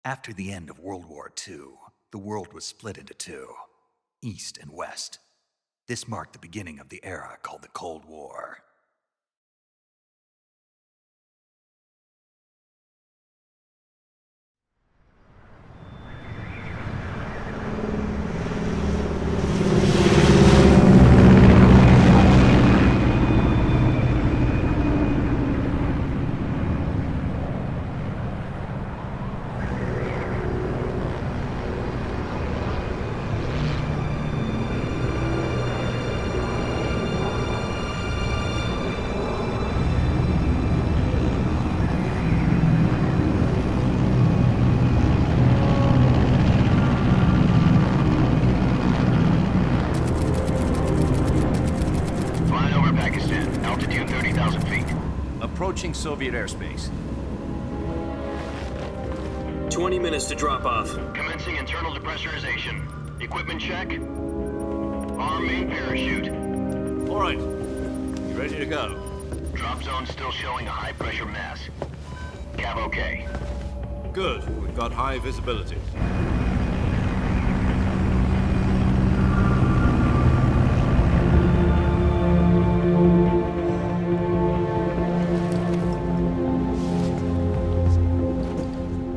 After the end of World War II, the world was split into two, East and West. This marked the beginning of the era called the Cold War. Approaching Soviet airspace. 20 minutes to drop off. Commencing internal depressurization. Equipment check. Arm main parachute. All right. You ready to go? Drop zone still showing a high pressure mass. Cav okay. Good. We've got high visibility.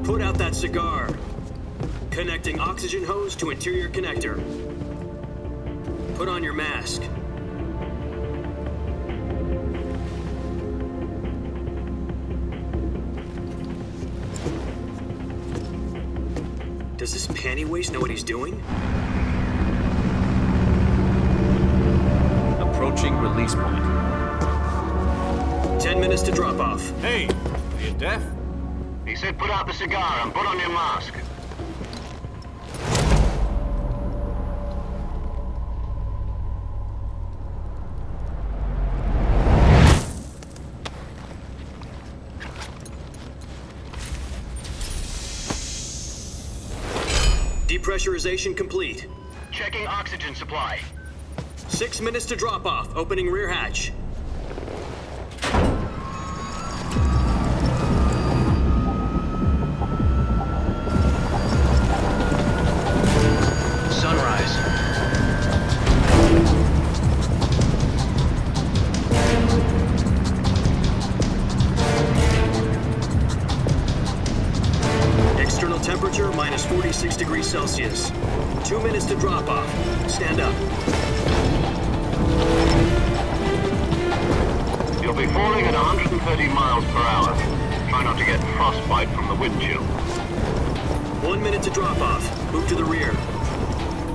Put out that cigar. Connecting oxygen hose to interior connector. Put on your mask. Does this panty waste know what he's doing? Approaching release point. 10 minutes to drop off. Hey, are you deaf? He said put out the cigar and put on your mask. Depressurization complete. Checking oxygen supply. 6 minutes to drop off. Opening rear hatch. Sunrise. External temperature minus 46 degrees Celsius. 2 minutes to drop off. Stand up. You'll be falling at 130 miles per hour. Try not to get frostbite from the wind chill. 1 minute to drop off. Move to the rear.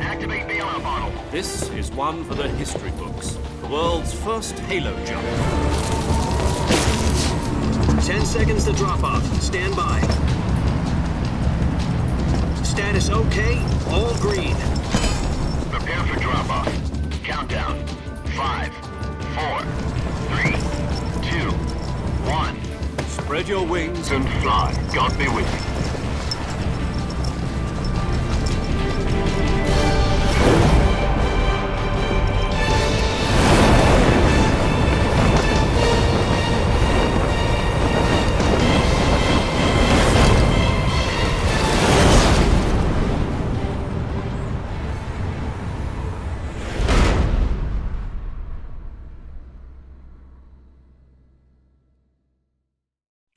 Activate the honor bottle. This is one for the history books. The world's first halo jump. 10 seconds to drop off. Stand by. Status okay. All green. Prepare for drop off. Countdown. 5, 4, 3, 2, 1. Spread your wings And fly. God be with you.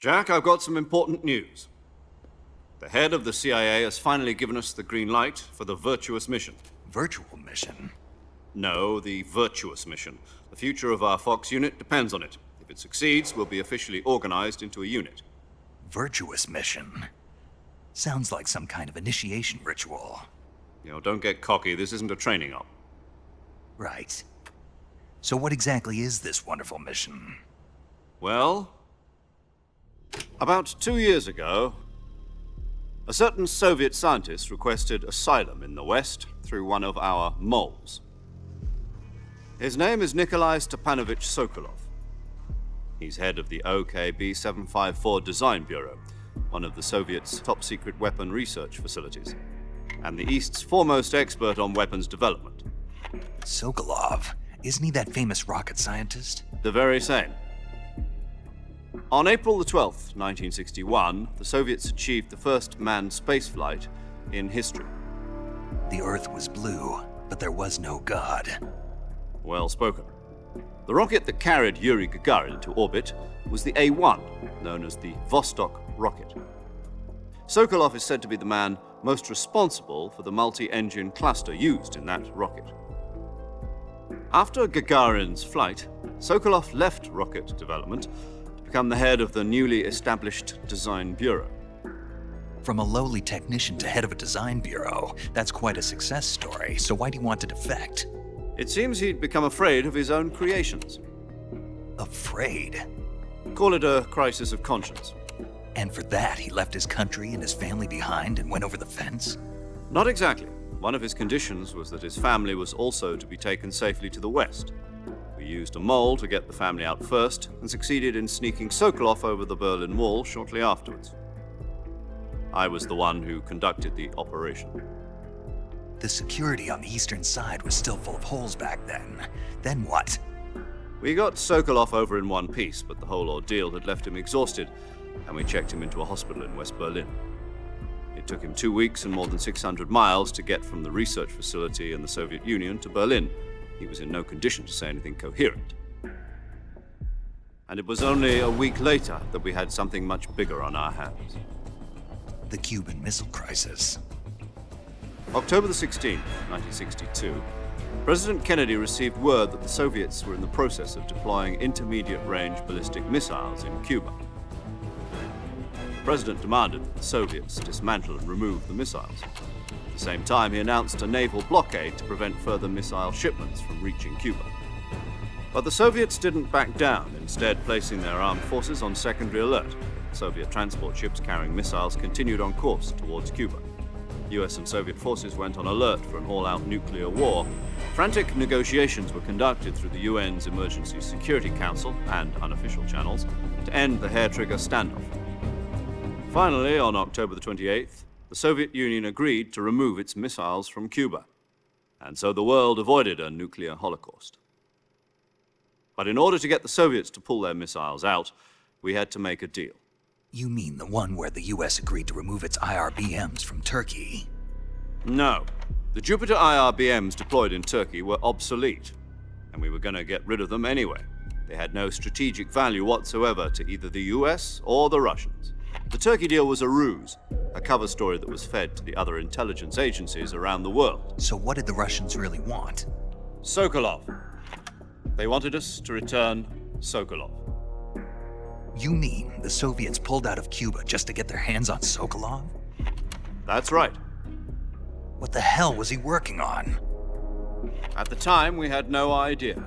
Jack, I've got some important news. The head of the CIA has finally given us the green light for the virtuous mission. Virtual mission? No, the virtuous mission. The future of our Fox unit depends on it. If it succeeds, we'll be officially organized into a unit. Virtuous mission? Sounds like some kind of initiation ritual. You know, don't get cocky. This isn't a training op. Right. So what exactly is this wonderful mission? Well, about 2 years ago, a certain Soviet scientist requested asylum in the West through one of our moles. His name is Nikolai Stepanovich Sokolov. He's head of the OKB 754 Design Bureau, one of the Soviets' top-secret weapon research facilities, and the East's foremost expert on weapons development. Sokolov? Isn't he that famous rocket scientist? The very same. On April the 12th, 1961, the Soviets achieved the first manned spaceflight in history. The Earth was blue, but there was no God. Well spoken. The rocket that carried Yuri Gagarin to orbit was the A-1, known as the Vostok rocket. Sokolov is said to be the man most responsible for the multi-engine cluster used in that rocket. After Gagarin's flight, Sokolov left rocket development to become the head of the newly established Design Bureau. From a lowly technician to head of a design bureau, that's quite a success story, so why'd he want to defect? It seems he'd become afraid of his own creations. Afraid? Call it a crisis of conscience. And for that, he left his country and his family behind and went over the fence? Not exactly. One of his conditions was that his family was also to be taken safely to the west. We used a mole to get the family out first and succeeded in sneaking Sokolov over the Berlin Wall shortly afterwards. I was the one who conducted the operation. The security on the eastern side was still full of holes back then. Then what? We got Sokolov over in one piece, but the whole ordeal had left him exhausted, and we checked him into a hospital in West Berlin. It took him 2 weeks and more than 600 miles to get from the research facility in the Soviet Union to Berlin. He was in no condition to say anything coherent. And it was only a week later that we had something much bigger on our hands. The Cuban Missile Crisis. October the 16th, 1962, President Kennedy received word that the Soviets were in the process of deploying intermediate-range ballistic missiles in Cuba. The President demanded that the Soviets dismantle and remove the missiles. At the same time, he announced a naval blockade to prevent further missile shipments from reaching Cuba. But the Soviets didn't back down, instead placing their armed forces on secondary alert. Soviet transport ships carrying missiles continued on course towards Cuba. US and Soviet forces went on alert for an all-out nuclear war. Frantic negotiations were conducted through the UN's Emergency Security Council and unofficial channels to end the hair-trigger standoff. Finally, on October the 28th, the Soviet Union agreed to remove its missiles from Cuba, and so the world avoided a nuclear holocaust. But in order to get the Soviets to pull their missiles out, we had to make a deal. You mean the one where the US agreed to remove its IRBMs from Turkey? No. The Jupiter IRBMs deployed in Turkey were obsolete, and we were going to get rid of them anyway. They had no strategic value whatsoever to either the US or the Russians. The Turkey deal was a ruse, a cover story that was fed to the other intelligence agencies around the world. So what did the Russians really want? Sokolov. They wanted us to return Sokolov. You mean the Soviets pulled out of Cuba just to get their hands on Sokolov? That's right. What the hell was he working on? At the time, we had no idea.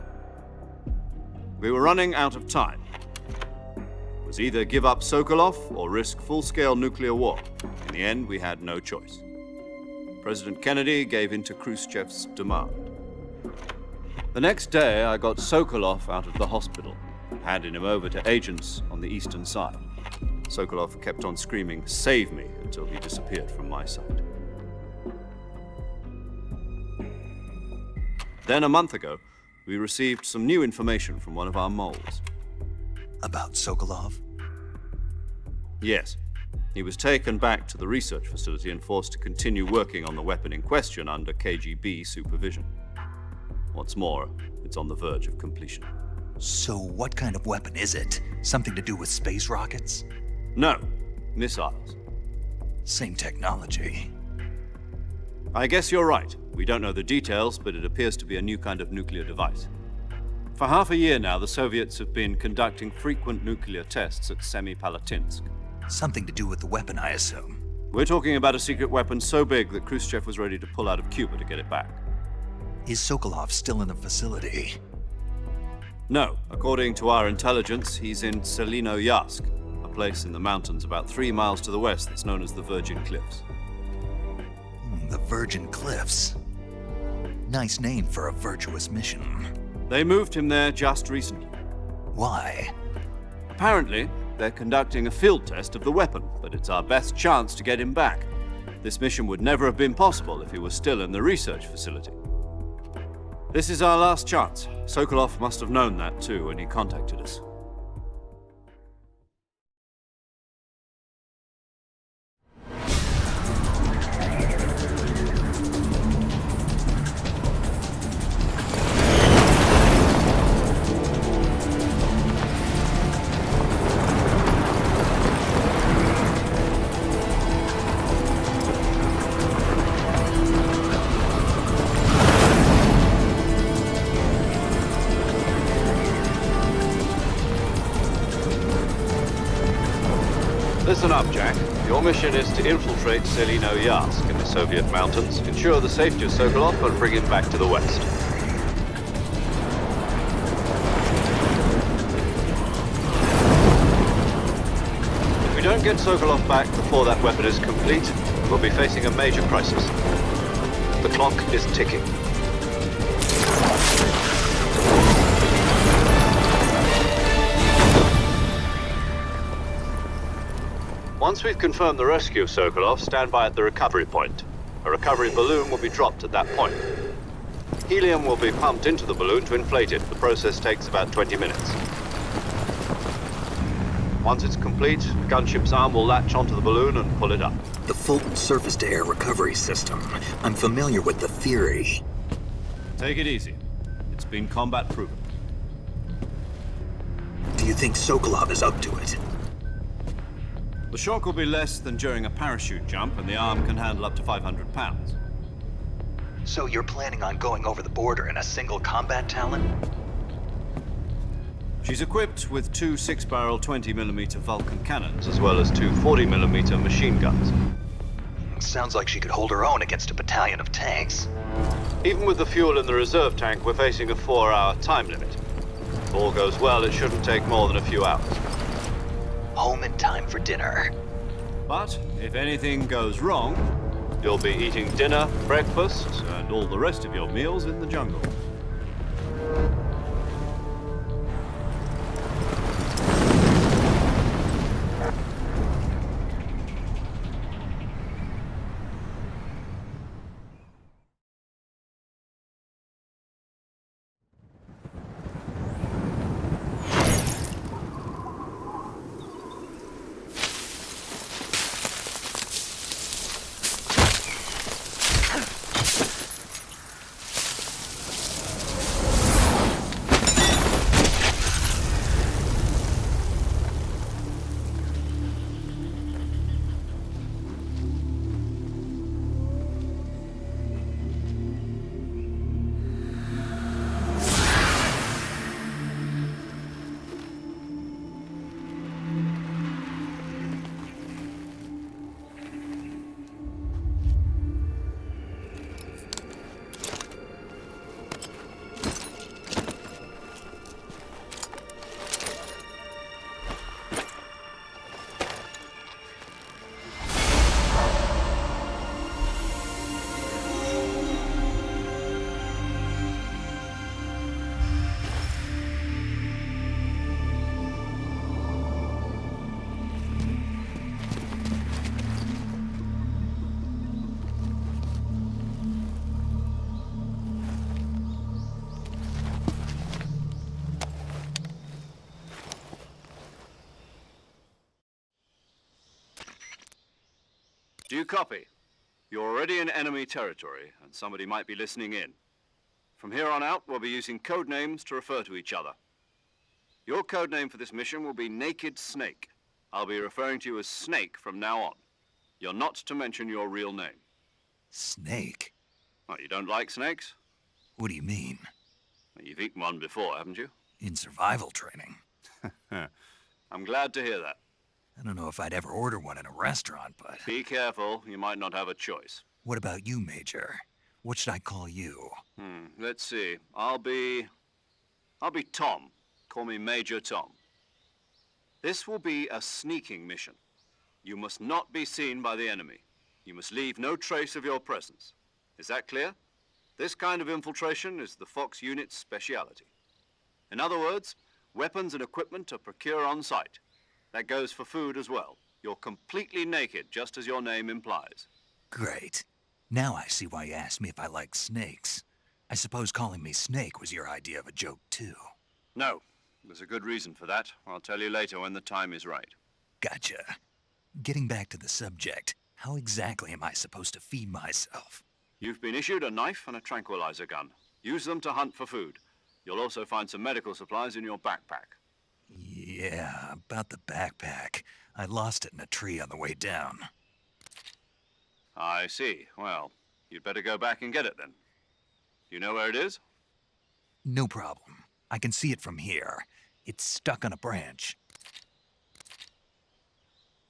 We were running out of time. It was either give up Sokolov or risk full-scale nuclear war. In the end, we had no choice. President Kennedy gave in to Khrushchev's demand. The next day, I got Sokolov out of the hospital, handing him over to agents on the eastern side. Sokolov kept on screaming, "Save me," until he disappeared from my sight. Then a month ago, we received some new information from one of our moles. About Sokolov? Yes. He was taken back to the research facility and forced to continue working on the weapon in question under KGB supervision. What's more, it's on the verge of completion. So what kind of weapon is it? Something to do with space rockets? No, missiles. Same technology. I guess you're right. We don't know the details, but it appears to be a new kind of nuclear device. For half a year now, the Soviets have been conducting frequent nuclear tests at Semipalatinsk. Something to do with the weapon, I assume. We're talking about a secret weapon so big that Khrushchev was ready to pull out of Cuba to get it back. Is Sokolov still in the facility? No. According to our intelligence, he's in Selinoyarsk, a place in the mountains about 3 miles to the west that's known as the Virgin Cliffs. The Virgin Cliffs. Nice name for a virtuous mission. They moved him there just recently. Why? Apparently, they're conducting a field test of the weapon, but it's our best chance to get him back. This mission would never have been possible if he was still in the research facility. This is our last chance. Sokolov must have known that too when he contacted us. Listen up, Jack. Your mission is to infiltrate Selino-Yarsk in the Soviet mountains, ensure the safety of Sokolov, and bring him back to the west. If we don't get Sokolov back before that weapon is complete, we'll be facing a major crisis. The clock is ticking. Once we've confirmed the rescue of Sokolov, stand by at the recovery point. A recovery balloon will be dropped at that point. Helium will be pumped into the balloon to inflate it. The process takes about 20 minutes. Once it's complete, the gunship's arm will latch onto the balloon and pull it up. The Fulton surface-to-air recovery system. I'm familiar with the theory. Take it easy. It's been combat proven. Do you think Sokolov is up to it? The shock will be less than during a parachute jump, and the arm can handle up to 500 pounds. So you're planning on going over the border in a single combat Talon? She's equipped with two 6-barrel 20mm Vulcan cannons, as well as two 40mm machine guns. Sounds like she could hold her own against a battalion of tanks. Even with the fuel in the reserve tank, we're facing a 4-hour time limit. If all goes well, it shouldn't take more than a few hours. Home in time for dinner. But if anything goes wrong, you'll be eating dinner, breakfast, and all the rest of your meals in the jungle. Do you copy? You're already in enemy territory, and somebody might be listening in. From here on out, we'll be using code names to refer to each other. Your code name for this mission will be Naked Snake. I'll be referring to you as Snake from now on. You're not to mention your real name. Snake? Oh, you don't like snakes? What do you mean? Well, you've eaten one before, haven't you? In survival training. I'm glad to hear that. I don't know if I'd ever order one in a restaurant, but... Be careful, you might not have a choice. What about you, Major? What should I call you? Let's see. I'll be Tom. Call me Major Tom. This will be a sneaking mission. You must not be seen by the enemy. You must leave no trace of your presence. Is that clear? This kind of infiltration is the Fox unit's speciality. In other words, weapons and equipment are procured on site. That goes for food as well. You're completely naked, just as your name implies. Great. Now I see why you asked me if I like snakes. I suppose calling me Snake was your idea of a joke, too. No, there's a good reason for that. I'll tell you later when the time is right. Gotcha. Getting back to the subject, how exactly am I supposed to feed myself? You've been issued a knife and a tranquilizer gun. Use them to hunt for food. You'll also find some medical supplies in your backpack. Yeah, about the backpack. I lost it in a tree on the way down. I see. Well, you'd better go back and get it then. You know where it is? No problem. I can see it from here. It's stuck on a branch.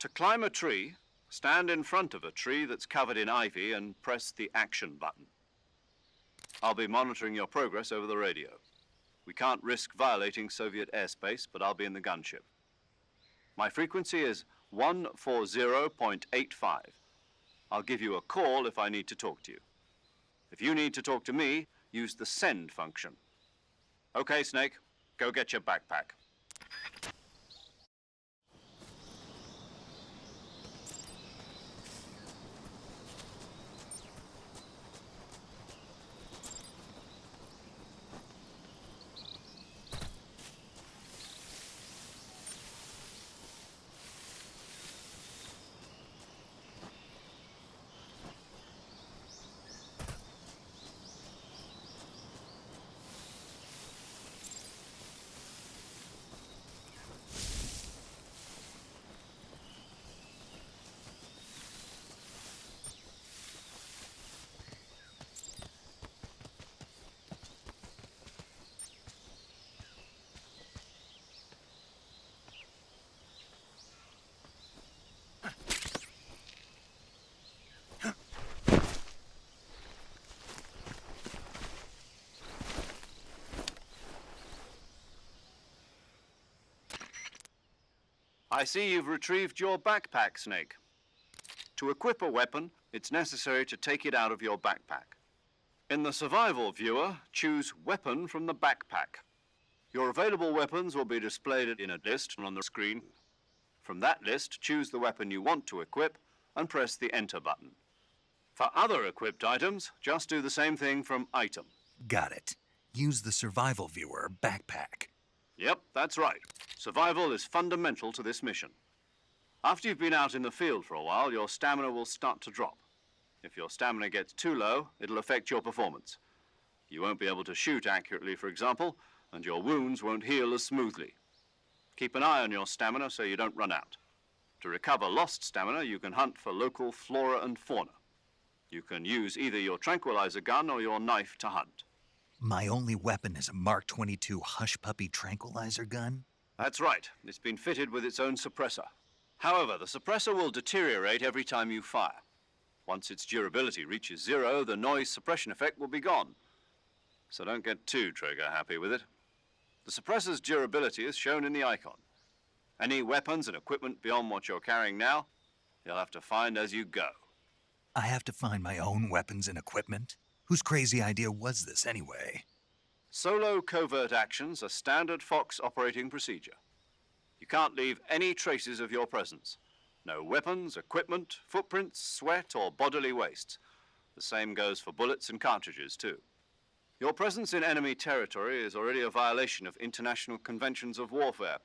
To climb a tree, stand in front of a tree that's covered in ivy and press the action button. I'll be monitoring your progress over the radio. We can't risk violating Soviet airspace, but I'll be in the gunship. My frequency is 140.85. I'll give you a call if I need to talk to you. If you need to talk to me, use the send function. Okay, Snake, go get your backpack. I see you've retrieved your backpack, Snake. To equip a weapon, it's necessary to take it out of your backpack. In the survival viewer, choose Weapon from the backpack. Your available weapons will be displayed in a list on the screen. From that list, choose the weapon you want to equip and press the Enter button. For other equipped items, just do the same thing from Item. Got it. Use the survival viewer backpack. Yep, that's right. Survival is fundamental to this mission. After you've been out in the field for a while, your stamina will start to drop. If your stamina gets too low, it'll affect your performance. You won't be able to shoot accurately, for example, and your wounds won't heal as smoothly. Keep an eye on your stamina so you don't run out. To recover lost stamina, you can hunt for local flora and fauna. You can use either your tranquilizer gun or your knife to hunt. My only weapon is a Mark 22 Hush Puppy tranquilizer gun? That's right. It's been fitted with its own suppressor. However, the suppressor will deteriorate every time you fire. Once its durability reaches 0, the noise suppression effect will be gone. So don't get too trigger-happy with it. The suppressor's durability is shown in the icon. Any weapons and equipment beyond what you're carrying now, you'll have to find as you go. I have to find my own weapons and equipment? Whose crazy idea was this anyway? Solo covert actions are standard Fox operating procedure. You can't leave any traces of your presence. No weapons, equipment, footprints, sweat, or bodily waste. The same goes for bullets and cartridges, too. Your presence in enemy territory is already a violation of international conventions of warfare.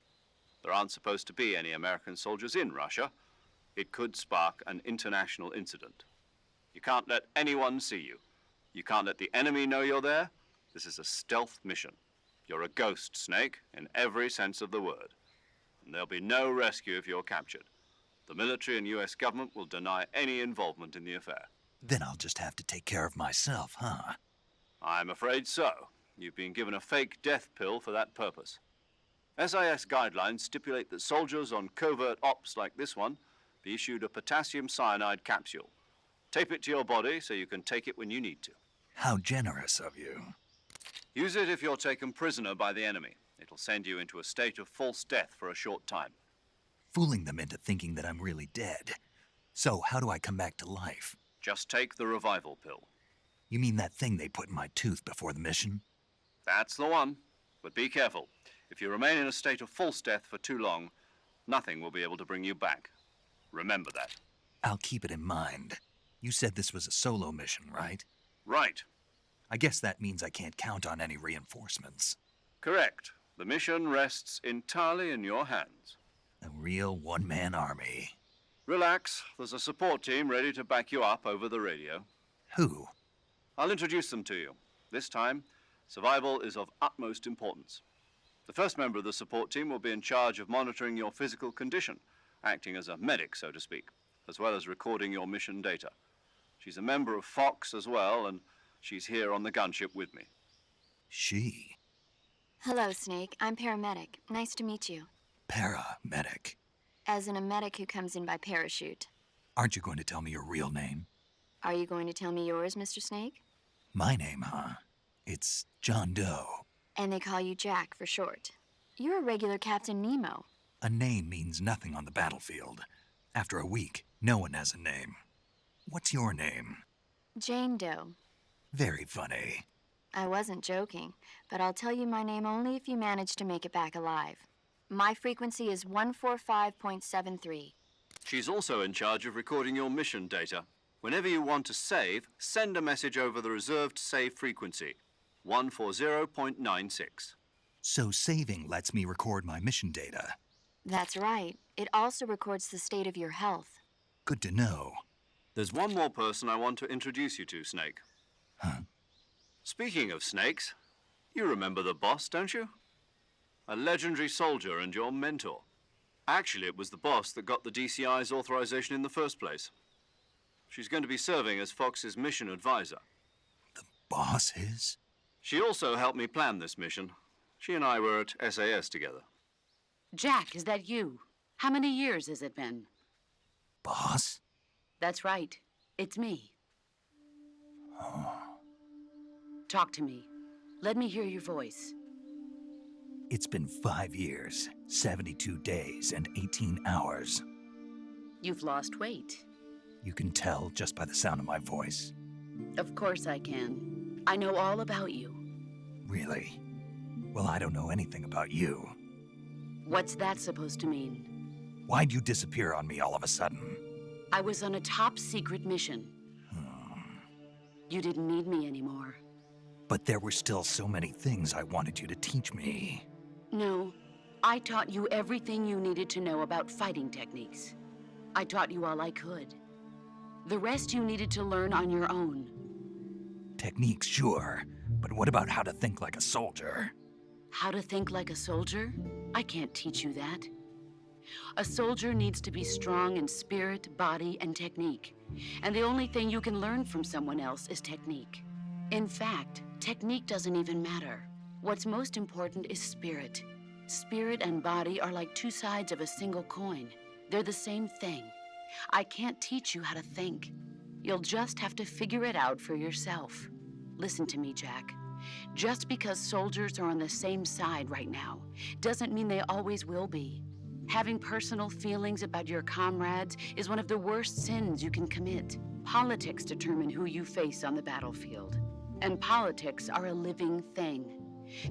There aren't supposed to be any American soldiers in Russia. It could spark an international incident. You can't let anyone see you. You can't let the enemy know you're there. This is a stealth mission. You're a ghost, Snake, in every sense of the word. And there'll be no rescue if you're captured. The military and US government will deny any involvement in the affair. Then I'll just have to take care of myself, huh? I'm afraid so. You've been given a fake death pill for that purpose. SIS guidelines stipulate that soldiers on covert ops like this one be issued a potassium cyanide capsule. Tape it to your body so you can take it when you need to. How generous of you. Use it if you're taken prisoner by the enemy. It'll send you into a state of false death for a short time. Fooling them into thinking that I'm really dead. So how do I come back to life? Just take the revival pill. You mean that thing they put in my tooth before the mission? That's the one. But be careful. If you remain in a state of false death for too long, nothing will be able to bring you back. Remember that. I'll keep it in mind. You said this was a solo mission, right? Right. I guess that means I can't count on any reinforcements. Correct. The mission rests entirely in your hands. A real one-man army. Relax. There's a support team ready to back you up over the radio. Who? I'll introduce them to you. This time, survival is of utmost importance. The first member of the support team will be in charge of monitoring your physical condition, acting as a medic, so to speak, as well as recording your mission data. She's a member of Fox as well, and she's here on the gunship with me. She? Hello, Snake. I'm paramedic. Nice to meet you. Paramedic. As in a medic who comes in by parachute. Aren't you going to tell me your real name? Are you going to tell me yours, Mr. Snake? My name, huh? It's John Doe. And they call you Jack for short. You're a regular Captain Nemo. A name means nothing on the battlefield. After a week, no one has a name. What's your name? Jane Doe. Very funny. I wasn't joking, but I'll tell you my name only if you manage to make it back alive. My frequency is 145.73. She's also in charge of recording your mission data. Whenever you want to save, send a message over the reserved save frequency, 140.96. So saving lets me record my mission data. That's right. It also records the state of your health. Good to know. There's one more person I want to introduce you to, Snake. Huh? Speaking of snakes, you remember the boss, don't you? A legendary soldier and your mentor. Actually, it was the boss that got the DCI's authorization in the first place. She's going to be serving as Fox's mission advisor. The boss is? She also helped me plan this mission. She and I were at SAS together. Jack, is that you? How many years has it been? Boss? That's right. It's me. Talk to me. Let me hear your voice. It's been 5 years, 72 days, and 18 hours. You've lost weight. You can tell just by the sound of my voice. Of course I can. I know all about you. Really? Well, I don't know anything about you. What's that supposed to mean? Why'd you disappear on me all of a sudden? I was on a top-secret mission. You didn't need me anymore. But there were still so many things I wanted you to teach me. No, I taught you everything you needed to know about fighting techniques. I taught you all I could. The rest you needed to learn on your own. Techniques, sure. But what about how to think like a soldier? How to think like a soldier? I can't teach you that. A soldier needs to be strong in spirit, body, and technique. And the only thing you can learn from someone else is technique. In fact, technique doesn't even matter. What's most important is spirit. Spirit and body are like two sides of a single coin. They're the same thing. I can't teach you how to think. You'll just have to figure it out for yourself. Listen to me, Jack. Just because soldiers are on the same side right now doesn't mean they always will be. Having personal feelings about your comrades is one of the worst sins you can commit. Politics determine who you face on the battlefield. And politics are a living thing.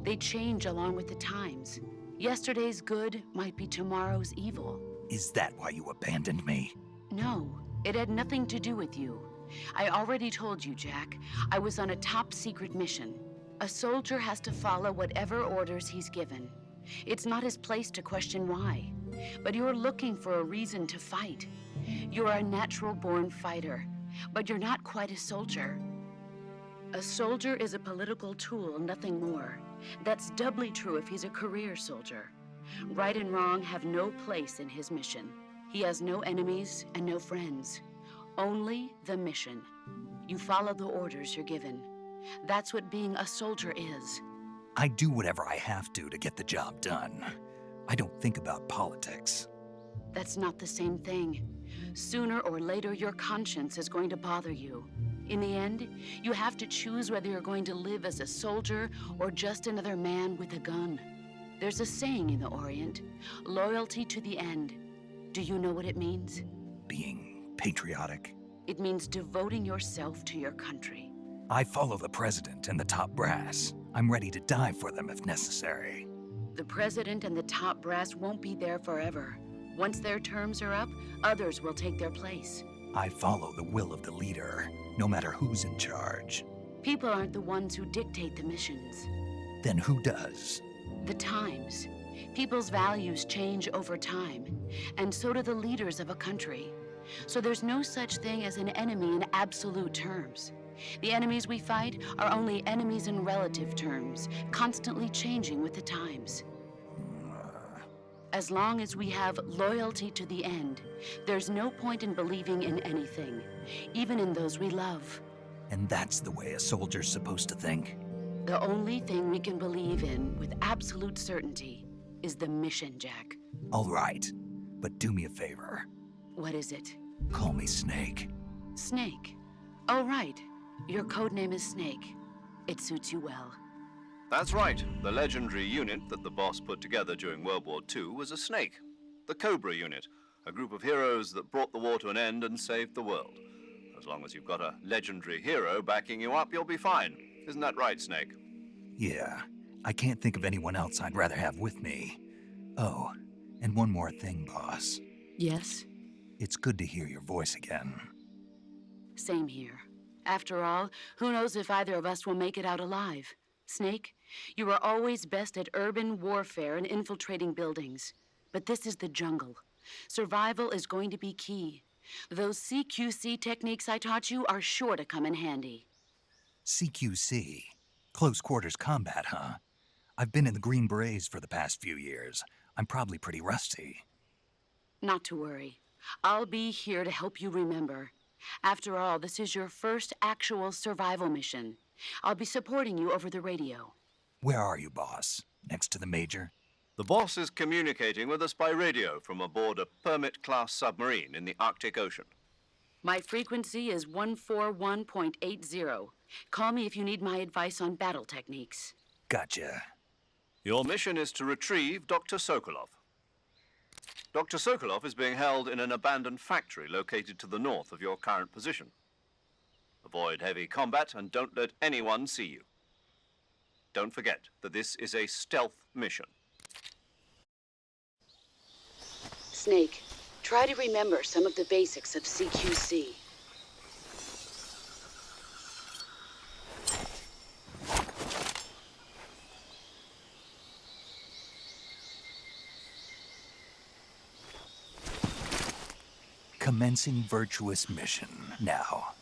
They change along with the times. Yesterday's good might be tomorrow's evil. Is that why you abandoned me? No, it had nothing to do with you. I already told you, Jack. I was on a top-secret mission. A soldier has to follow whatever orders he's given. It's not his place to question why. But you're looking for a reason to fight. You're a natural-born fighter, but you're not quite a soldier. A soldier is a political tool, nothing more. That's doubly true if he's a career soldier. Right and wrong have no place in his mission. He has no enemies and no friends. Only the mission. You follow the orders you're given. That's what being a soldier is. I do whatever I have to get the job done. I don't think about politics. That's not the same thing. Sooner or later, your conscience is going to bother you. In the end, you have to choose whether you're going to live as a soldier or just another man with a gun. There's a saying in the Orient, loyalty to the end. Do you know what it means? Being patriotic. It means devoting yourself to your country. I follow the president and the top brass. I'm ready to die for them if necessary. The president and the top brass won't be there forever. Once their terms are up, others will take their place. I follow the will of the leader, no matter who's in charge. People aren't the ones who dictate the missions. Then who does? The times. People's values change over time, and so do the leaders of a country. So there's no such thing as an enemy in absolute terms. The enemies we fight are only enemies in relative terms, constantly changing with the times. As long as we have loyalty to the end, there's no point in believing in anything, even in those we love. And that's the way a soldier's supposed to think? The only thing we can believe in with absolute certainty is the mission, Jack. All right. But do me a favor. What is it? Call me Snake. Snake. Oh, right. Your code name is Snake. It suits you well. That's right. The legendary unit that the boss put together during World War II was a snake. The Cobra unit, a group of heroes that brought the war to an end and saved the world. As long as you've got a legendary hero backing you up, you'll be fine. Isn't that right, Snake? Yeah, I can't think of anyone else I'd rather have with me. Oh, and one more thing, boss. Yes? It's good to hear your voice again. Same here. After all, who knows if either of us will make it out alive? Snake, you are always best at urban warfare and infiltrating buildings. But this is the jungle. Survival is going to be key. Those CQC techniques I taught you are sure to come in handy. CQC? Close quarters combat, huh? I've been in the Green Berets for the past few years. I'm probably pretty rusty. Not to worry. I'll be here to help you remember. After all, this is your first actual survival mission. I'll be supporting you over the radio. Where are you, boss? Next to the Major? The boss is communicating with us by radio from aboard a Permit-class submarine in the Arctic Ocean. My frequency is 141.80. Call me if you need my advice on battle techniques. Gotcha. Your mission is to retrieve Dr. Sokolov. Dr. Sokolov is being held in an abandoned factory located to the north of your current position. Avoid heavy combat and don't let anyone see you. Don't forget that this is a stealth mission. Snake, try to remember some of the basics of CQC. Commencing virtuous mission now.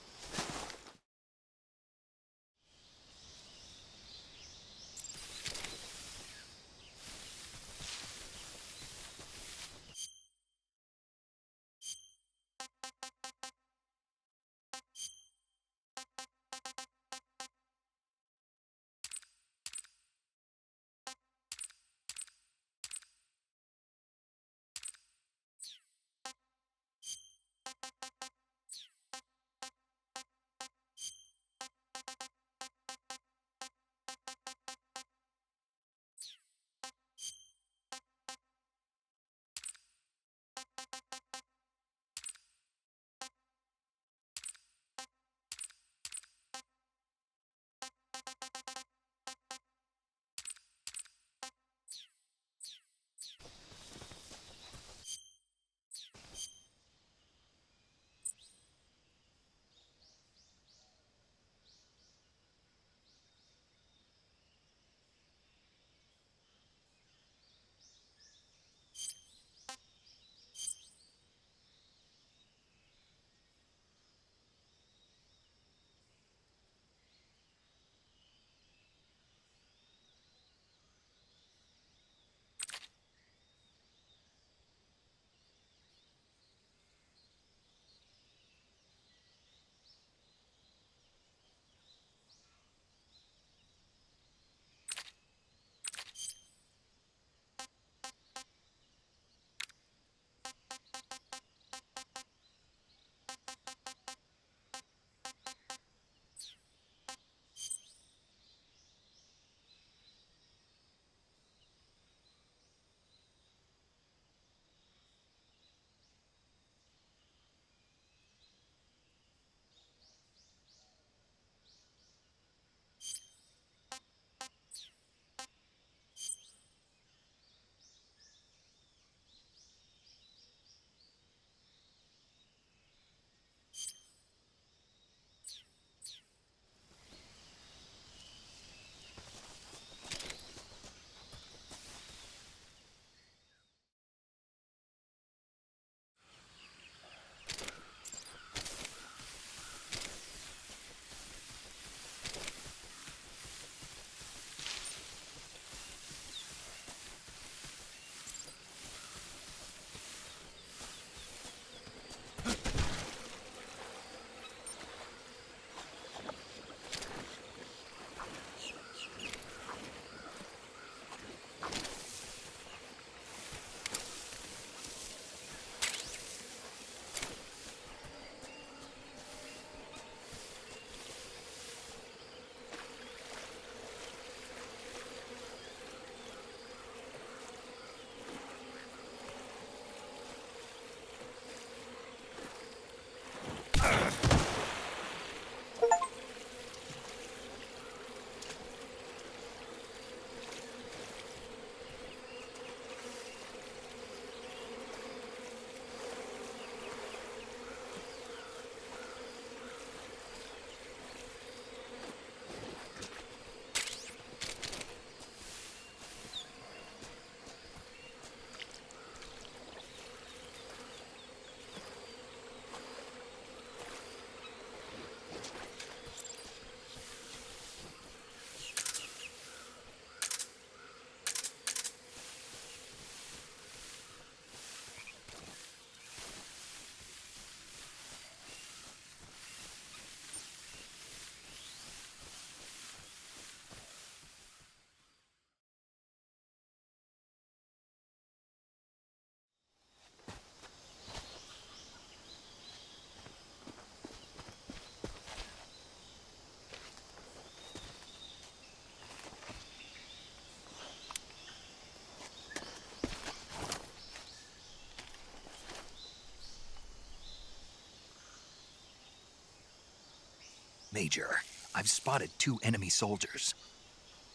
Major, I've spotted 2 enemy soldiers.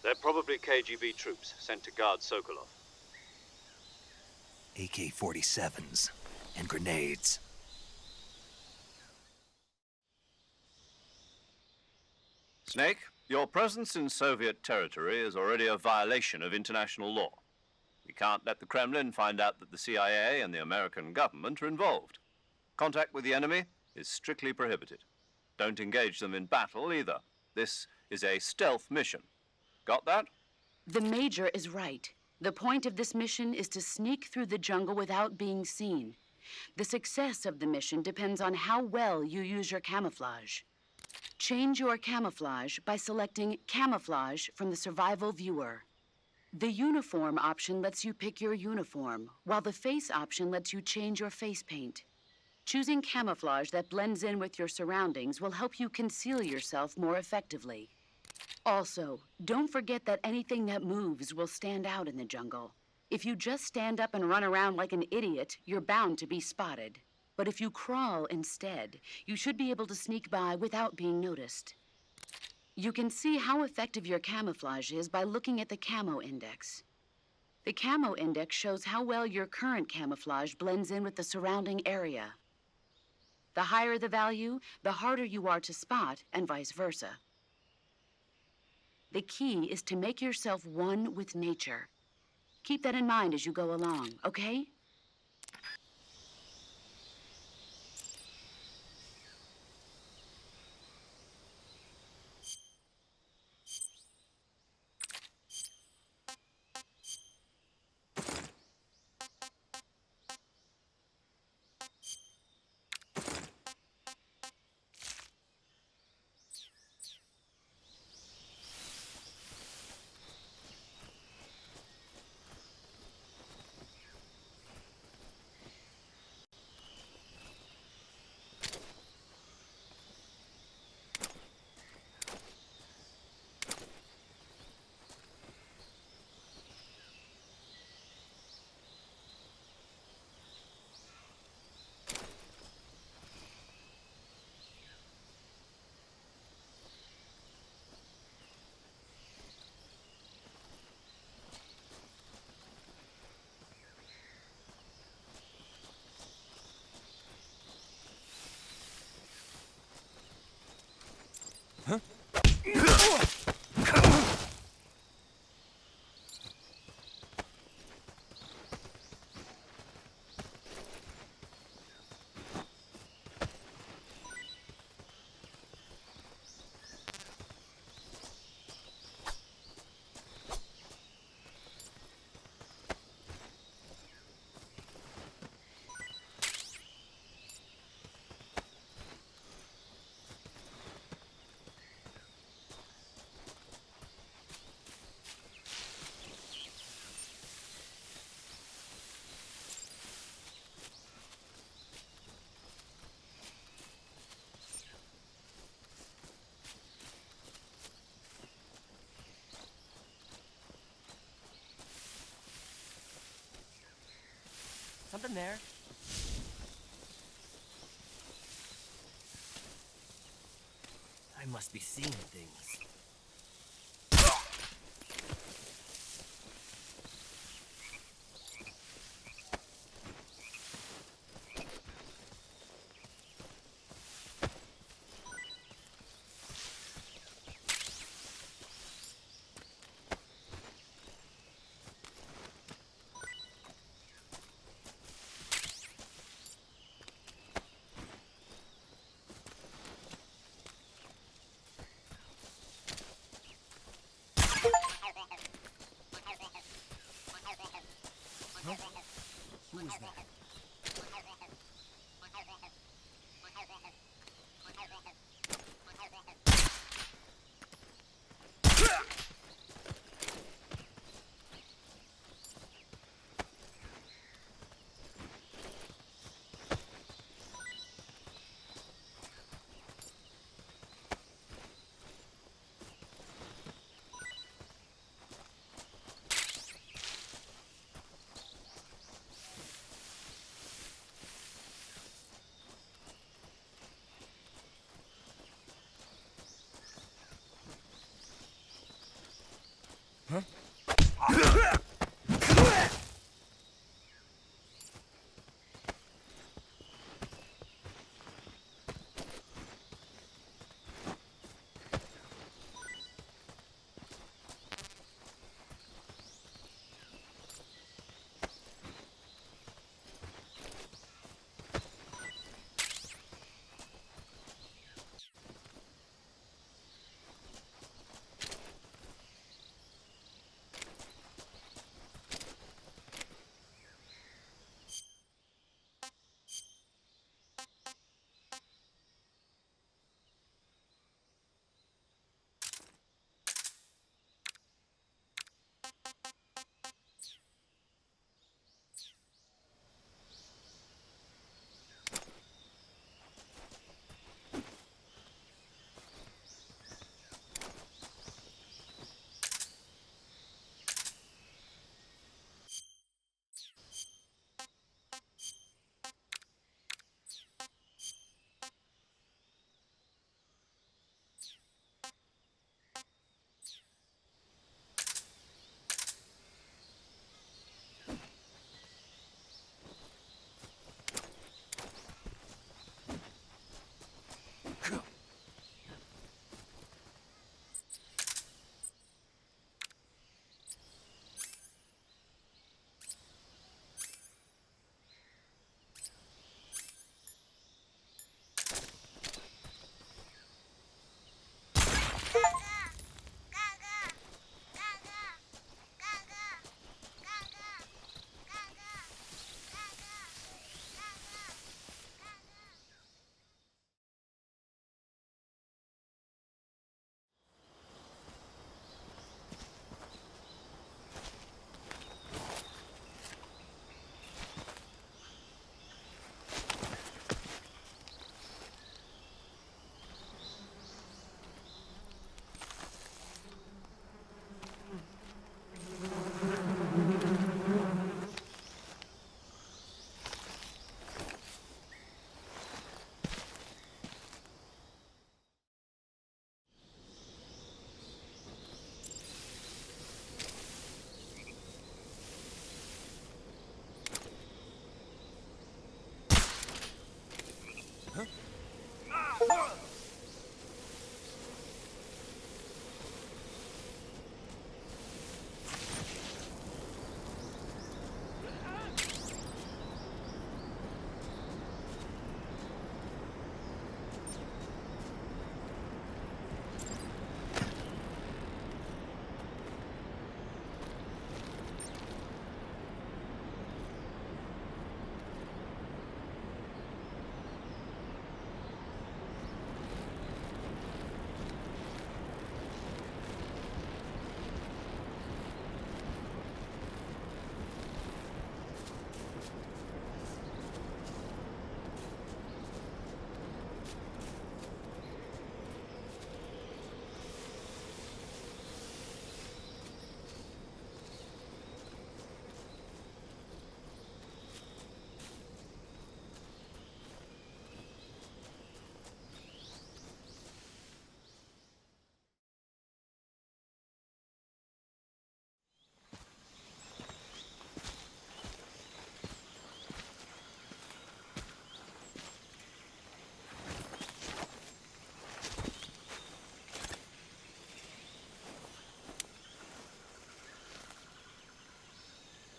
They're probably KGB troops sent to guard Sokolov. AK-47s and grenades. Snake, your presence in Soviet territory is already a violation of international law. We can't let the Kremlin find out that the CIA and the American government are involved. Contact with the enemy is strictly prohibited. Don't engage them in battle either. This is a stealth mission. Got that? The Major is right. The point of this mission is to sneak through the jungle without being seen. The success of the mission depends on how well you use your camouflage. Change your camouflage by selecting Camouflage from the Survival Viewer. The Uniform option lets you pick your uniform, while the Face option lets you change your face paint. Choosing camouflage that blends in with your surroundings will help you conceal yourself more effectively. Also, don't forget that anything that moves will stand out in the jungle. If you just stand up and run around like an idiot, you're bound to be spotted. But if you crawl instead, you should be able to sneak by without being noticed. You can see how effective your camouflage is by looking at the Camo Index. The Camo Index shows how well your current camouflage blends in with the surrounding area. The higher the value, the harder you are to spot, and vice versa. The key is to make yourself one with nature. Keep that in mind as you go along, okay? Something there. I must be seeing things.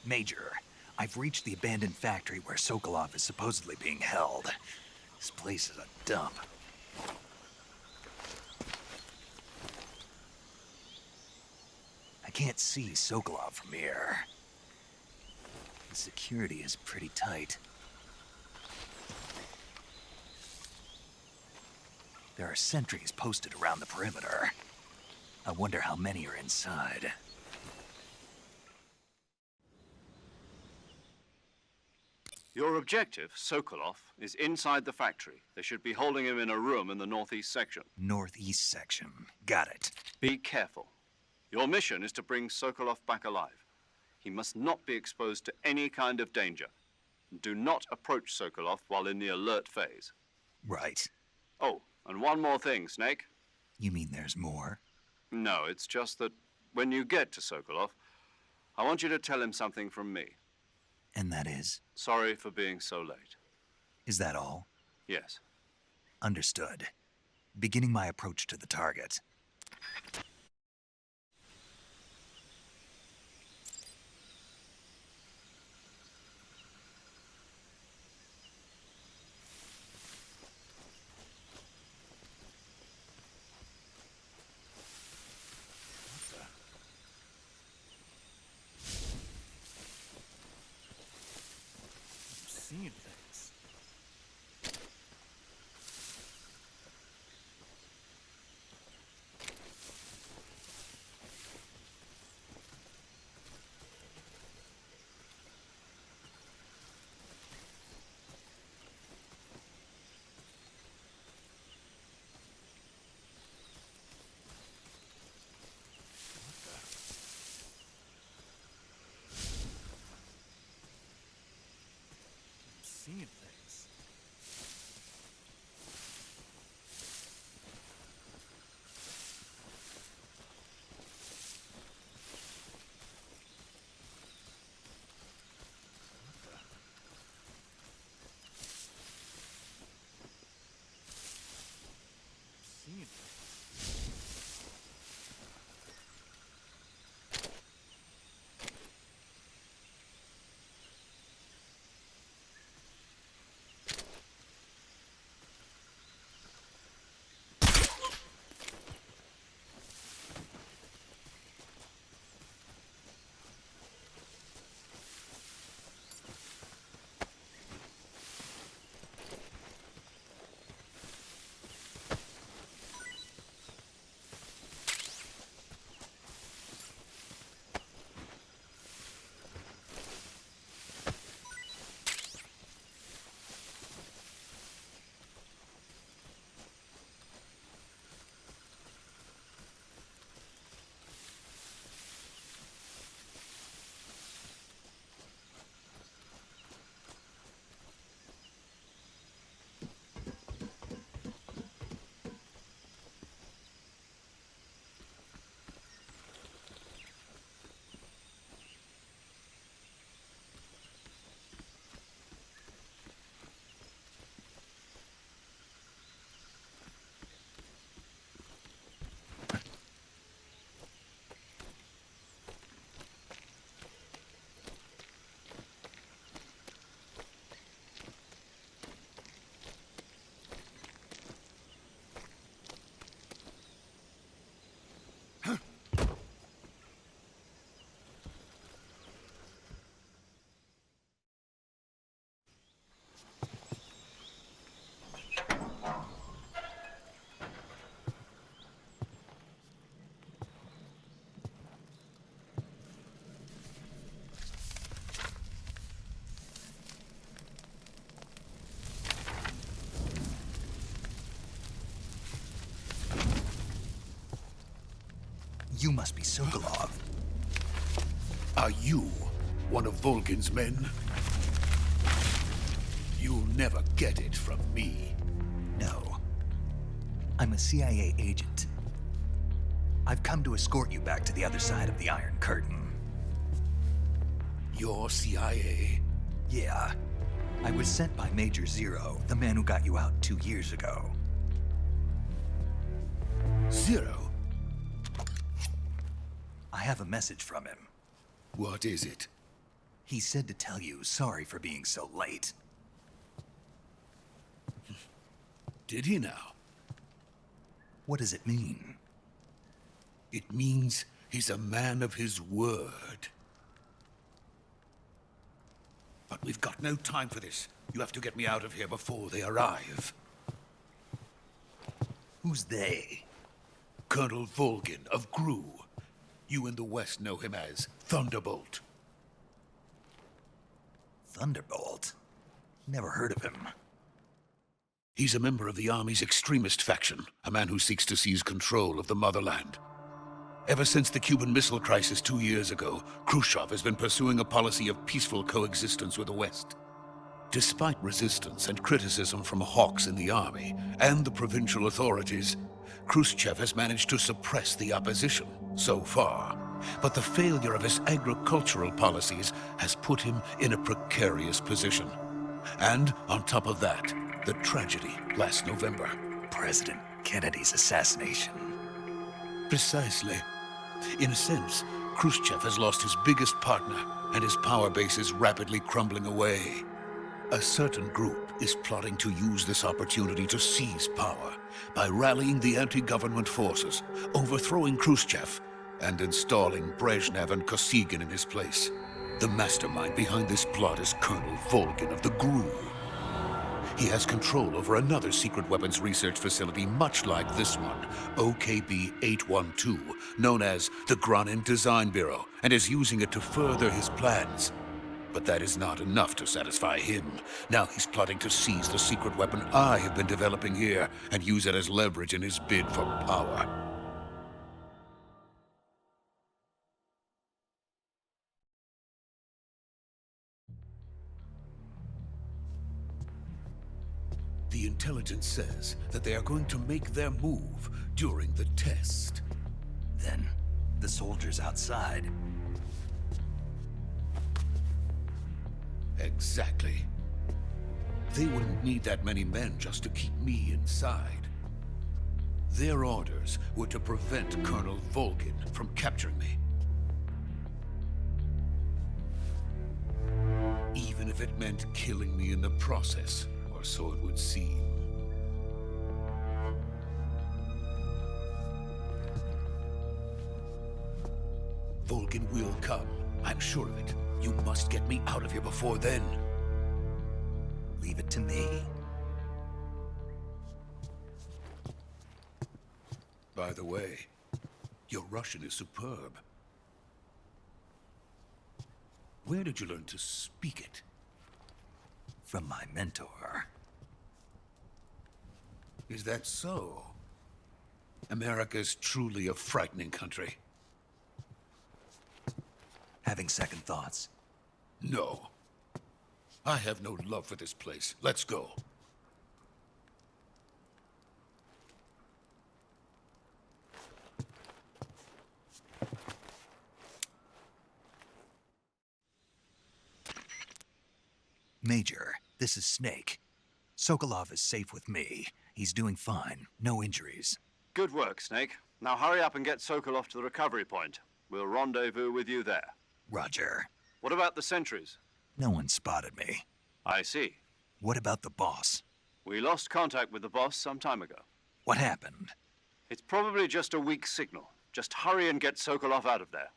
Major, I've reached the abandoned factory where Sokolov is supposedly being held. This place is a dump. I can't see Sokolov from here. The security is pretty tight. There are sentries posted around the perimeter. I wonder how many are inside. Your objective, Sokolov, is inside the factory. They should be holding him in a room in the northeast section. Northeast section. Got it. Be careful. Your mission is to bring Sokolov back alive. He must not be exposed to any kind of danger. Do not approach Sokolov while in the alert phase. Right. Oh, and one more thing, Snake. You mean there's more? No, it's just that when you get to Sokolov, I want you to tell him something from me. And that is? Sorry for being so late. Is that all? Yes. Understood. Beginning my approach to the target. Seeing things. Seeing things. Seeing things. You must be Sokolov. Are you one of Volgin's men? You'll never get it from me. No. I'm a CIA agent. I've come to escort you back to the other side of the Iron Curtain. You're CIA? Yeah. I was sent by Major Zero, the man who got you out 2 years ago. Zero? I have a message from him. What is it? He said to tell you sorry for being so late. Did he now? What does it mean? It means he's a man of his word. But we've got no time for this. You have to get me out of here before they arrive. Who's they? Colonel Volgin of GRU. You in the West know him as Thunderbolt. Thunderbolt? Never heard of him. He's a member of the Army's extremist faction, a man who seeks to seize control of the motherland. Ever since the Cuban Missile Crisis 2 years ago, Khrushchev has been pursuing a policy of peaceful coexistence with the West. Despite resistance and criticism from hawks in the Army and the provincial authorities, Khrushchev has managed to suppress the opposition, so far. but the failure of his agricultural policies has put him in a precarious position. And on top of that, the tragedy last November. President Kennedy's assassination. Precisely. In a sense, Khrushchev has lost his biggest partner, and his power base is rapidly crumbling away. A certain group is plotting to use this opportunity to seize power by rallying the anti-government forces, overthrowing Khrushchev, and installing Brezhnev and Kosygin in his place. The mastermind behind this plot is Colonel Volgin of the GRU. He has control over another secret weapons research facility much like this one, OKB-812, known as the Granin Design Bureau, and is using it to further his plans. But that is not enough to satisfy him. Now he's plotting to seize the secret weapon I have been developing here and use it as leverage in his bid for power. The intelligence says that they are going to make their move during the test. Then, the soldiers outside. Exactly. They wouldn't need that many men just to keep me inside. Their orders were to prevent Colonel Volgin from capturing me. Even if it meant killing me in the process, or so it would seem. Volgin will come. I'm sure of it. You must get me out of here before then. Leave it to me. By the way, your Russian is superb. Where did you learn to speak it? From my mentor. Is that so? America's truly a frightening country. Having second thoughts. No. I have no love for this place. Let's go. Major, this is Snake. Sokolov is safe with me. He's doing fine. No injuries. Good work, Snake. Now hurry up and get Sokolov to the recovery point. We'll rendezvous with you there. Roger. What about the sentries? No one spotted me. I see. What about the boss? We lost contact with the boss some time ago. What happened? It's probably just a weak signal. Just hurry and get Sokolov out of there.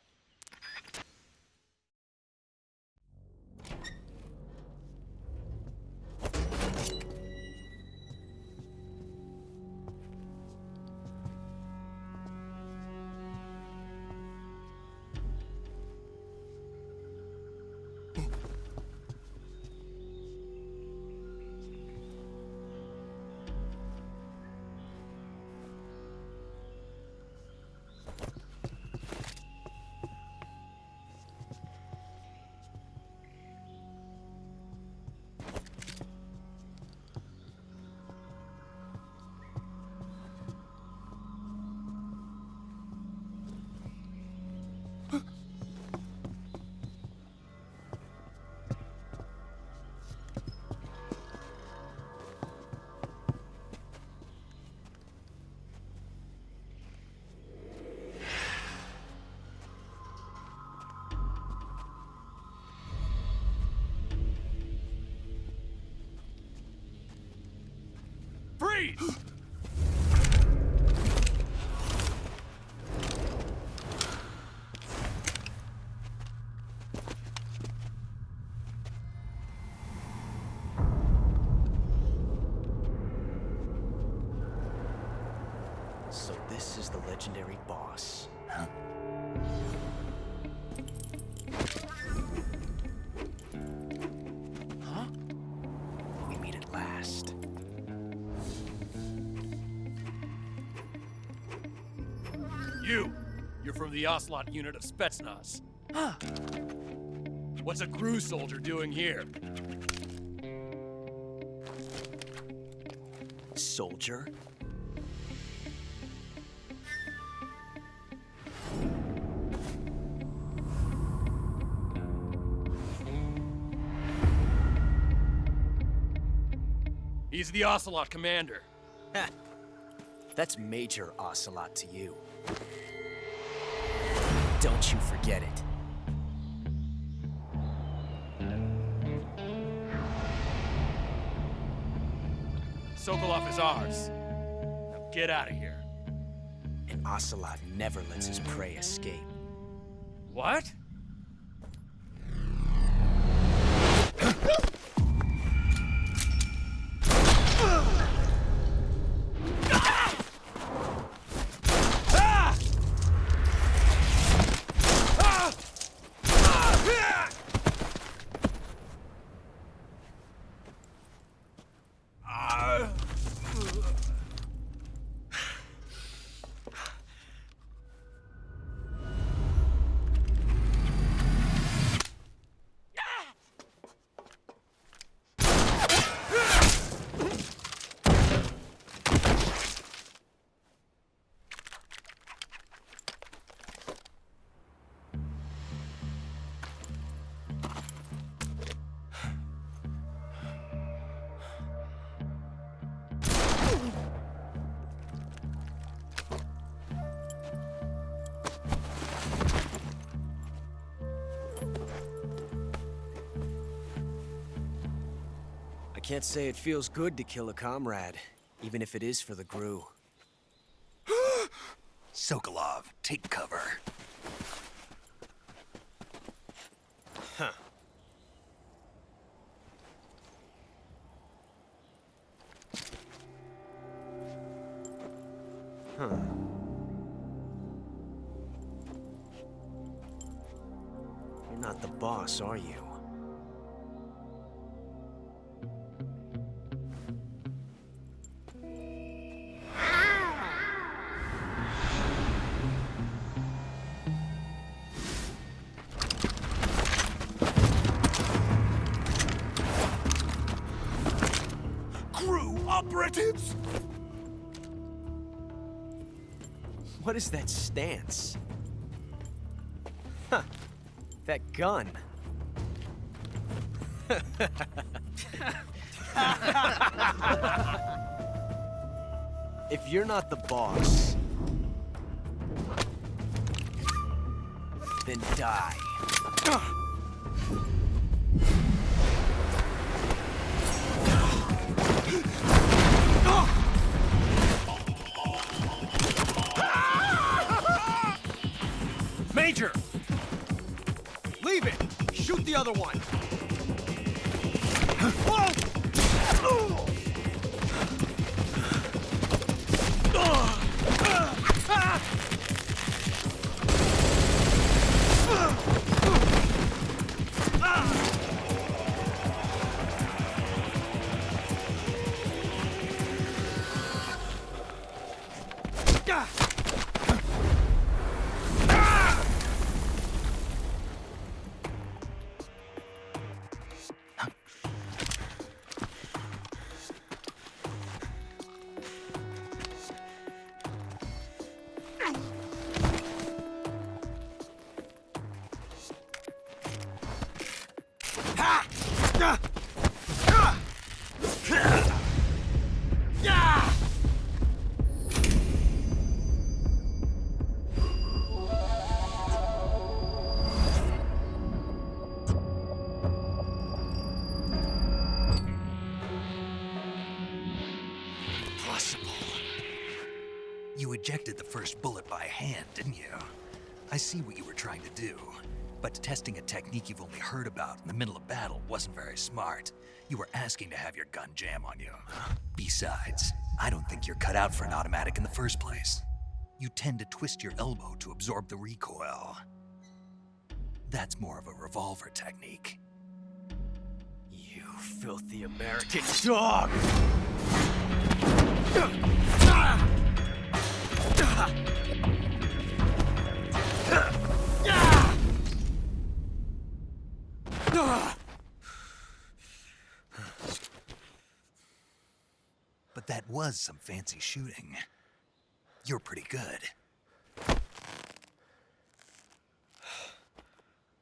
Freeze! So this is the legendary boss. Huh? Huh? We meet at last. You're from the Ocelot unit of Spetsnaz. Huh. What's a GRU soldier doing here? Soldier? He's the Ocelot commander. Heh. That's Major Ocelot to you. Don't you forget it. Sokolov is ours. Now get out of here. And Ocelot never lets his prey escape. What? I can't say it feels good to kill a comrade, even if it is for the GRU. Sokolov, take cover. Huh. Huh. You're not the boss, are you? Operatives! What is that stance? Huh. That gun. If you're not the boss, then die. Major! Leave it! Shoot the other one! You ejected the first bullet by hand, didn't you? I see what you were trying to do. But testing a technique you've only heard about in the middle of battle wasn't very smart. You were asking to have your gun jam on you. Besides, I don't think you're cut out for an automatic in the first place. You tend to twist your elbow to absorb the recoil. That's more of a revolver technique. You filthy American dog! But that was some fancy shooting. You're pretty good.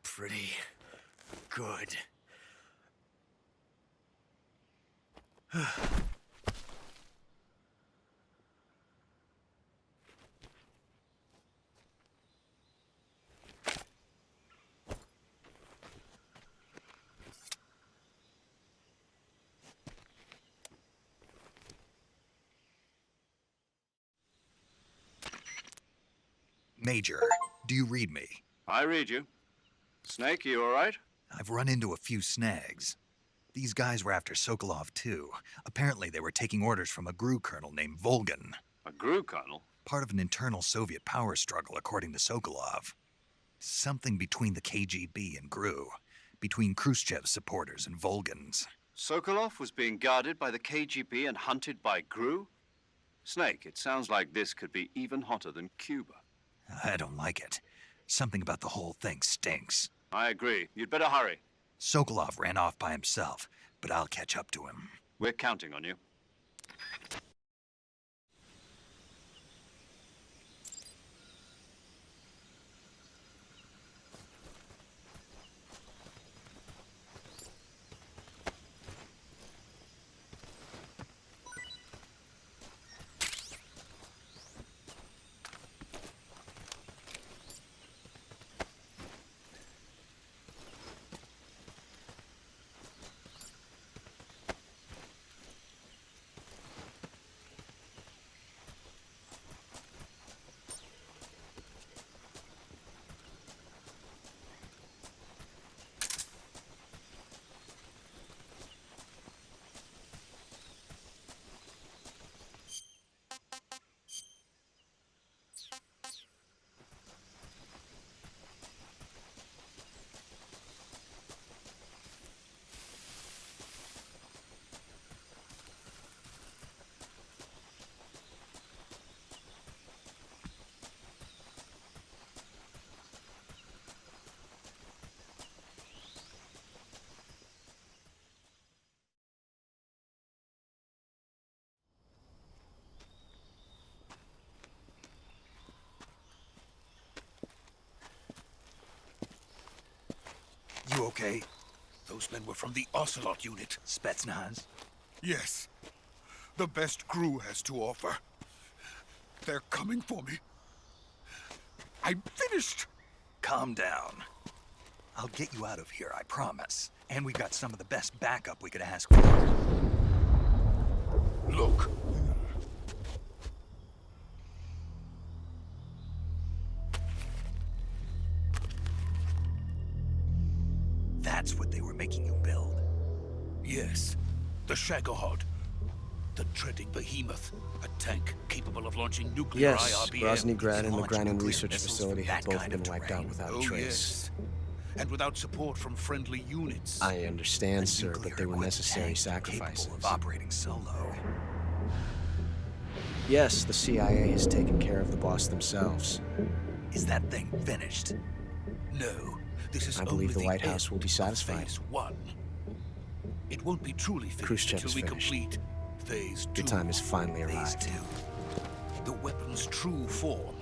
Pretty good. Major, do you read me? I read you. Snake, you all right? I've run into a few snags. These guys were after Sokolov too. Apparently they were taking orders from a GRU colonel named Volgin. A GRU colonel? Part of an internal Soviet power struggle, according to Sokolov. Something between the KGB and GRU. Between Khrushchev's supporters and Volgin's. Sokolov was being guarded by the KGB and hunted by GRU? Snake, it sounds like this could be even hotter than Cuba. I don't like it. Something about the whole thing stinks. I agree. You'd better hurry. Sokolov ran off by himself, but I'll catch up to him. We're counting on you. You okay? Those men were from the Ocelot unit. Spetsnaz? Yes. The best GRU has to offer. They're coming for me. I'm finished. Calm down. I'll get you out of here, I promise. And we've got some of the best backup we could ask for. Look. That's what they were making you build. Yes. The Shagohod. The dreading behemoth. A tank capable of launching nuclear Yes, IRBM. Grozny Grad and the launch Granin nuclear Research missiles Facility from have that both kind been of wiped terrain. out without Oh, a trace. yes. And without support from friendly units. I understand, A sir, but they were nuclear-equipped necessary tank sacrifices. capable of operating solo. Yes, the CIA has taken care of the boss themselves. Is that thing finished? No, this is I believe only the White House end will be of satisfied. Phase 1. It won't be truly finished Khrushchev until is we finished. complete Phase 2. Your time has finally Phase arrived. 2. The weapon's true form.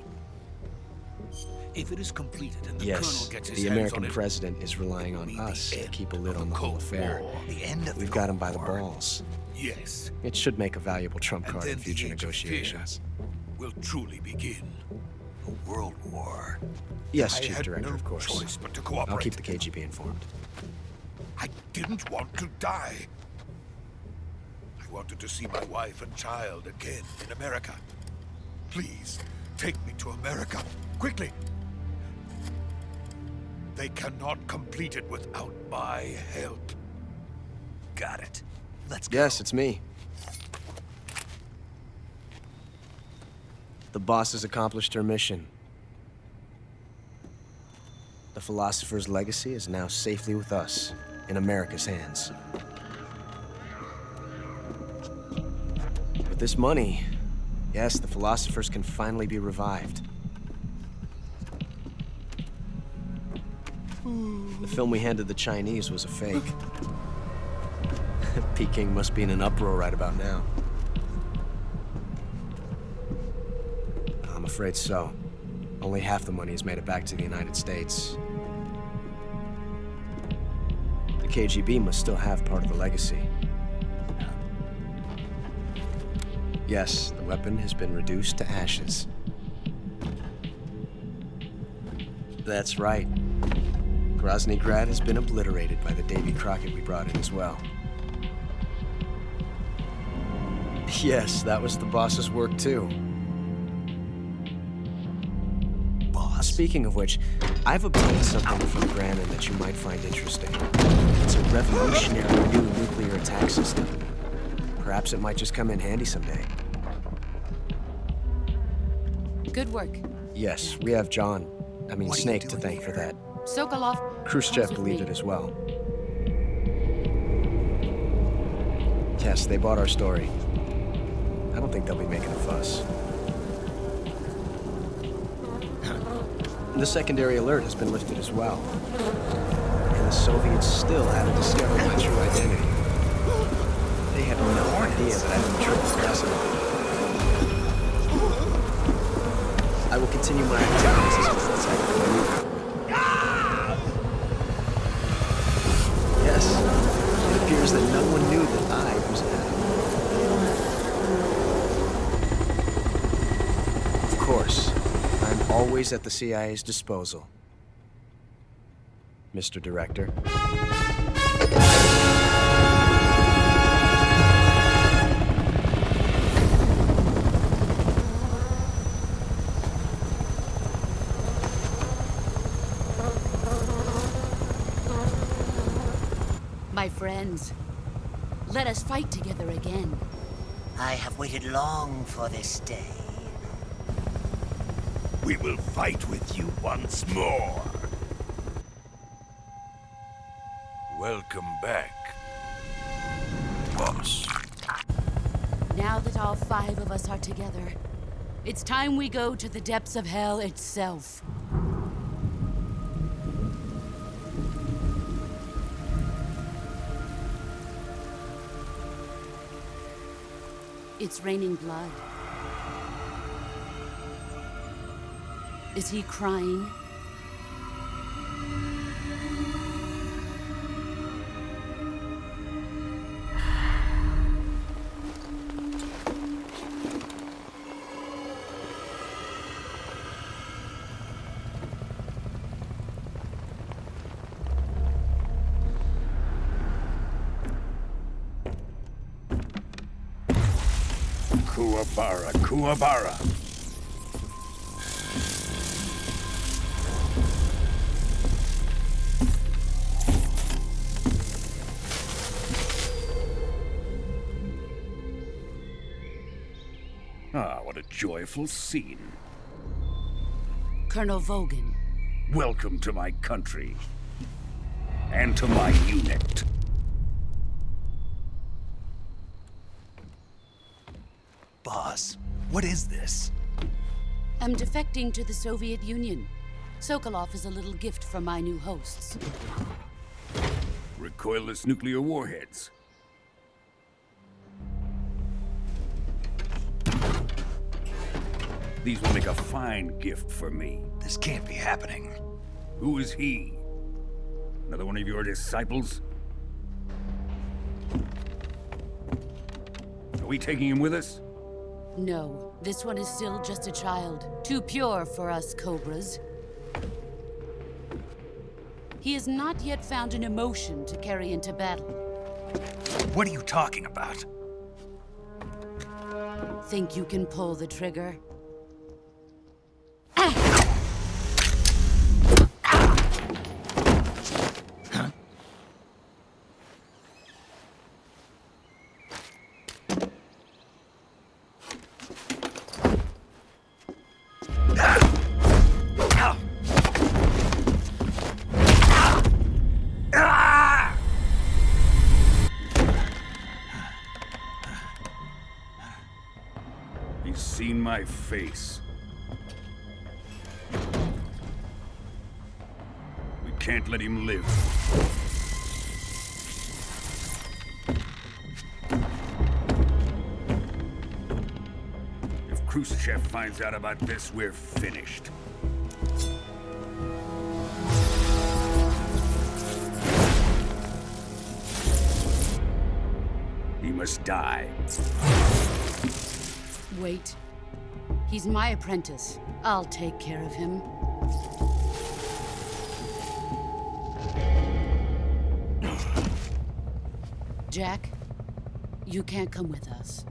If it is completed and the Yes, Colonel gets his the hands American on it, president is relying on it'll be the us to end keep a lid of on the whole Cold affair. War. The end of We've the got him Cold by the War. balls. Yes, It should make a valuable trump and card then in the future age of negotiations. fear will truly begin. A world war. Yes, I Chief had Director, no of course. choice but to cooperate. I'll keep the KGB informed. I didn't want to die. I wanted to see my wife and child again in America. Please, take me to America, quickly. They cannot complete it without my help. Got it. Let's go. Yes, it's me. The boss has accomplished her mission. The philosopher's legacy is now safely with us, in America's hands. With this money, yes, the philosophers can finally be revived. The film we handed the Chinese was a fake. Peking must be in an uproar right about now. I'm afraid so. Only half the money has made it back to the United States. The KGB must still have part of the legacy. Yes, the weapon has been reduced to ashes. That's right. Grozny Grad has been obliterated by the Davy Crockett we brought in as well. Yes, that was the boss's work too. Speaking of which, I've obtained something from Granin that you might find interesting. It's a revolutionary new nuclear attack system. Perhaps it might just come in handy someday. Good work. Yes, we have Snake to thank for that. Sokolov. Khrushchev believed it as well. Tess, they bought our story. I don't think they'll be making a fuss. The secondary alert has been lifted as well. And the Soviets still haven't discovered my true identity. They have no idea that I've been triple crossing them. I will continue my activities as a detective. Yes, it appears that no one knew that I was Adam. Of course, I'm always at the CIA's disposal, Mr. Director. My friends, let us fight together again. I have waited long for this day. We will fight with you once more. Welcome back, boss. Now that all 5 of us are together, it's time we go to the depths of hell itself. It's raining blood. Is he crying? Kuwabara. Ah, what a joyful scene. Colonel Volgin. Welcome to my country. And to my unit. Boss, what is this? I'm defecting to the Soviet Union. Sokolov is a little gift from my new hosts. Recoilless nuclear warheads. These will make a fine gift for me. This can't be happening. Who is he? Another one of your disciples? Are we taking him with us? No, this one is still just a child. Too pure for us Cobras. He has not yet found an emotion to carry into battle. What are you talking about? Think you can pull the trigger? He's seen my face. We can't let him live. If Khrushchev finds out about this, we're finished. He must die. Wait. He's my apprentice. I'll take care of him. Jack, you can't come with us.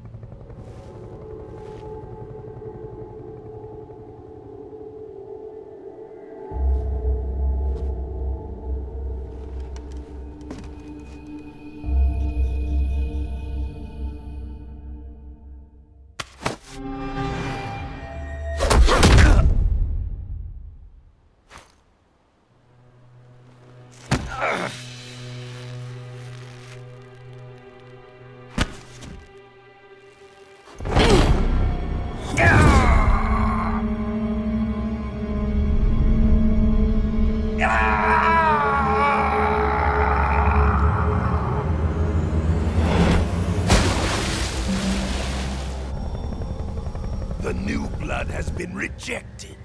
The new blood has been rejected.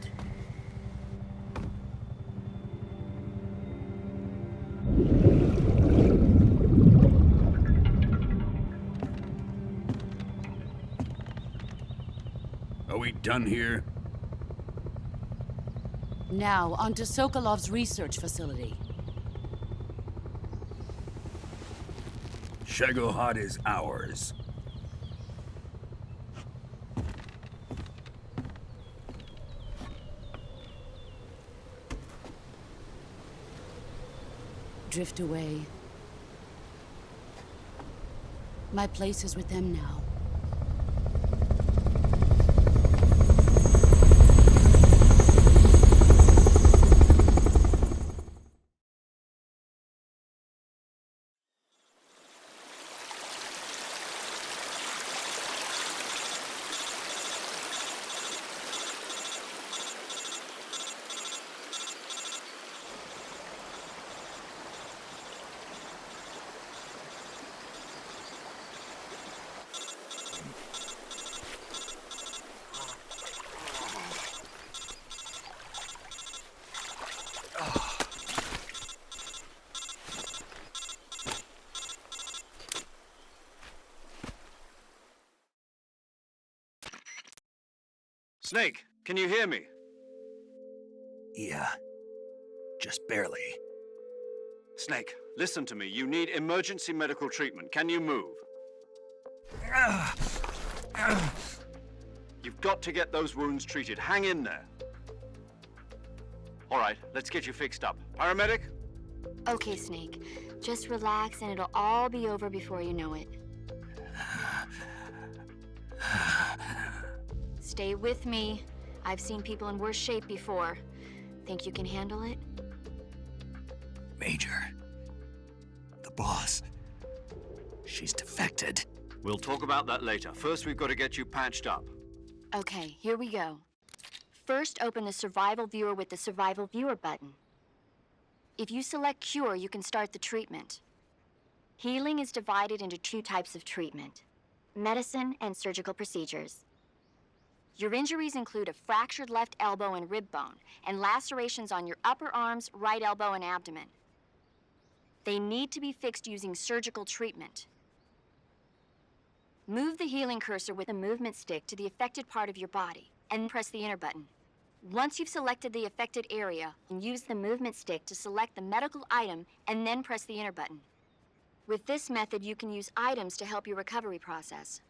Are we done here? Now, on to Sokolov's research facility. Shagohod is ours. Drift away. My place is with them now. Snake, can you hear me? Yeah. Just barely. Snake, listen to me. You need emergency medical treatment. Can you move? You've got to get those wounds treated. Hang in there. All right, let's get you fixed up. Paramedic? Okay, Snake. Just relax and it'll all be over before you know it. Stay with me. I've seen people in worse shape before. Think you can handle it? Major. The boss. She's defected. We'll talk about that later. First, we've got to get you patched up. Okay, here we go. First, open the Survival Viewer with the Survival Viewer button. If you select Cure, you can start the treatment. Healing is divided into two types of treatment: medicine and surgical procedures. Your injuries include a fractured left elbow and rib bone, and lacerations on your upper arms, right elbow, and abdomen. They need to be fixed using surgical treatment. Move the healing cursor with a movement stick to the affected part of your body, and press the enter button. Once you've selected the affected area, use the movement stick to select the medical item, and then press the enter button. With this method, you can use items to help your recovery process.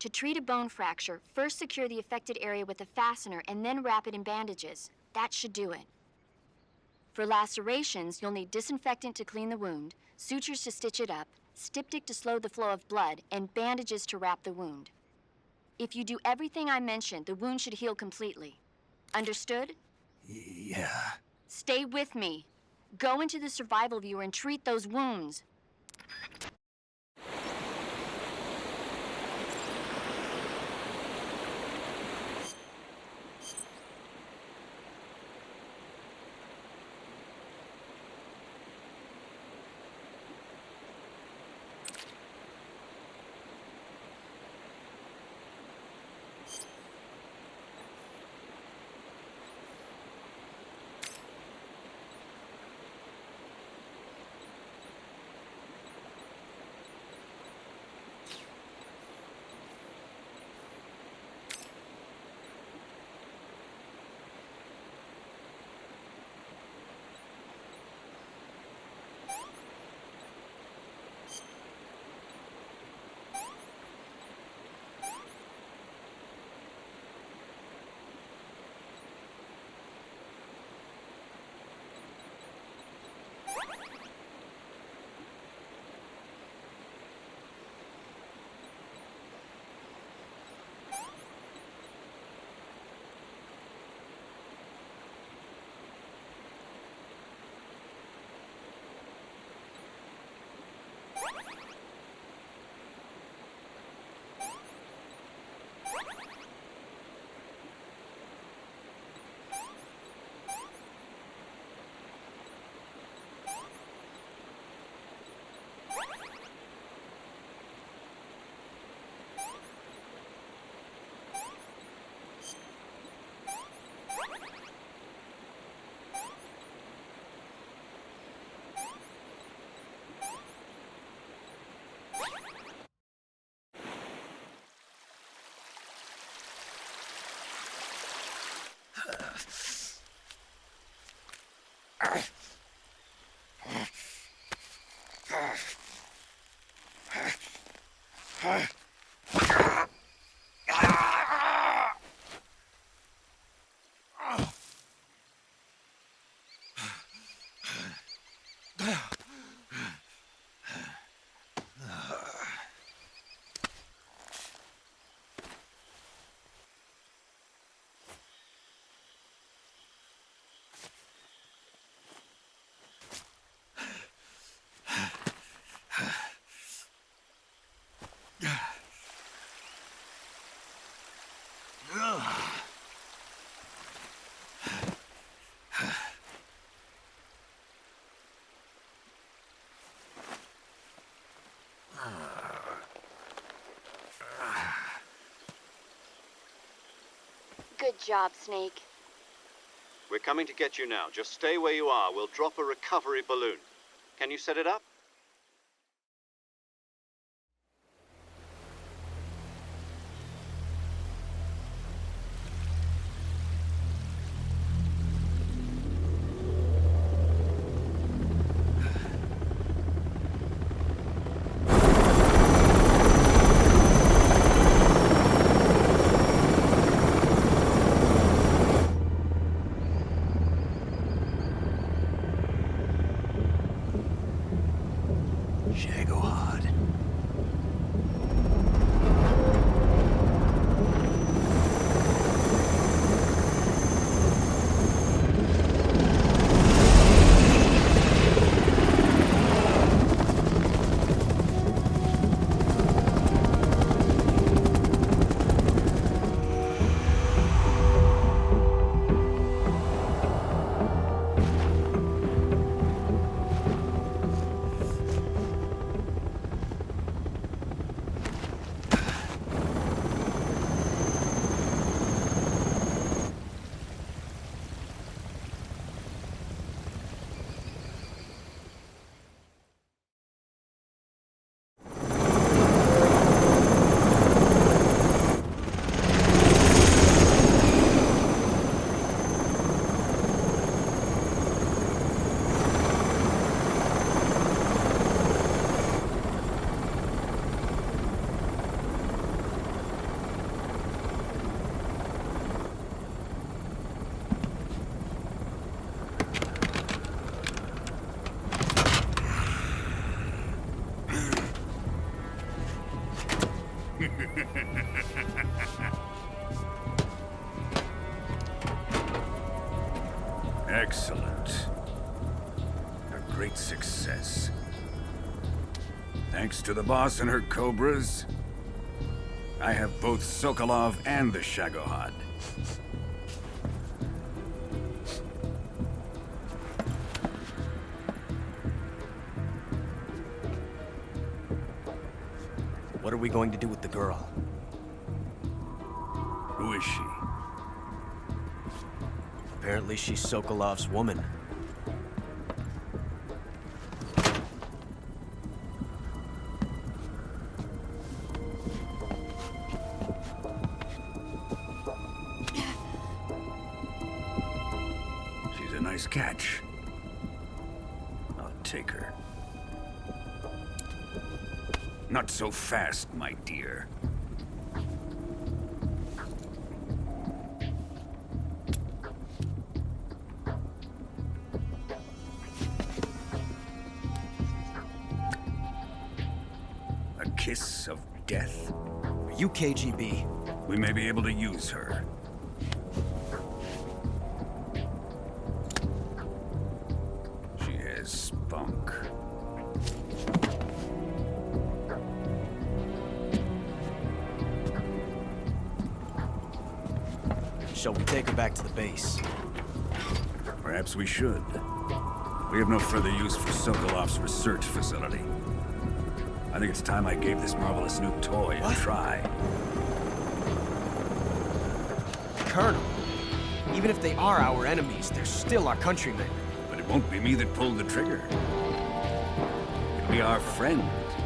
To treat a bone fracture, first secure the affected area with a fastener and then wrap it in bandages. That should do it. For lacerations, you'll need disinfectant to clean the wound, sutures to stitch it up, styptic to slow the flow of blood, and bandages to wrap the wound. If you do everything I mentioned, the wound should heal completely. Understood? Yeah. Stay with me. Go into the Survival Viewer and treat those wounds. Good job, Snake. We're coming to get you now. Just stay where you are. We'll drop a recovery balloon. Can you set it up? Excellent. A great success. Thanks to the boss and her cobras, I have both Sokolov and the Shagohod. What are we going to do with the girl? Who is she? Apparently she's Sokolov's woman. She's a nice catch. I'll take her. Not so fast, my dear. A kiss of death? Are you KGB? We may be able to use her. She has spunk. Shall we take her back to the base? Perhaps we should. We have no further use for Sokolov's research facility. I think it's time I gave this marvelous new toy a try. Colonel, even if they are our enemies, they're still our countrymen. But it won't be me that pulled the trigger. It'll be our friend,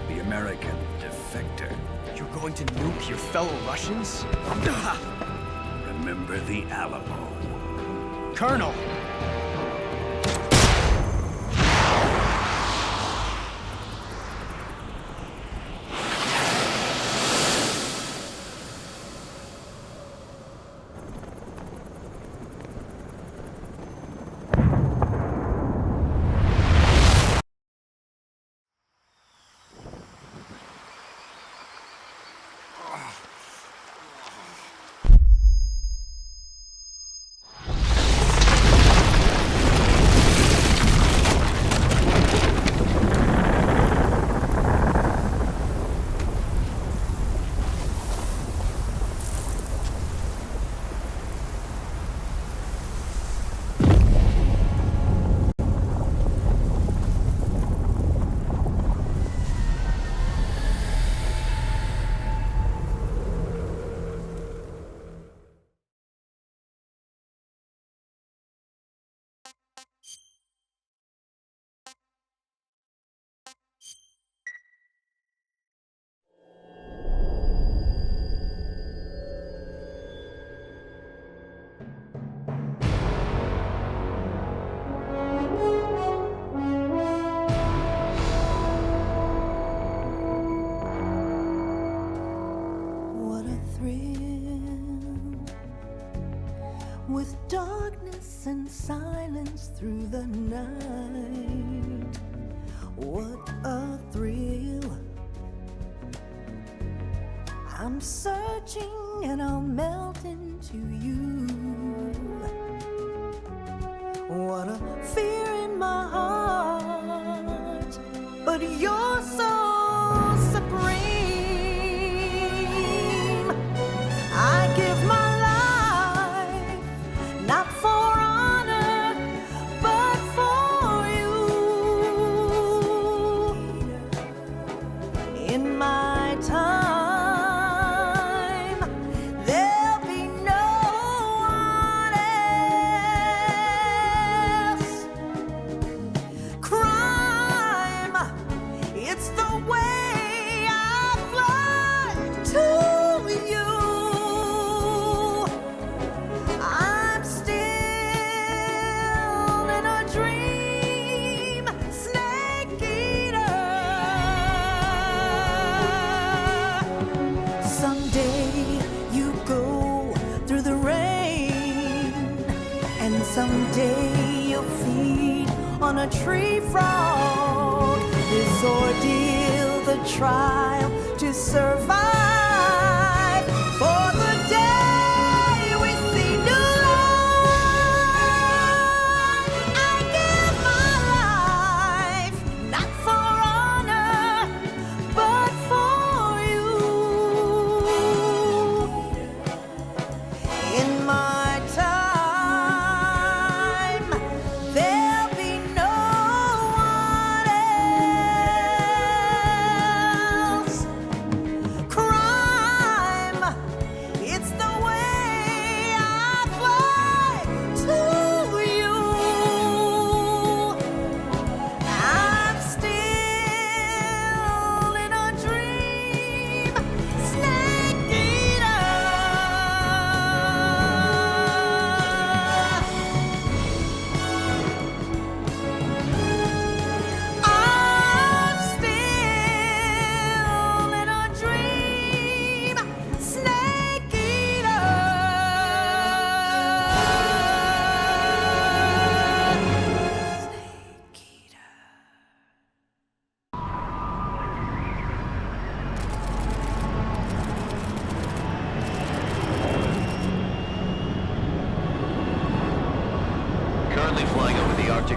the American defector. You're going to nuke your fellow Russians? Remember the Alamo. Colonel! With darkness and silence through the night, what a thrill. I'm searching and I'll melt into you. What a fear in my heart, but you're so supreme. I give my not for honor, but for you. In my time, there'll be no one else. Crime, it's the way I fly to you. Someday you'll feed on a tree frog. This ordeal, the trial to survive. For the day we see new life, I give my life, not for honor, but for you. In my time,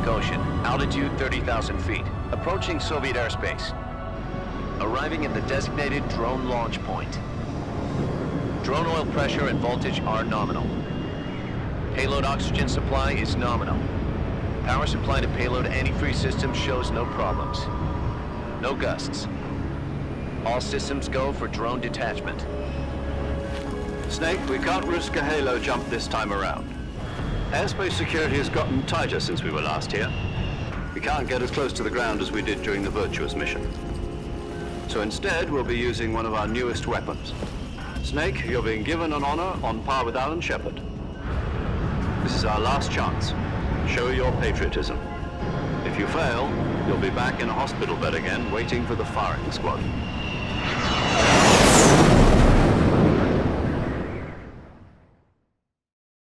Ocean, altitude 30,000 feet, approaching Soviet airspace. Arriving at the designated drone launch point. Drone oil pressure and voltage are nominal. Payload oxygen supply is nominal. Power supply to payload antifreeze system shows no problems. No gusts. All systems go for drone detachment. Snake, we can't risk a halo jump this time around. Airspace security has gotten tighter since we were last here. We can't get as close to the ground as we did during the Virtuous mission. So instead, we'll be using one of our newest weapons. Snake, you're being given an honor on par with Alan Shepard. This is our last chance. Show your patriotism. If you fail, you'll be back in a hospital bed again, waiting for the firing squad.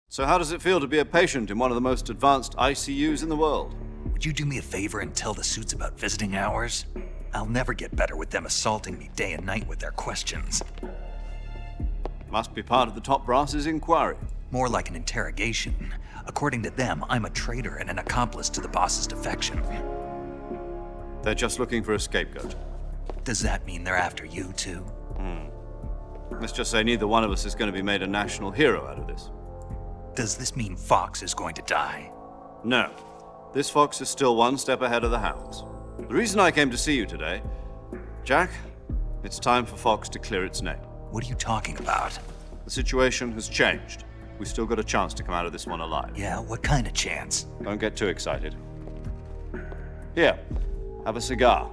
So how does it feel to be a patient in one of the most advanced ICUs in the world? Would you do me a favor and tell the suits about visiting hours? I'll never get better with them assaulting me day and night with their questions. Must be part of the top brass's inquiry. More like an interrogation. According to them, I'm a traitor and an accomplice to the boss's defection. They're just looking for a scapegoat. Does that mean they're after you, too? Let's just say neither one of us is going to be made a national hero out of this. Does this mean Fox is going to die? No. This fox is still one step ahead of the hounds. The reason I came to see you today, Jack, it's time for Fox to clear its name. What are you talking about? The situation has changed. We've still got a chance to come out of this one alive. Yeah, what kind of chance? Don't get too excited. Here, have a cigar.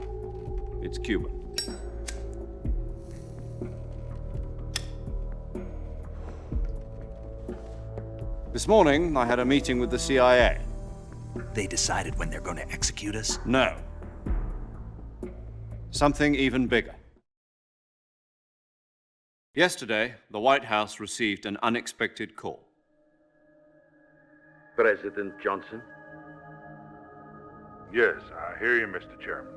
It's Cuban. This morning, I had a meeting with the CIA. They decided when they're going to execute us? No. Something even bigger. Yesterday, the White House received an unexpected call. President Johnson? Yes, I hear you, Mr. Chairman.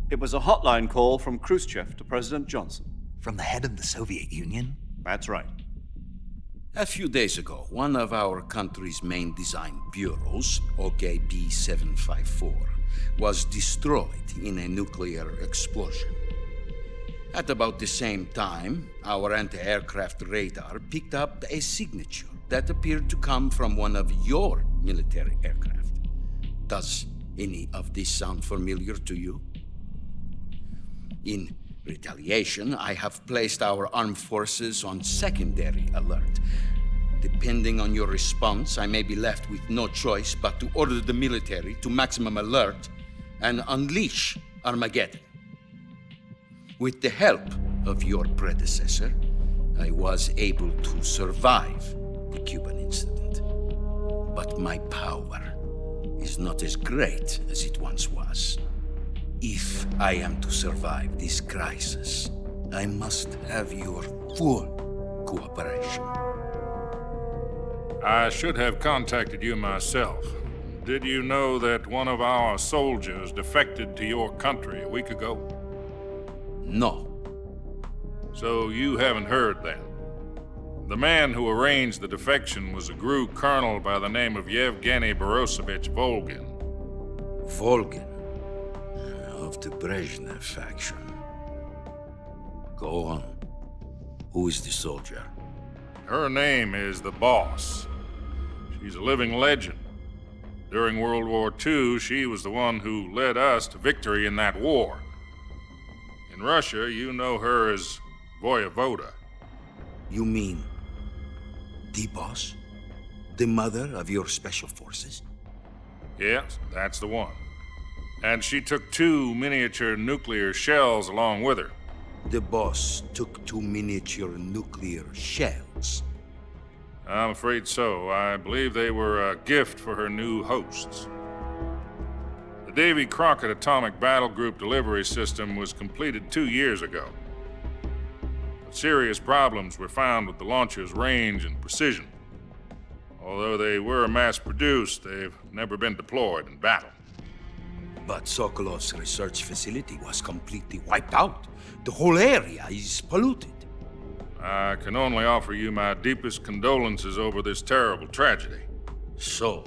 It was a hotline call from Khrushchev to President Johnson. From the head of the Soviet Union? That's right. A few days ago, one of our country's main design bureaus, OKB 754, was destroyed in a nuclear explosion. At about the same time, our anti-aircraft radar picked up a signature that appeared to come from one of your military aircraft. Does any of this sound familiar to you? In retaliation, I have placed our armed forces on secondary alert. Depending on your response, I may be left with no choice but to order the military to maximum alert and unleash Armageddon. With the help of your predecessor, I was able to survive the Cuban incident. But my power is not as great as it once was. If I am to survive this crisis, I must have your full cooperation. I should have contacted you myself. Did you know that one of our soldiers defected to your country a week ago? No. So you haven't heard then. The man who arranged the defection was a GRU colonel by the name of Yevgeny Borisovich Volgin. Volgin? Of the Brezhnev faction. Go on. Who is the soldier? Her name is the Boss. She's a living legend. During World War II, she was the one who led us to victory in that war. In Russia, you know her as Voyevoda. You mean the Boss? The mother of your special forces? Yes, that's the one. And she took 2 miniature nuclear shells along with her. The Boss took 2 miniature nuclear shells? I'm afraid so. I believe they were a gift for her new hosts. The Davy Crockett Atomic Battle Group delivery system was completed 2 years ago. But serious problems were found with the launcher's range and precision. Although they were mass-produced, they've never been deployed in battle. But Sokolov's research facility was completely wiped out. The whole area is polluted. I can only offer you my deepest condolences over this terrible tragedy. So,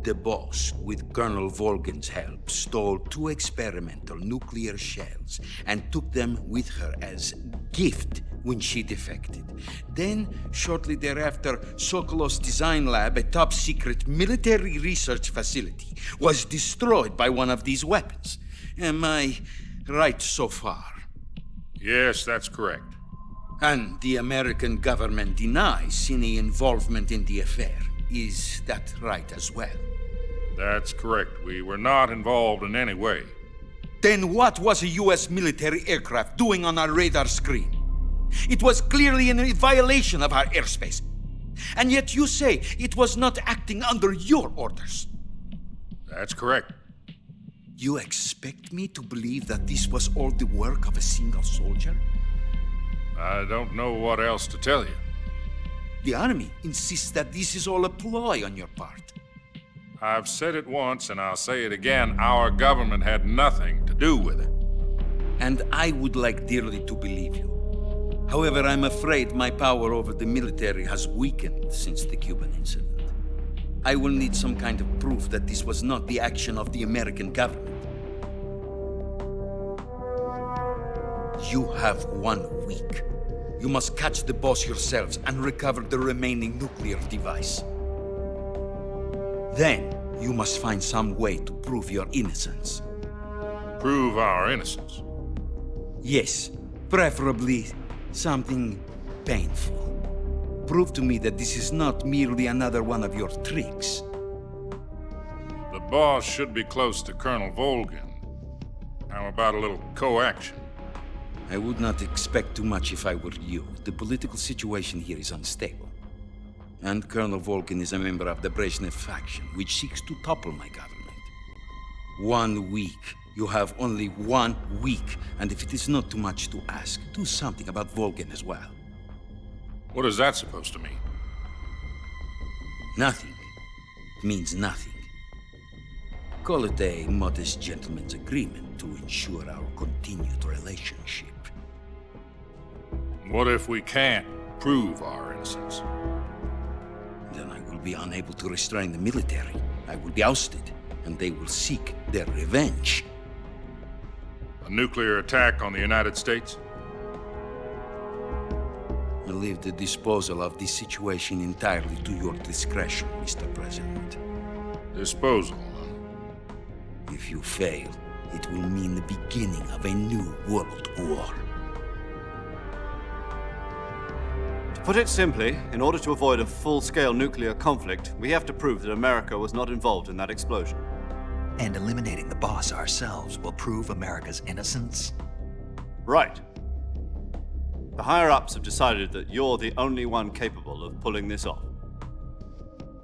the Boss, with Colonel Volgin's help, stole 2 experimental nuclear shells and took them with her as gift when she defected. Then, shortly thereafter, Sokolov's design lab, a top-secret military research facility, was destroyed by one of these weapons. Am I right so far? Yes, that's correct. And the American government denies any involvement in the affair. Is that right as well? That's correct. We were not involved in any way. Then what was a U.S. military aircraft doing on our radar screen? It was clearly in violation of our airspace. And yet you say it was not acting under your orders. That's correct. You expect me to believe that this was all the work of a single soldier? I don't know what else to tell you. The army insists that this is all a ploy on your part. I've said it once and I'll say it again. Our government had nothing to do with it. And I would like dearly to believe you. However, I'm afraid my power over the military has weakened since the Cuban incident. I will need some kind of proof that this was not the action of the American government. You have 1 week. You must catch the boss yourselves and recover the remaining nuclear device. Then, you must find some way to prove your innocence. Prove our innocence? Yes, preferably something painful. Prove to me that this is not merely another one of your tricks. The boss should be close to Colonel Volgin. How about a little co-action? I would not expect too much if I were you. The political situation here is unstable. And Colonel Volgin is a member of the Brezhnev faction, which seeks to topple my government. 1 week. You have only 1 week. And if it is not too much to ask, do something about Volgin as well. What is that supposed to mean? Nothing. It means nothing. Call it a modest gentleman's agreement to ensure our continued relationship. What if we can't prove our innocence? Then I will be unable to restrain the military. I will be ousted, and they will seek their revenge. A nuclear attack on the United States? I leave the disposal of this situation entirely to your discretion, Mr. President. Disposal, huh? If you fail, it will mean the beginning of a new world war. To put it simply, in order to avoid a full-scale nuclear conflict, we have to prove that America was not involved in that explosion. And eliminating the boss ourselves will prove America's innocence? Right. The higher-ups have decided that you're the only one capable of pulling this off.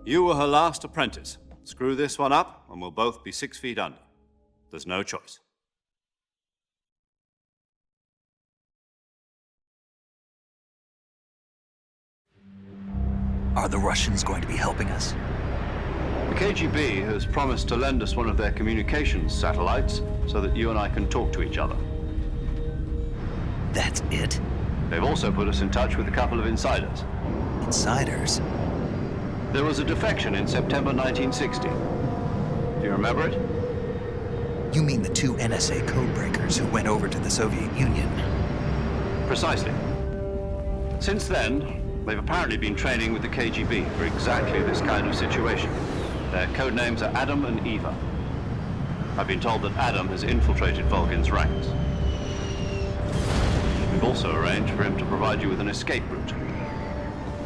You were her last apprentice. Screw this one up, and we'll both be 6 feet under. There's no choice. Are the Russians going to be helping us? The KGB has promised to lend us one of their communications satellites so that you and I can talk to each other. That's it? They've also put us in touch with a couple of insiders. Insiders? There was a defection in September 1960. Do you remember it? You mean the 2 NSA codebreakers who went over to the Soviet Union? Precisely. Since then, they've apparently been training with the KGB for exactly this kind of situation. Their code names are Adam and Eva. I've been told that Adam has infiltrated Volgin's ranks. We've also arranged for him to provide you with an escape route.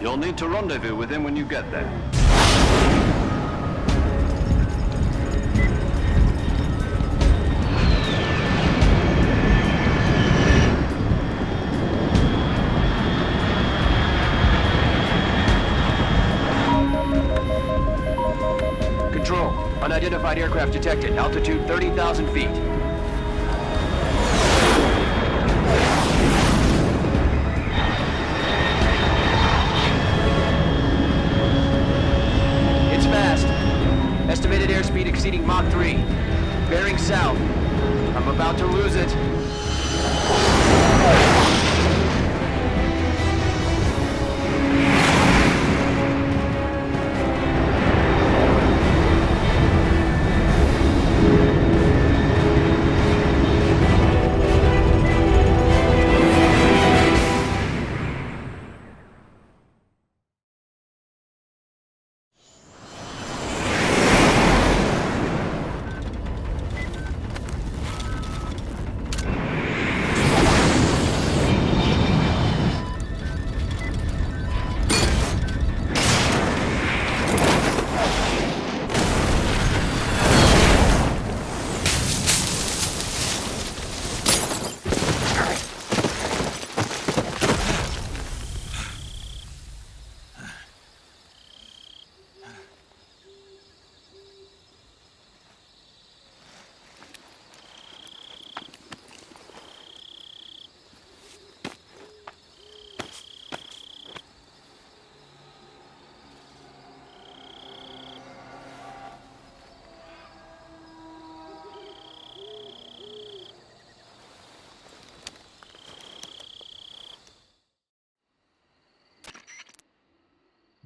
You'll need to rendezvous with him when you get there. Control, unidentified aircraft detected. Altitude 30,000 feet. It's fast. Estimated airspeed exceeding Mach 3. Bearing south. I'm about to lose it.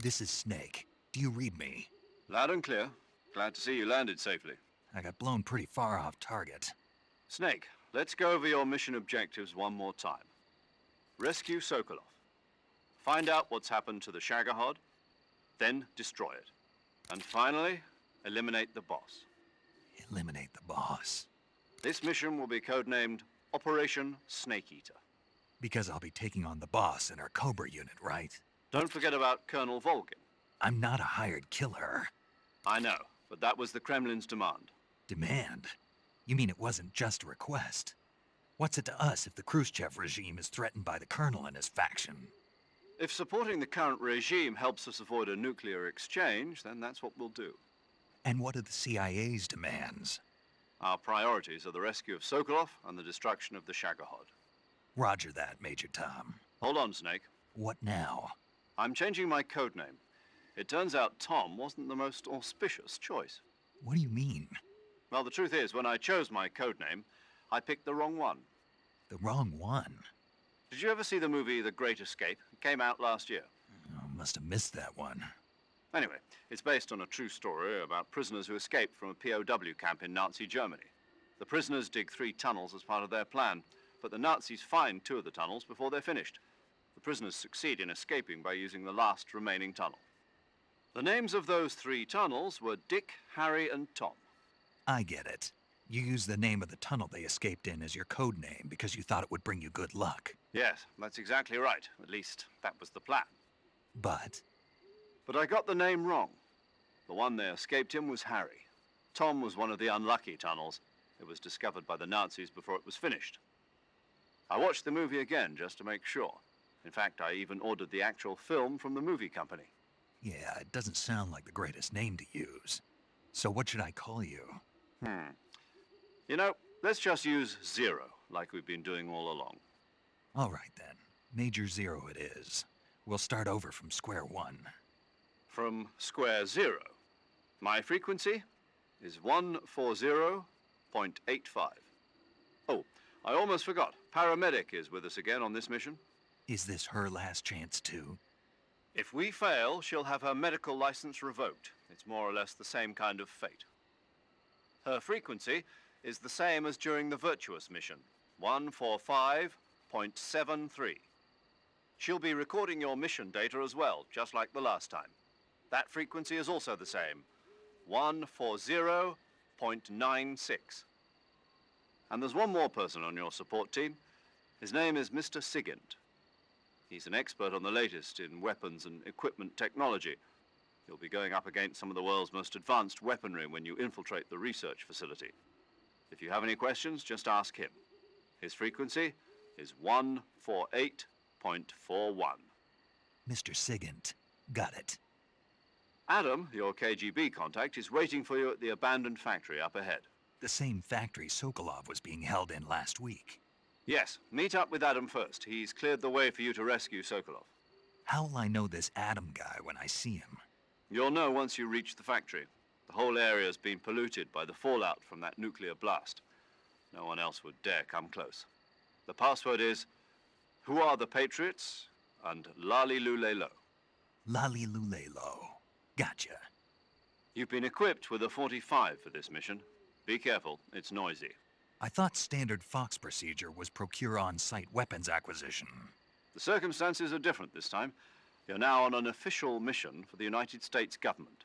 This is Snake. Do you read me? Loud and clear. Glad to see you landed safely. I got blown pretty far off target. Snake, let's go over your mission objectives one more time. Rescue Sokolov. Find out what's happened to the Shagohod, then destroy it. And finally, eliminate the boss. Eliminate the boss. This mission will be codenamed Operation Snake Eater. Because I'll be taking on the boss in our Cobra unit, right? Don't forget about Colonel Volgin. I'm not a hired killer. I know, but that was the Kremlin's demand. Demand? You mean it wasn't just a request? What's it to us if the Khrushchev regime is threatened by the Colonel and his faction? If supporting the current regime helps us avoid a nuclear exchange, then that's what we'll do. And what are the CIA's demands? Our priorities are the rescue of Sokolov and the destruction of the Shagohod. Roger that, Major Tom. Hold on, Snake. What now? I'm changing my codename. It turns out Tom wasn't the most auspicious choice. What do you mean? Well, the truth is, when I chose my codename, I picked the wrong one. The wrong one? Did you ever see the movie The Great Escape? It came out last year. Oh, must have missed that one. Anyway, it's based on a true story about prisoners who escaped from a POW camp in Nazi Germany. The prisoners dig 3 tunnels as part of their plan, but the Nazis find 2 of the tunnels before they're finished. The prisoners succeed in escaping by using the last remaining tunnel. The names of those 3 tunnels were Dick, Harry, and Tom. I get it. You used the name of the tunnel they escaped in as your code name because you thought it would bring you good luck. Yes, that's exactly right. At least, that was the plan. But I got the name wrong. The one they escaped in was Harry. Tom was one of the unlucky tunnels. It was discovered by the Nazis before it was finished. I watched the movie again just to make sure. In fact, I even ordered the actual film from the movie company. yeah, it doesn't sound like the greatest name to use. So what should I call you? You know, let's just use Zero, like we've been doing all along. All right then. Major Zero it is. We'll start over from square one. From square 0. My frequency is 140.85. Oh, I almost forgot. Paramedic is with us again on this mission. Is this her last chance too? If we fail, she'll have her medical license revoked. It's more or less the same kind of fate. Her frequency is the same as during the Virtuous mission, 145.73. She'll be recording your mission data as well, just like the last time. That frequency is also the same, 140.96. And there's one more person on your support team. His name is Mr. Sigint. He's an expert on the latest in weapons and equipment technology. You'll be going up against some of the world's most advanced weaponry when you infiltrate the research facility. If you have any questions, just ask him. His frequency is 148.41. Mr. Sigint. Got it. Adam, your KGB contact, is waiting for you at the abandoned factory up ahead. The same factory Sokolov was being held in last week. Yes, meet up with Adam first. He's cleared the way for you to rescue Sokolov. How will I know this Adam guy when I see him? You'll know once you reach the factory. The whole area's been polluted by the fallout from that nuclear blast. No one else would dare come close. The password is, "Who are the Patriots?" and Lali Lulelo. Lali Lulelo. Gotcha. You've been equipped with a 45 for this mission. Be careful, it's noisy. I thought standard Fox procedure was procure on-site weapons acquisition. The circumstances are different this time. You're now on an official mission for the United States government.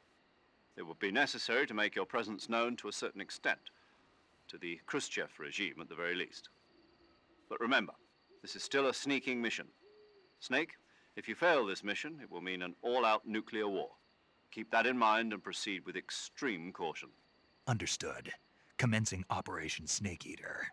It would be necessary to make your presence known to a certain extent, to the Khrushchev regime at the very least. But remember, this is still a sneaking mission. Snake, if you fail this mission, it will mean an all-out nuclear war. Keep that in mind and proceed with extreme caution. Understood. Commencing Operation Snake Eater.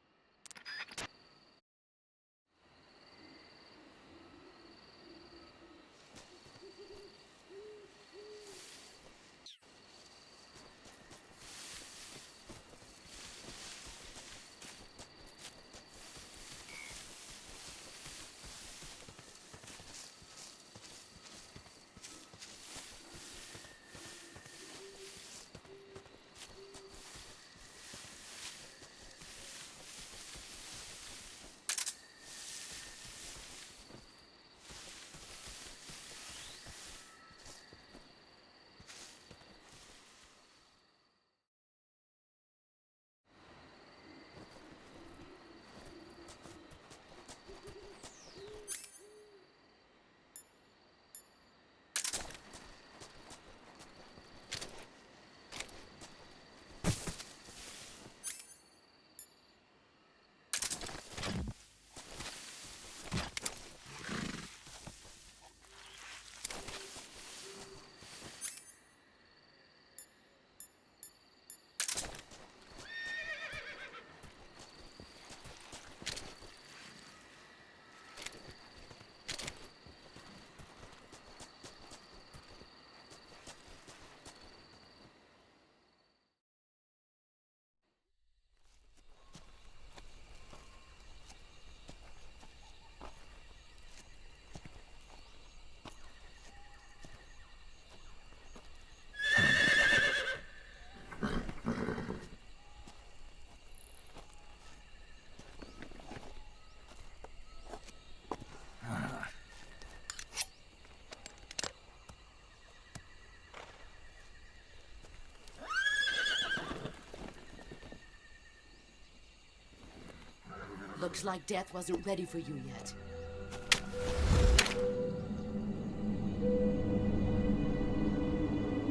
Looks like death wasn't ready for you yet.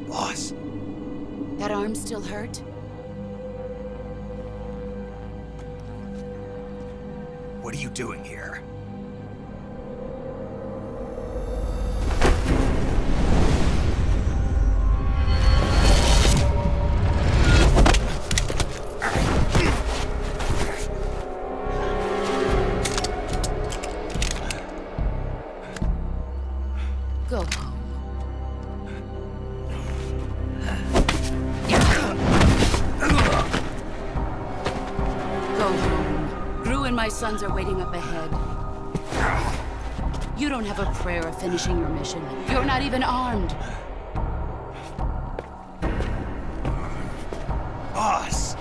Boss. That arm still hurt? What are you doing here? Go home. Go home. Gru and my sons are waiting up ahead. You don't have a prayer of finishing your mission. You're not even armed. Boss!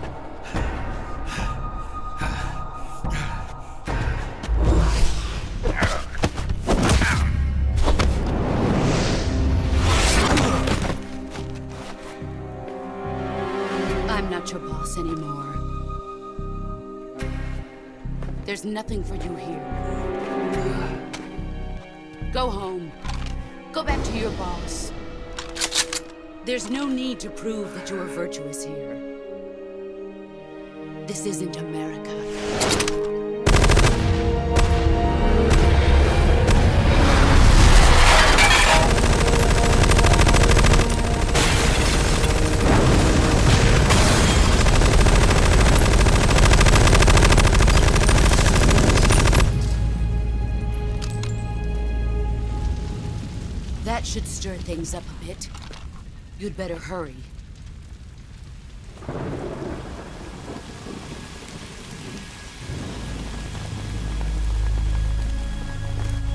I'm not your boss anymore. There's nothing for you here. Go home. Go back to your boss. There's no need to prove that you are virtuous here. This isn't America. That should stir things up a bit. You'd better hurry.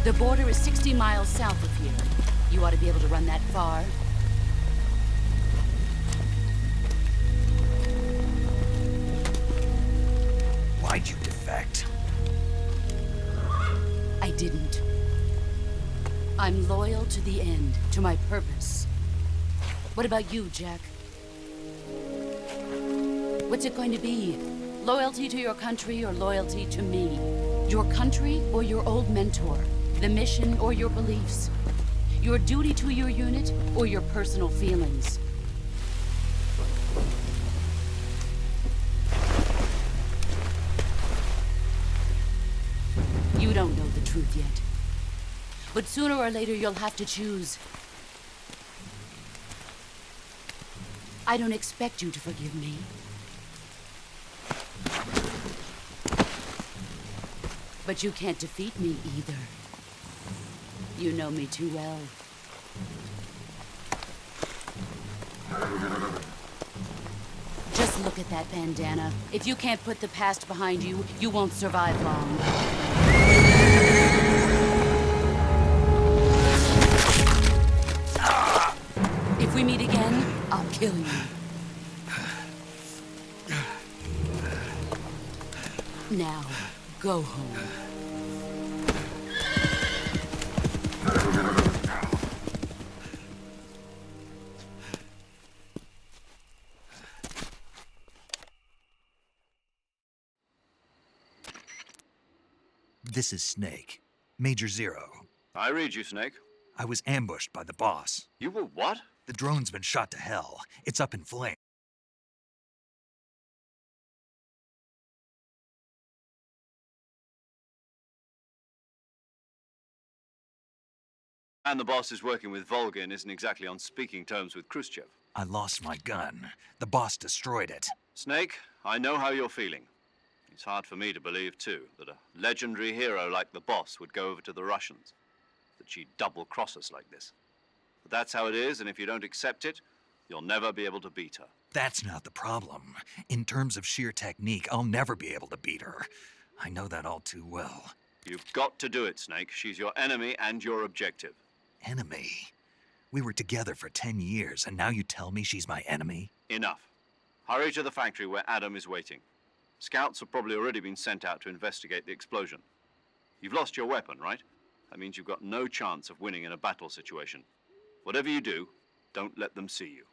The border is 60 miles south of here. You ought to be able to run that far. Why'd you defect? I didn't. I'm loyal to the end, to my purpose. What about you, Jack? What's it going to be? Loyalty to your country or loyalty to me? Your country or your old mentor? The mission or your beliefs? Your duty to your unit or your personal feelings? You don't know the truth yet. But sooner or later, you'll have to choose. I don't expect you to forgive me. But you can't defeat me either. You know me too well. Just look at that bandana. If you can't put the past behind you, you won't survive long. If we meet again, I'll kill you. Now, go home. This is Snake. Major Zero. I read you, Snake. I was ambushed by the boss. You were what? The drone's been shot to hell. It's up in flames. And the boss is working with Volgin isn't exactly on speaking terms with Khrushchev. I lost my gun. The boss destroyed it. Snake, I know how you're feeling. It's hard for me to believe, too, that a legendary hero like the boss would go over to the Russians. That she'd double-cross us like this. But that's how it is, and if you don't accept it, you'll never be able to beat her. That's not the problem. In terms of sheer technique, I'll never be able to beat her. I know that all too well. You've got to do it, Snake. She's your enemy and your objective. Enemy? We were together for 10 years, and now you tell me she's my enemy? Enough. Hurry to the factory where Adam is waiting. Scouts have probably already been sent out to investigate the explosion. You've lost your weapon, right? That means you've got no chance of winning in a battle situation. Whatever you do, don't let them see you.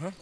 Wait.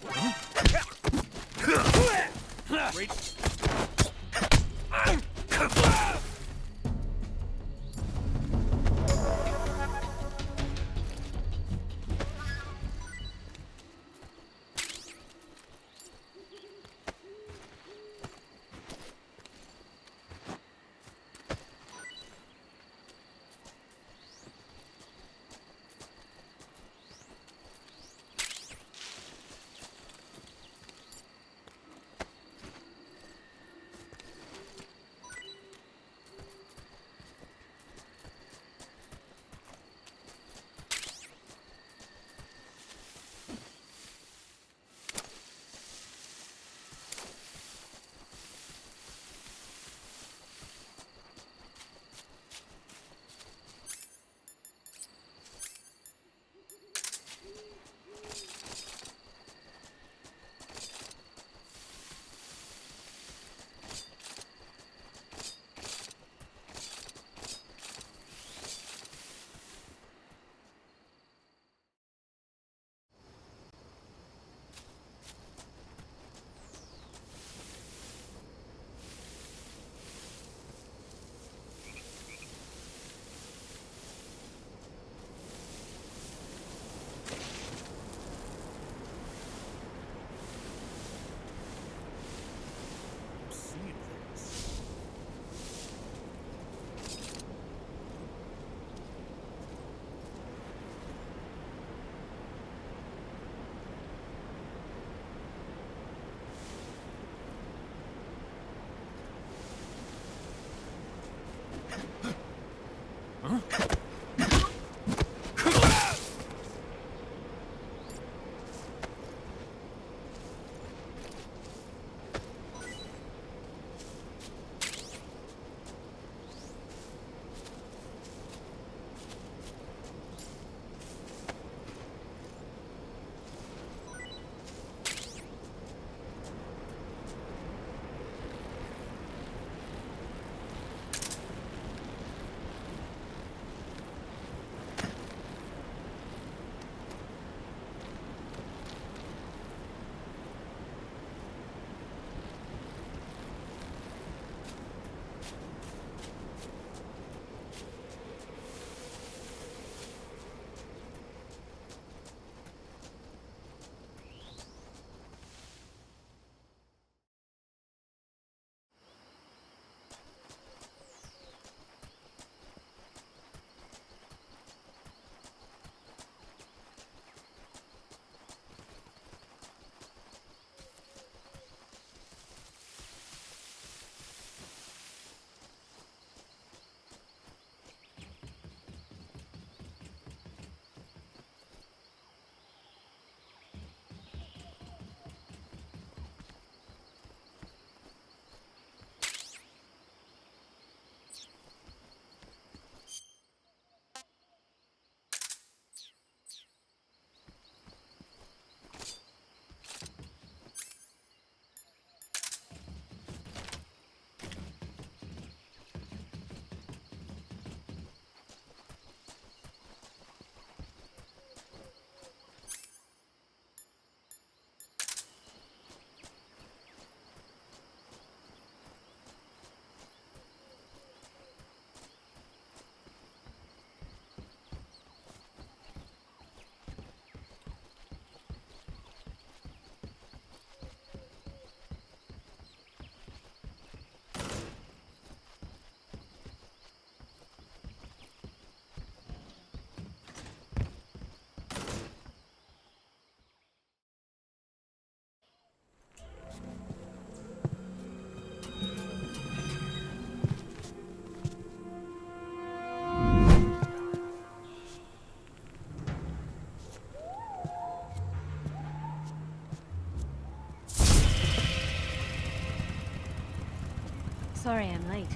Sorry I'm late.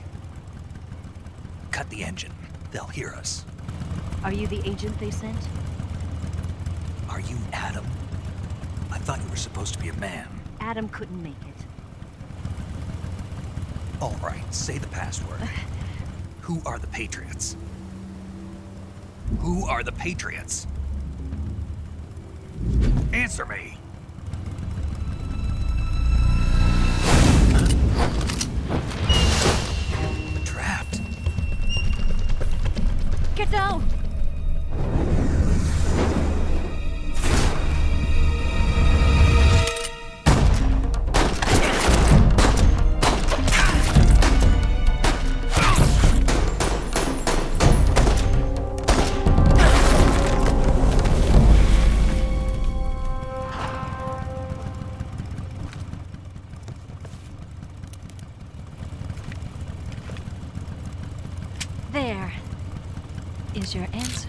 Cut the engine. They'll hear us. Are you the agent they sent? Are you Adam? I thought you were supposed to be a man. Adam couldn't make it. All right, say the password. Who are the Patriots? Who are the Patriots? Answer me! Make it now! There is your answer.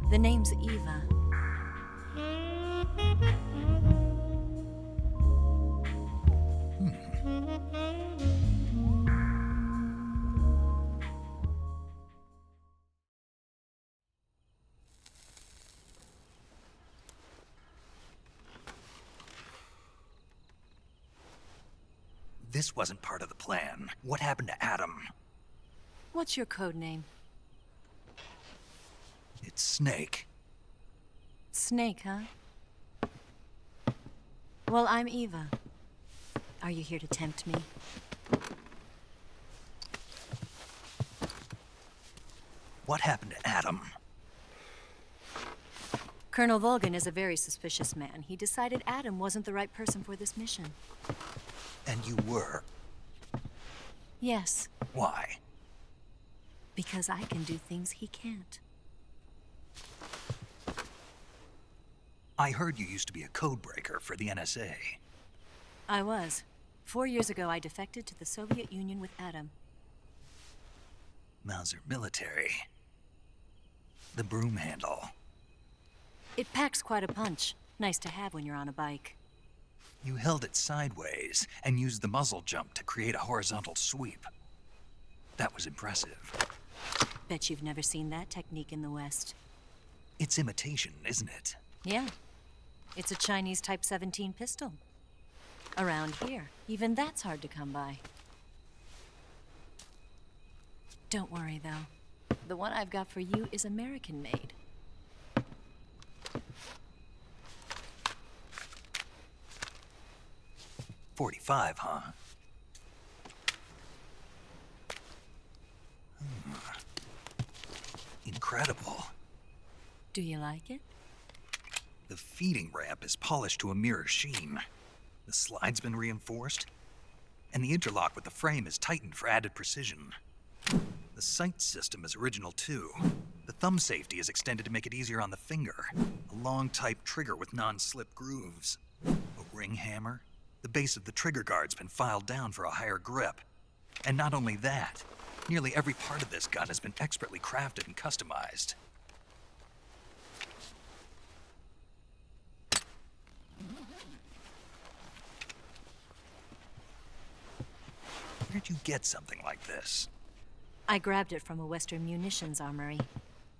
The name's Eva. This wasn't part of the plan. What happened to Adam? What's your code name? It's Snake. Snake, huh? Well, I'm Eva. Are you here to tempt me? What happened to Adam? Colonel Volgin is a very suspicious man. He decided Adam wasn't the right person for this mission. And you were? Yes. Why? Because I can do things he can't. I heard you used to be a codebreaker for the NSA. I was. 4 years ago, I defected to the Soviet Union with Adam. Mauser military. The broom handle. It packs quite a punch. Nice to have when you're on a bike. You held it sideways and used the muzzle jump to create a horizontal sweep. That was impressive. Bet you've never seen that technique in the West. It's imitation, isn't it? Yeah. It's a Chinese Type 17 pistol. Around here, even that's hard to come by. Don't worry, though. The one I've got for you is American-made. .45, huh? Incredible. Do you like it? The feeding ramp is polished to a mirror sheen. The slide's been reinforced, and the interlock with the frame is tightened for added precision. The sight system is original too. The thumb safety is extended to make it easier on the finger. A long type trigger with non-slip grooves. A ring hammer. The base of the trigger guard's been filed down for a higher grip. And not only that, nearly every part of this gun has been expertly crafted and customized. Where'd you get something like this? I grabbed it from a Western munitions armory.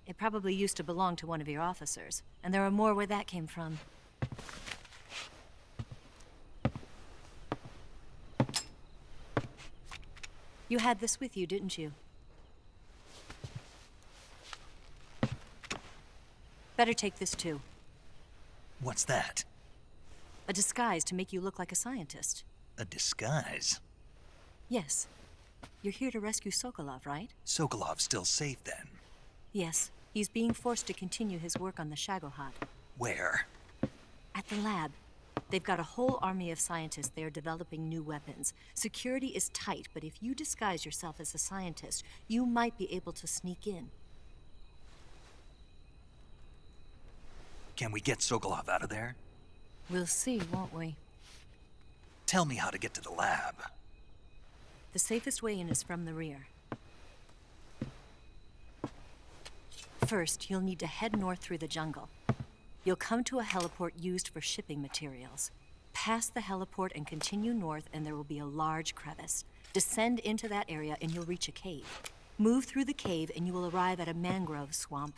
It probably used to belong to one of your officers, and there are more where that came from. You had this with you, didn't you? Better take this too. What's that? A disguise to make you look like a scientist. A disguise? Yes. You're here to rescue Sokolov, right? Sokolov's still safe then? Yes. He's being forced to continue his work on the Shagohod. Where? At the lab. They've got a whole army of scientists there developing new weapons. Security is tight, but if you disguise yourself as a scientist, you might be able to sneak in. Can we get Sokolov out of there? We'll see, won't we? Tell me how to get to the lab. The safest way in is from the rear. First, you'll need to head north through the jungle. You'll come to a heliport used for shipping materials. Pass the heliport and continue north, and there will be a large crevice. Descend into that area and you'll reach a cave. Move through the cave and you will arrive at a mangrove swamp.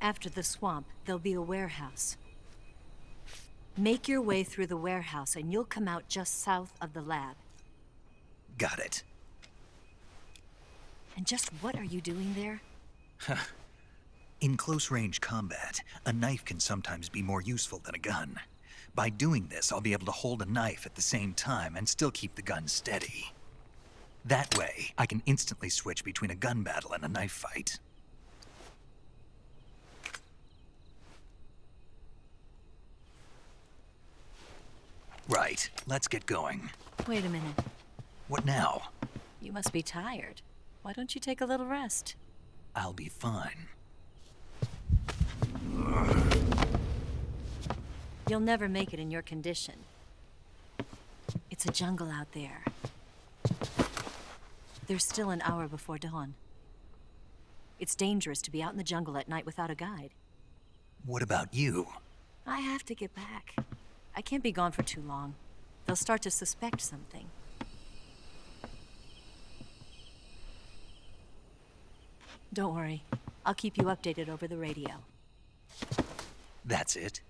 After the swamp, there'll be a warehouse. Make your way through the warehouse and you'll come out just south of the lab. Got it. And just what are you doing there? In close-range combat, a knife can sometimes be more useful than a gun. By doing this, I'll be able to hold a knife at the same time and still keep the gun steady. That way, I can instantly switch between a gun battle and a knife fight. Right, let's get going. Wait a minute. What now? You must be tired. Why don't you take a little rest? I'll be fine. You'll never make it in your condition. It's a jungle out there. There's still an hour before dawn. It's dangerous to be out in the jungle at night without a guide. What about you? I have to get back. I can't be gone for too long. They'll start to suspect something. Don't worry. I'll keep you updated over the radio. That's it?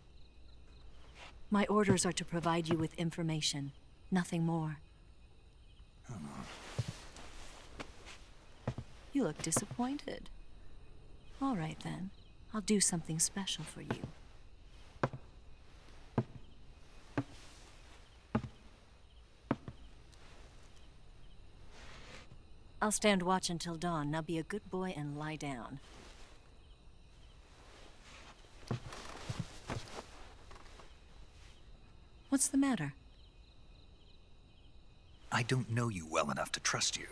My orders are to provide you with information, nothing more. You look disappointed. All right then. I'll do something special for you. I'll stand watch until dawn. Now be a good boy and lie down. What's the matter? I don't know you well enough to trust you.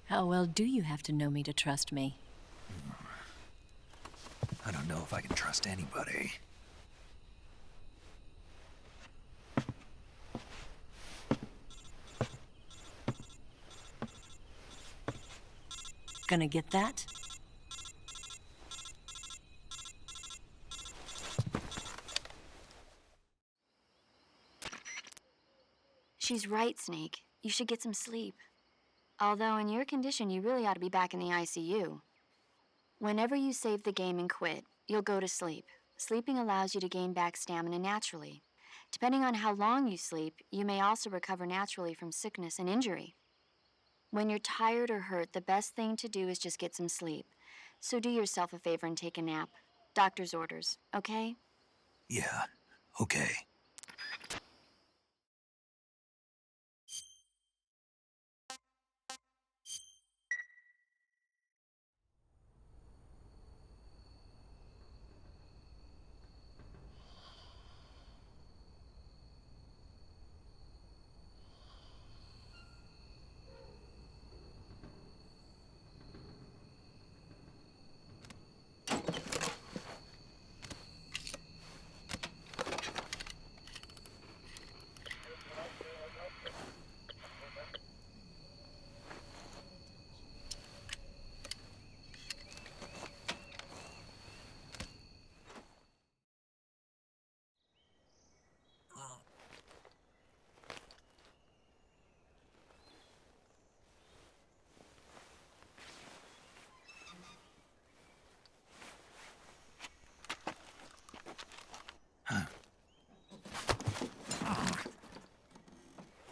How well do you have to know me to trust me? I don't know if I can trust anybody. Gonna get that? She's right, Snake. You should get some sleep. Although in your condition, you really ought to be back in the ICU. Whenever you save the game and quit, you'll go to sleep. Sleeping allows you to gain back stamina naturally. Depending on how long you sleep, you may also recover naturally from sickness and injury. When you're tired or hurt, the best thing to do is just get some sleep. So do yourself a favor and take a nap. Doctor's orders, okay? Yeah, okay.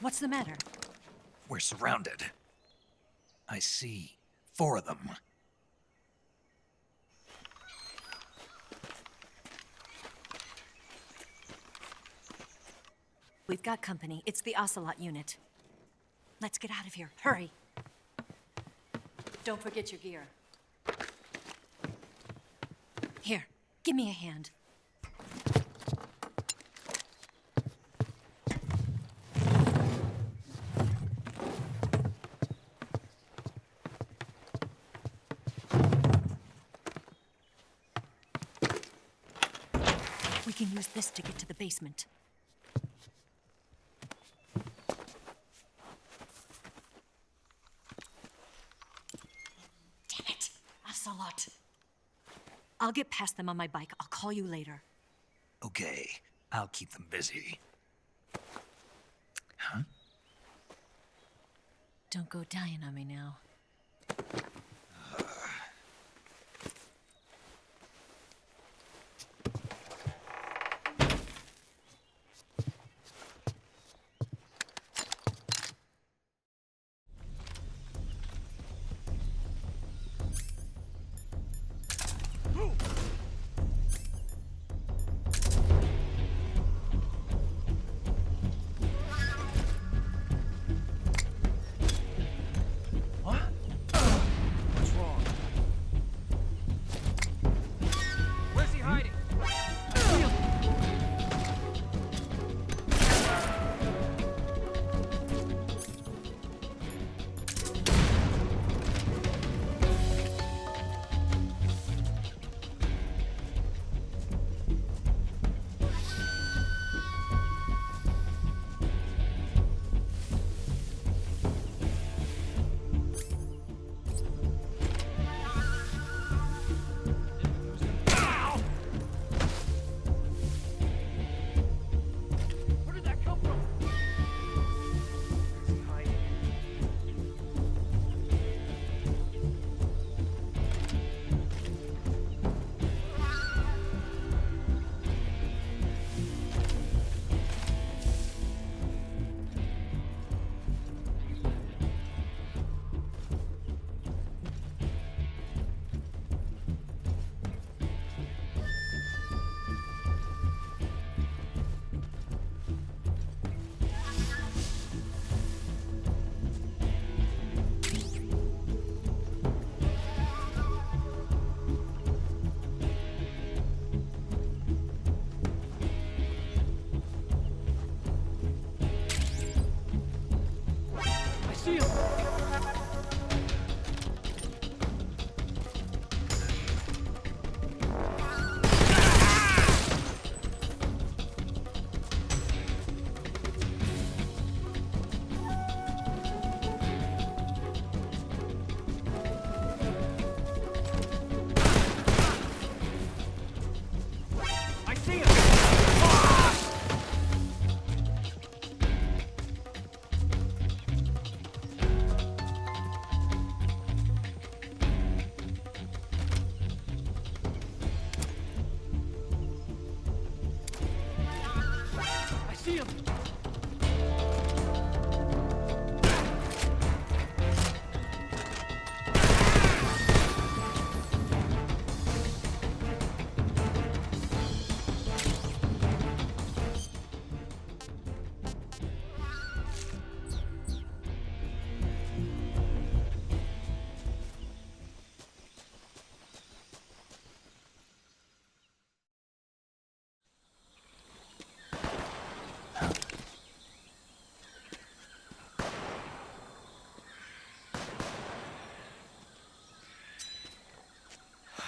What's the matter? We're surrounded. I see 4 of them. We've got company. It's the Ocelot unit. Let's get out of here. Hurry. Don't forget your gear. Here, give me a hand. We can use this to get to the basement. Damn it, Ocelot. I'll get past them on my bike. I'll call you later. Okay, I'll keep them busy. Huh? Don't go dying on me now.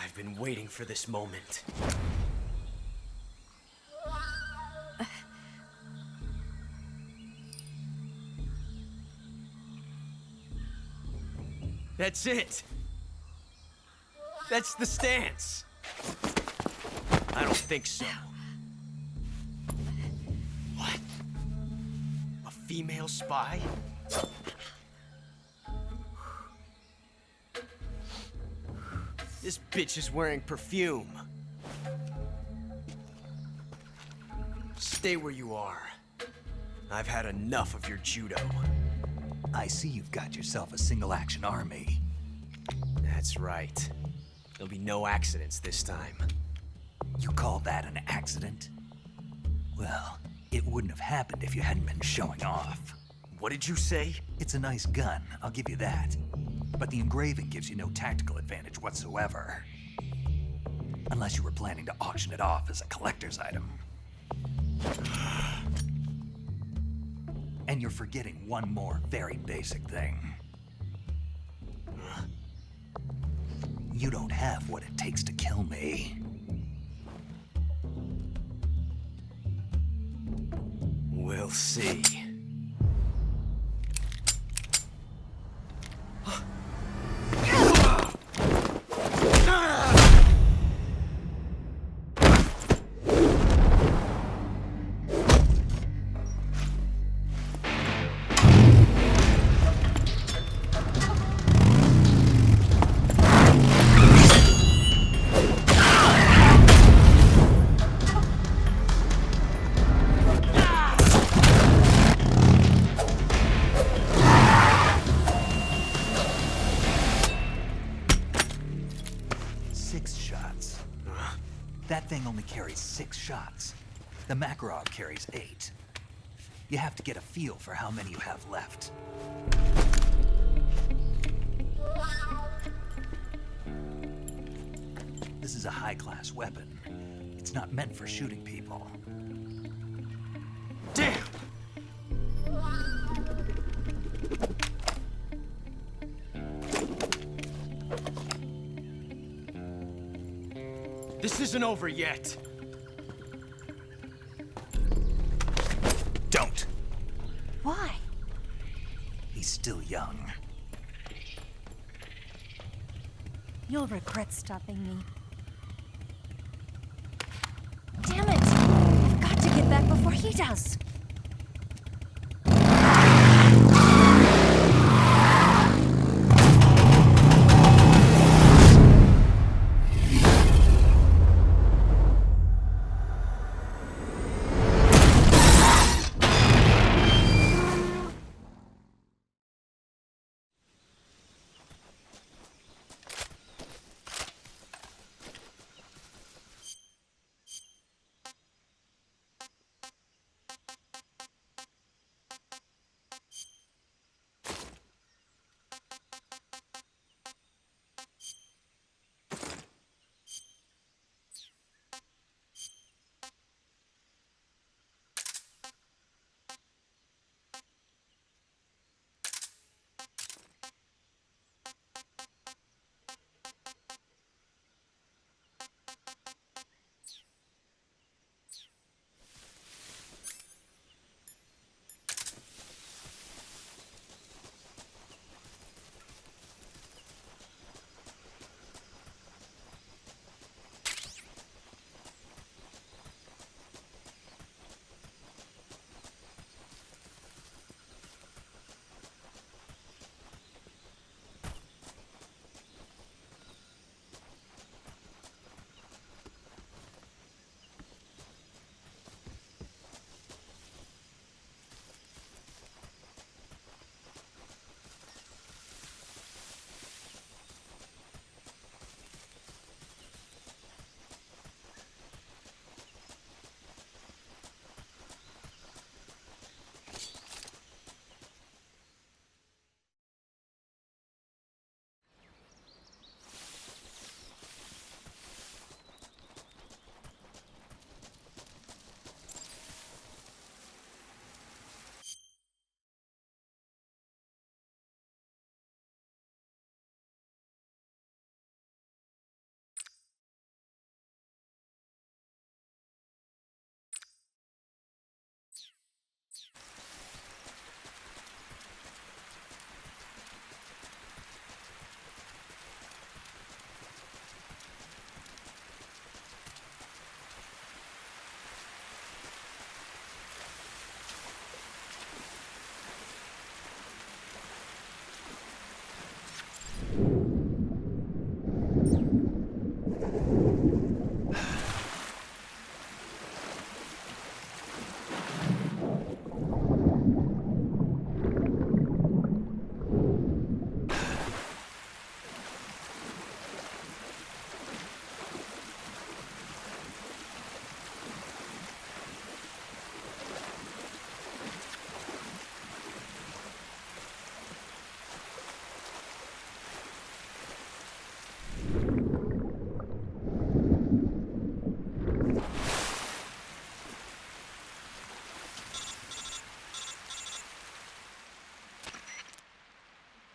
I've been waiting for this moment. That's it. That's the stance. I don't think so. What? A female spy? This bitch is wearing perfume. Stay where you are. I've had enough of your judo. I see you've got yourself a single-action army. That's right. There'll be no accidents this time. You call that an accident? Well, it wouldn't have happened if you hadn't been showing off. What did you say? It's a nice gun, I'll give you that. But the engraving gives you no tactical advantage whatsoever. Unless you were planning to auction it off as a collector's item. And you're forgetting one more very basic thing. You don't have what it takes to kill me. We'll see. carries 6 shots. The Makarov carries 8. You have to get a feel for how many you have left. This is a high-class weapon. It's not meant for shooting people. Damn! This isn't over yet. Don't. Why? He's still young. You'll regret stopping me. Damn it! I've got to get back before he does.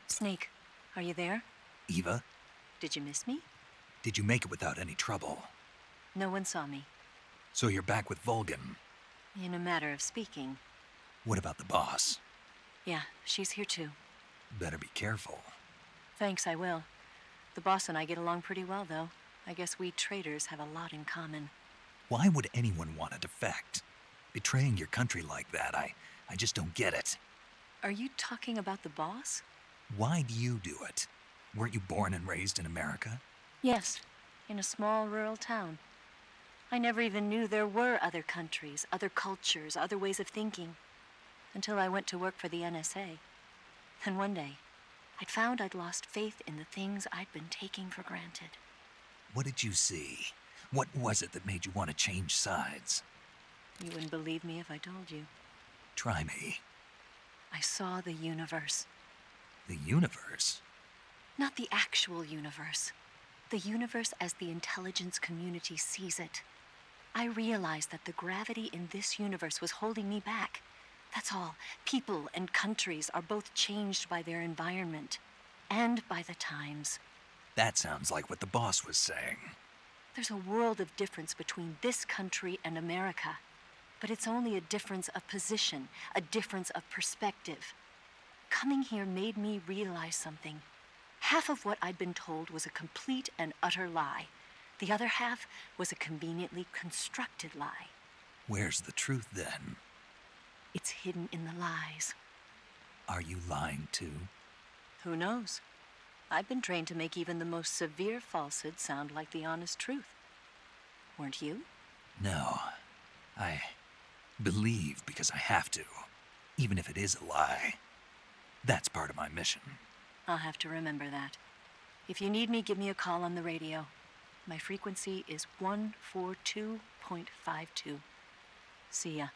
Snake, are you there? Eva, Did you miss me? did you make it without any trouble? No one saw me. So you're back with Volgin. In a matter of speaking. What about the boss? Yeah, she's here too. Better be careful. Thanks, I will. The boss and I get along pretty well, though. I guess we traitors have a lot in common. Why would anyone want to defect? Betraying your country like that, I just don't get it. Are you talking about the boss? Why do you do it? Weren't you born and raised in America? Yes, in a small rural town. I never even knew there were other countries, other cultures, other ways of thinking, until I went to work for the NSA. And one day, I'd found I'd lost faith in the things I'd been taking for granted. What did you see? What was it that made you want to change sides? You wouldn't believe me if I told you. Try me. I saw the universe. The universe? Not the actual universe. The universe as the intelligence community sees it. I realized that the gravity in this universe was holding me back. That's all. People and countries are both changed by their environment and by the times. That sounds like what the boss was saying. There's a world of difference between this country and America. But it's only a difference of position, a difference of perspective. Coming here made me realize something. Half of what I'd been told was a complete and utter lie. The other half was a conveniently constructed lie. Where's the truth, then? It's hidden in the lies. Are you lying, too? Who knows? I've been trained to make even the most severe falsehood sound like the honest truth. Weren't you? No. I believe because I have to, even if it is a lie. That's part of my mission. I'll have to remember that. If you need me, give me a call on the radio. My frequency is 142.52. See ya.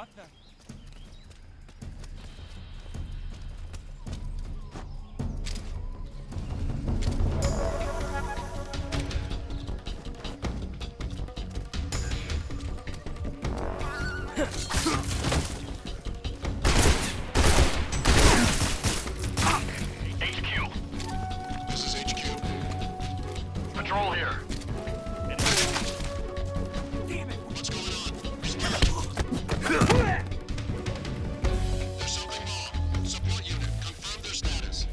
What the? Patrol here. Damn it! What's going on? There's something wrong. Support unit, confirm their status.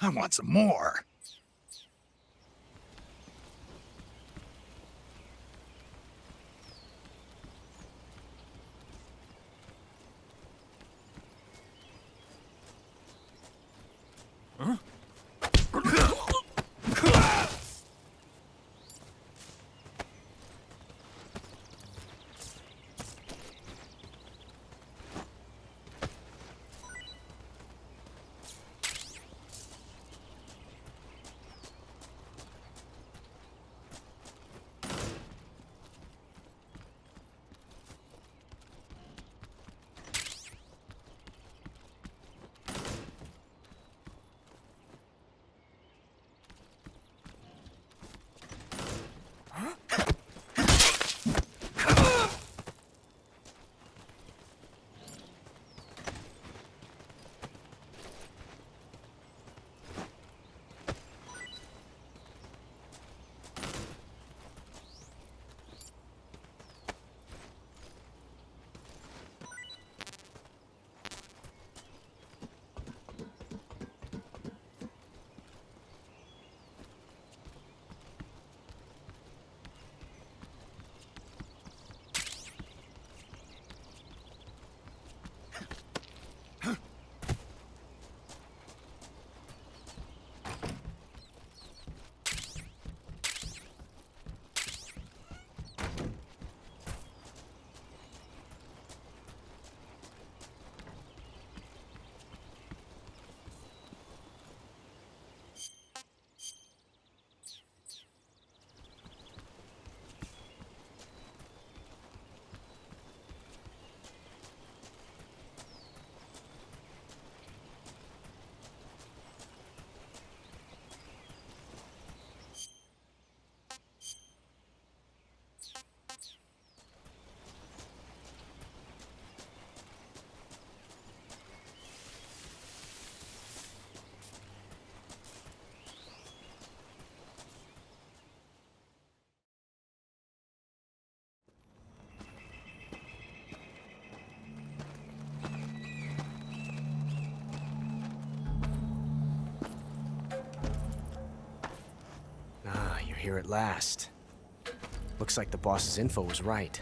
I want some more. Huh? Here at last. Looks like the boss's info was right.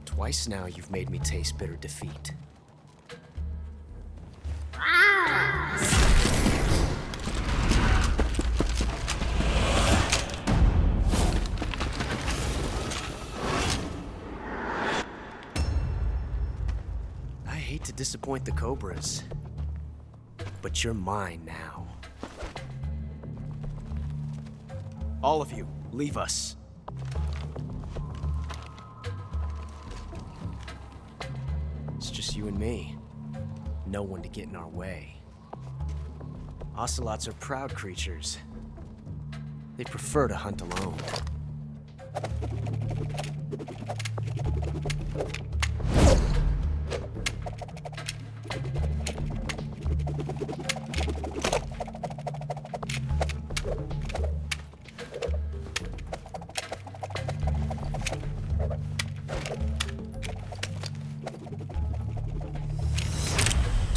Twice now you've made me taste bitter defeat. To disappoint the Cobras, but you're mine now. All of you, leave us. It's just you and me. No one to get in our way. Ocelots are proud creatures. They prefer to hunt alone.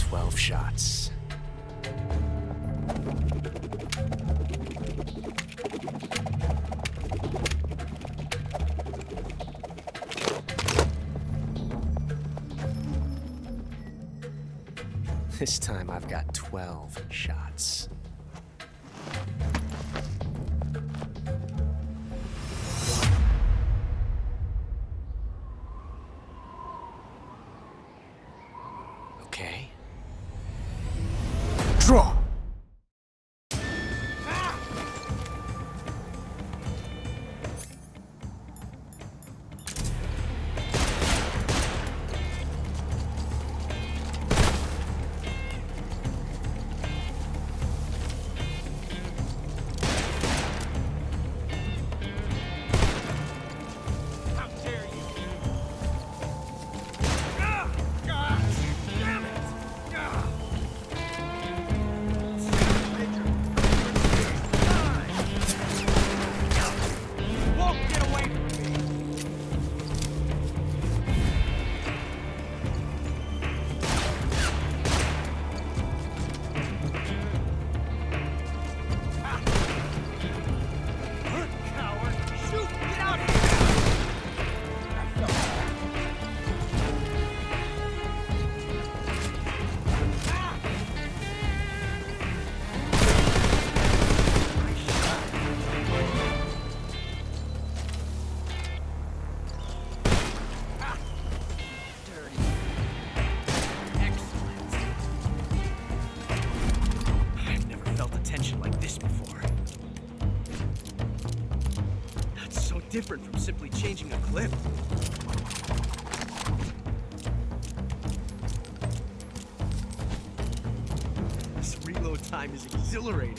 12 shots. This time I've got 12 shots. Okay. Draw! different from simply changing a clip. This reload time is exhilarating.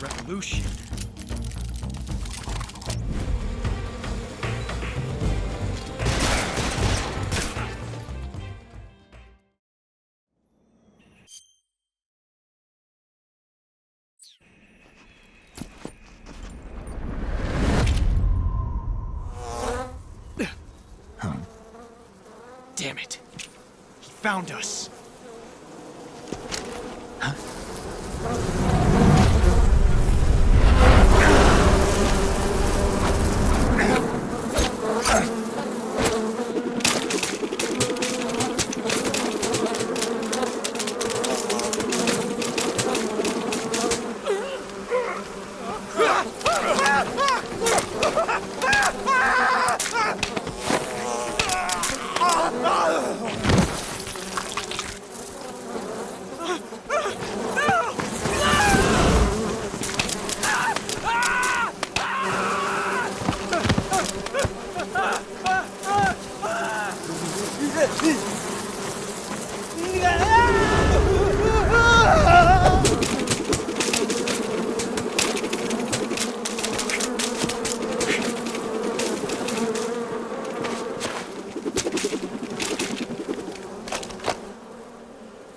Revolution. Damn it. He found us.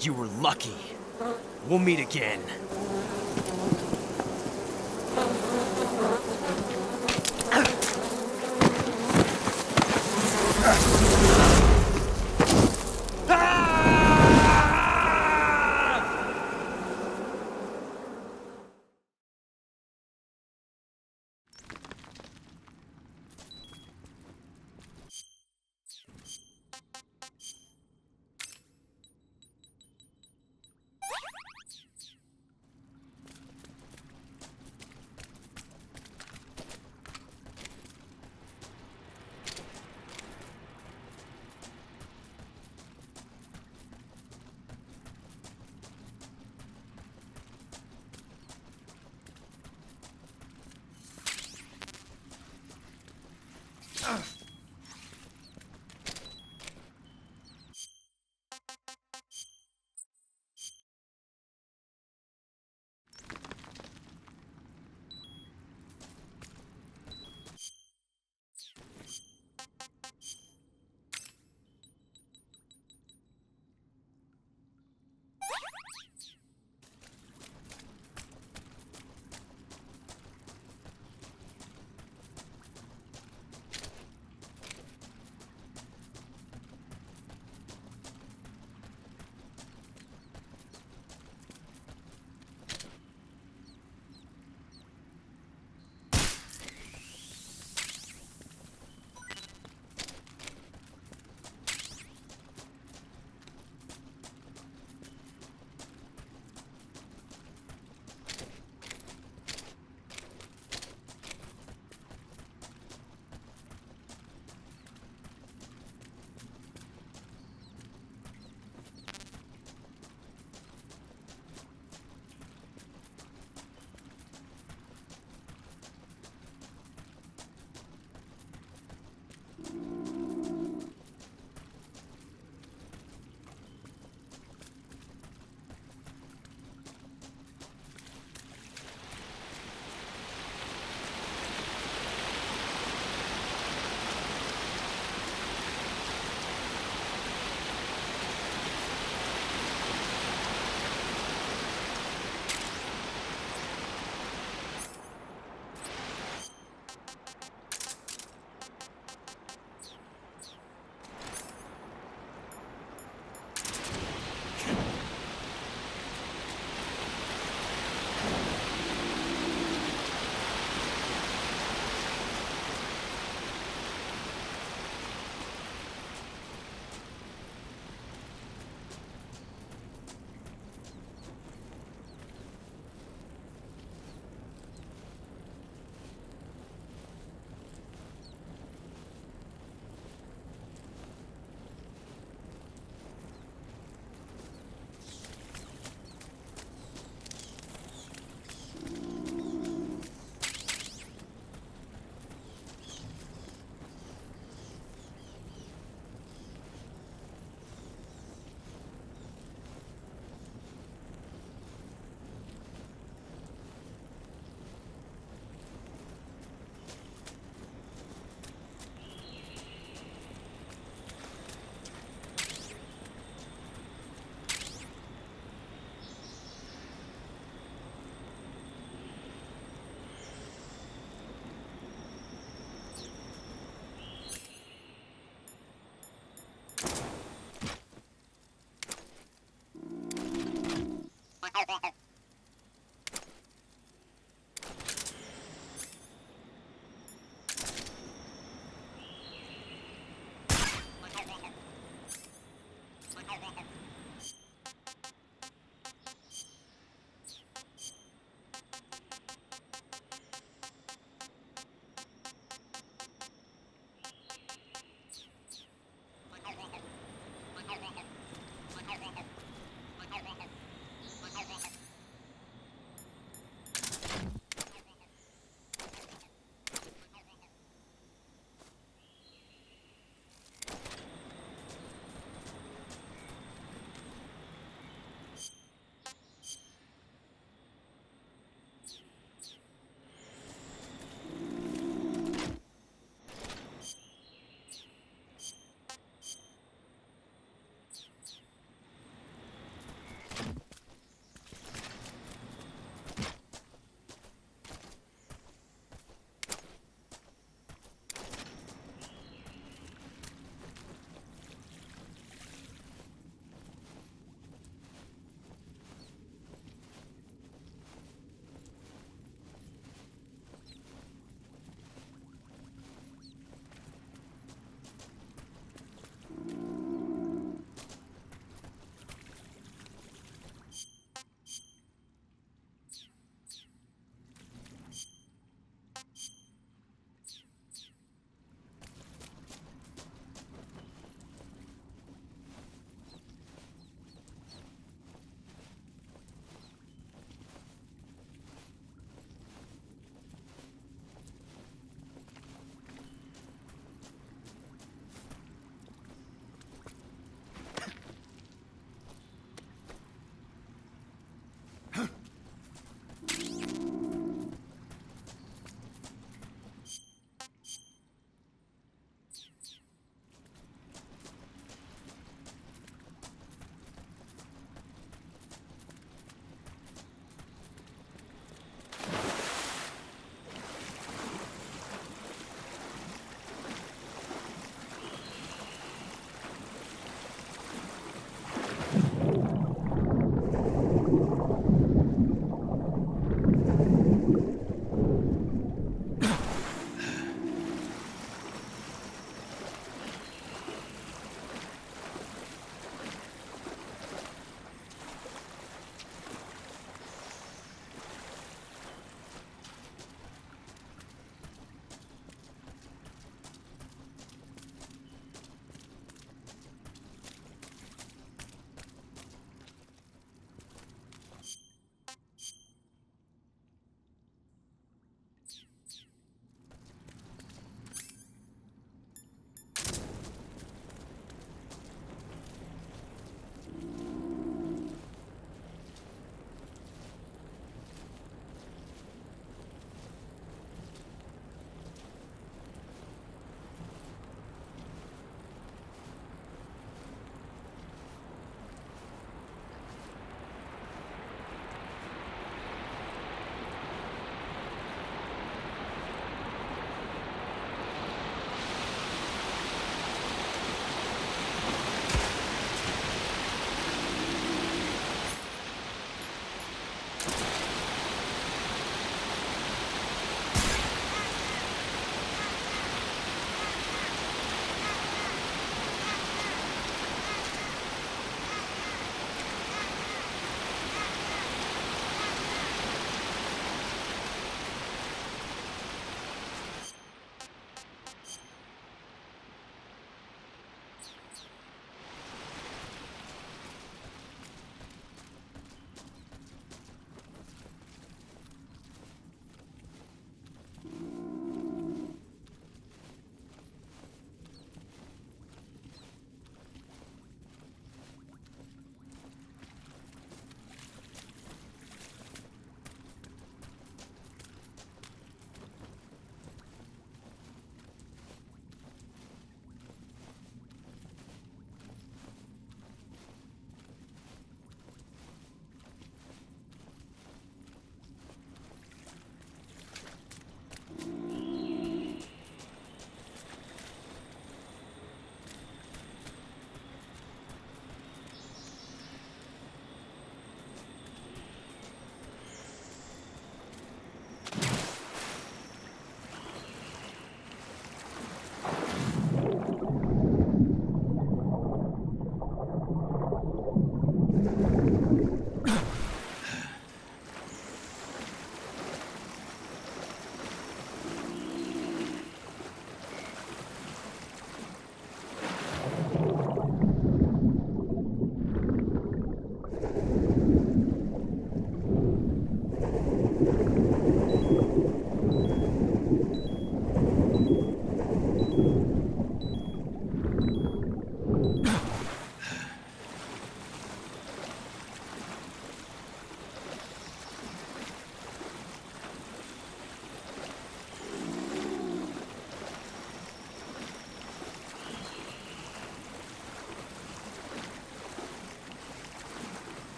You were lucky. We'll meet again.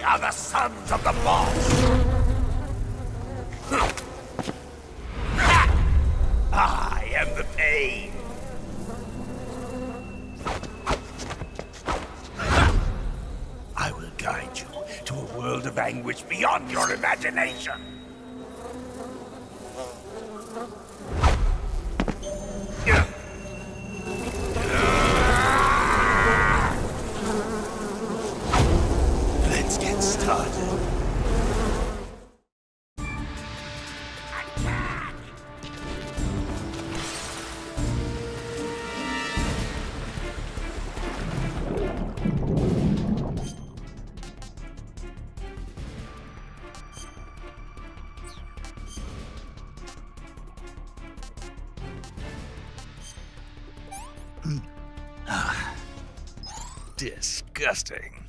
We are the sons of the boss! I am the pain! I will guide you to a world of anguish beyond your imagination! Let's get started. Disgusting.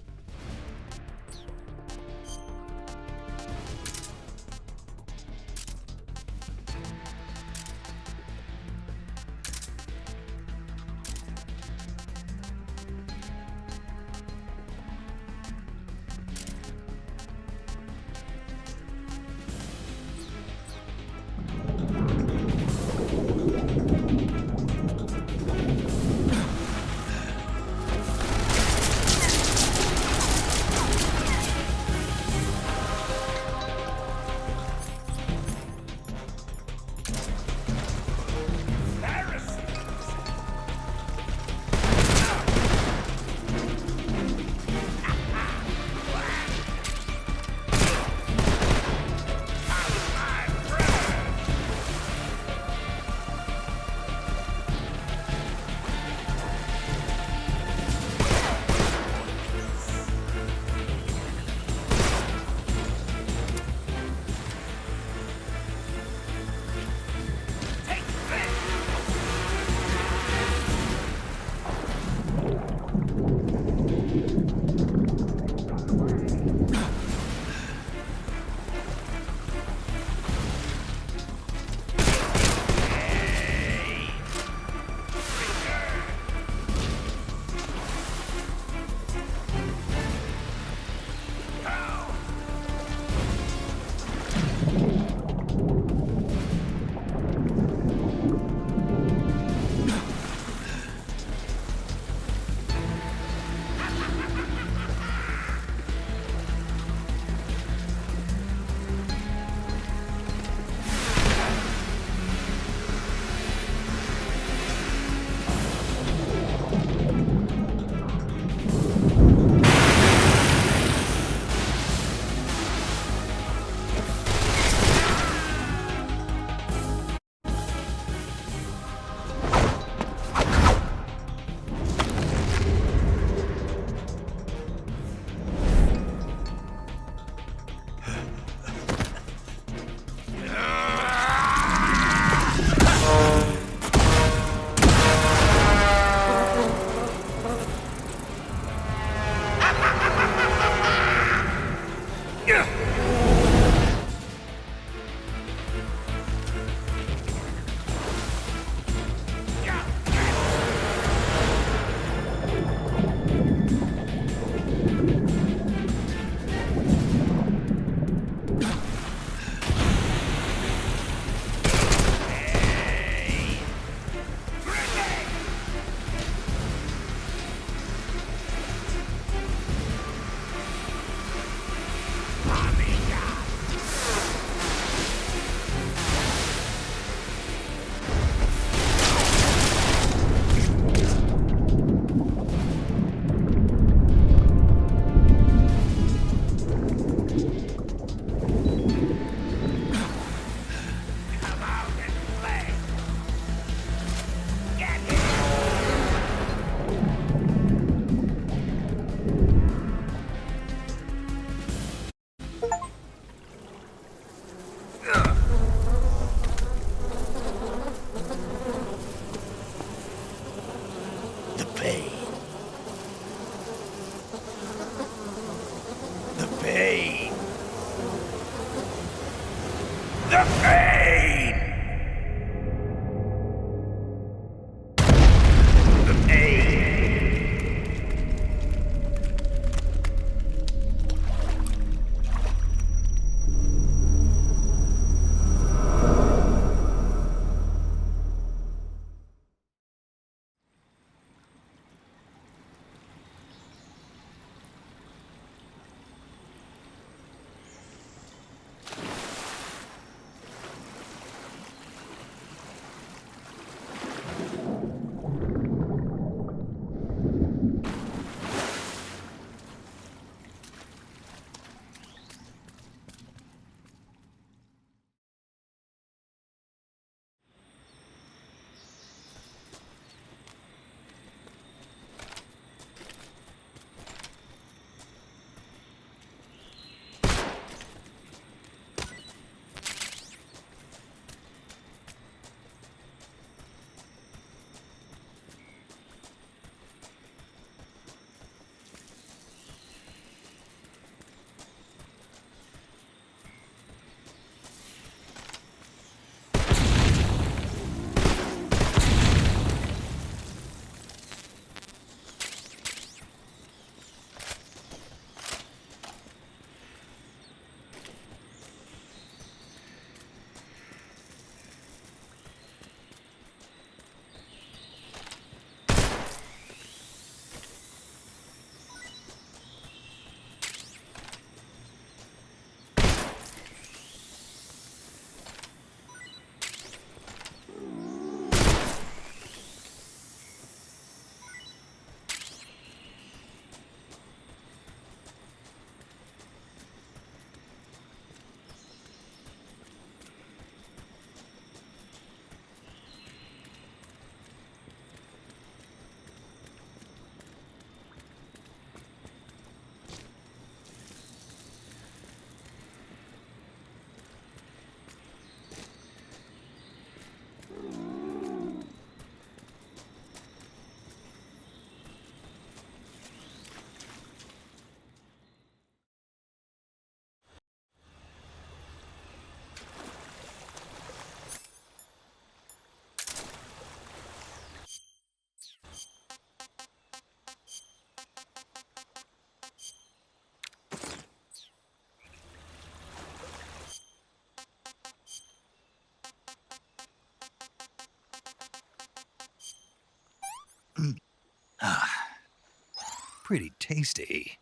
pretty tasty.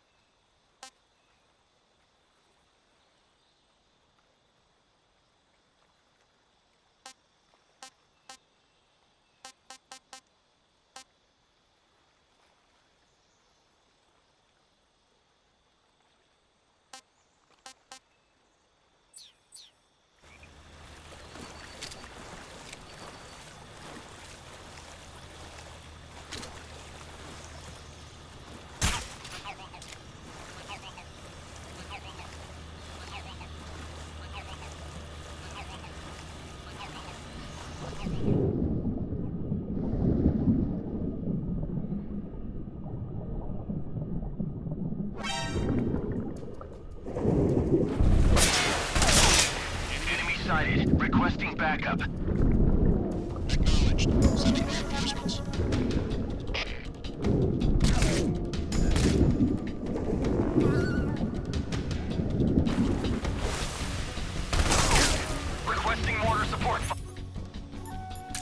Enemy sighted. Requesting backup. Acknowledged. Sending reinforcements. Requesting mortar support.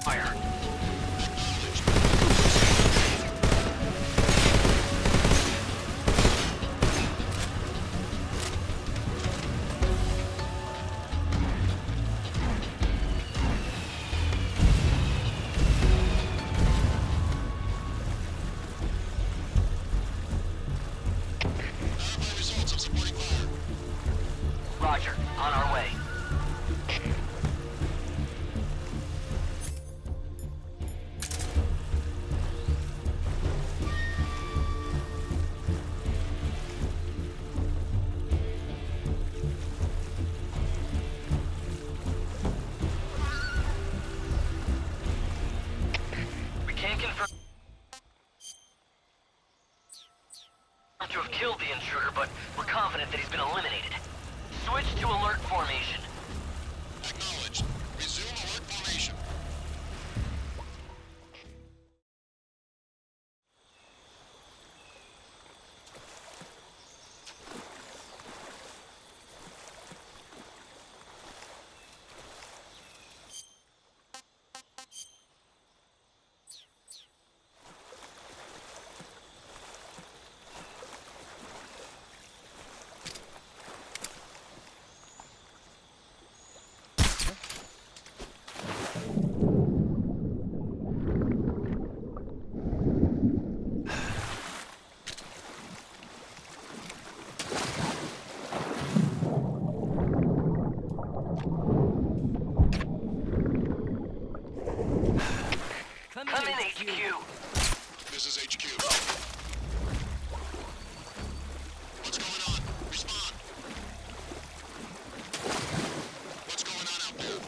Fire. Results of supporting fire. Roger. On our way. We can't confirm to have killed the intruder, but we're confident that he's been eliminated. Switch to alert formation. Acknowledged. Resume alert formation. Come in, HQ. This is HQ. What's going on? Respond. What's going on out there?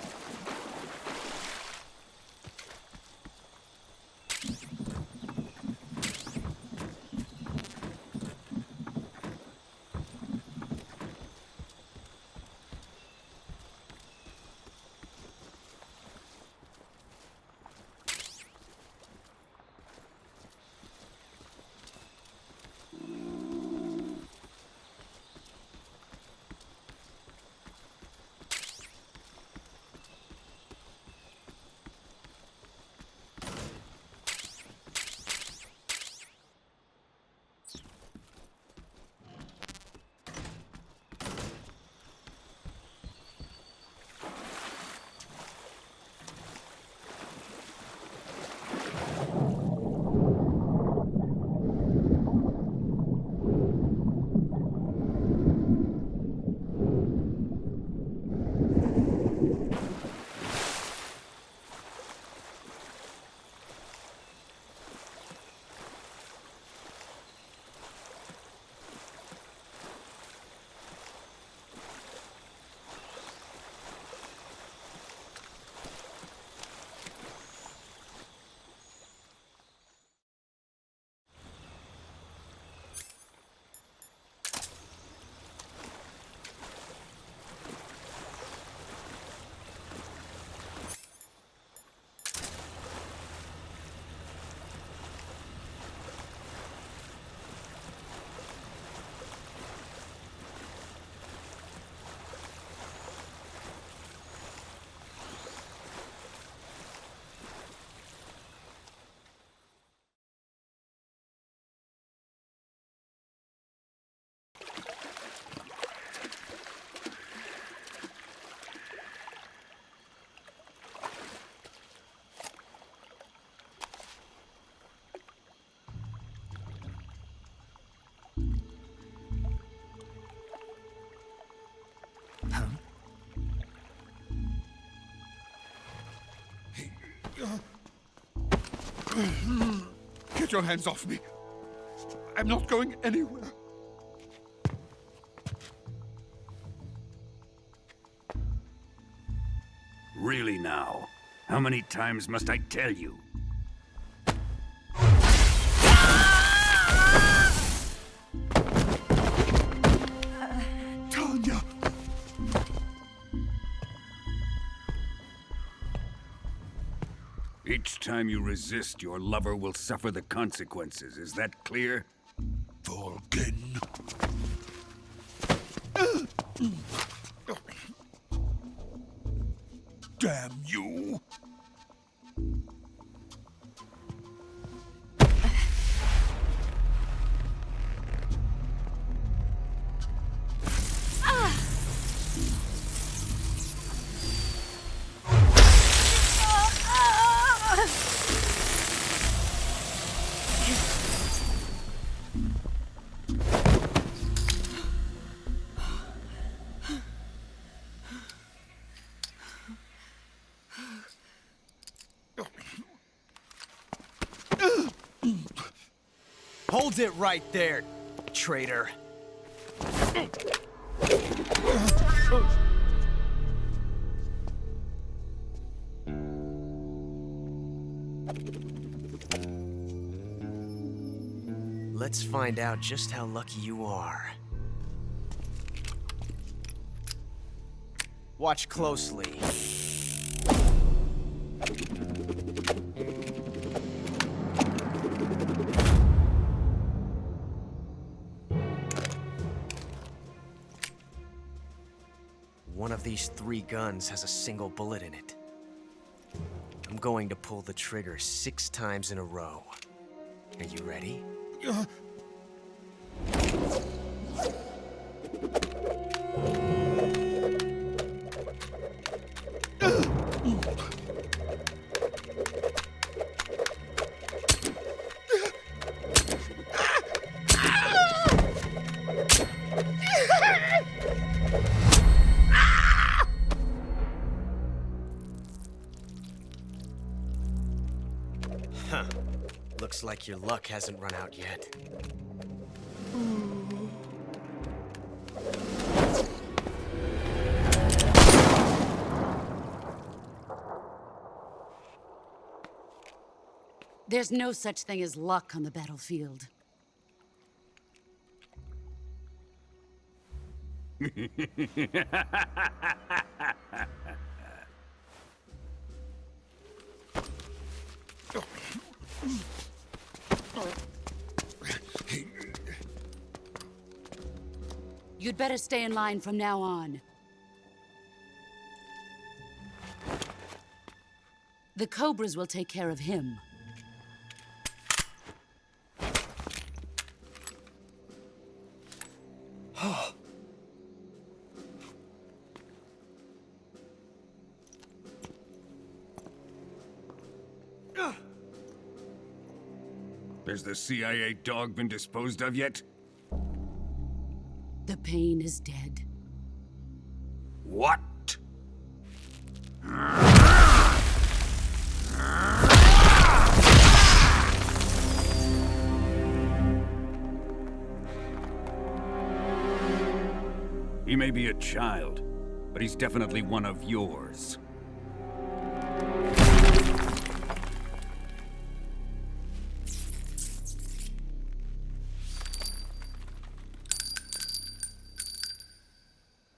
Get your hands off me. I'm not going anywhere. Really now? How many times must I tell you? Tanya! Each time you resist, your lover will suffer the consequences. Is that clear? Volgin. Damn you! Hold it right there, traitor. Let's find out just how lucky you are. Watch closely. One of these 3 guns has a single bullet in it. I'm going to pull the trigger 6 times in a row. Are you ready? Huh. Looks like your luck hasn't run out yet. There's no such thing as luck on the battlefield. You'd better stay in line from now on. The Cobras will take care of him. Has the CIA dog been disposed of yet? The pain is dead. What? He may be a child, but he's definitely one of yours.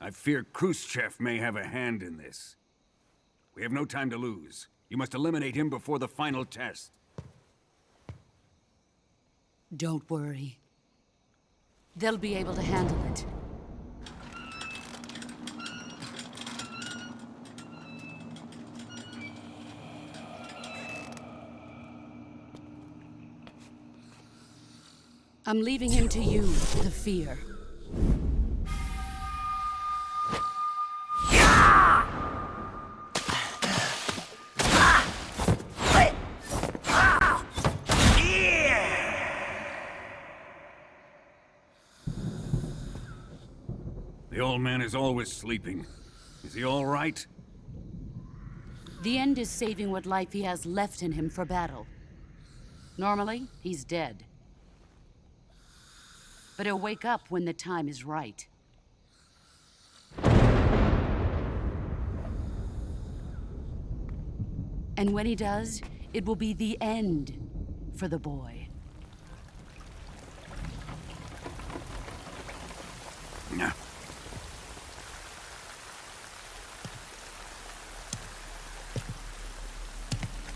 I fear Khrushchev may have a hand in this. We have no time to lose. You must eliminate him before the final test. Don't worry. They'll be able to handle it. I'm leaving him to you, the fear. The old man is always sleeping. Is he all right? The end is saving what life he has left in him for battle. Normally, he's dead. But he'll wake up when the time is right. And when he does, it will be the end for the boy. Yeah.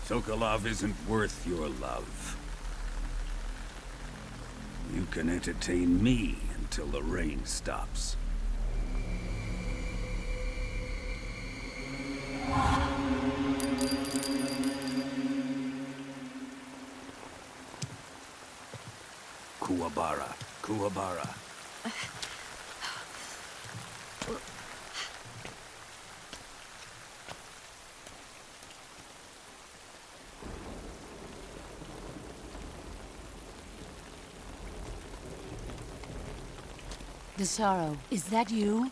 Sokolov isn't worth your love. You can entertain me until the rain stops. Kuwabara, Kuwabara. Desaro, is that you?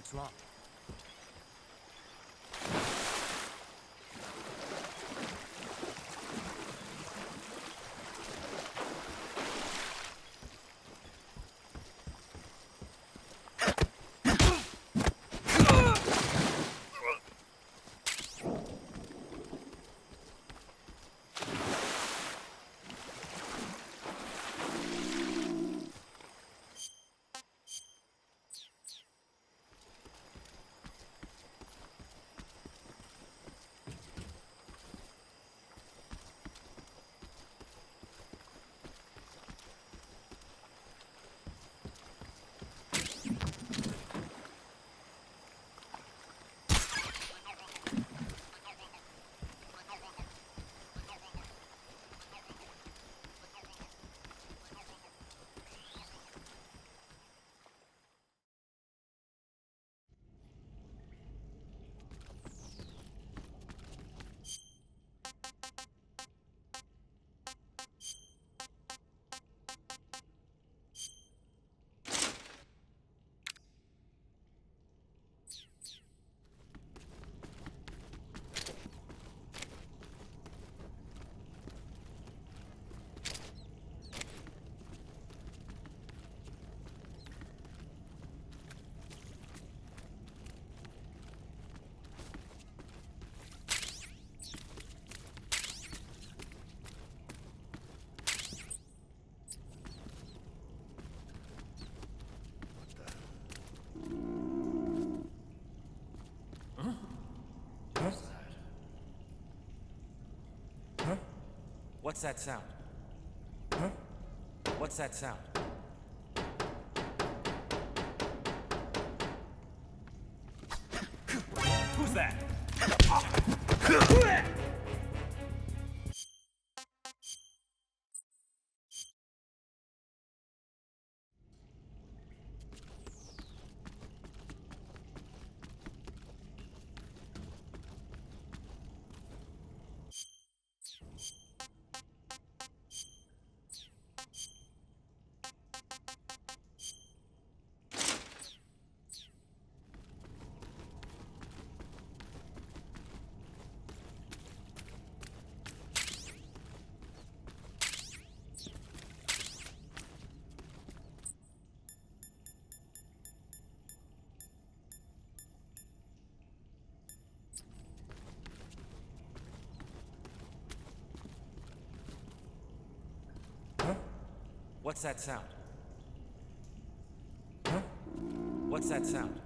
What's wrong? What's that sound? Huh? What's that sound? Who's that? What's that sound? Huh? What's that sound?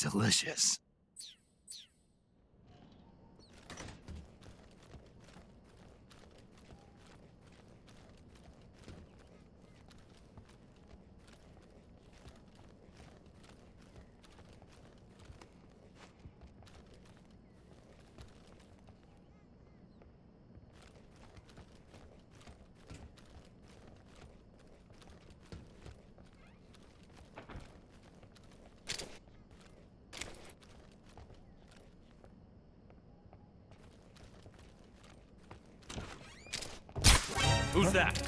Delicious. Who's that?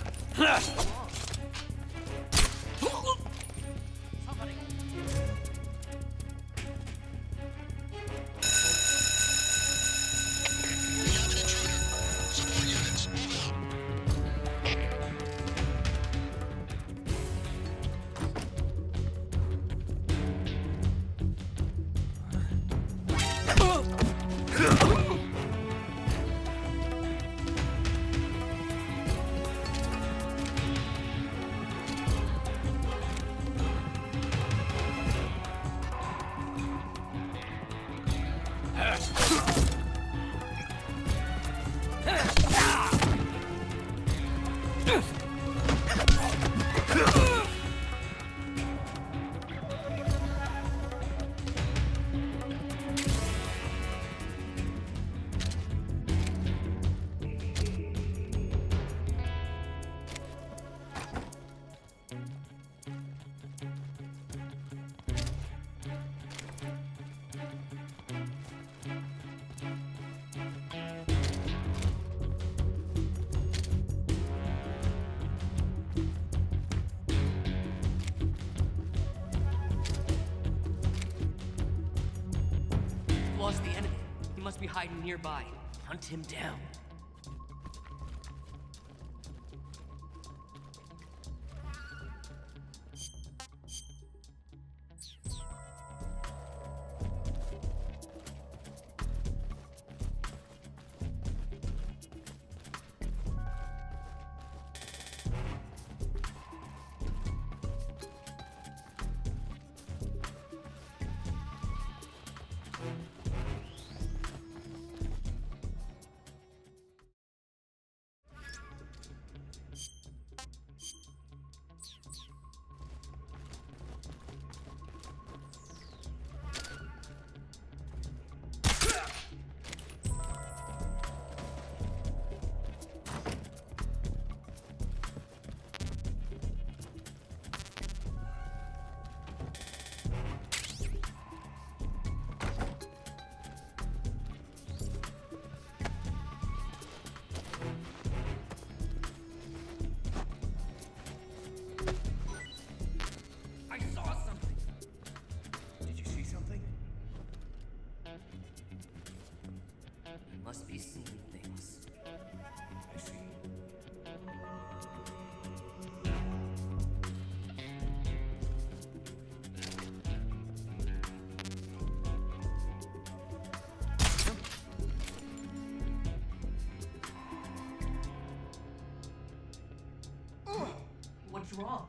Lost the enemy. He must be hiding nearby. Hunt him down. Must be seeing things. I see. What's wrong?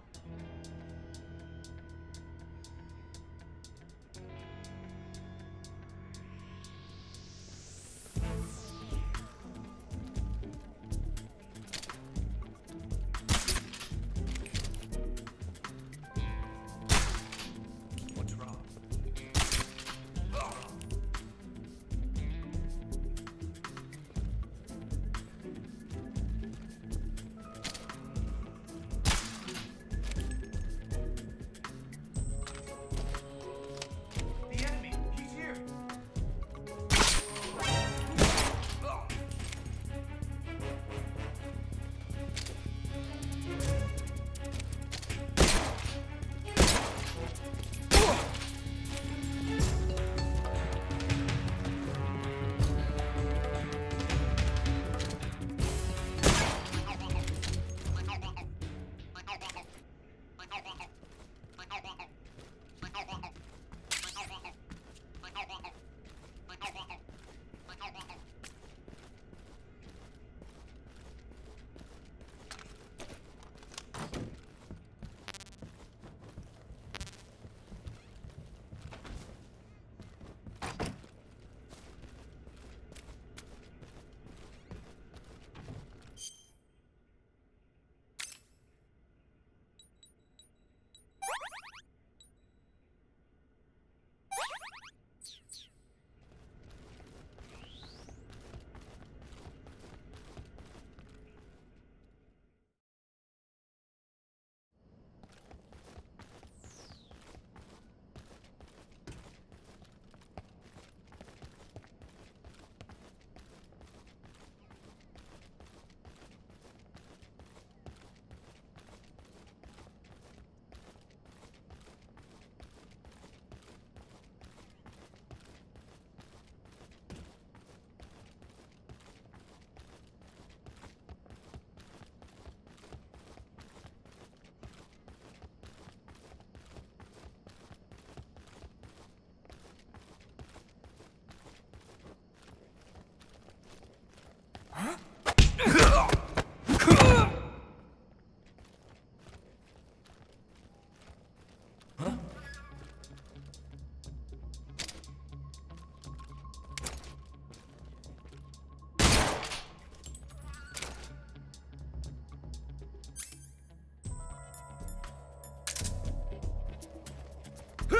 This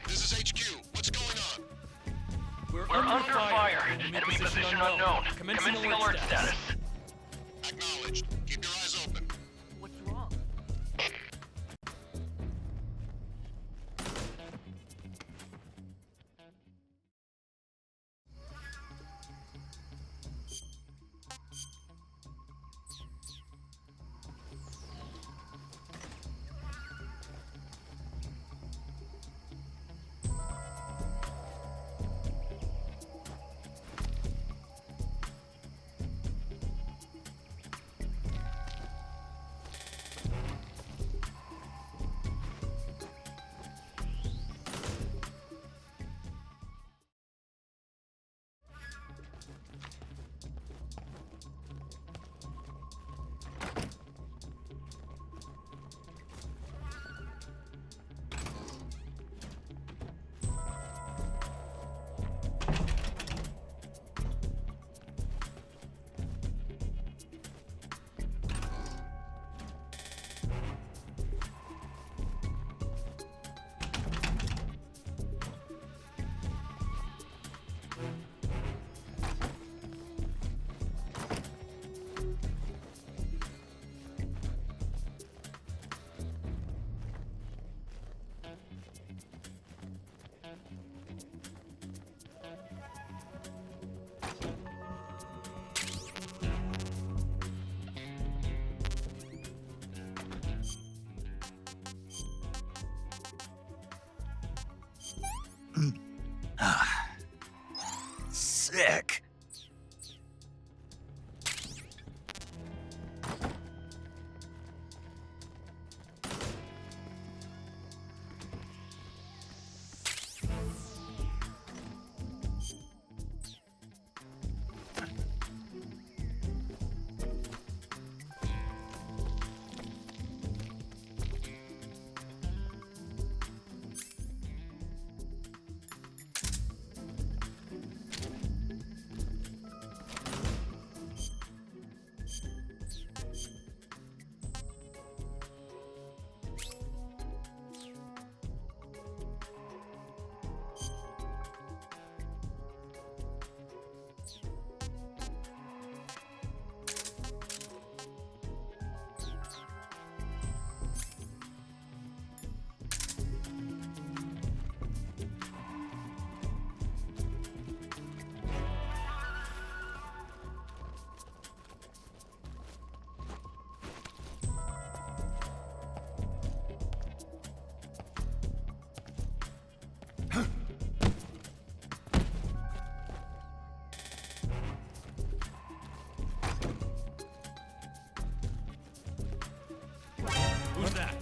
is HQ. What's going on? We're under fire. Enemy position unknown. Commencing alert status. Acknowledged. Keep your eyes open. What's wrong? Sick. Who's that?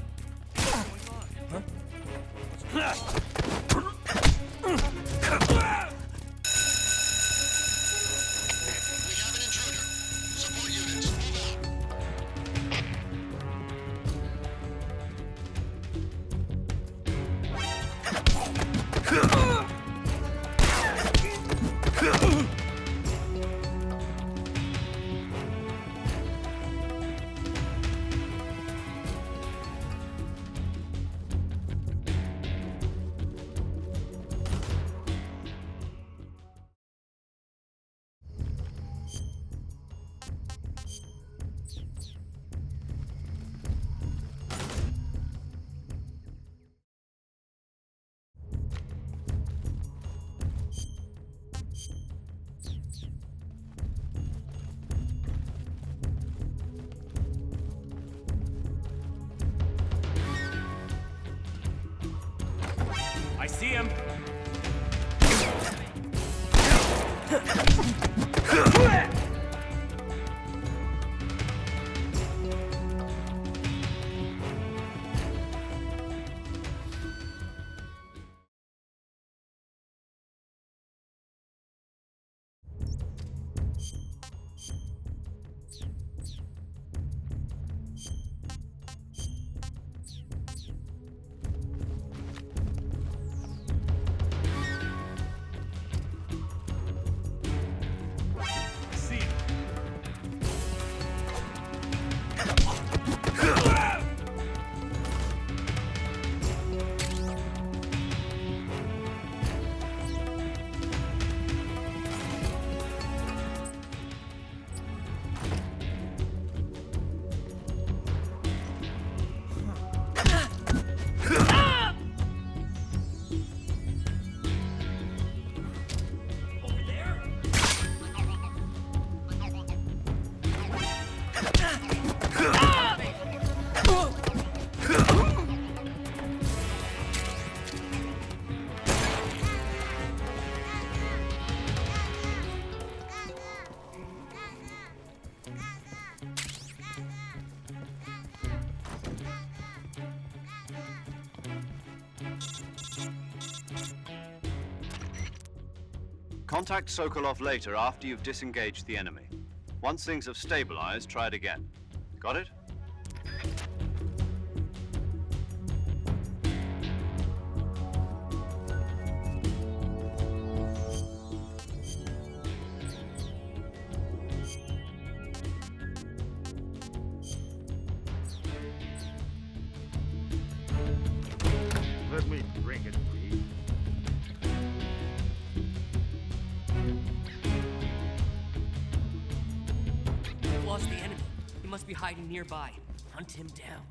I see him. Contact Sokolov later after you've disengaged the enemy. Once things have stabilized, try it again. Got it? Let me drink it, please. We've lost the enemy. He must be hiding nearby. Hunt him down.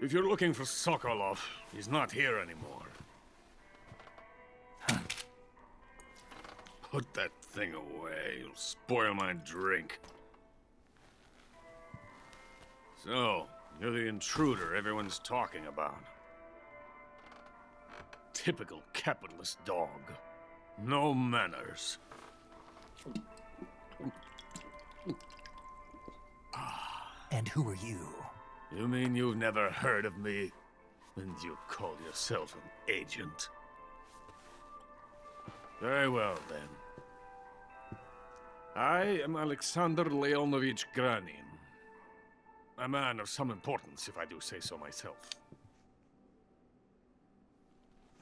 If you're looking for Sokolov, he's not here anymore. Put that thing away. You'll spoil my drink. So, you're the intruder everyone's talking about. Typical capitalist dog. No manners. And who are you? You mean you've never heard of me? And you call yourself an agent? Very well, then. I am Alexander Leonovich Granin. A man of some importance, if I do say so myself.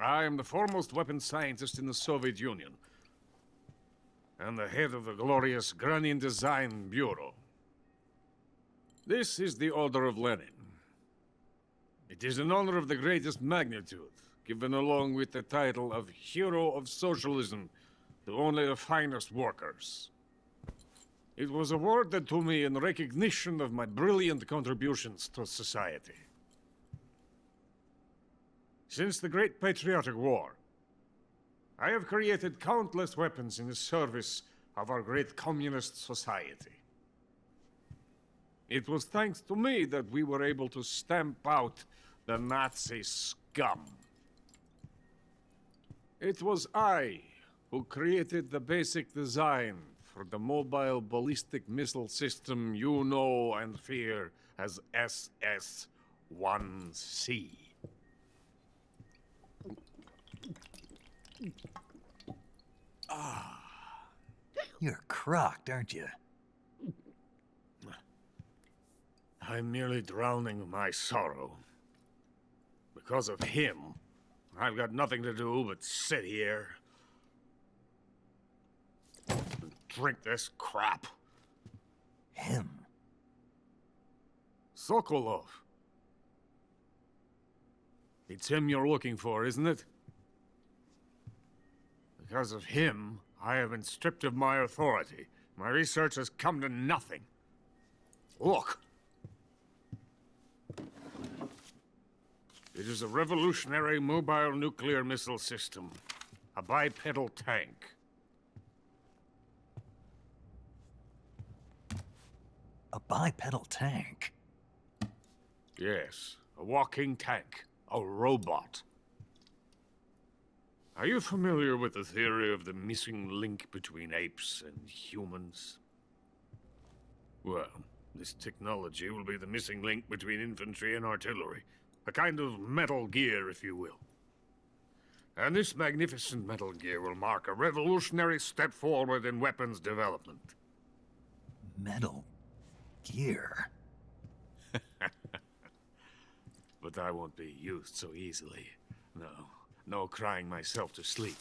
I am the foremost weapons scientist in the Soviet Union, and the head of the glorious Granin Design Bureau. This is the Order of Lenin. It is an honor of the greatest magnitude, given along with the title of Hero of Socialism to only the finest workers. It was awarded to me in recognition of my brilliant contributions to society. Since the Great Patriotic War, I have created countless weapons in the service of our great communist society. It was thanks to me that we were able to stamp out the Nazi scum. It was I who created the basic design for the mobile ballistic missile system you know and fear as SS-1C. You're crocked, aren't you? I'm merely drowning my sorrow. Because of him, I've got nothing to do but sit here and drink this crap. Him? Sokolov. It's him you're looking for, isn't it? Because of him, I have been stripped of my authority. My research has come to nothing. Look. It is a revolutionary mobile nuclear missile system. A bipedal tank. A bipedal tank? Yes, a walking tank. A robot. Are you familiar with the theory of the missing link between apes and humans? Well, this technology will be the missing link between infantry and artillery. A kind of Metal Gear, if you will. And this magnificent Metal Gear will mark a revolutionary step forward in weapons development. Metal Gear? But I won't be used so easily. No crying myself to sleep.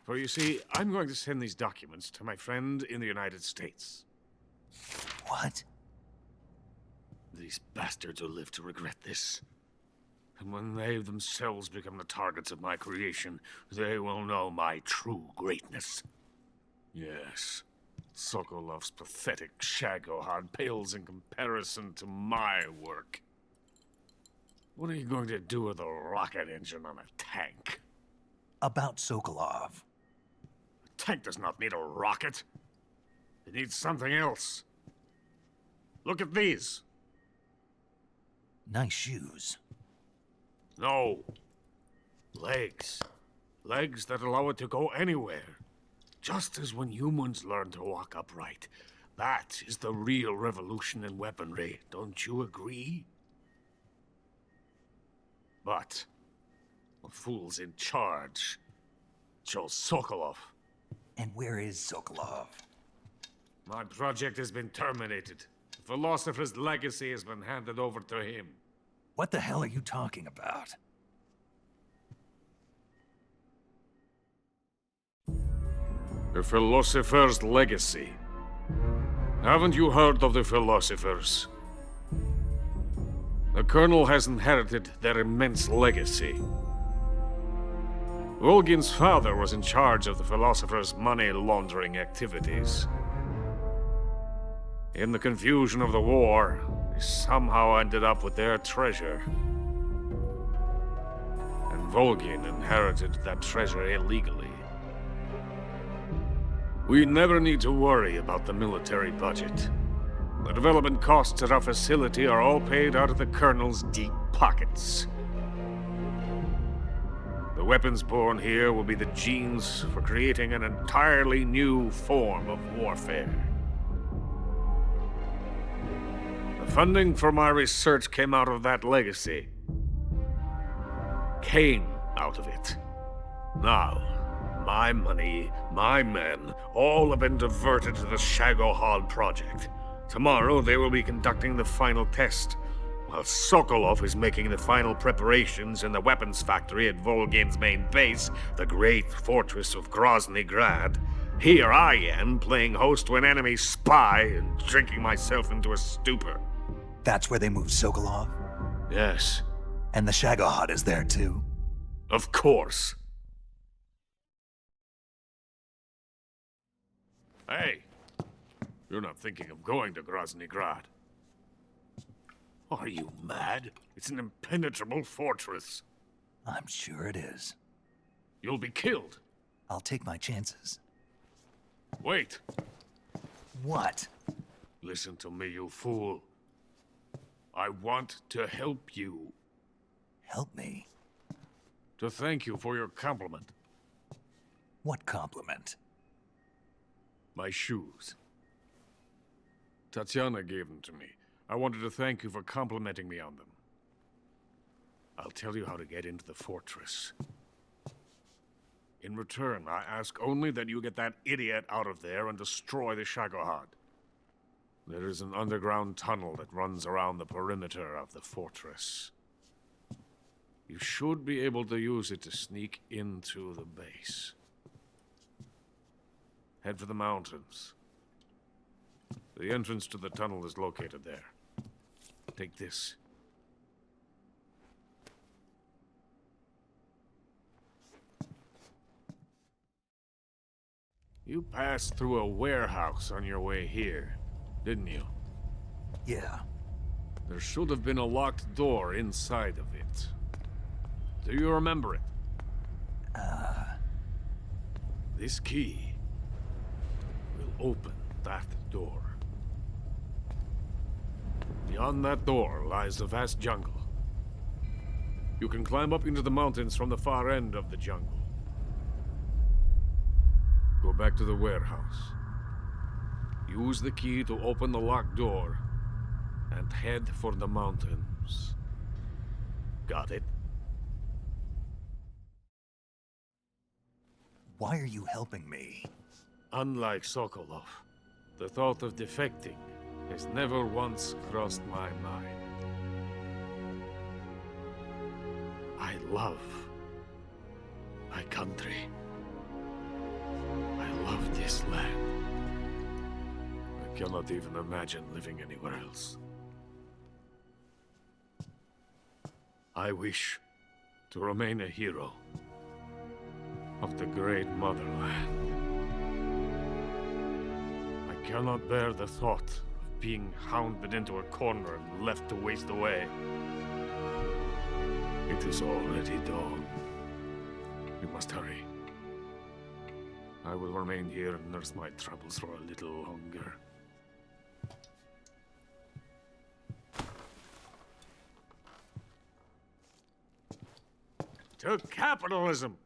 For you see, I'm going to send these documents to my friend in the United States. What? These bastards will live to regret this. And when they themselves become the targets of my creation, they will know my true greatness. Yes, Sokolov's pathetic shagohod pales in comparison to my work. What are you going to do with a rocket engine on a tank? About Sokolov. A tank does not need a rocket. It needs something else. Look at these. Nice shoes. No. Legs. Legs that allow it to go anywhere. Just as when humans learn to walk upright. That is the real revolution in weaponry. Don't you agree? But the fool's in charge. Chose Sokolov. And where is Sokolov? My project has been terminated. The philosopher's legacy has been handed over to him. What the hell are you talking about? The philosopher's legacy. Haven't you heard of the philosophers? The Colonel has inherited their immense legacy. Volgin's father was in charge of the philosophers' money laundering activities. In the confusion of the war, they somehow ended up with their treasure. And Volgin inherited that treasure illegally. We never need to worry about the military budget. The development costs at our facility are all paid out of the Colonel's deep pockets. The weapons born here will be the genes for creating an entirely new form of warfare. The funding for my research came out of that legacy. Came out of it. Now, my money, my men, all have been diverted to the Shagohod project. Tomorrow they will be conducting the final test, while Sokolov is making the final preparations in the weapons factory at Volgin's main base, the great fortress of Grozny Grad. Here I am, playing host to an enemy spy and drinking myself into a stupor. That's where they moved Sokolov? Yes. And the Shagohod is there too? Of course. Hey, you're not thinking of going to Grozny Grad. Are you mad? It's an impenetrable fortress. I'm sure it is. You'll be killed. I'll take my chances. Wait. What? Listen to me, you fool. I want to help you. Help me? To thank you for your compliment. What compliment? My shoes. Tatiana gave them to me. I wanted to thank you for complimenting me on them. I'll tell you how to get into the fortress. In return, I ask only that you get that idiot out of there and destroy the Shagohod. There is an underground tunnel that runs around the perimeter of the fortress. You should be able to use it to sneak into the base. Head for the mountains. The entrance to the tunnel is located there. Take this. You passed through a warehouse on your way here, didn't you? Yeah. There should have been a locked door inside of it. Do you remember it? This key will open that door. Beyond that door lies the vast jungle. You can climb up into the mountains from the far end of the jungle. Go back to the warehouse. Use the key to open the locked door, and head for the mountains. Got it? Why are you helping me? Unlike Sokolov, the thought of defecting has never once crossed my mind. I love my country. I love this land. I cannot even imagine living anywhere else. I wish to remain a hero of the great motherland. I cannot bear the thought of being hounded into a corner and left to waste away. It is already dawn. We must hurry. I will remain here and nurse my troubles for a little longer. To capitalism.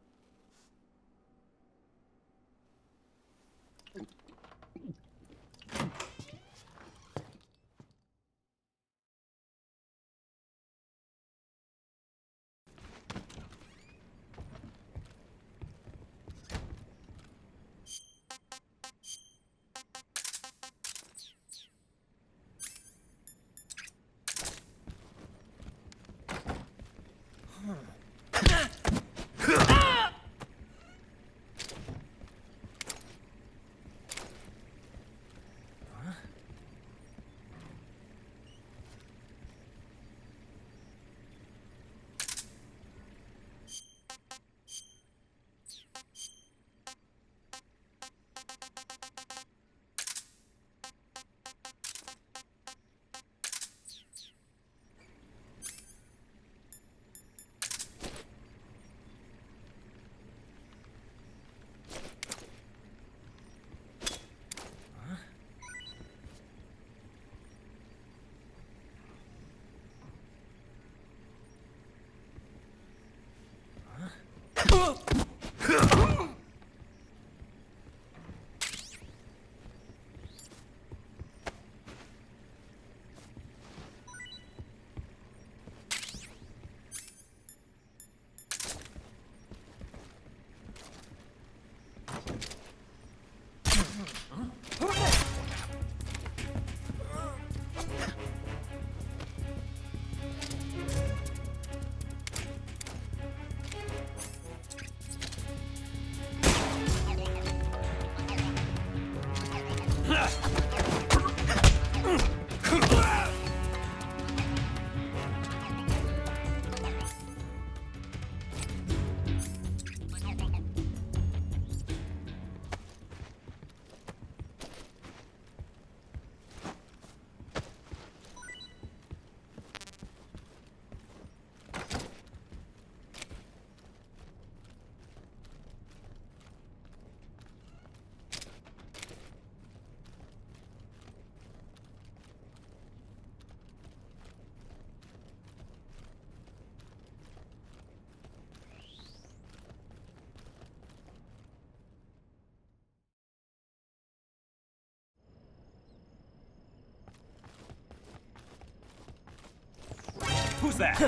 Who's that?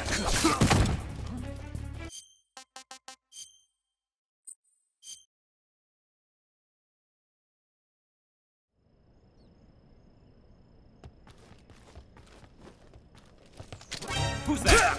Who's that?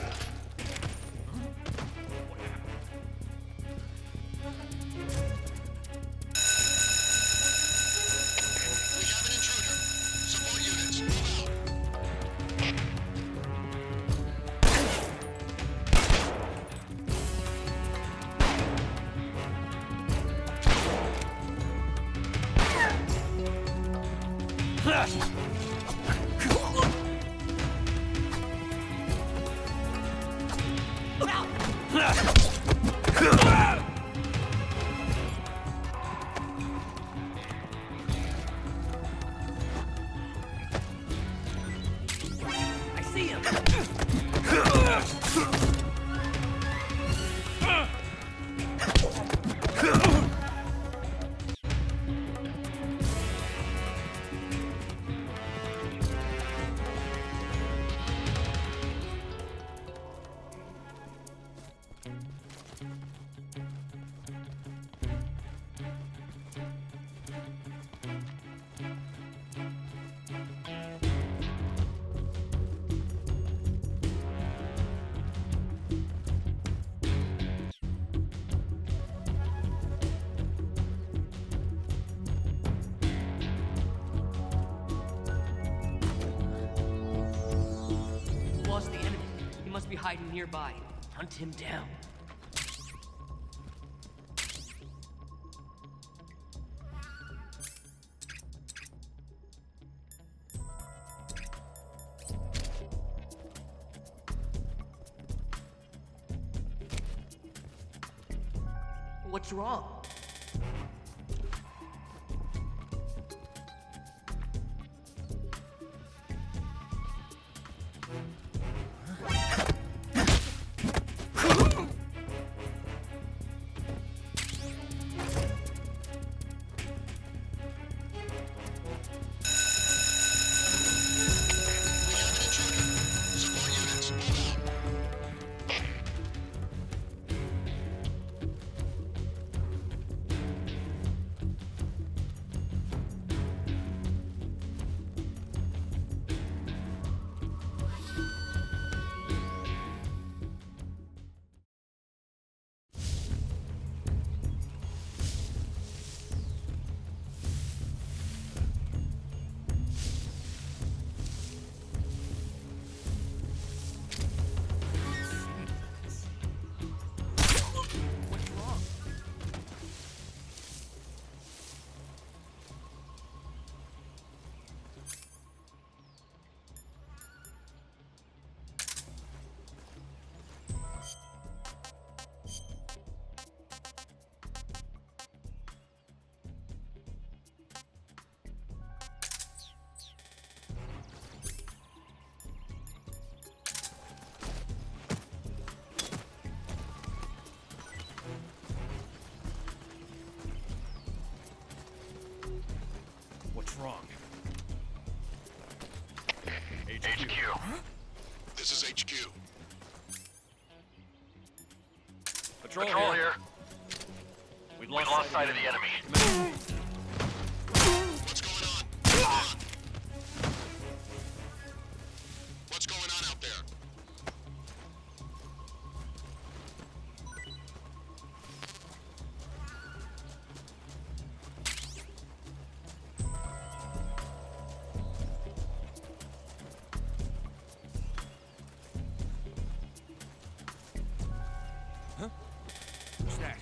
I see him. Lost the enemy. He must be hiding nearby. Hunt him down. What's wrong? Patrol here. We've Lost sight of the enemy. What's going on? Come on. What's going on out there? Huh? Who's that?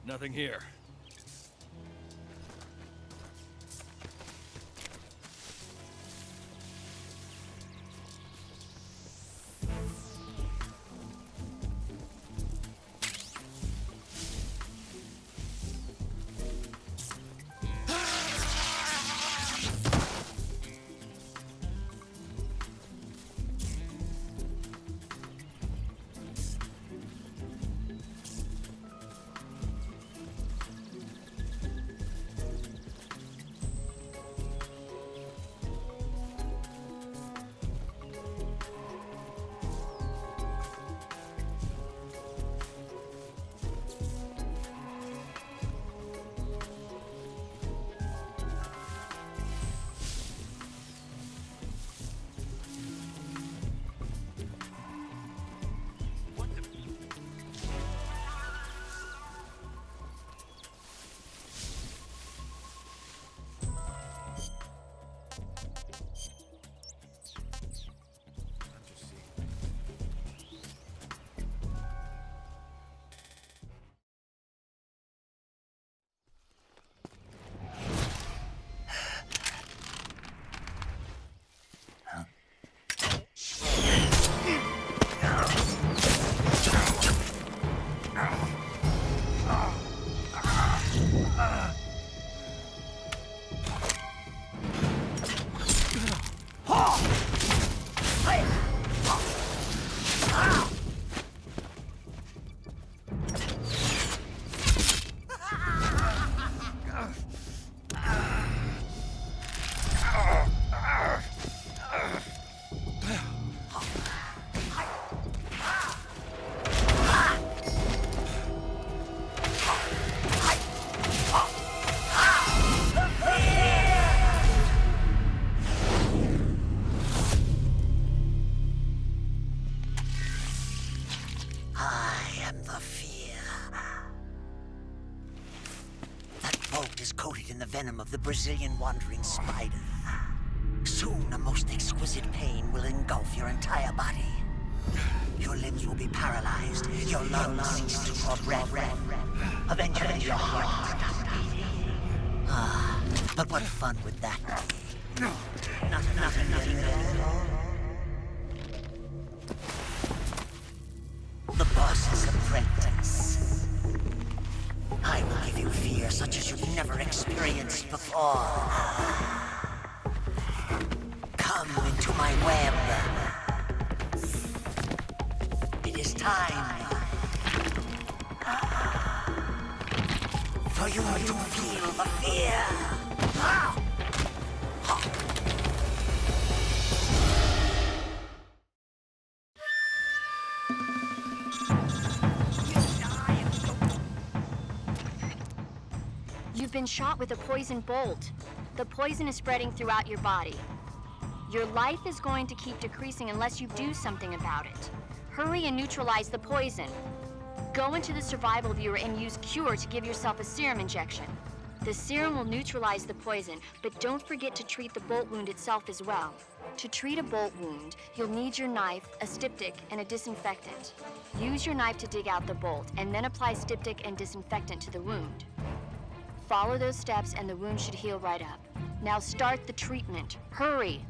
Nothing here. venom of the Brazilian wandering spider. Soon, a most exquisite pain will engulf your entire body. Your limbs will be paralyzed, your lungs cease to draw breath. Eventually, your heart will stop beating. Ah, but what fun would that be? Nothing at all. The boss's apprentice. I will give you fear such as you've never experienced before. Come into my web. It is time for you to feel the fear. You've been shot with a poison bolt. The poison is spreading throughout your body. Your life is going to keep decreasing unless you do something about it. Hurry and neutralize the poison. Go into the survival viewer and use Cure to give yourself a serum injection. The serum will neutralize the poison, but don't forget to treat the bolt wound itself as well. To treat a bolt wound, you'll need your knife, a styptic, and a disinfectant. Use your knife to dig out the bolt, and then apply styptic and disinfectant to the wound. Follow those steps and the wound should heal right up. Now start the treatment. Hurry!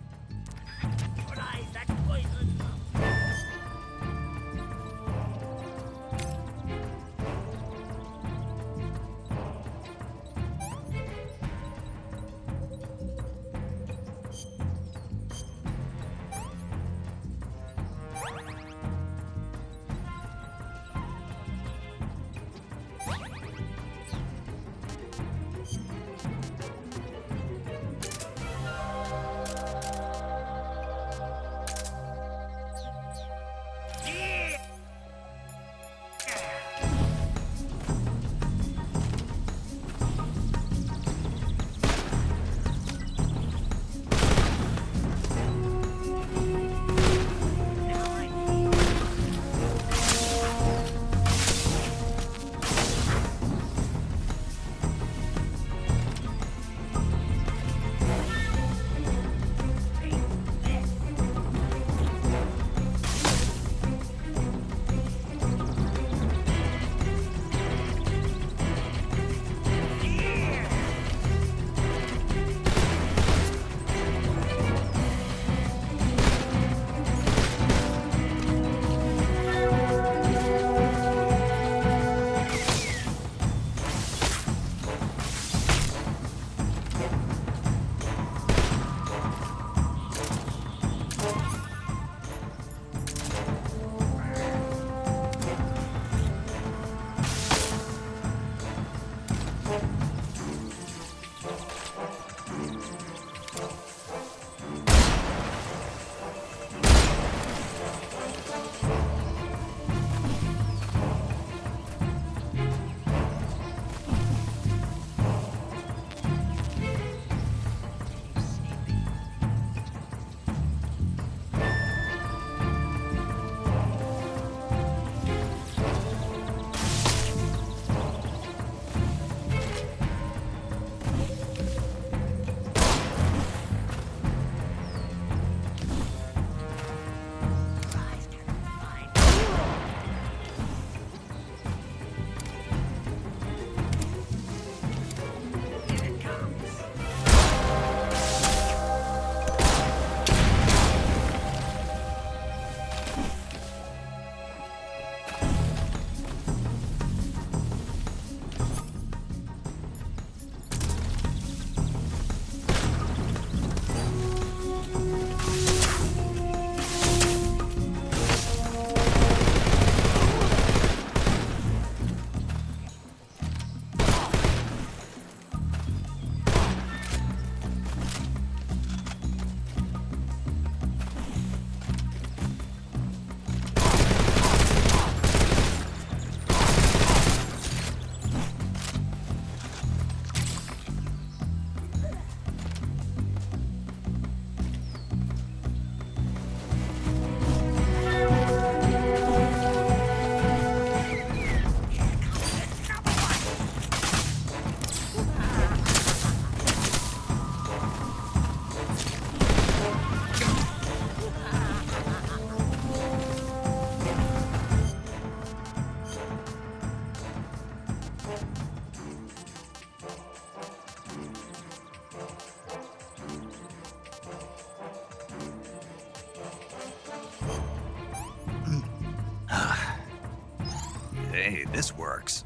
Hey, this works.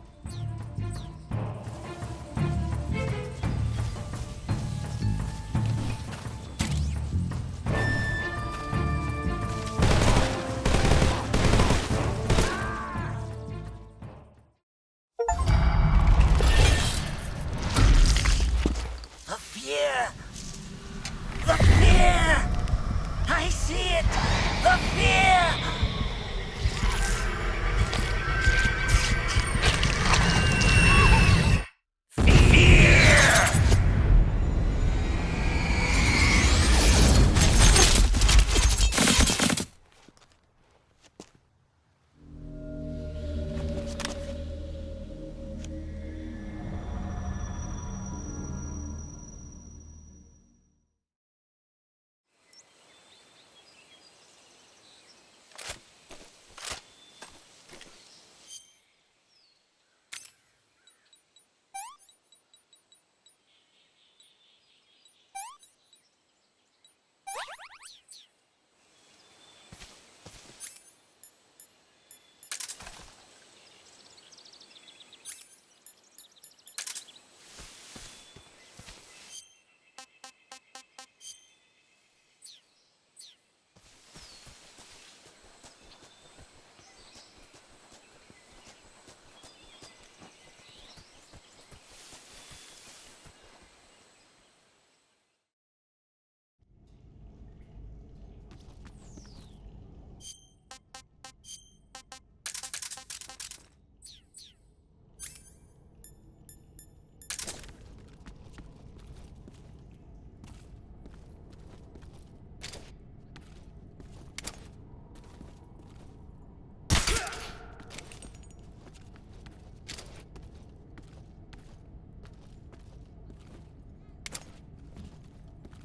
The fear! The fear! I see it! The fear!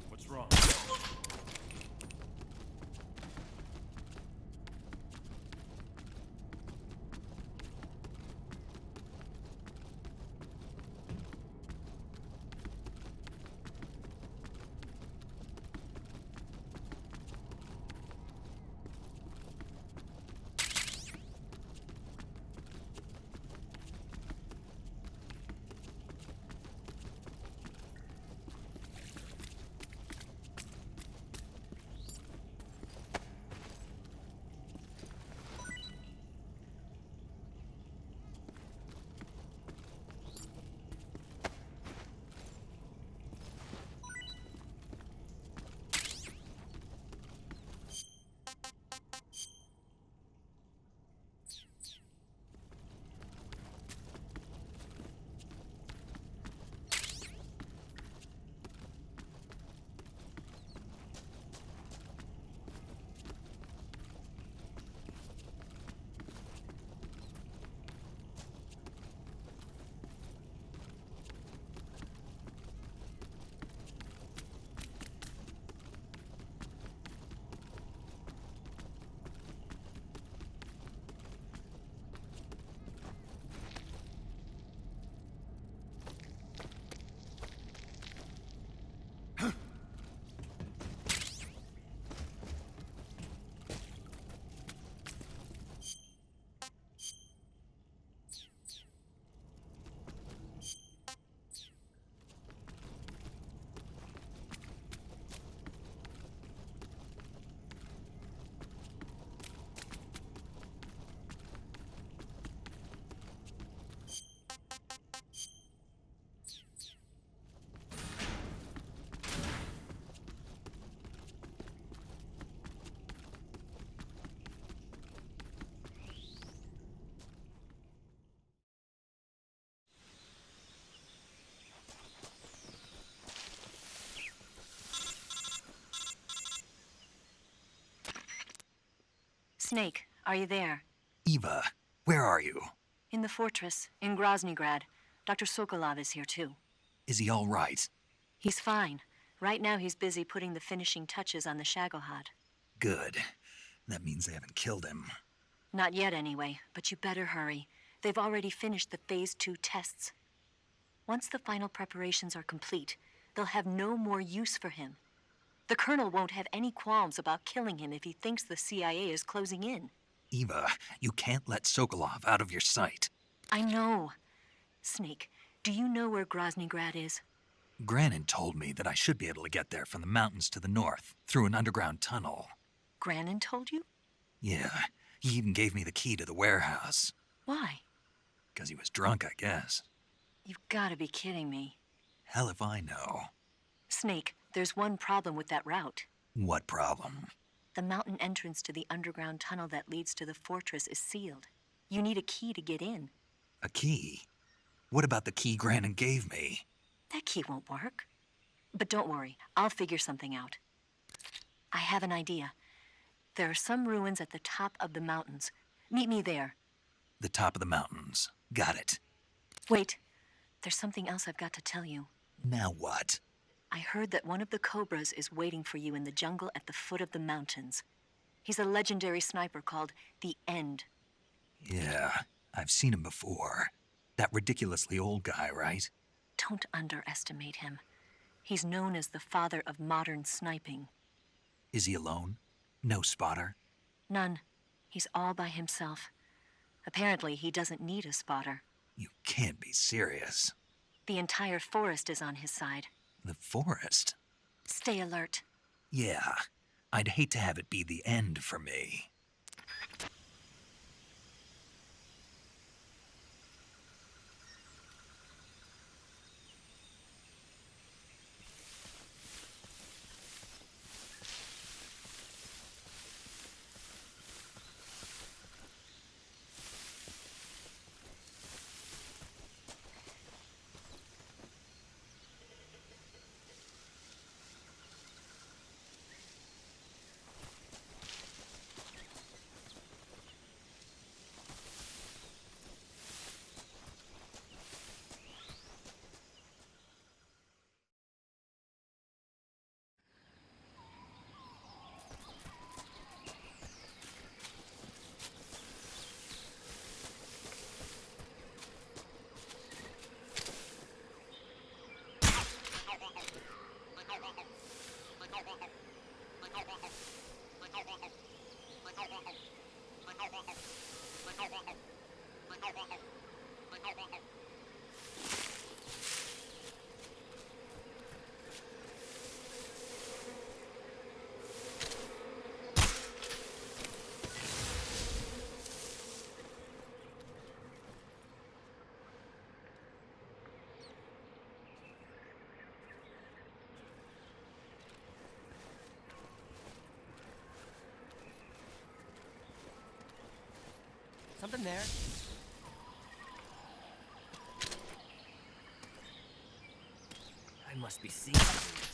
What's wrong? Snake, are you there? Eva, where are you? In the fortress, in Groznygrad. Dr. Sokolov is here too. Is he all right? He's fine. Right now he's busy putting the finishing touches on the Shagohod. Good. That means they haven't killed him. Not yet anyway, but you better hurry. They've already finished the Phase 2 tests. Once the final preparations are complete, they'll have no more use for him. The Colonel won't have any qualms about killing him if he thinks the CIA is closing in. Eva, you can't let Sokolov out of your sight. I know. Snake, do you know where Groznygrad is? Granin told me that I should be able to get there from the mountains to the north, through an underground tunnel. Granin told you? Yeah, he even gave me the key to the warehouse. Why? 'Cause he was drunk, I guess. You've got to be kidding me. Hell if I know. Snake, there's one problem with that route. What problem? The mountain entrance to the underground tunnel that leads to the fortress is sealed. You need a key to get in. A key? What about the key Granin gave me? That key won't work. But don't worry, I'll figure something out. I have an idea. There are some ruins at the top of the mountains. Meet me there. The top of the mountains. Got it. Wait, there's something else I've got to tell you. Now what? I heard that one of the Cobras is waiting for you in the jungle at the foot of the mountains. He's a legendary sniper called the End. Yeah, I've seen him before. That ridiculously old guy, right? Don't underestimate him. He's known as the father of modern sniping. Is he alone? No spotter? None. He's all by himself. Apparently, he doesn't need a spotter. You can't be serious. The entire forest is on his side. The forest? Stay alert. Yeah, I'd hate to have it be the end for me. Something there. I must be seeing things.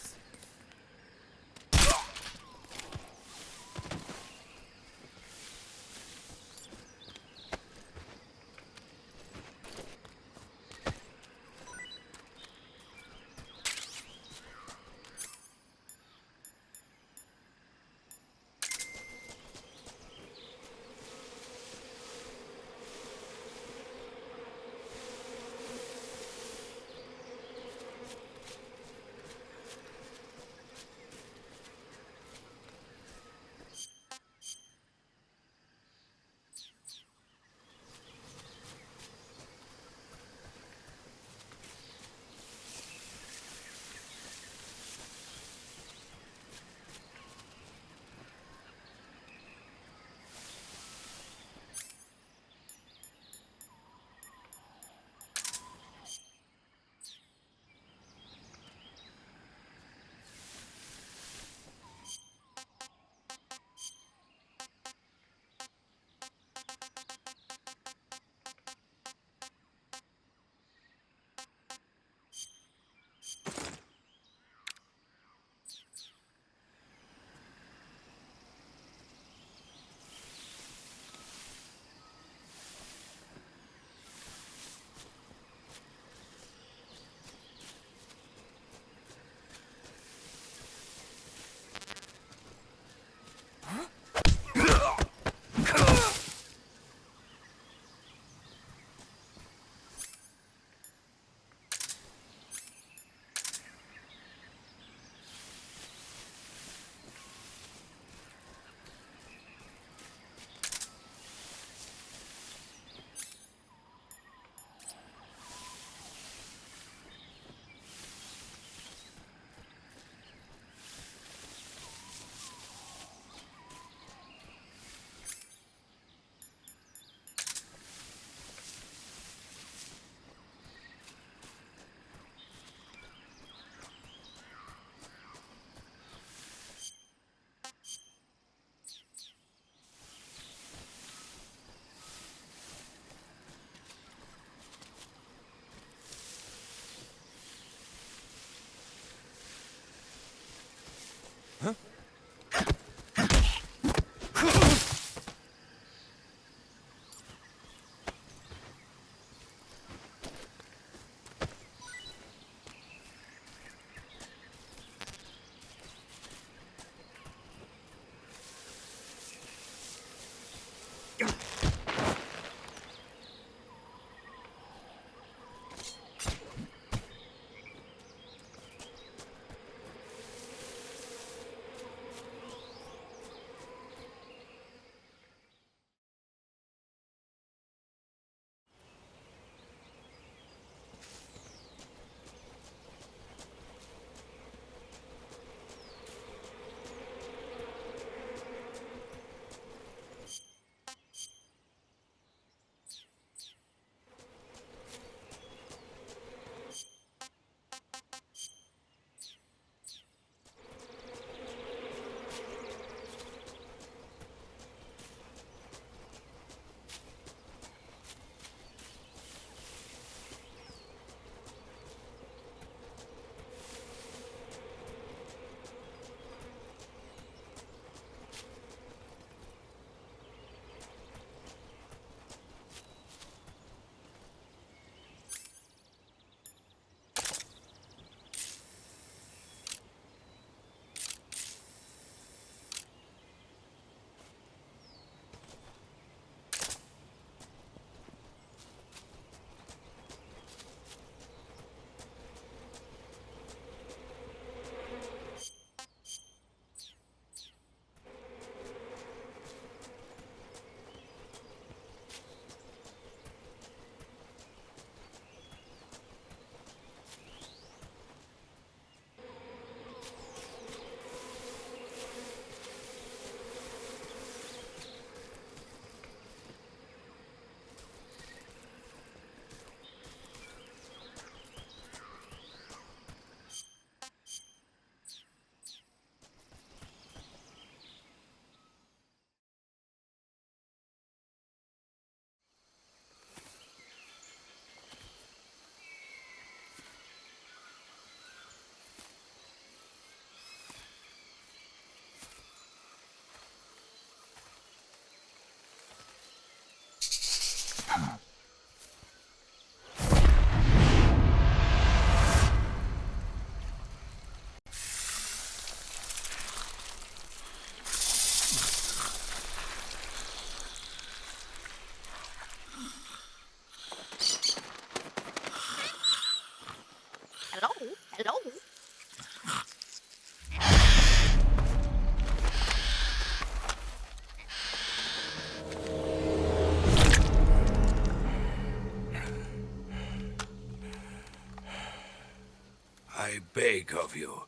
beg of you.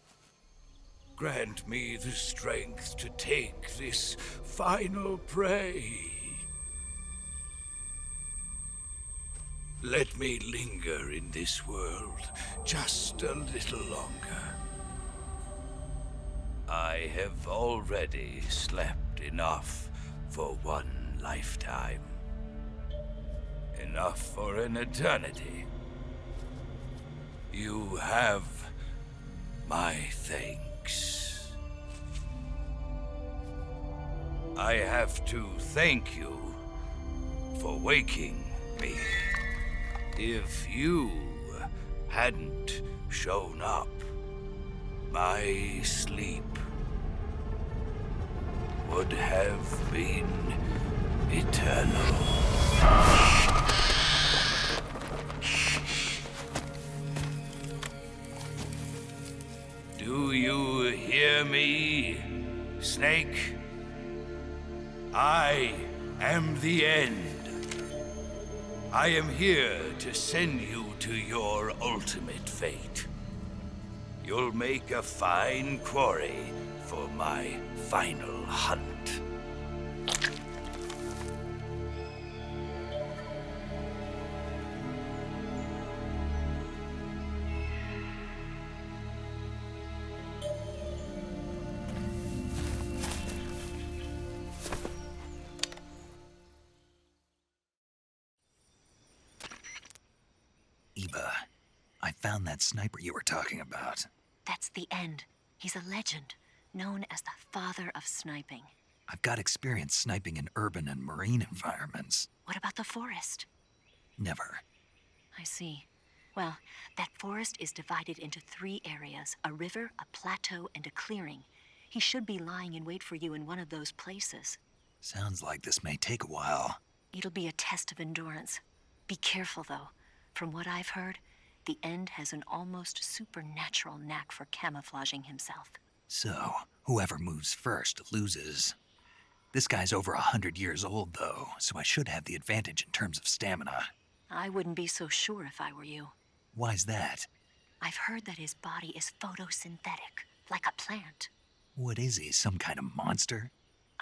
Grant me the strength to take this final prey. Let me linger in this world just a little longer. I have already slept enough for one lifetime. Enough for an eternity. You have my thanks. I have to thank you for waking me. If you hadn't shown up, my sleep would have been eternal. Do you hear me, Snake? I am the end. I am here to send you to your ultimate fate. You'll make a fine quarry for my final hunt. Eva, I found that sniper you were talking about. That's the end. He's a legend, known as the father of sniping. I've got experience sniping in urban and marine environments. What about the forest? Never. I see. Well, that forest is divided into 3 areas, a river, a plateau, and a clearing. He should be lying in wait for you in one of those places. Sounds like this may take a while. It'll be a test of endurance. Be careful, though. From what I've heard, the End has an almost supernatural knack for camouflaging himself. So, whoever moves first loses. This guy's over 100 years old, though, so I should have the advantage in terms of stamina. I wouldn't be so sure if I were you. Why's that? I've heard that his body is photosynthetic, like a plant. What is he, some kind of monster?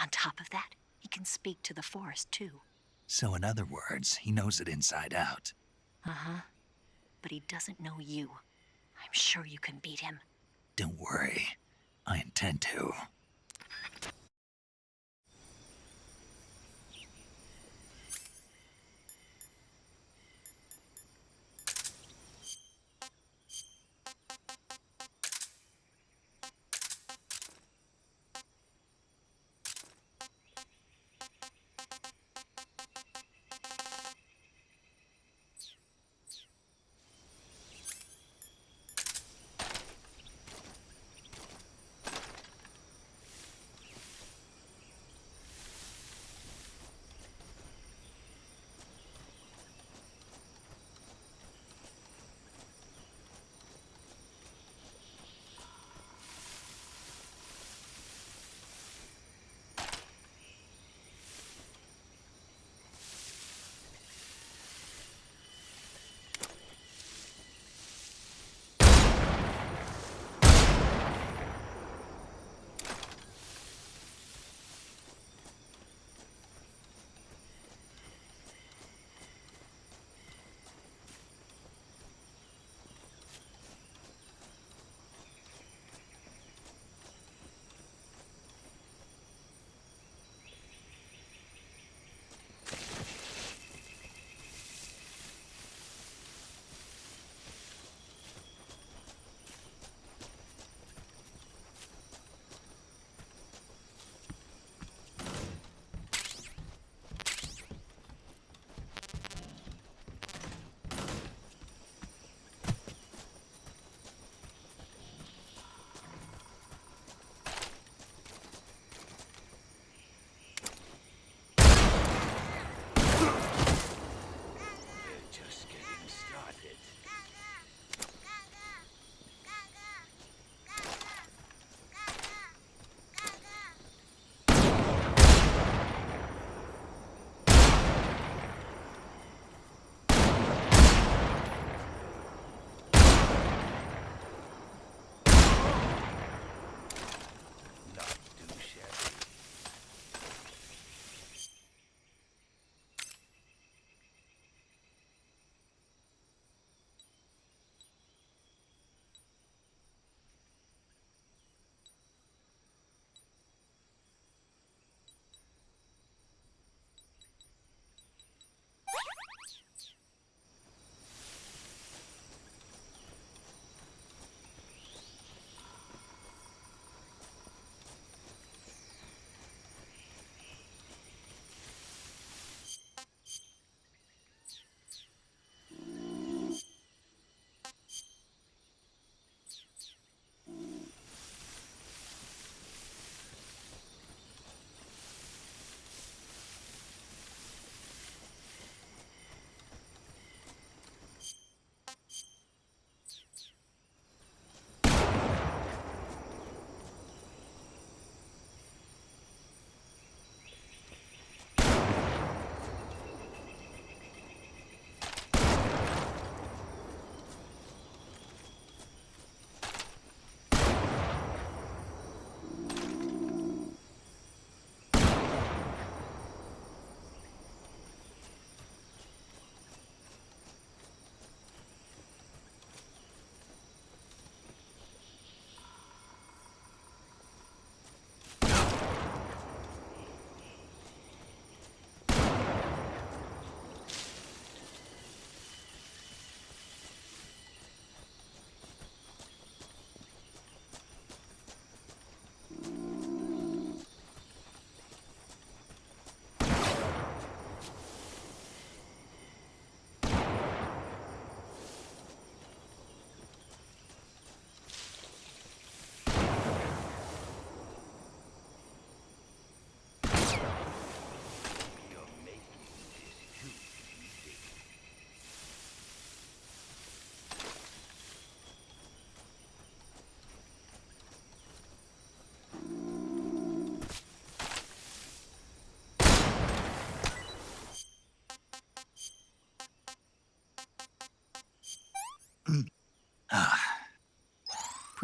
On top of that, he can speak to the forest, too. So in other words, he knows it inside out. Uh-huh. But he doesn't know you. I'm sure you can beat him. Don't worry. I intend to.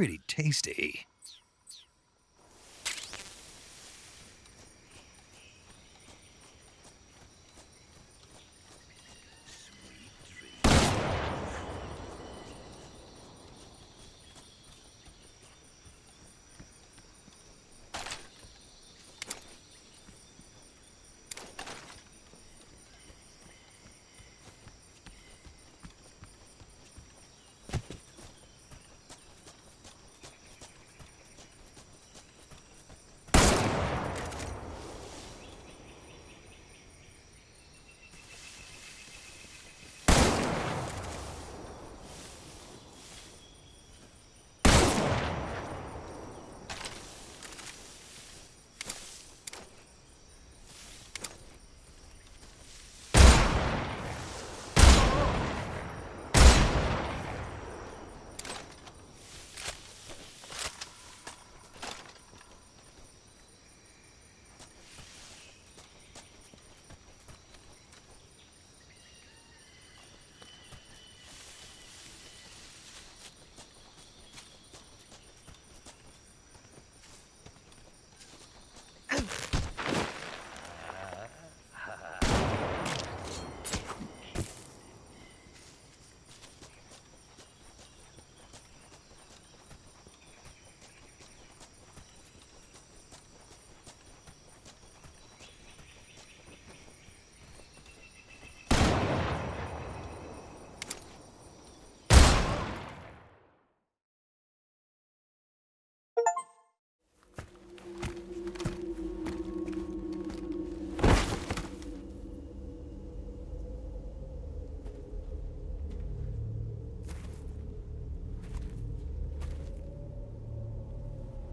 pretty tasty.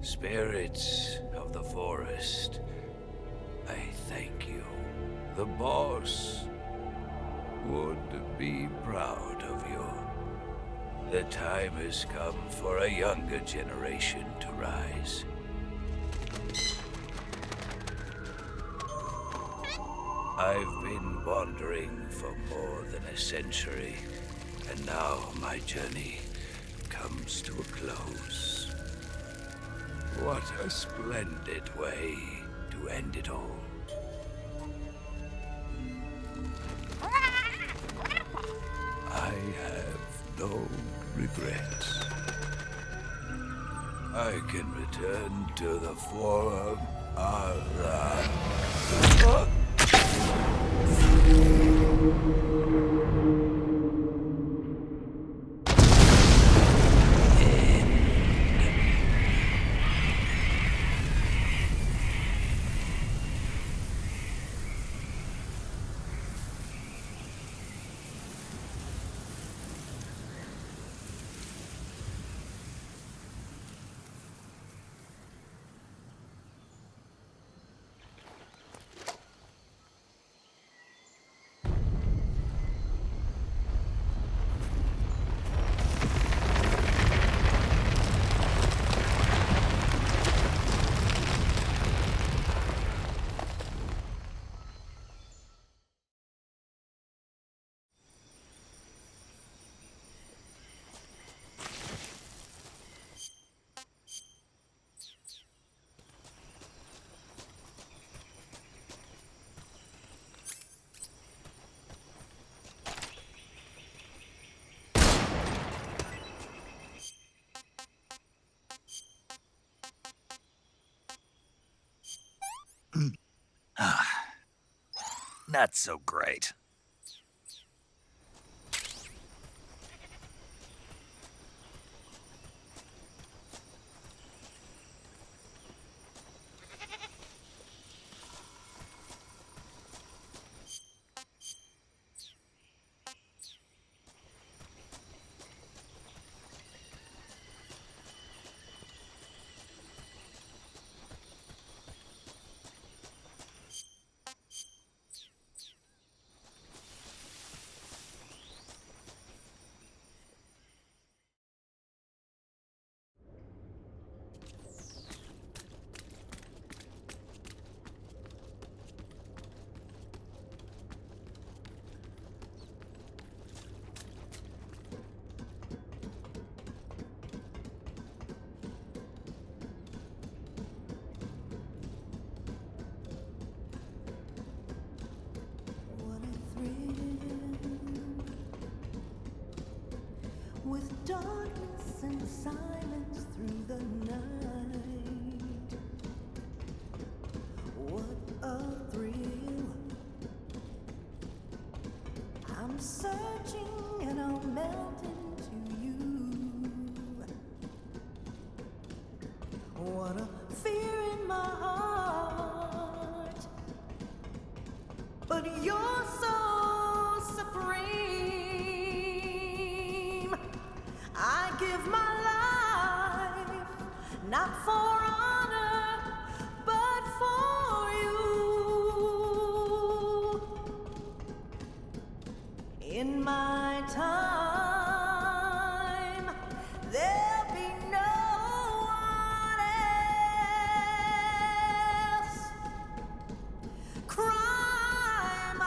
Spirits of the forest, I thank you. The boss would be proud of you. The time has come for a younger generation to rise. I've been wandering for more than a century, and now my journey comes to a close. What a splendid way to end it all. I have no regrets. I can return to the Forum Allah. Not so great. touching and I'll melt into you. What a fear in my heart, but you're so supreme. I give my life, not for honor, but for you. In my time, there'll be no one else. Crime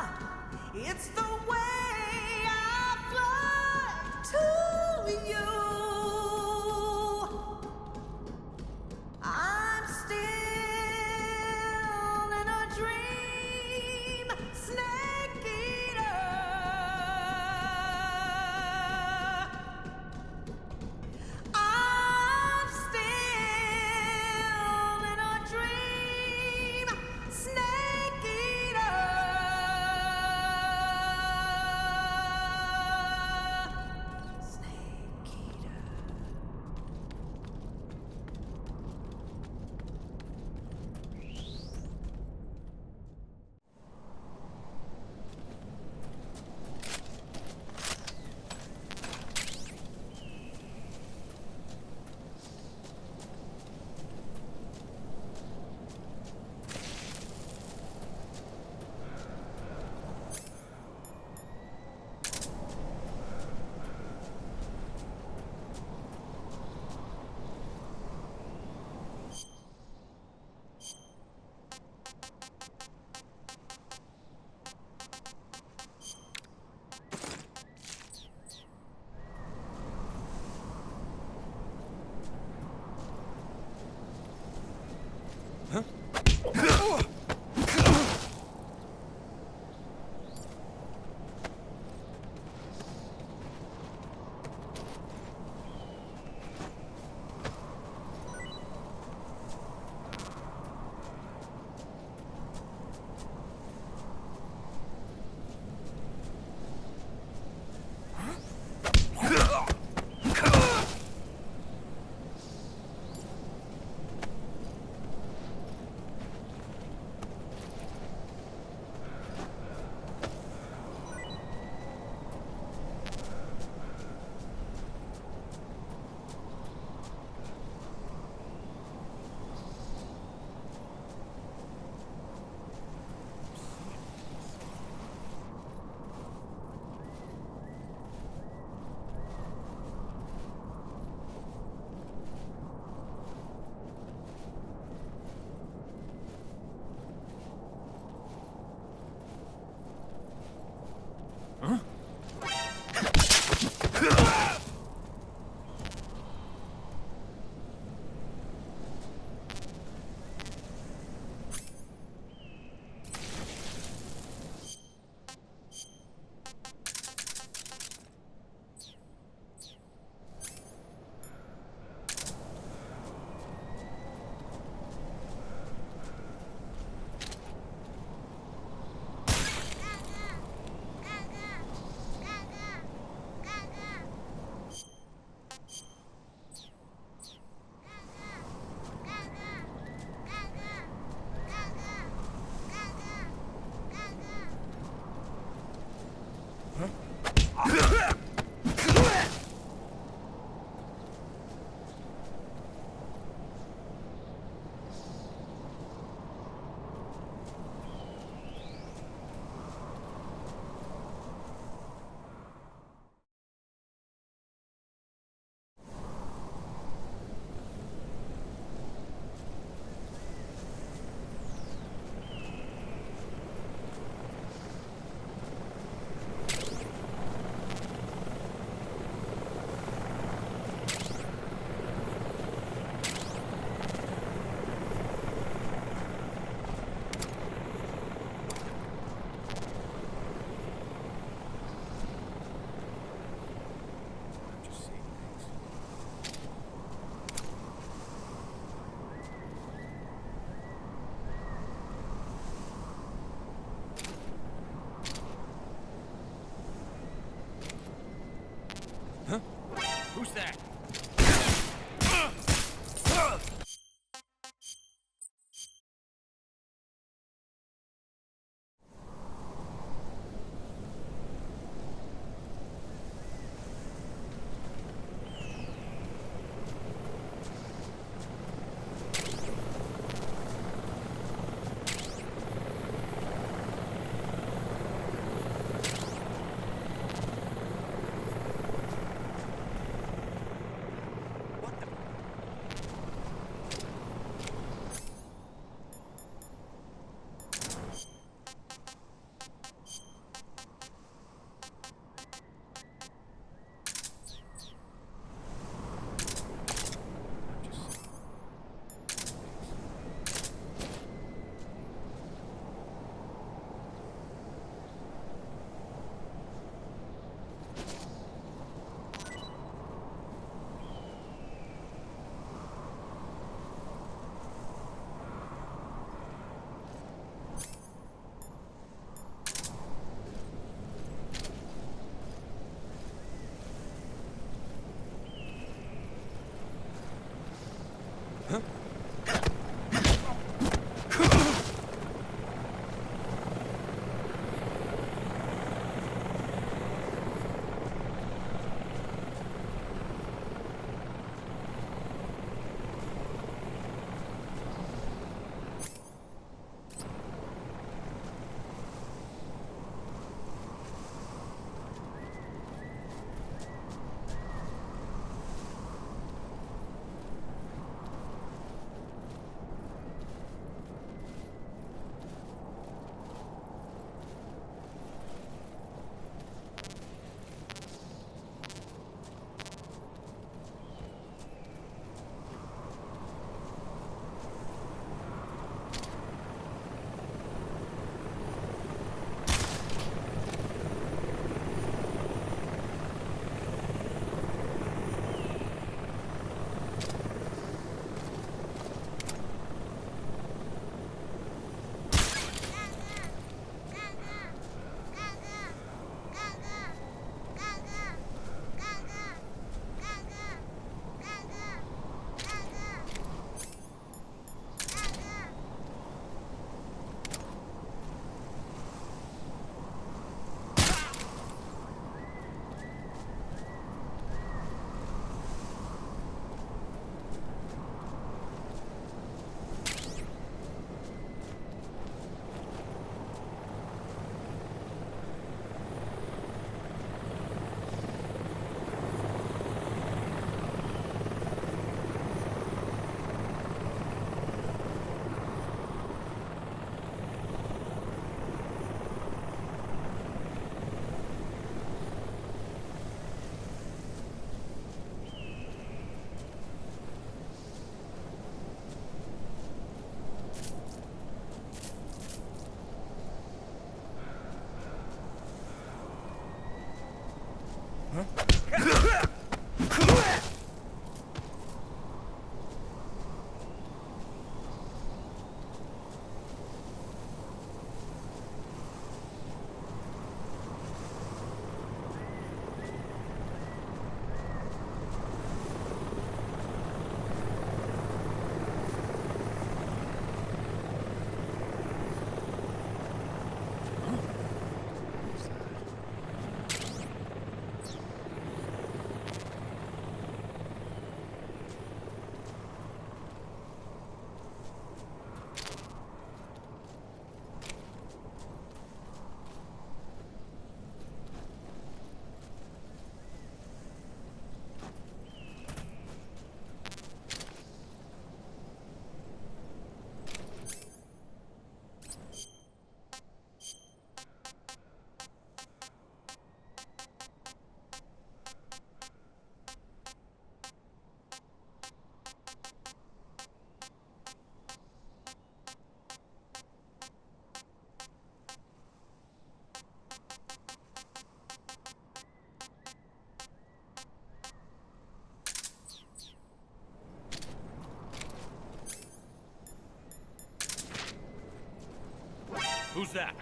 Who's that?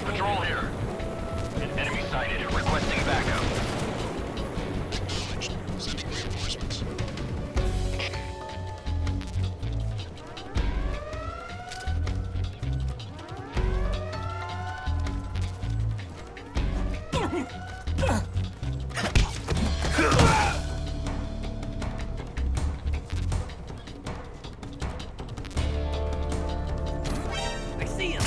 Patrol here. An enemy sighted. Requesting backup. Sending reinforcements. I see him!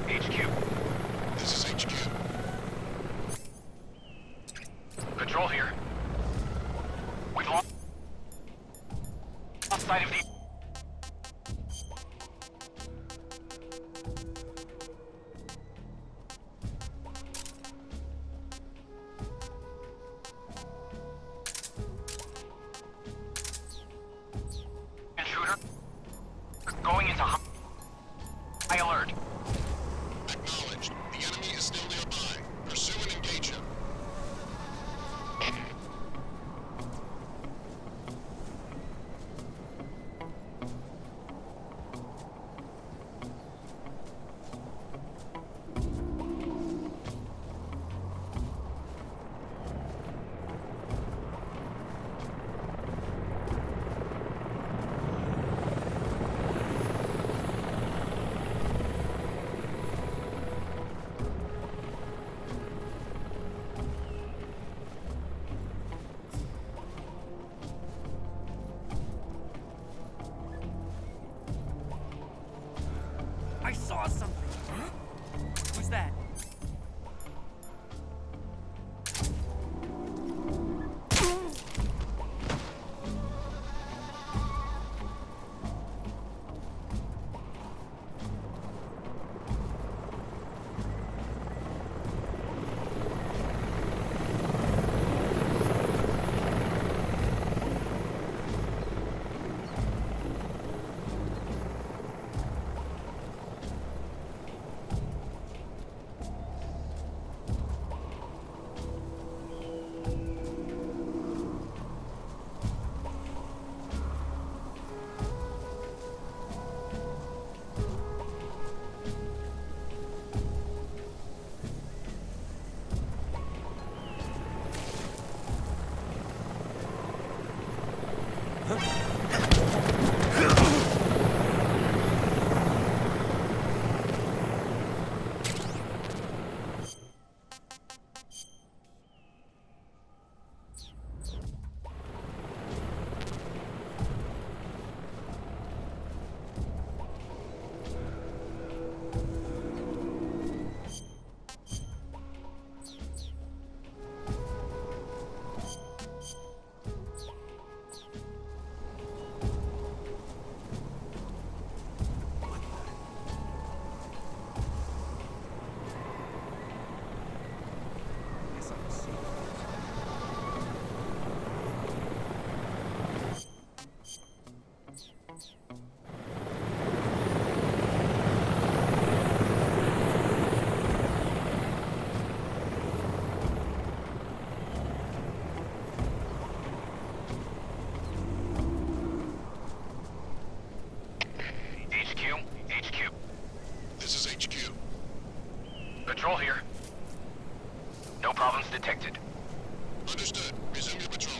HQ. This is HQ. Patrol here. We've lost sight of the... Intruder. Going into high alert. Acknowledged. The enemy is still nearby. Pursue and engage him. I saw something. Who's that? Patrol here. No problems detected. Understood. Resume your patrol.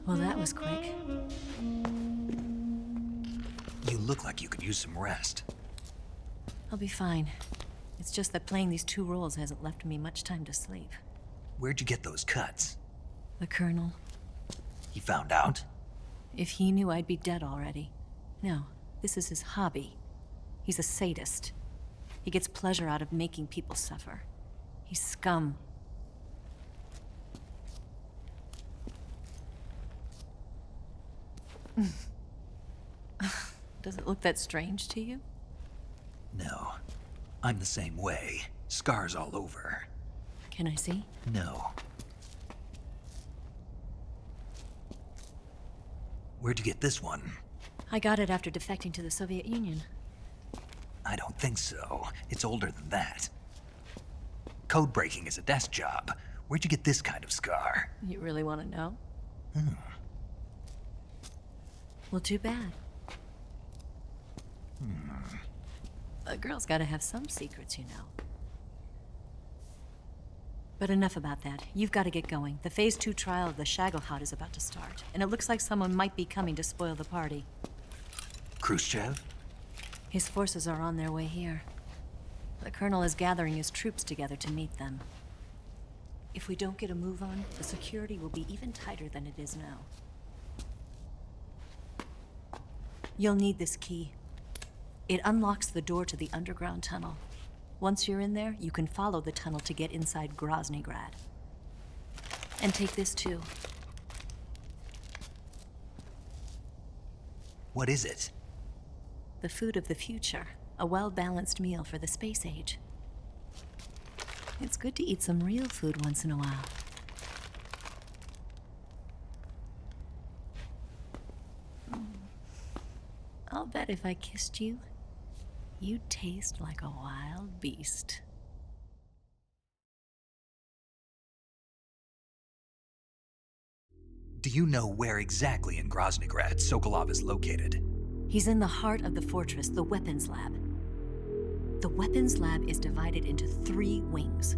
Well, that was quick. You look like you could use some rest. I'll be fine. It's just that playing these two roles hasn't left me much time to sleep. Where'd you get those cuts? The Colonel. He found out? If he knew, I'd be dead already. No, this is his hobby. He's a sadist. He gets pleasure out of making people suffer. He's scum. Does it look that strange to you? No. I'm the same way. Scars all over. Can I see? No. Where'd you get this one? I got it after defecting to the Soviet Union. I don't think so. It's older than that. Code breaking is a desk job. Where'd you get this kind of scar? You really want to know? Well, too bad. A girl's gotta have some secrets, you know. But enough about that. You've got to get going. The Phase 2 trial of the Shagelhot is about to start, and it looks like someone might be coming to spoil the party. Khrushchev? His forces are on their way here. The Colonel is gathering his troops together to meet them. If we don't get a move on, the security will be even tighter than it is now. You'll need this key. It unlocks the door to the underground tunnel. Once you're in there, you can follow the tunnel to get inside Groznygrad. And take this too. What is it? The food of the future. A well-balanced meal for the space age. It's good to eat some real food once in a while. I'll bet if I kissed you, you'd taste like a wild beast. Do you know where exactly in Groznygrad Sokolov is located? He's in the heart of the fortress, the weapons lab. The weapons lab is divided into 3 wings.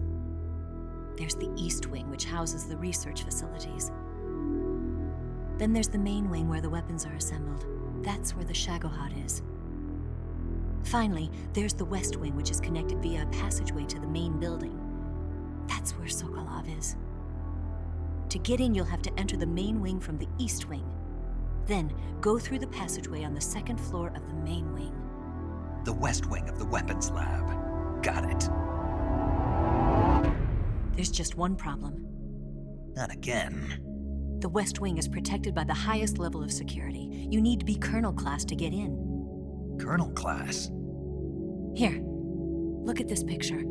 There's the East Wing, which houses the research facilities. Then there's the main wing where the weapons are assembled. That's where the Shagohod is. Finally, there's the West Wing, which is connected via a passageway to the main building. That's where Sokolov is. To get in, you'll have to enter the main wing from the East Wing. Then, go through the passageway on the 2nd floor of the main wing. The West Wing of the weapons lab. Got it. There's just one problem. Not again. The West Wing is protected by the highest level of security. You need to be Colonel class to get in. Colonel class? Here, look at this picture.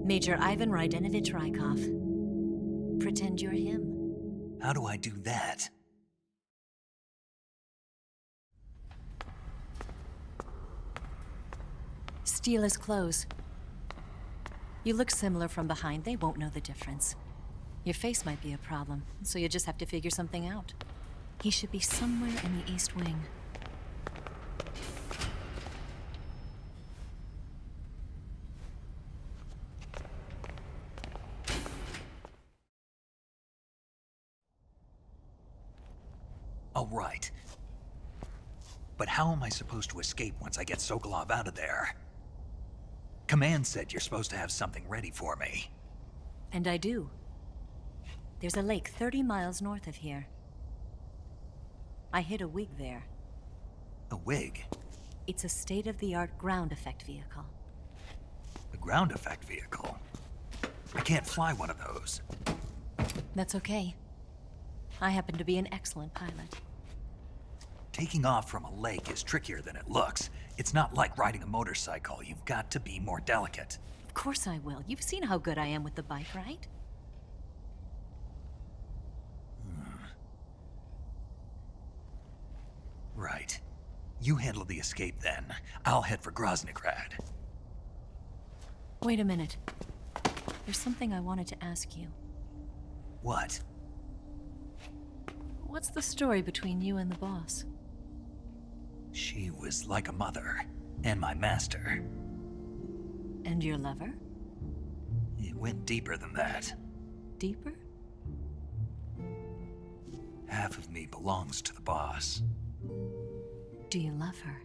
Major Ivan Raidenovich Raikov. Pretend you're him. How do I do that? Steal his clothes. You look similar from behind. They won't know the difference. Your face might be a problem, so you just have to figure something out. He should be somewhere in the East Wing. All right. But how am I supposed to escape once I get Sokolov out of there? Command said you're supposed to have something ready for me. And I do. There's a lake 30 miles north of here. I hid a wig there. A wig? It's a state-of-the-art ground effect vehicle. A ground effect vehicle? I can't fly one of those. That's okay. I happen to be an excellent pilot. Taking off from a lake is trickier than it looks. It's not like riding a motorcycle. You've got to be more delicate. Of course I will. You've seen how good I am with the bike, right? Right. You handle the escape then. I'll head for Groznygrad. Wait a minute. There's something I wanted to ask you. What? What's the story between you and the boss? She was like a mother, and my master. And your lover? It went deeper than that. Deeper? Half of me belongs to the boss. Do you love her?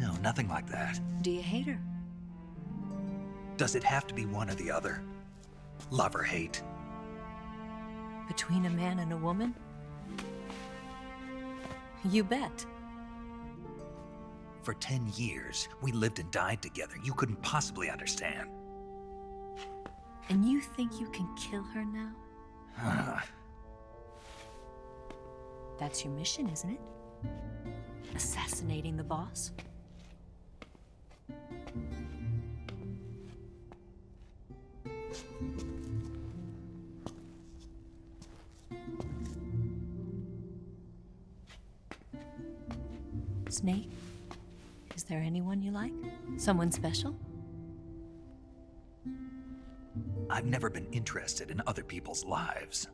No, nothing like that. Do you hate her? Does it have to be one or the other? Love or hate? Between a man and a woman? You bet. For 10 years, we lived and died together. You couldn't possibly understand. And you think you can kill her now? That's your mission, isn't it? Assassinating the boss? Snake, is there anyone you like? Someone special? I've never been interested in other people's lives.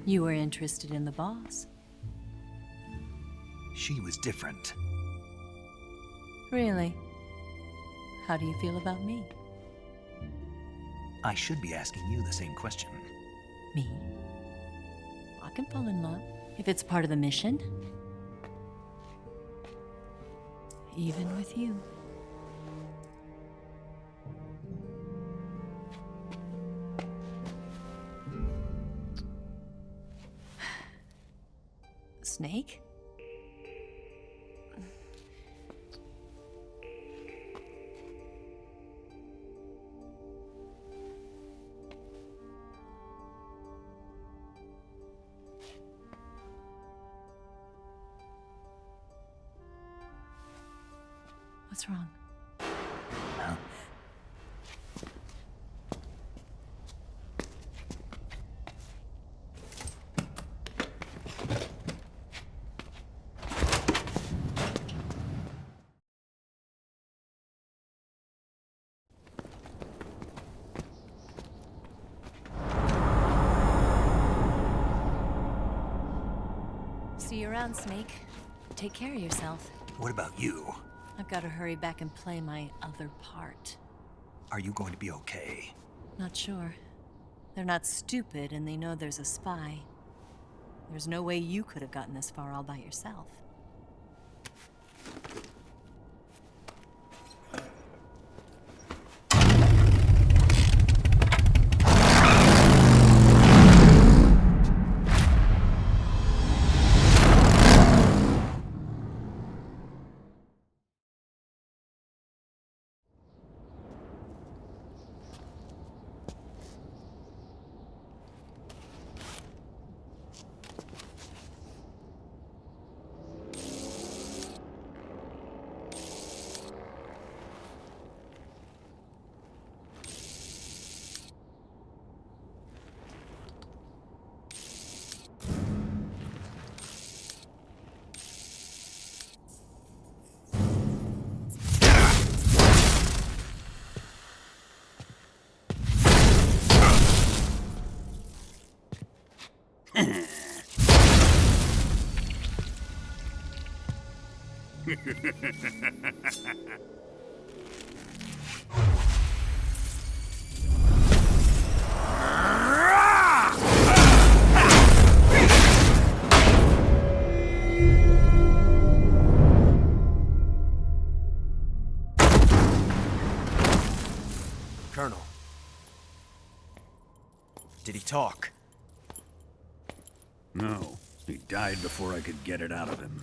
You were interested in the boss. She was different. Really? How do you feel about me? I should be asking you the same question. Me? I can fall in love if it's part of the mission. Even with you. Snake? What's wrong? Huh? See you around, Snake. Take care of yourself. What about you? I've got to hurry back and play my other part. Are you going to be okay? Not sure. They're not stupid, and they know there's a spy. There's no way you could have gotten this far all by yourself. Colonel. Did he talk? No. He died before I could get it out of him.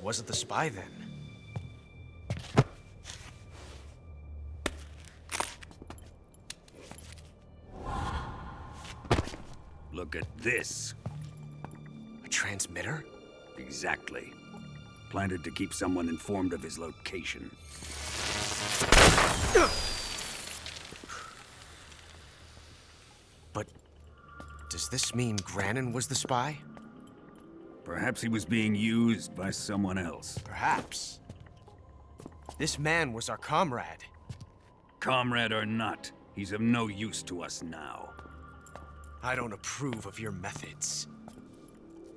Was it the spy then? Look at this. A transmitter? Exactly. Planted to keep someone informed of his location. But does this mean Granin was the spy? Perhaps he was being used by someone else. Perhaps. This man was our comrade. Comrade or not, he's of no use to us now. I don't approve of your methods.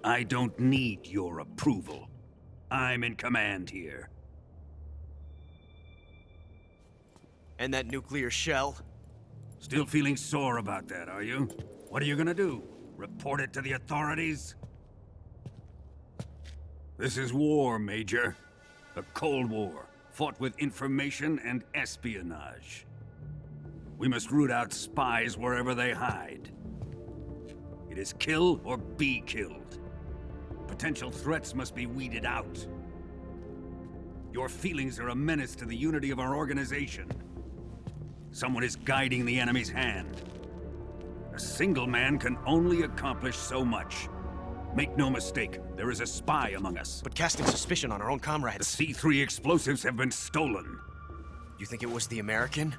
I don't need your approval. I'm in command here. And that nuclear shell? Still feeling sore about that, are you? What are you gonna do? Report it to the authorities? This is war, Major. A Cold War, fought with information and espionage. We must root out spies wherever they hide. It is kill or be killed. Potential threats must be weeded out. Your feelings are a menace to the unity of our organization. Someone is guiding the enemy's hand. A single man can only accomplish so much. Make no mistake, there is a spy among us. But casting suspicion on our own comrades. The C3 explosives have been stolen. You think it was the American?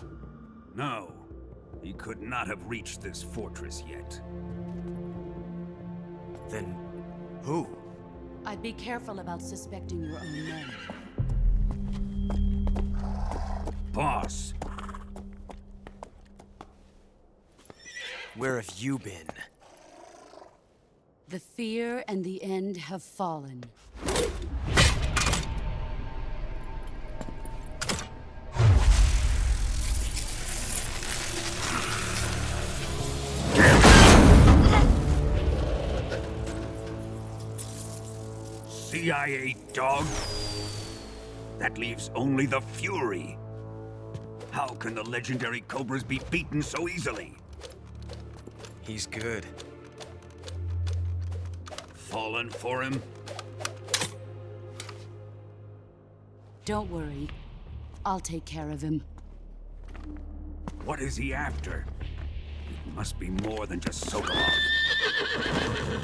No. He could not have reached this fortress yet. Then who? I'd be careful about suspecting your own men. Boss. Where have you been? The fear and the end have fallen. CIA dog? That leaves only the Fury. How can the legendary Cobras be beaten so easily? He's good. Fallen for him? Don't worry. I'll take care of him. What is he after? It must be more than just Sokolov.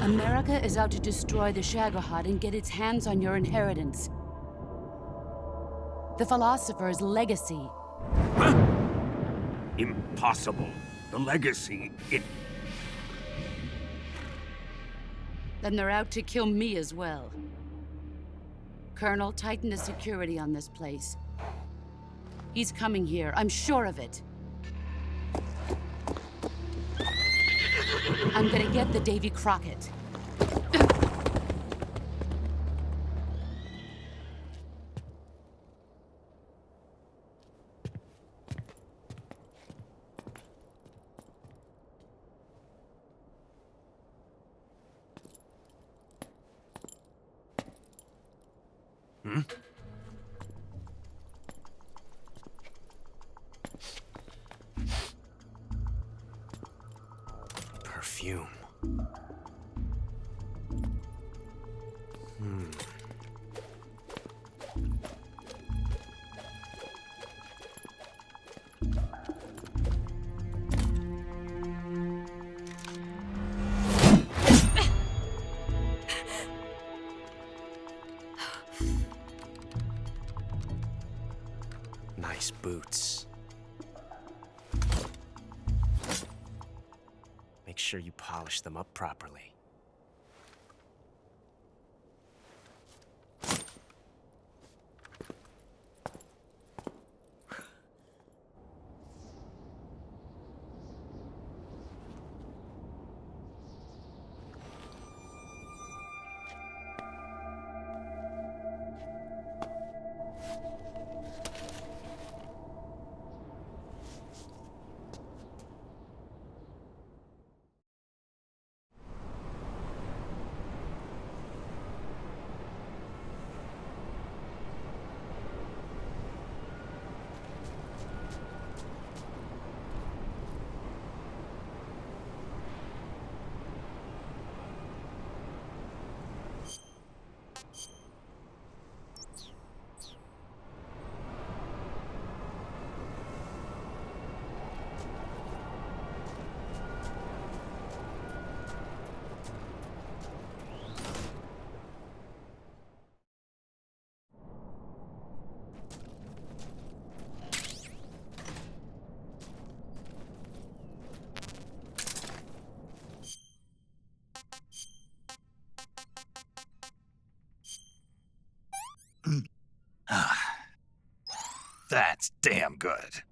America is out to destroy the Shagohod and get its hands on your inheritance. The Philosopher's legacy. Huh? Impossible. The legacy, Then they're out to kill me as well. Colonel, tighten the security on this place. He's coming here, I'm sure of it. I'm gonna get the Davy Crockett. Hmm? Perfume. Nice boots. Make sure you polish them up properly. That's damn good.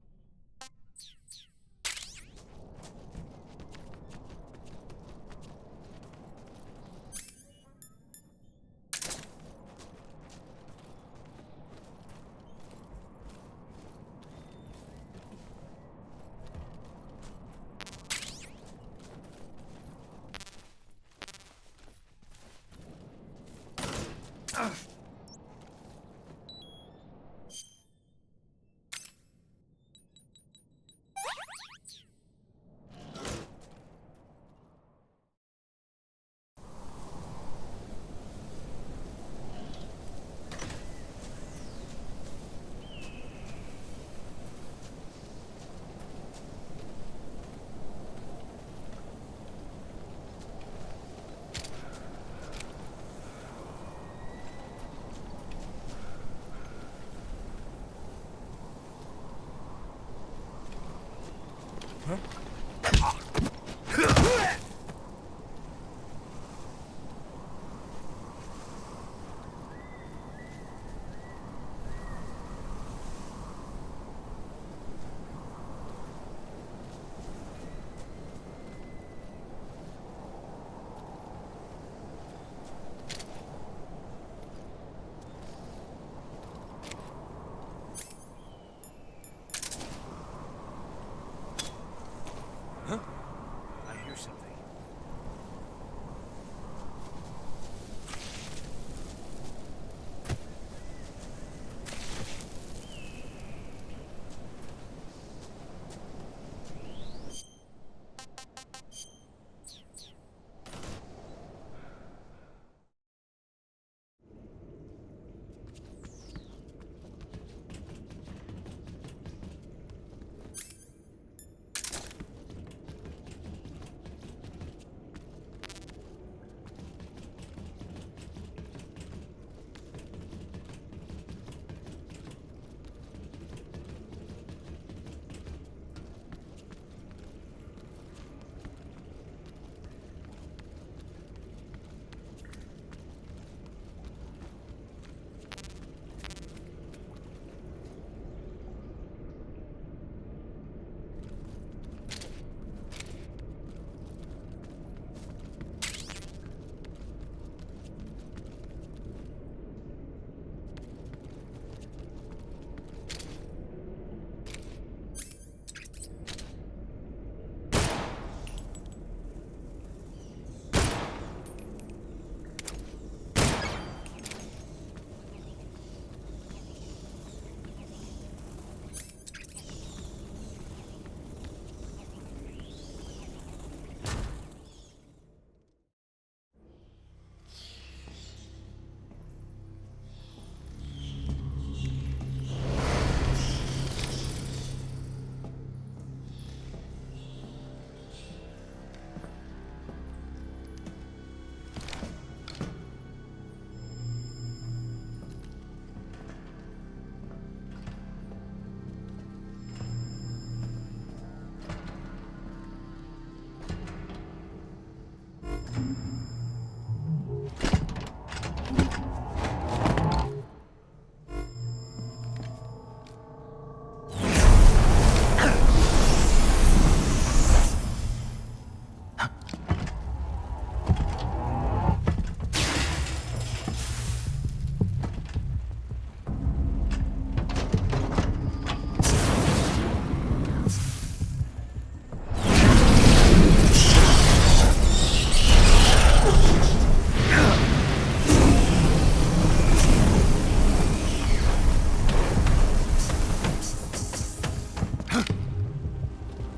Huh? I hear something.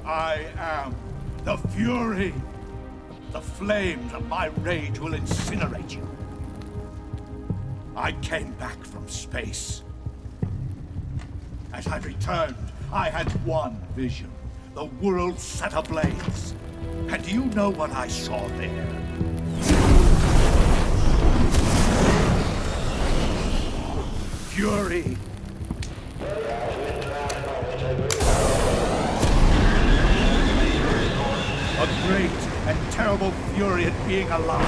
I am the Fury. The flames of my rage will incinerate you. I came back from space. As I returned, I had one vision. The world set ablaze. And do you know what I saw there? Fury. A great and terrible fury at being alive.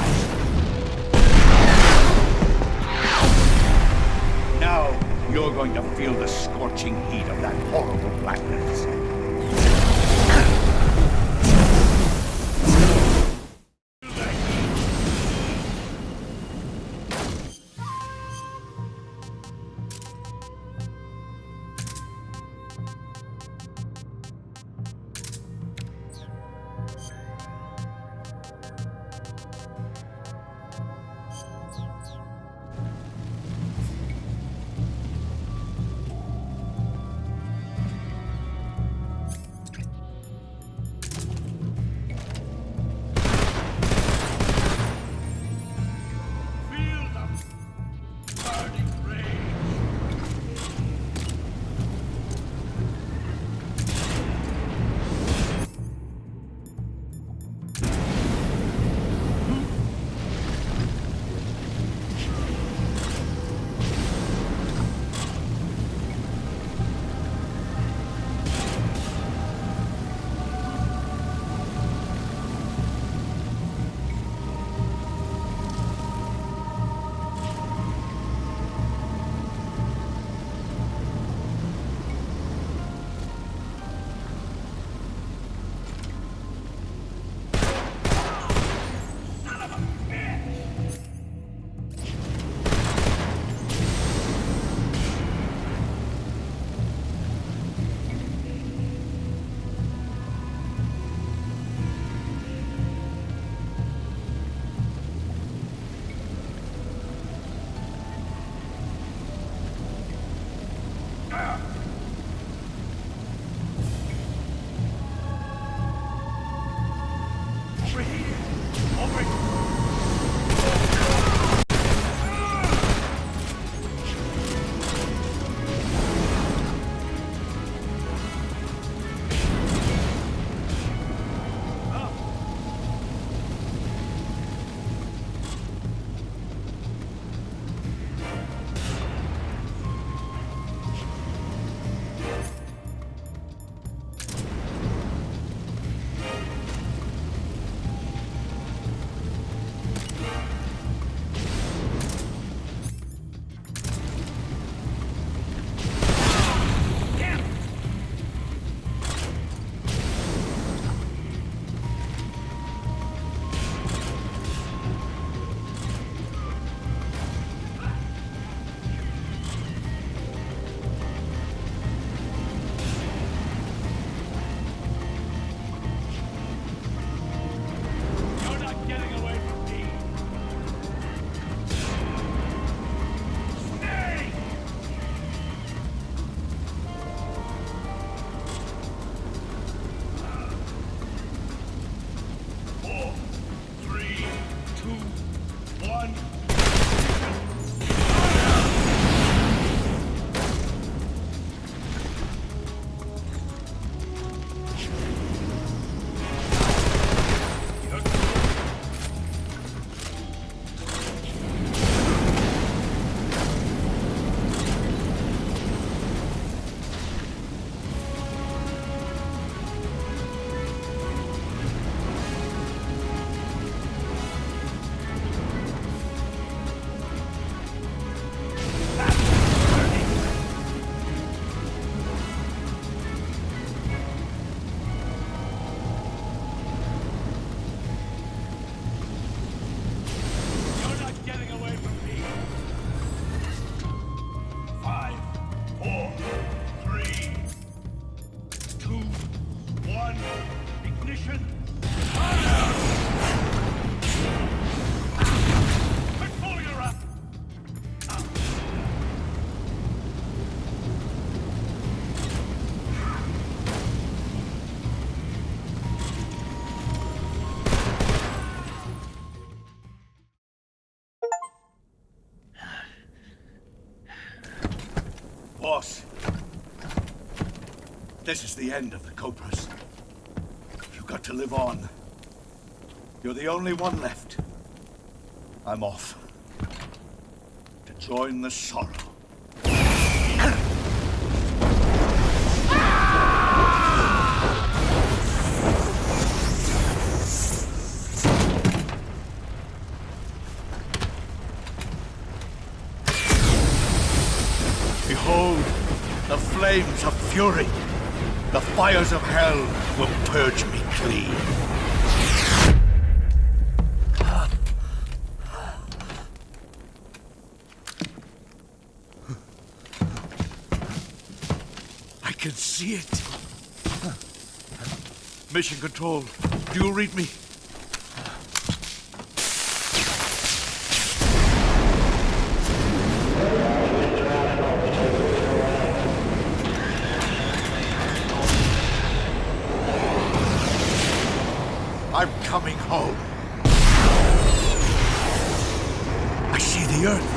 Now, you're going to feel the scorching heat of that horrible blackness. This is the end of the Cobras. You've got to live on. You're the only one left. I'm off. To join the sorrow. Behold, the flames of fury. The fires of hell will purge me clean. I can see it. Mission Control, do you read me? I'm coming home. I see the Earth.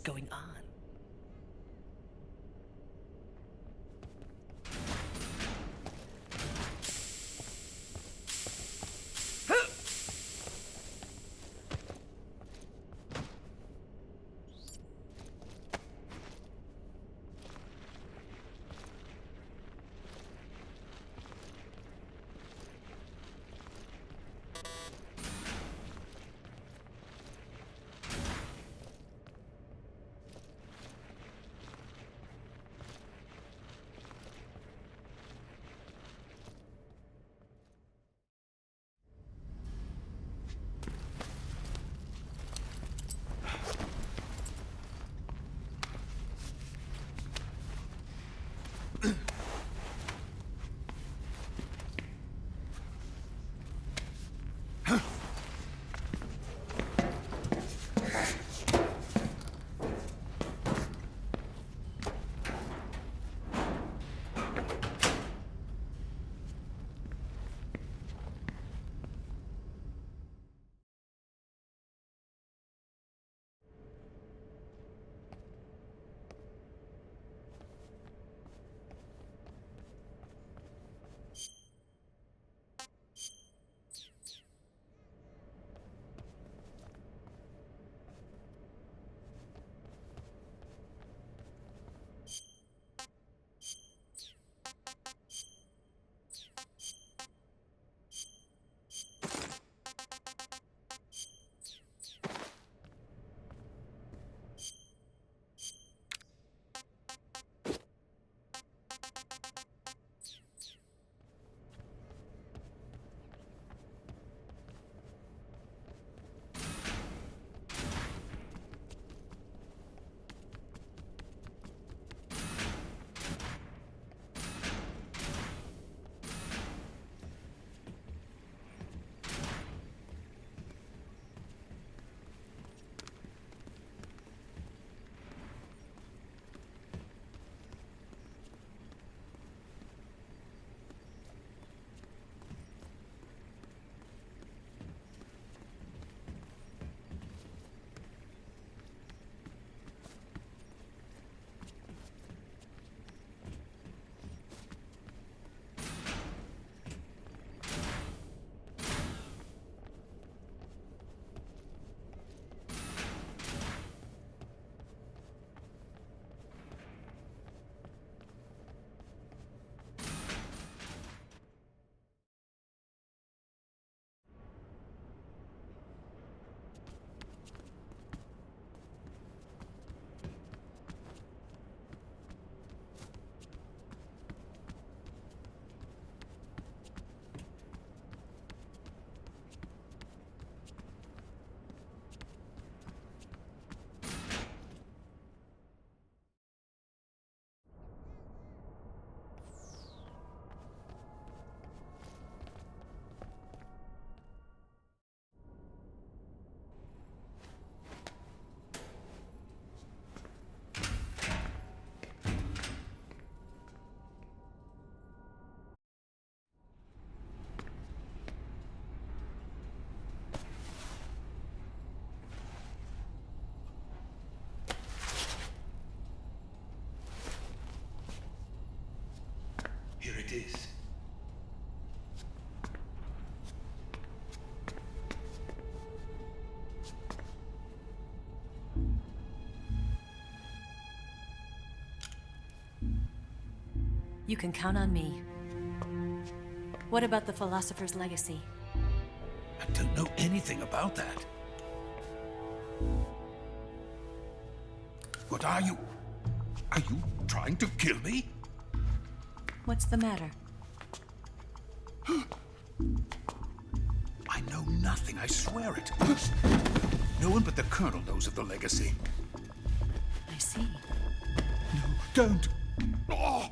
going on? Here it is. You can count on me. What about the Philosopher's Legacy? I don't know anything about that. What are you? Are you trying to kill me? What's the matter? I know nothing, I swear it. No one but the Colonel knows of the legacy. I see. No, don't. Oh.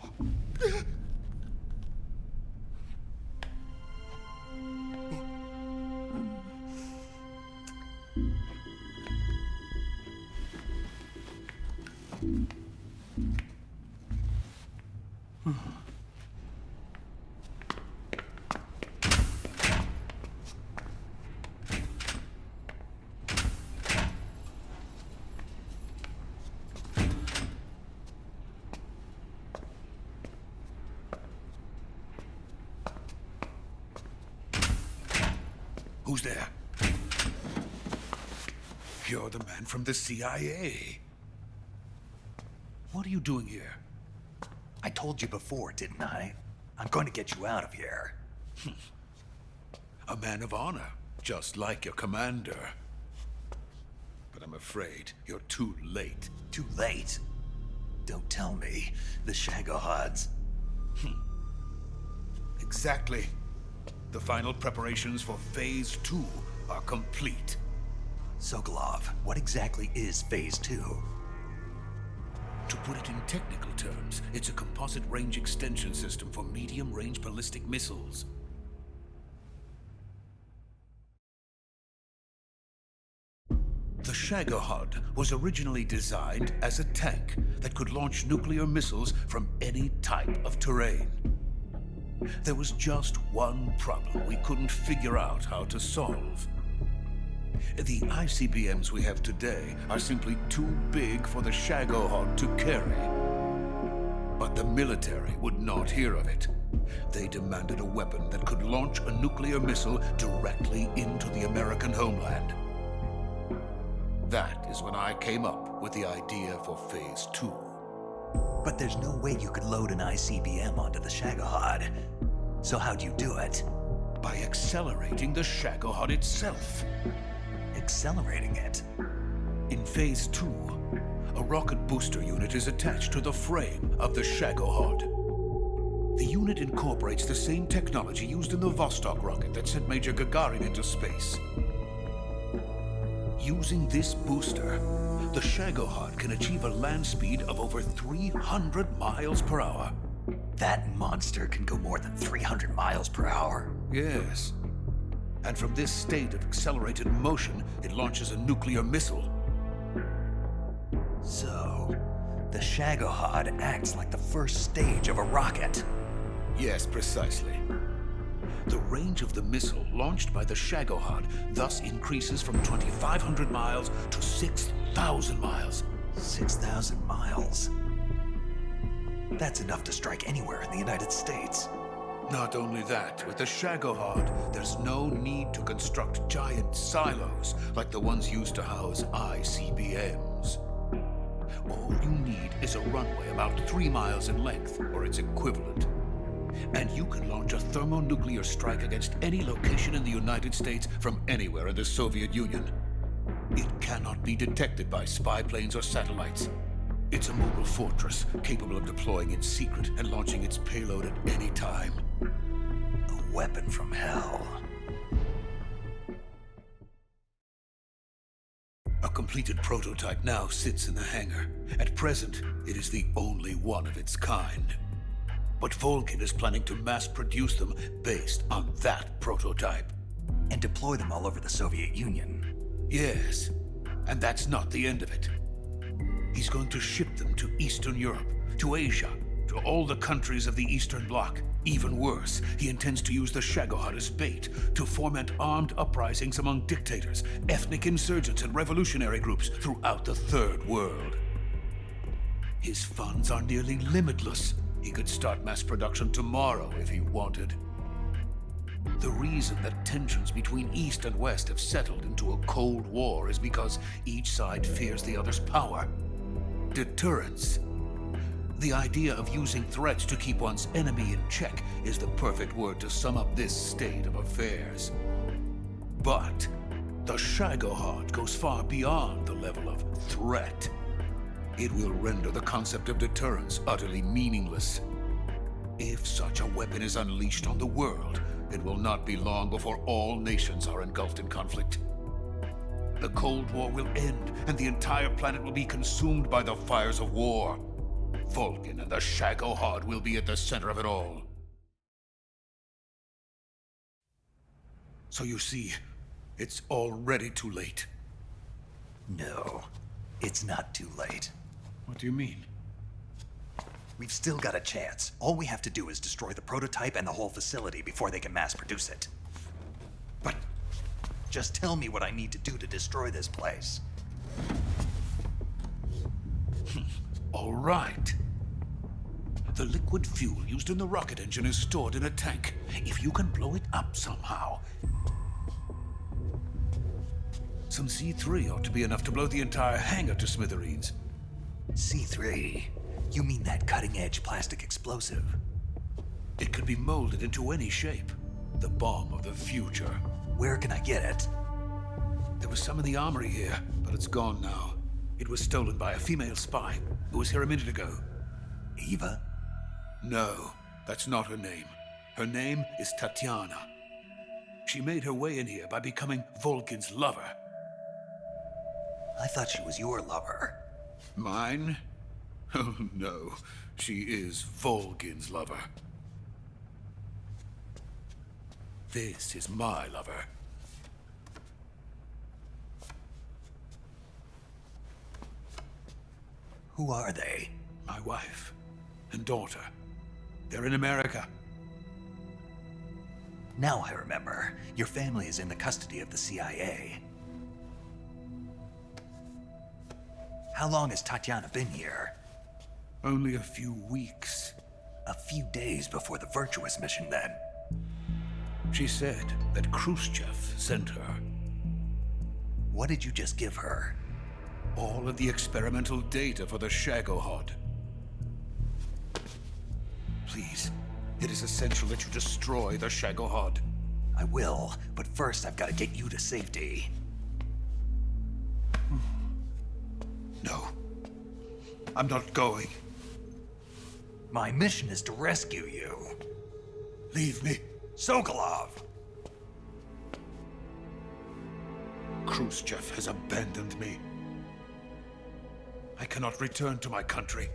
Who's there? You're the man from the CIA. What are you doing here? I told you before, didn't I? I'm going to get you out of here. A man of honor, just like your commander. But I'm afraid you're too late. Too late? Don't tell me. The Shagohods. Exactly. The final preparations for Phase 2 are complete. Sokolov, what exactly is Phase 2? To put it in technical terms, it's a composite range extension system for medium-range ballistic missiles. The Shagohod was originally designed as a tank that could launch nuclear missiles from any type of terrain. There was just one problem we couldn't figure out how to solve. The ICBMs we have today are simply too big for the Shagohod to carry. But the military would not hear of it. They demanded a weapon that could launch a nuclear missile directly into the American homeland. That is when I came up with the idea for Phase 2. But there's no way you could load an ICBM onto the Shagohod. So how'd you do it? By accelerating the Shagohod itself. Accelerating it? In Phase 2, a rocket booster unit is attached to the frame of the Shagohod. The unit incorporates the same technology used in the Vostok rocket that sent Major Gagarin into space. Using this booster, the Shagohod can achieve a land speed of over 300 miles per hour. That monster can go more than 300 miles per hour? Yes. And from this state of accelerated motion, it launches a nuclear missile. So, the Shagohod acts like the first stage of a rocket. Yes, precisely. The range of the missile launched by the Shagohod thus increases from 2,500 miles to 6,000 miles. 6,000 miles? That's enough to strike anywhere in the United States. Not only that, with the Shagohod, there's no need to construct giant silos like the ones used to house ICBMs. All you need is a runway about 3 miles in length, or its equivalent. And you can launch a thermonuclear strike against any location in the United States from anywhere in the Soviet Union. It cannot be detected by spy planes or satellites. It's a mobile fortress, capable of deploying in secret and launching its payload at any time. A weapon from hell. A completed prototype now sits in the hangar. At present, it is the only one of its kind. But Volgin is planning to mass-produce them based on that prototype. And deploy them all over the Soviet Union. Yes, and that's not the end of it. He's going to ship them to Eastern Europe, to Asia, to all the countries of the Eastern Bloc. Even worse, he intends to use the Shagohod as bait to foment armed uprisings among dictators, ethnic insurgents, and revolutionary groups throughout the Third World. His funds are nearly limitless. He could start mass production tomorrow if he wanted. The reason that tensions between East and West have settled into a Cold War is because each side fears the other's power. Deterrence. The idea of using threats to keep one's enemy in check is the perfect word to sum up this state of affairs. But the Shagohod goes far beyond the level of threat. It will render the concept of deterrence utterly meaningless. If such a weapon is unleashed on the world, it will not be long before all nations are engulfed in conflict. The Cold War will end, and the entire planet will be consumed by the fires of war. Volgin and the Shagohod will be at the center of it all. So you see, it's already too late. No, it's not too late. What do you mean? We've still got a chance. All we have to do is destroy the prototype and the whole facility before they can mass produce it. But just tell me what I need to do to destroy this place. All right. The liquid fuel used in the rocket engine is stored in a tank. If you can blow it up somehow, Some C3 ought to be enough to blow the entire hangar to smithereens. C3? You mean that cutting-edge plastic explosive? It could be molded into any shape. The bomb of the future. Where can I get it? There was some in the armory here, but it's gone now. It was stolen by a female spy who was here a minute ago. Eva? No, that's not her name. Her name is Tatiana. She made her way in here by becoming Volgin's lover. I thought she was your lover. Mine? Oh no, she is Volgin's lover. This is my lover. Who are they? My wife and daughter. They're in America. Now I remember. Your family is in the custody of the CIA. How long has Tatiana been here? Only a few weeks. A few days before the Virtuous mission, then. She said that Khrushchev sent her. What did you just give her? All of the experimental data for the Shagohod. Please, it is essential that you destroy the Shagohod. I will, but first I've got to get you to safety. No. I'm not going. My mission is to rescue you. Leave me. Sokolov! Khrushchev has abandoned me. I cannot return to my country.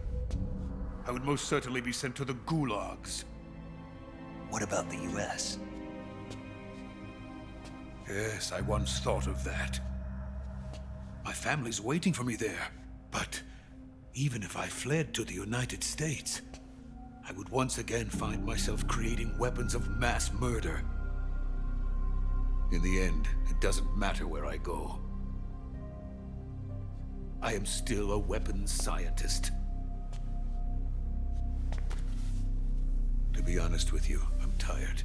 I would most certainly be sent to the gulags. What about the US? Yes, I once thought of that. My family's waiting for me there. But even if I fled to the United States, I would once again find myself creating weapons of mass murder. In the end, it doesn't matter where I go. I am still a weapons scientist. To be honest with you, I'm tired.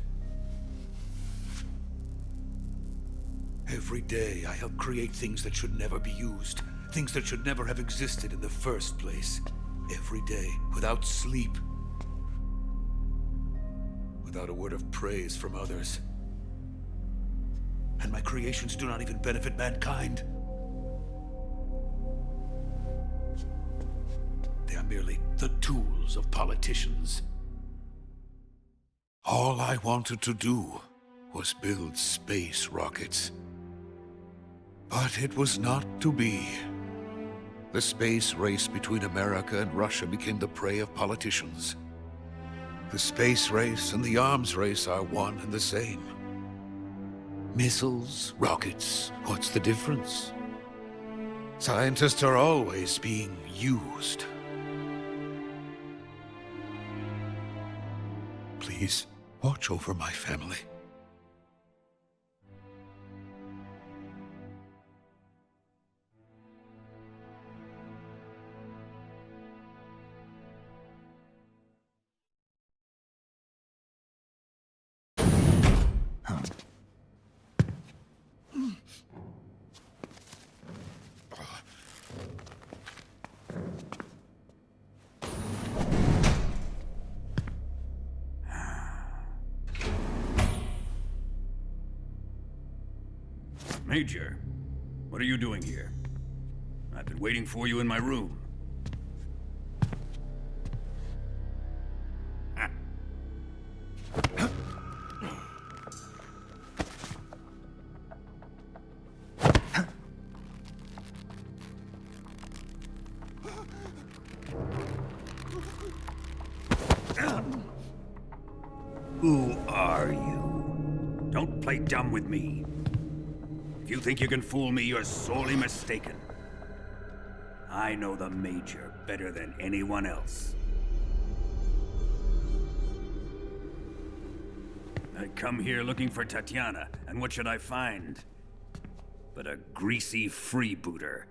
Every day, I help create things that should never be used. Things that should never have existed in the first place. Every day, without sleep. Without a word of praise from others. And my creations do not even benefit mankind. They are merely the tools of politicians. All I wanted to do was build space rockets. But it was not to be. The space race between America and Russia became the prey of politicians. The space race and the arms race are one and the same. Missiles, rockets, what's the difference? Scientists are always being used. Please, watch over my family. Major, what are you doing here? I've been waiting for you in my room. Who are you? Don't play dumb with me. If you think you can fool me, you're sorely mistaken. I know the Major better than anyone else. I come here looking for Tatiana, and what should I find? But a greasy freebooter.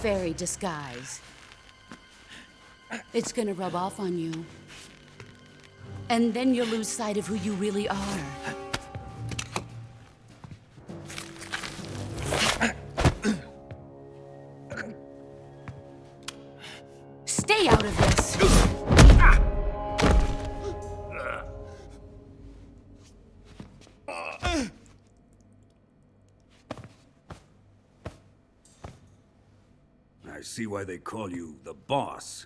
fairy disguise. It's gonna rub off on you. And then you'll lose sight of who you really are. Stay out of this! I see why they call you the boss.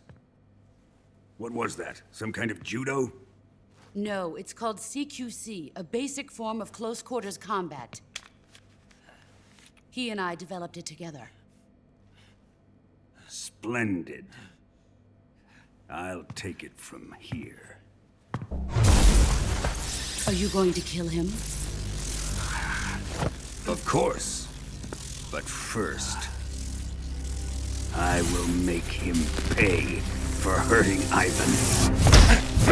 What was that? Some kind of judo? No, it's called CQC, a basic form of close quarters combat. He and I developed it together. Splendid. I'll take it from here. Are you going to kill him? Of course. But first, I will make him pay for hurting Ivan.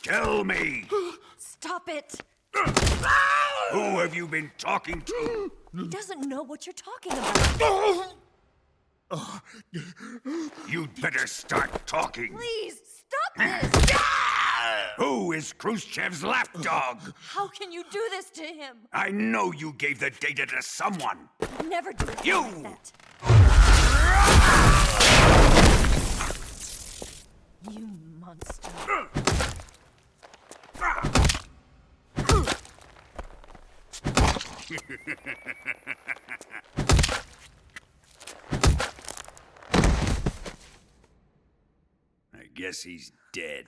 Tell me! Stop it! Who have you been talking to? He doesn't know what you're talking about. You'd better start talking. Please, stop this! Who is Khrushchev's lapdog? How can you do this to him? I know you gave the data to someone. Never do it You! like that. You monster. I guess he's dead.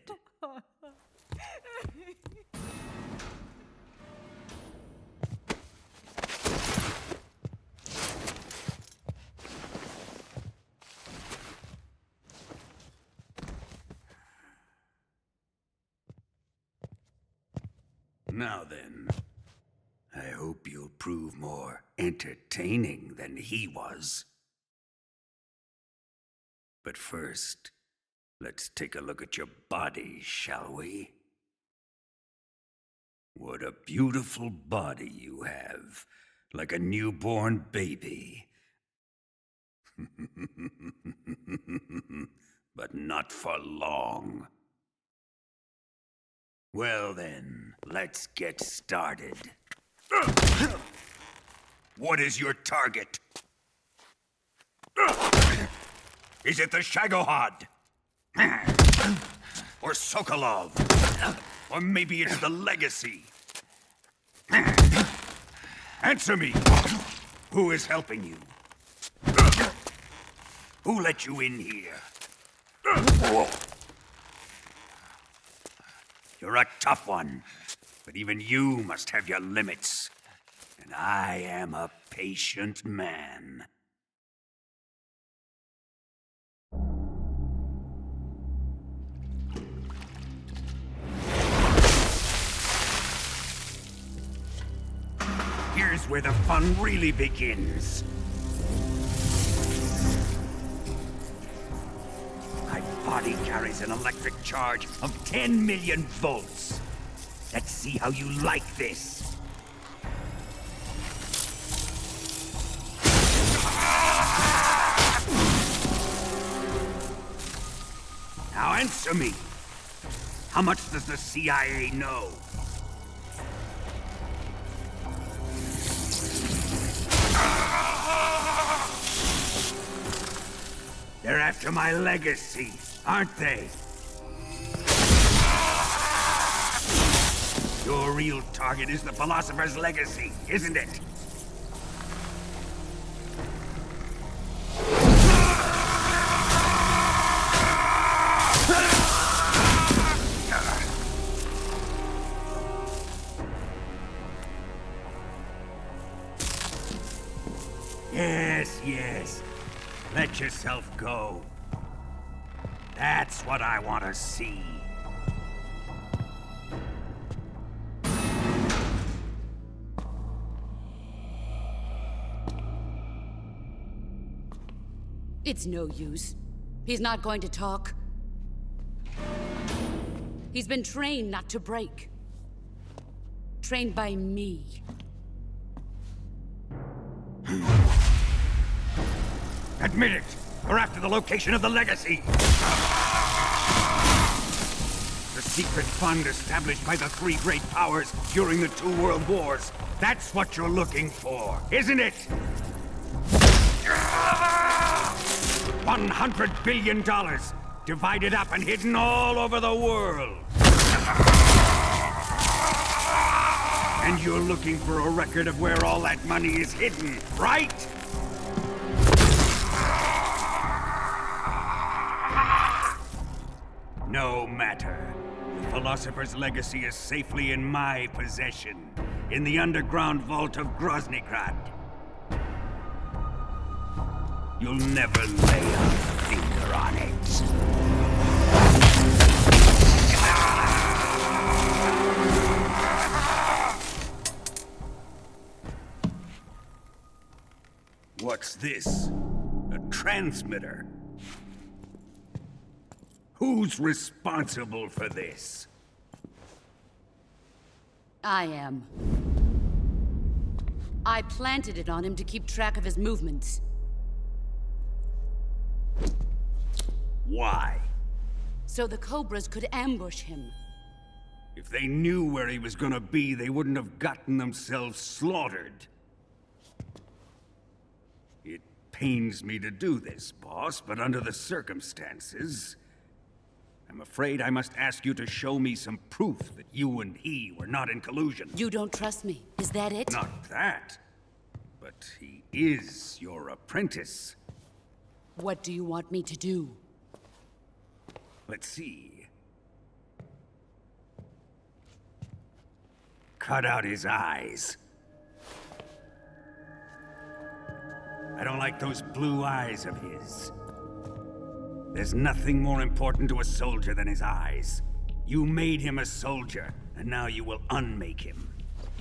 Now then, I hope you'll prove more entertaining than he was. But first, let's take a look at your body, shall we? What a beautiful body you have, like a newborn baby. But not for long. Well then, let's get started. What is your target? Is it the Shagohod? Or Sokolov? Or maybe it's the Legacy? Answer me! Who is helping you? Who let you in here? You're a tough one, but even you must have your limits. And I am a patient man. Here's where the fun really begins. My body carries an electric charge of 10 million volts. Let's see how you like this. Now answer me. How much does the CIA know? They're after my legacy, aren't they? Your real target is the Philosopher's legacy, isn't it? Yes, yes. Let yourself go. That's what I want to see. It's no use. He's not going to talk. He's been trained not to break. Trained by me. Admit it! We're after the location of the legacy! The secret fund established by the three great powers during the 2 world wars. That's what you're looking for, isn't it? $100 billion, divided up and hidden all over the world. And you're looking for a record of where all that money is hidden, right? No matter. The Philosopher's legacy is safely in my possession, in the underground vault of Groznygrad. You'll never lay a finger on it. What's this? A transmitter? Who's responsible for this? I am. I planted it on him to keep track of his movements. Why? So the Cobras could ambush him. If they knew where he was gonna be, they wouldn't have gotten themselves slaughtered. It pains me to do this, boss, but under the circumstances, I'm afraid I must ask you to show me some proof that you and he were not in collusion. You don't trust me, is that it? Not that. But he is your apprentice. What do you want me to do? Let's see. Cut out his eyes. I don't like those blue eyes of his. There's nothing more important to a soldier than his eyes. You made him a soldier, and now you will unmake him.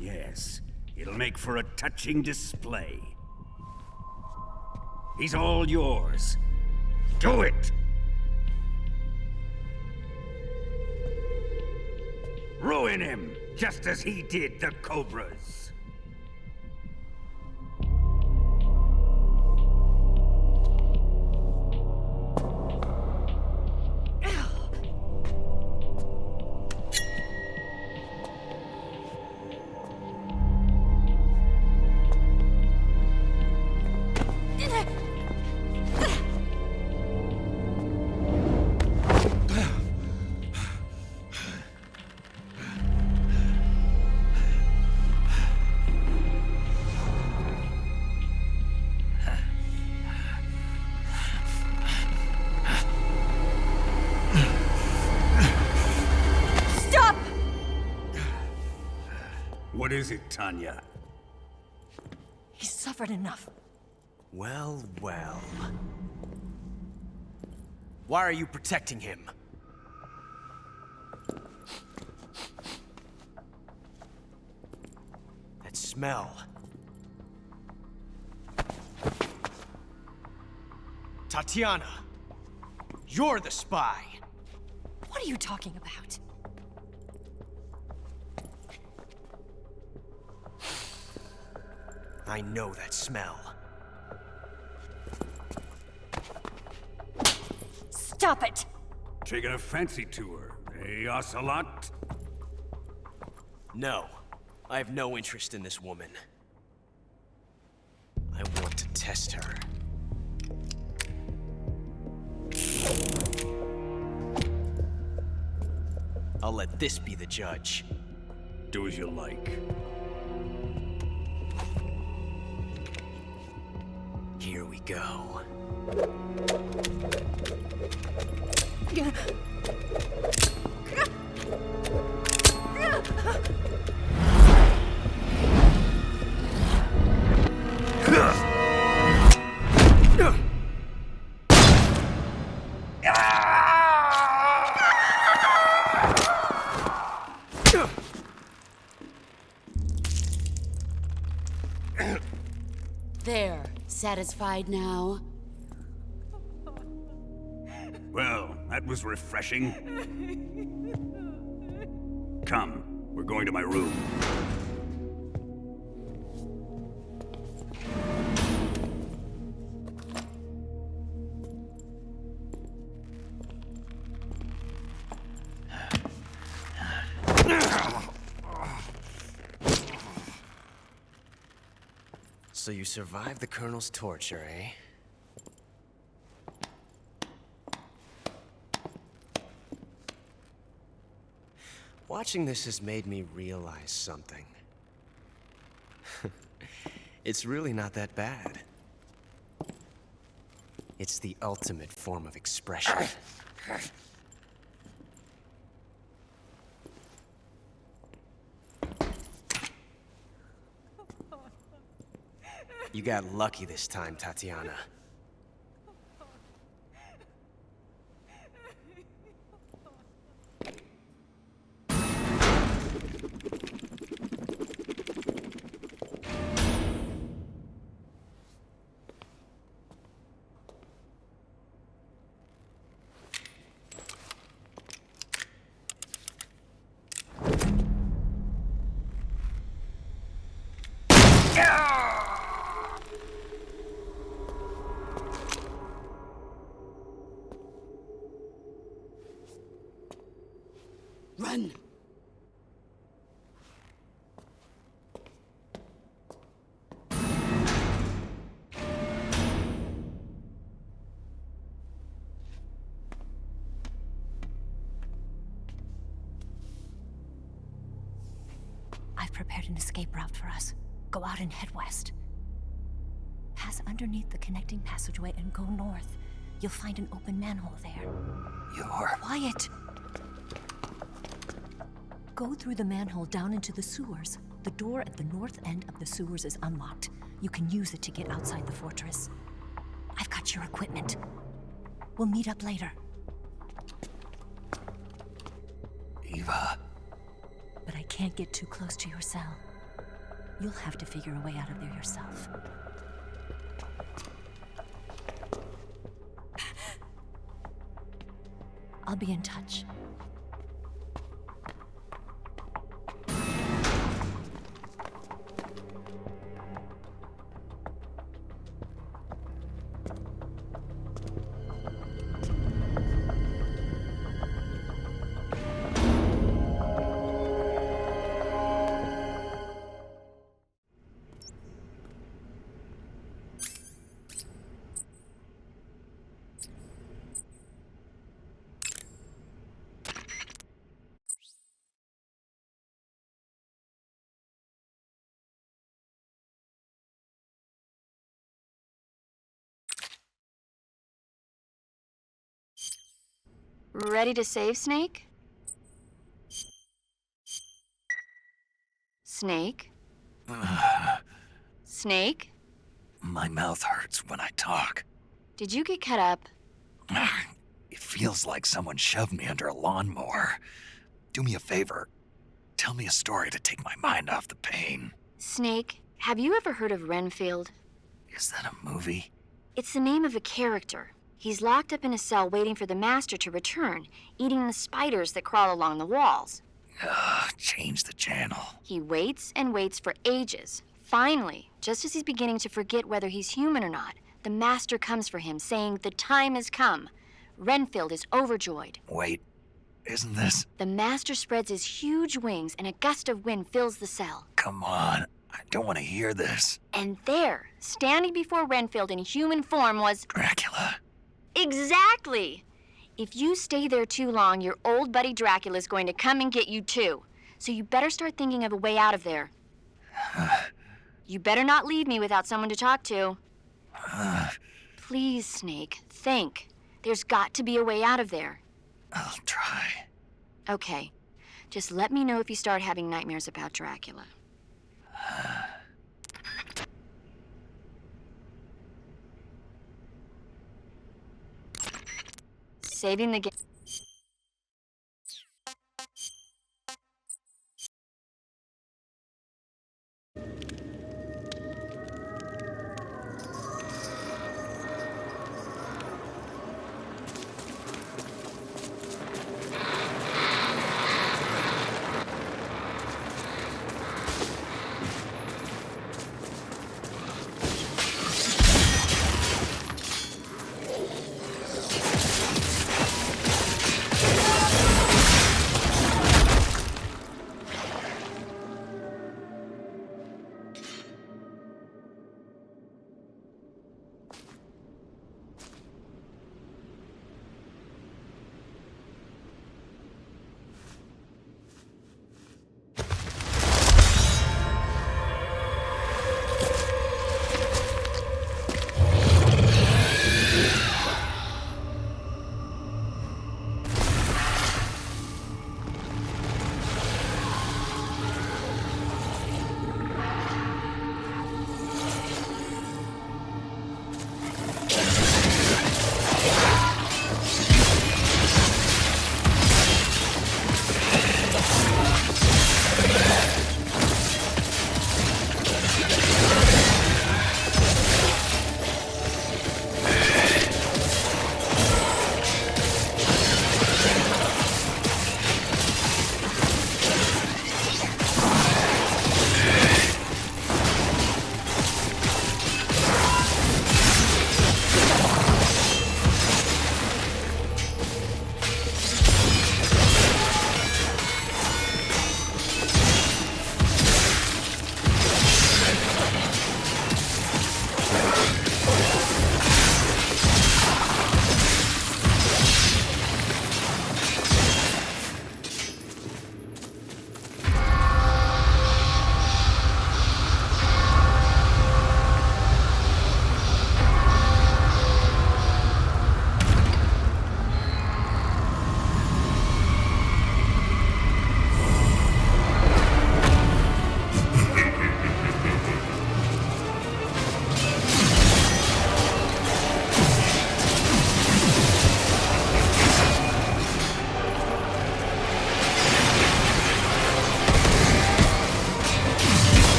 Yes, it'll make for a touching display. He's all yours. Do it! Ruin him, just as he did the Cobras. What is it, Tanya? He's suffered enough. Well, well. Why are you protecting him? That smell. Tatiana! You're the spy! What are you talking about? I know that smell. Stop it! Taking a fancy to her, eh, Ocelot? No. I have no interest in this woman. I want to test her. I'll let this be the judge. Do as you like. Here we go. There. Satisfied now? Well, that was refreshing. Come, we're going to my room. So you survived the Colonel's torture, eh? Watching this has made me realize something. It's really not that bad. It's the ultimate form of expression. You got lucky this time, Tatiana. Run! I've prepared an escape route for us. Go out and head west. Pass underneath the connecting passageway and go north. You'll find an open manhole there. You're... Quiet! Go through the manhole down into the sewers. The door at the north end of the sewers is unlocked. You can use it to get outside the fortress. I've got your equipment. We'll meet up later. Eva... But I can't get too close to your cell. You'll have to figure a way out of there yourself. I'll be in touch. Ready to save, Snake? Snake? Snake? My mouth hurts when I talk. Did you get cut up? It feels like someone shoved me under a lawnmower. Do me a favor. Tell me a story to take my mind off the pain. Snake, have you ever heard of Renfield? Is that a movie? It's the name of a character. He's locked up in a cell waiting for the master to return, eating the spiders that crawl along the walls. Change the channel. He waits and waits for ages. Finally, just as he's beginning to forget whether he's human or not, the master comes for him, saying the time has come. Renfield is overjoyed. Wait, isn't this? The master spreads his huge wings and a gust of wind fills the cell. Come on, I don't want to hear this. And there, standing before Renfield in human form was... Dracula. Exactly! If you stay there too long, your old buddy Dracula's going to come and get you too. So you better start thinking of a way out of there. You better not leave me without someone to talk to. Please, Snake, think. There's got to be a way out of there. I'll try. Okay. Just let me know if you start having nightmares about Dracula. Saving the game.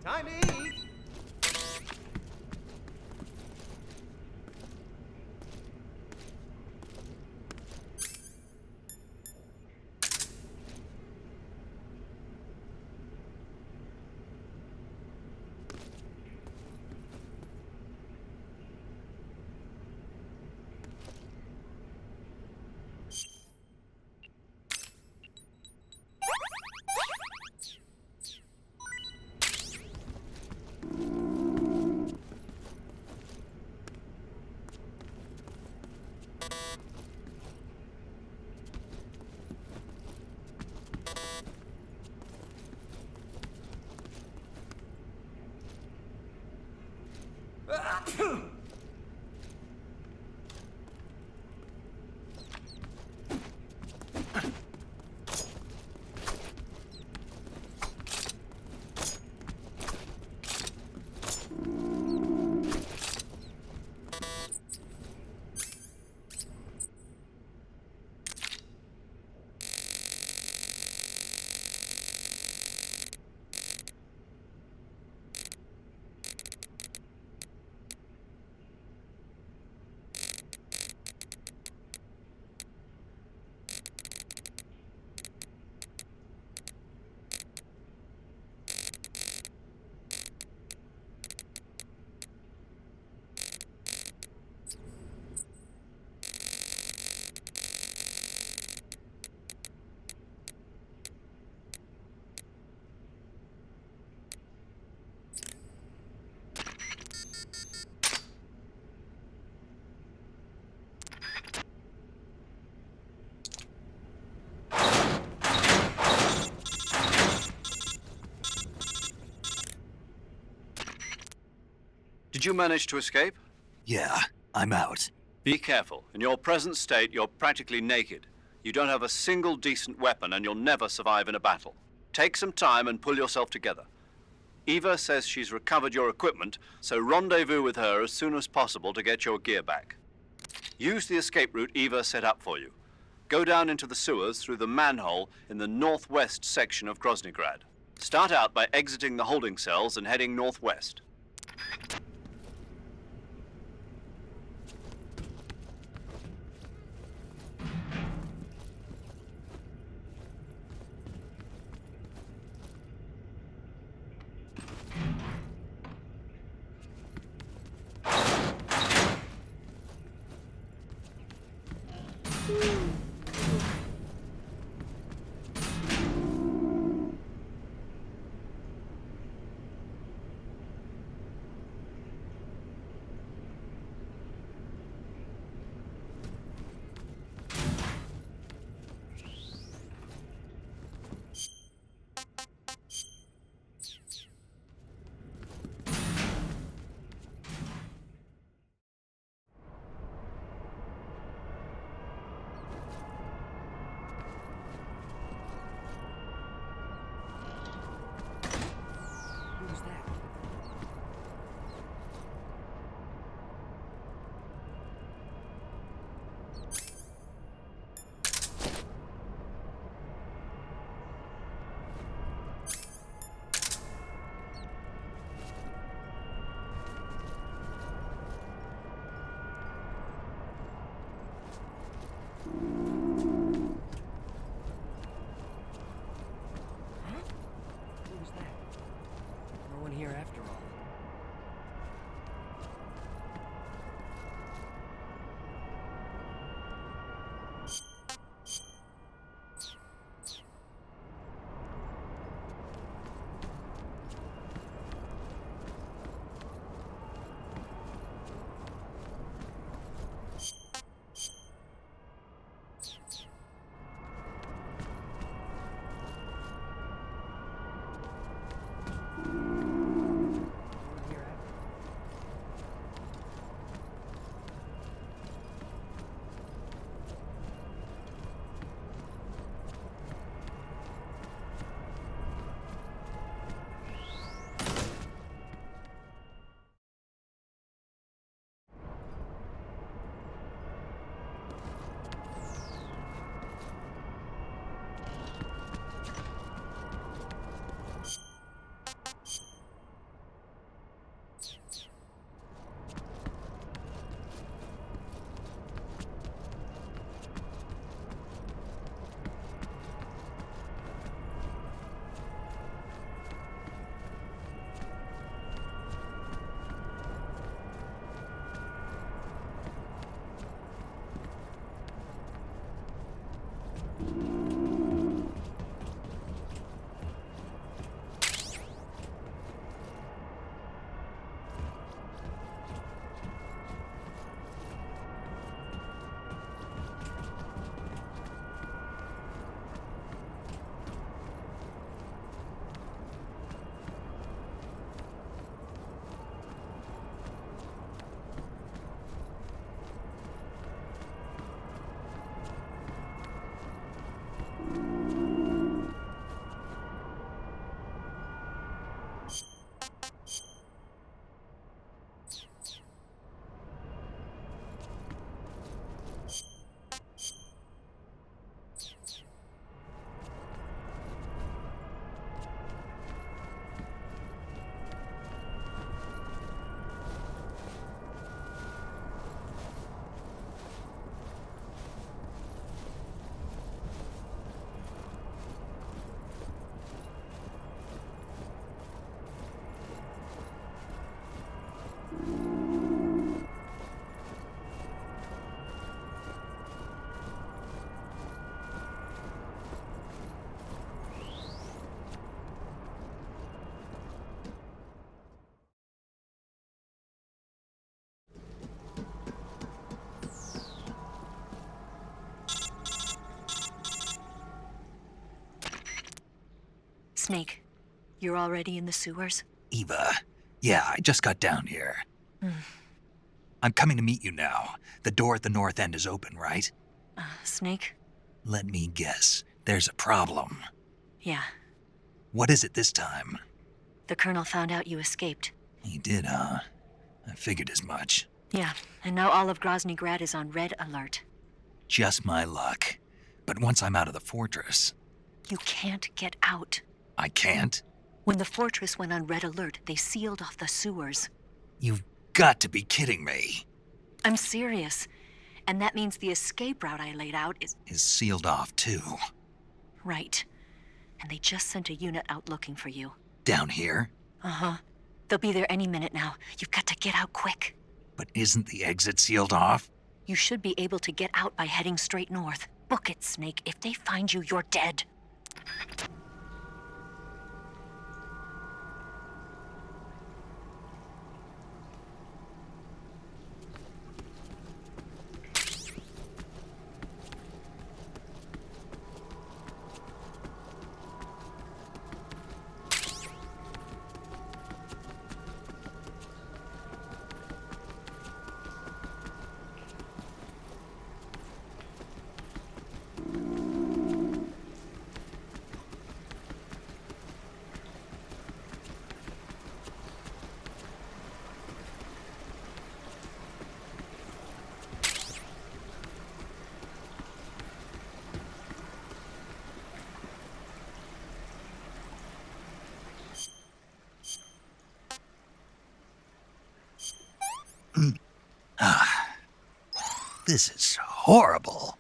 Time to eat. Did you manage to escape? Yeah, I'm out. Be careful. In your present state, you're practically naked. You don't have a single decent weapon, and you'll never survive in a battle. Take some time and pull yourself together. Eva says she's recovered your equipment, so rendezvous with her as soon as possible to get your gear back. Use the escape route Eva set up for you. Go down into the sewers through the manhole in the northwest section of Groznygrad. Start out by exiting the holding cells and heading northwest. Snake, you're already in the sewers? Eva, yeah, I just got down here. Hmm. I'm coming to meet you now. The door at the north end is open, right? Snake? Let me guess. There's a problem. Yeah. What is it this time? The Colonel found out you escaped. He did, huh? I figured as much. Yeah, and now all of Grozny Grad is on red alert. Just my luck. But once I'm out of the fortress... You can't get out. I can't? When the fortress went on red alert, they sealed off the sewers. You've got to be kidding me. I'm serious. And that means the escape route I laid out is sealed off, too. Right. And they just sent a unit out looking for you. Down here? Uh-huh. They'll be there any minute now. You've got to get out quick. But isn't the exit sealed off? You should be able to get out by heading straight north. Book it, Snake. If they find you, you're dead. This is horrible.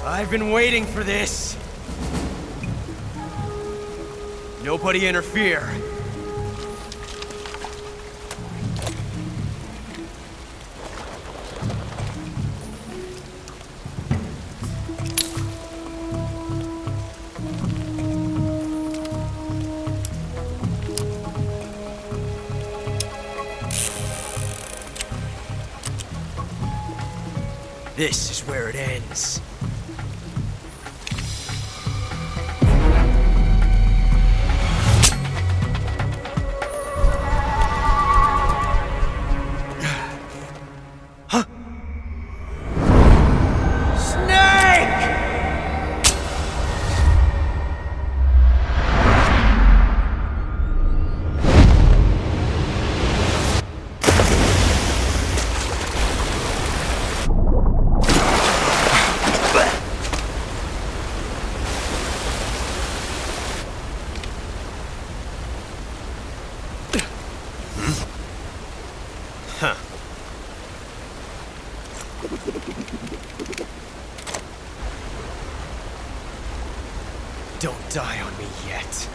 I've been waiting for this. Nobody interfere. This is where it ends. Don't die on me yet.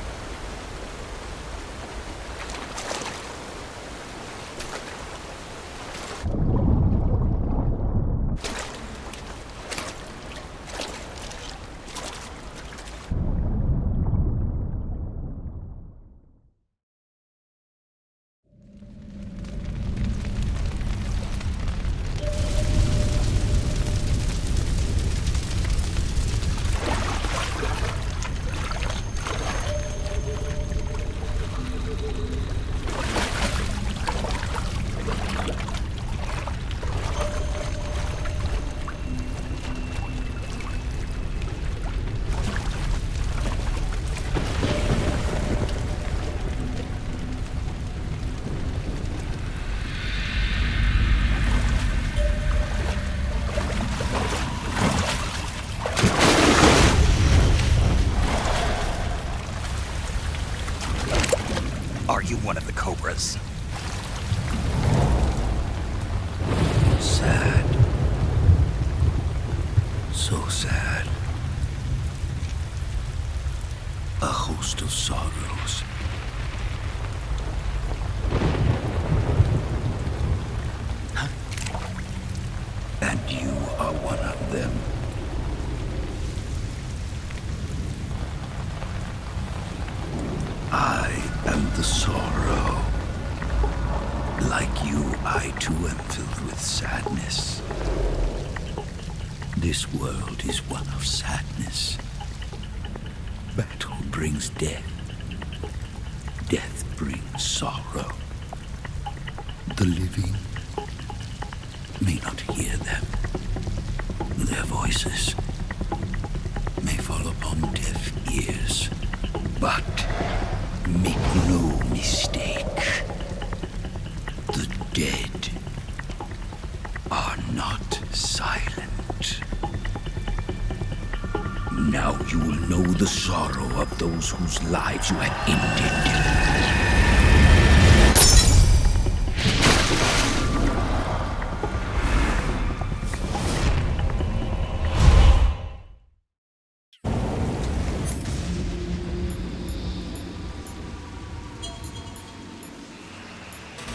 Are you one of the Cobras? Sad. So sad. A host of sorrows. And you are one of them. I am the sorrow. Like you, I too am filled with sadness. This world is one of sadness. Battle brings death. Death brings sorrow. The living may not hear them. Their voices may fall upon deaf ears. But make no mistake, the dead are not silent. Now you will know the sorrow of those whose lives you have ended.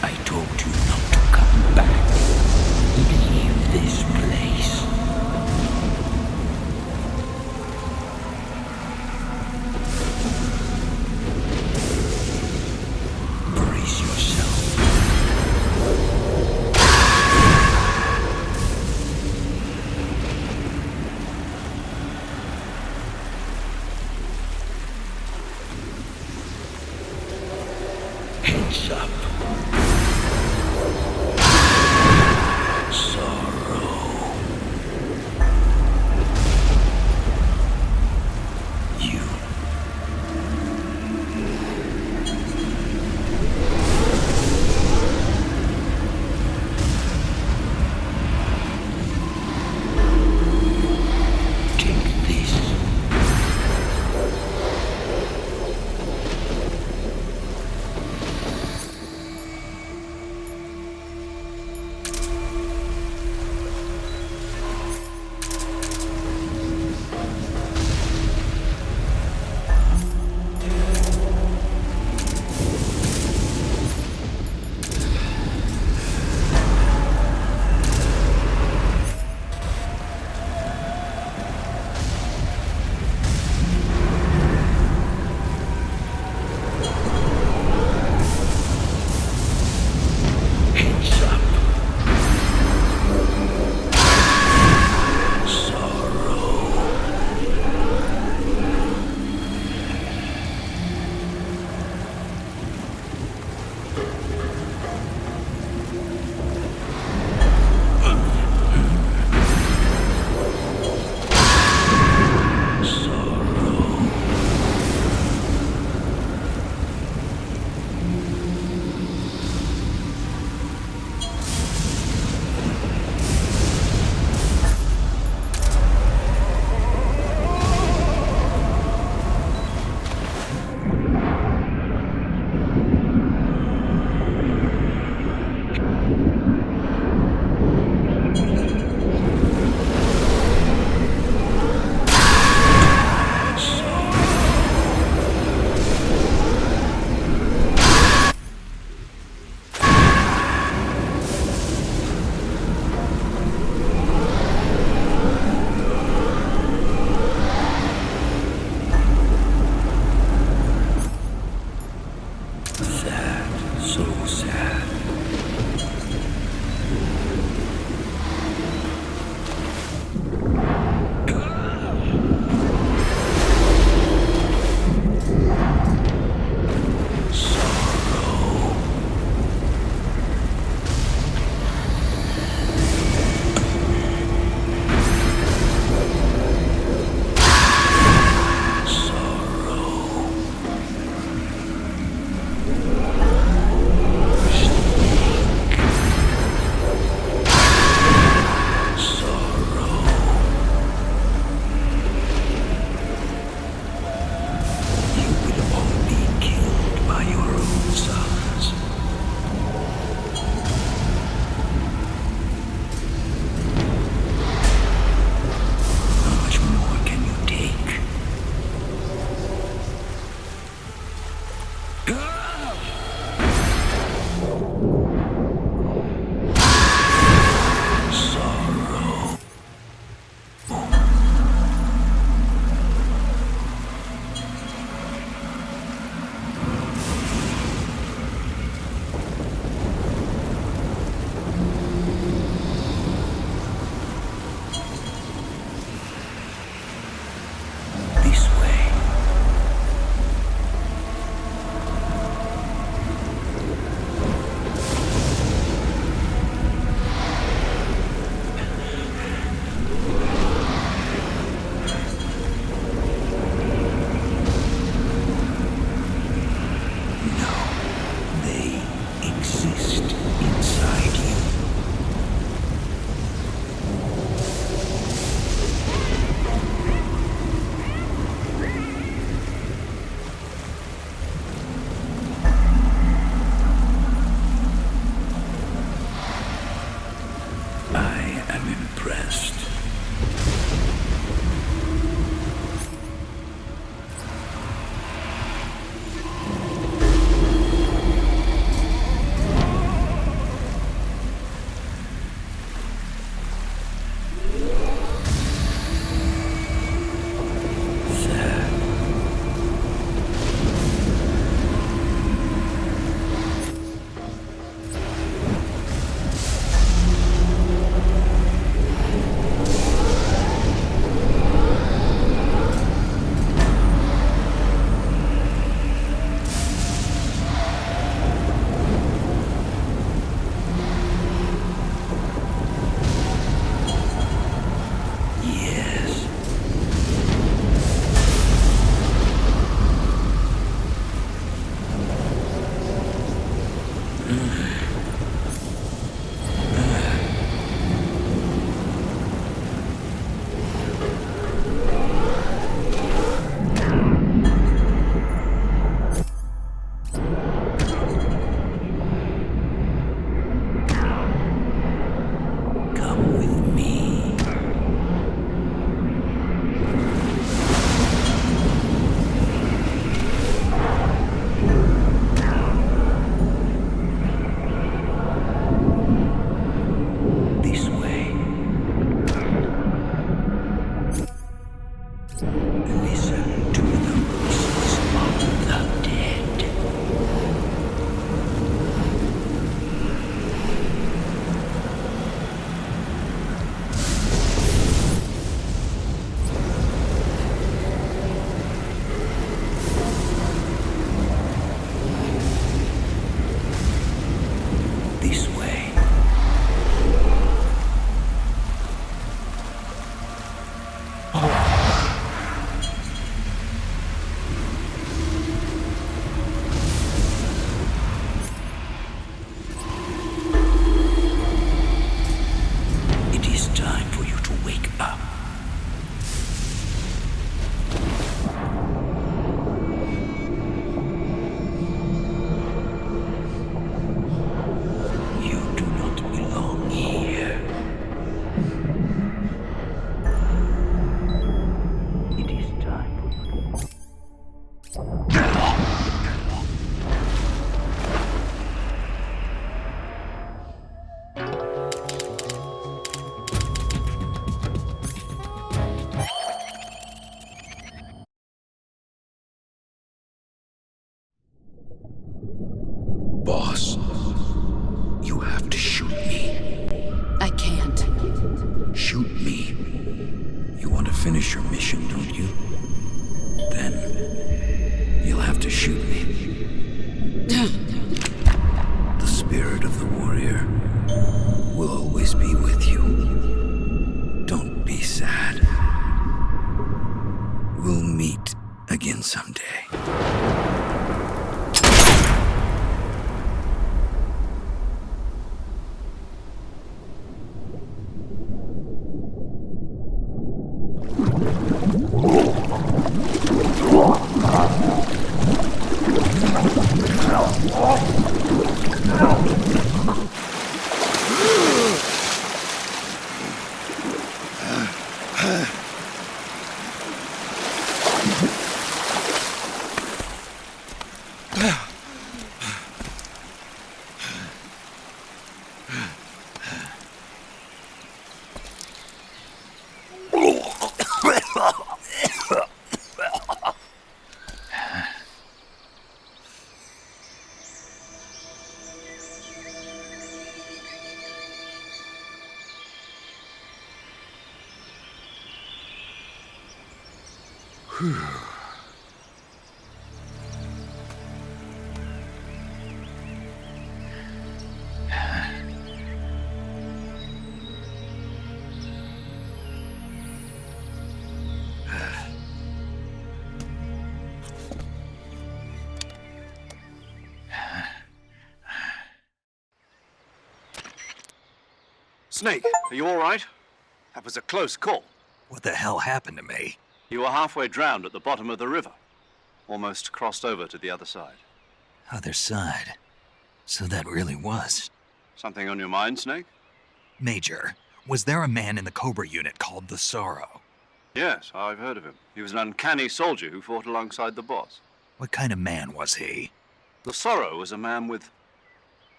I told you not to come back. Leave this place. Brace yourself. Heads up. This way. It is time for you to wake up. You do not belong here. It is time for you to... Boss, you have to shoot me. I can't. Shoot me. You want to finish your mission, don't you? Then you'll have to shoot me. The spirit of the warrior will always be with you. Don't be sad. We'll meet again someday. Snake, are you all right? That was a close call. What the hell happened to me? You were halfway drowned at the bottom of the river. Almost crossed over to the other side. Other side. So that really was. Something on your mind, Snake? Major, was there a man in the Cobra unit called the Sorrow? Yes, I've heard of him. He was an uncanny soldier who fought alongside the boss. What kind of man was he? The Sorrow was a man with,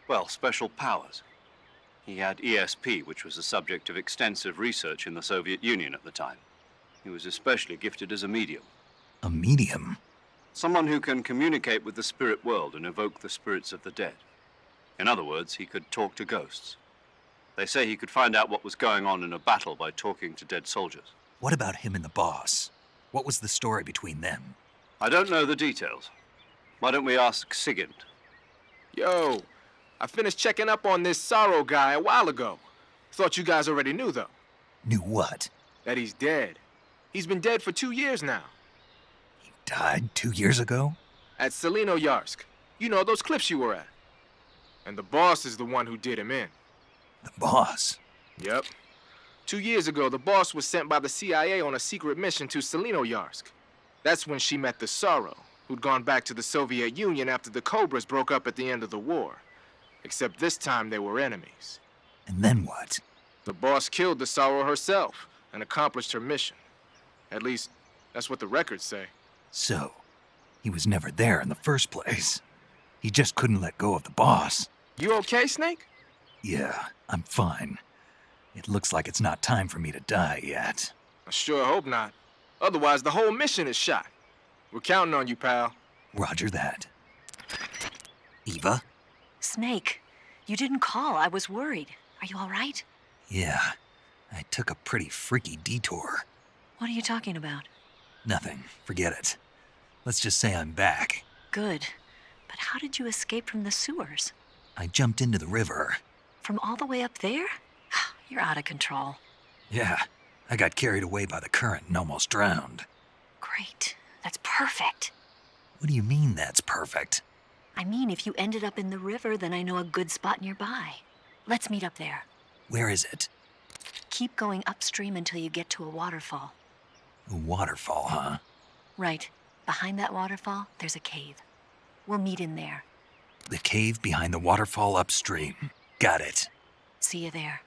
well, special powers. He had ESP, which was the subject of extensive research in the Soviet Union at the time. He was especially gifted as a medium. A medium? Someone who can communicate with the spirit world and evoke the spirits of the dead. In other words, he could talk to ghosts. They say he could find out what was going on in a battle by talking to dead soldiers. What about him and the boss? What was the story between them? I don't know the details. Why don't we ask Sigint? Yo, I finished checking up on this Sorrow guy a while ago. Thought you guys already knew, though. Knew what? That he's dead. He's been dead for 2 years now. He died 2 years ago? At Selino-Yarsk. You know, those cliffs you were at. And the boss is the one who did him in. The boss? Yep. 2 years ago, the boss was sent by the CIA on a secret mission to Selino-Yarsk. That's when she met the Sorrow, who'd gone back to the Soviet Union after the Cobras broke up at the end of the war. Except this time they were enemies. And then what? The boss killed the Sorrow herself and accomplished her mission. At least, that's what the records say. So, he was never there in the first place. He just couldn't let go of the boss. You okay, Snake? Yeah, I'm fine. It looks like it's not time for me to die yet. I sure hope not. Otherwise, the whole mission is shot. We're counting on you, pal. Roger that. Eva? Snake, you didn't call. I was worried. Are you all right? Yeah, I took a pretty freaky detour. What are you talking about? Nothing. Forget it. Let's just say I'm back. Good. But how did you escape from the sewers? I jumped into the river. From all the way up there? You're out of control. Yeah, I got carried away by the current and almost drowned. Great. That's perfect. What do you mean that's perfect? I mean, if you ended up in the river, then I know a good spot nearby. Let's meet up there. Where is it? Keep going upstream until you get to a waterfall. A waterfall, huh? Right. Behind that waterfall, there's a cave. We'll meet in there. The cave behind the waterfall upstream. Got it. See you there.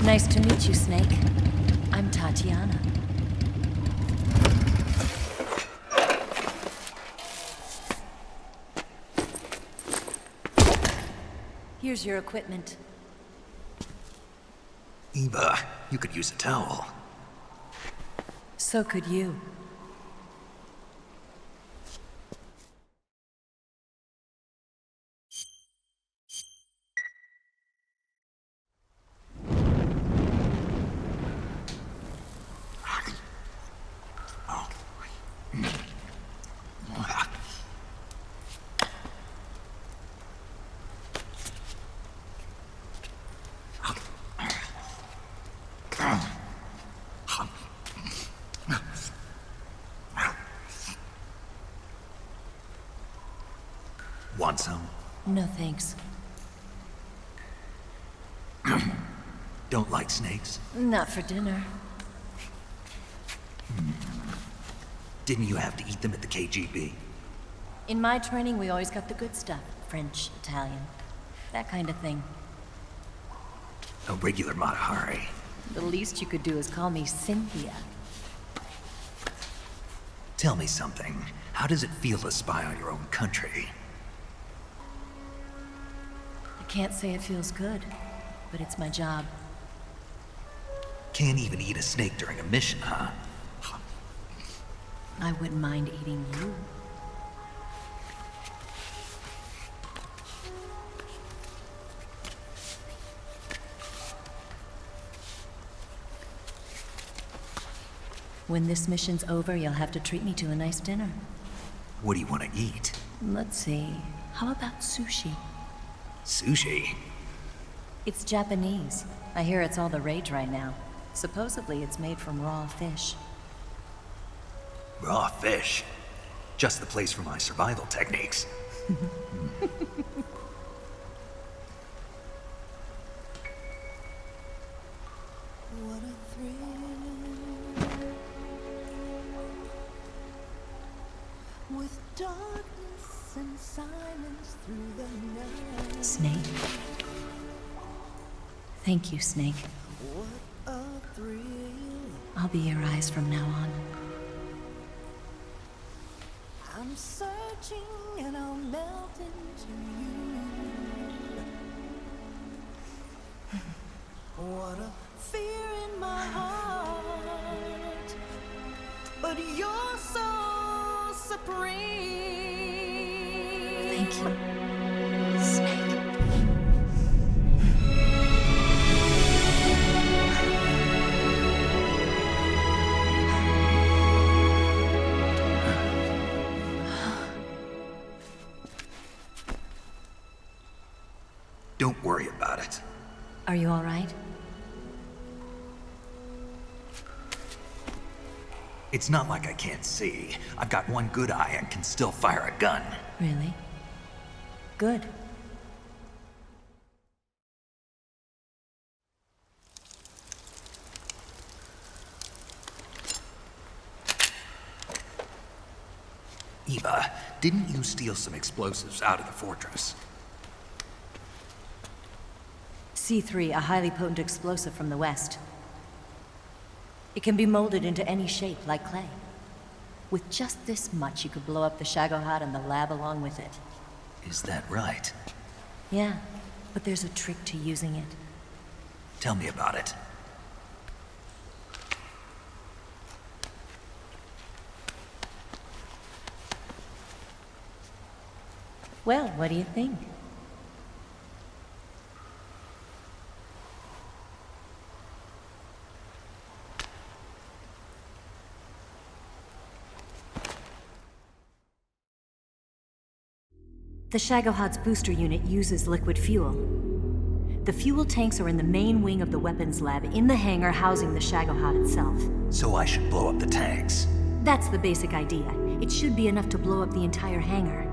Nice to meet you, Snake. I'm Tatiana. Here's your equipment. Eva, you could use a towel. So could you. Want some? No thanks. Don't like snakes? Not for dinner. Didn't you have to eat them at the KGB? In my training, we always got the good stuff. French, Italian, that kind of thing. A regular Mata Hari. The least you could do is call me Cynthia. Tell me something. How does it feel to spy on your own country? I can't say it feels good, but it's my job. Can't even eat a snake during a mission, huh? I wouldn't mind eating you. When this mission's over, you'll have to treat me to a nice dinner. What do you want to eat? Let's see. How about sushi? Sushi? It's Japanese. I hear it's all the rage right now. Supposedly it's made from raw fish. Raw fish? Just the place for my survival techniques. What a thrill. With darkness and silence through the night. Snake. Thank you, Snake. What a thrill. I'll be your eyes from now on. I'm searching and I'll melt into you. What a fear in my heart, but you're so supreme. Thank you, Snake. Don't worry about it. Are you all right? It's not like I can't see. I've got one good eye and can still fire a gun. Really? Good. Eva, didn't you steal some explosives out of the fortress? C3, a highly potent explosive from the west. It can be molded into any shape, like clay. With just this much, you could blow up the Shagohod and the lab along with it. Is that right? Yeah, but there's a trick to using it. Tell me about it. Well, what do you think? The Shagohod's booster unit uses liquid fuel. The fuel tanks are in the main wing of the weapons lab in the hangar housing the Shagohod itself. So I should blow up the tanks. That's the basic idea. It should be enough to blow up the entire hangar.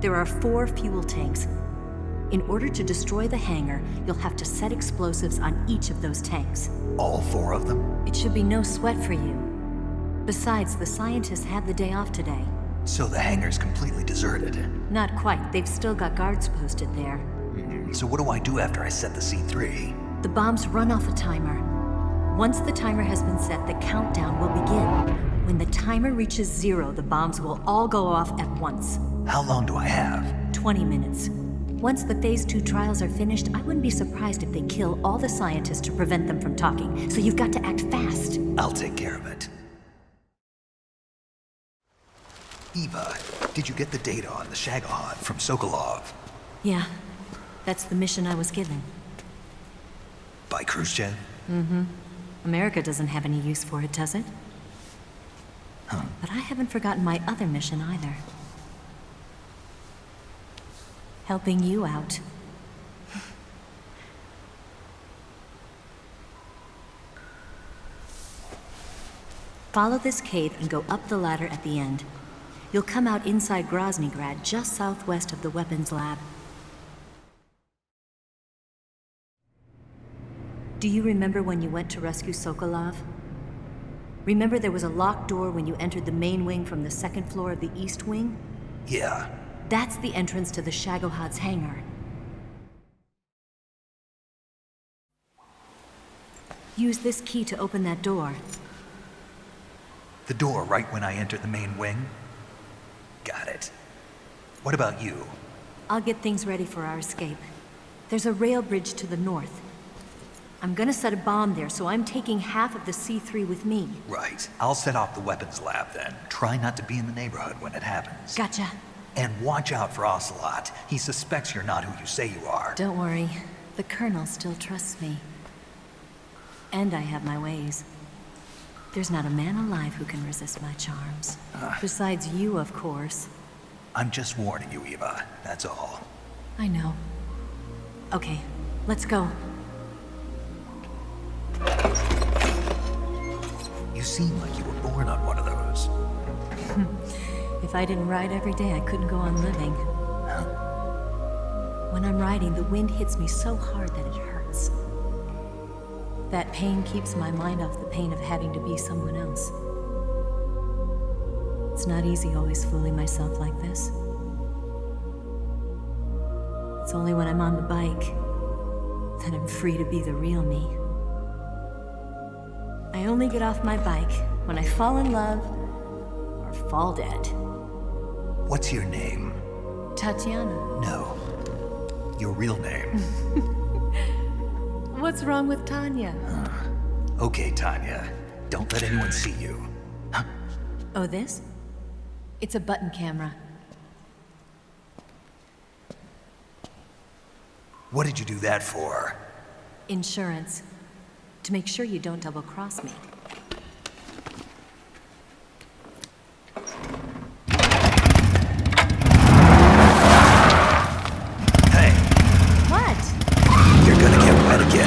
There are 4 fuel tanks. In order to destroy the hangar, you'll have to set explosives on each of those tanks. All 4 of them? It should be no sweat for you. Besides, the scientists had the day off today. So the hangar's completely deserted. Not quite. They've still got guards posted there. So what do I do after I set the C3? The bombs run off a timer. Once the timer has been set, the countdown will begin. When the timer reaches 0, the bombs will all go off at once. How long do I have? 20 minutes. Once the Phase 2 trials are finished, I wouldn't be surprised if they kill all the scientists to prevent them from talking. So you've got to act fast. I'll take care of it. Eva, did you get the data on the Shagohod from Sokolov? Yeah, that's the mission I was given. By Khrushchev? Mm-hmm. America doesn't have any use for it, does it? Huh. But I haven't forgotten my other mission either. Helping you out. Follow this cave and go up the ladder at the end. You'll come out inside Groznygrad, just southwest of the weapons lab. Do you remember when you went to rescue Sokolov? Remember there was a locked door when you entered the main wing from the 2nd floor of the east wing? Yeah. That's the entrance to the Shagohod's hangar. Use this key to open that door. The door right when I enter the main wing? Got it. What about you? I'll get things ready for our escape. There's a rail bridge to the north. I'm gonna set a bomb there, so I'm taking half of the C3 with me. Right. I'll set off the weapons lab then. Try not to be in the neighborhood when it happens. Gotcha. And watch out for Ocelot. He suspects you're not who you say you are. Don't worry. The Colonel still trusts me. And I have my ways. There's not a man alive who can resist my charms. Besides you, of course. I'm just warning you, Eva. That's all. I know. Okay, let's go. You seem like you were born on one of those. If I didn't ride every day, I couldn't go on living. When I'm riding, the wind hits me so hard that it hurts. That pain keeps my mind off the pain of having to be someone else. It's not easy always fooling myself like this. It's only when I'm on the bike that I'm free to be the real me. I only get off my bike when I fall in love or fall dead. What's your name? Tatiana. No. Your real name. What's wrong with Tanya? Okay, Tanya. Don't let anyone see you. Oh, this? It's a button camera. What did you do that for? Insurance. To make sure you don't double-cross me. Hey. What? You're gonna get wet again.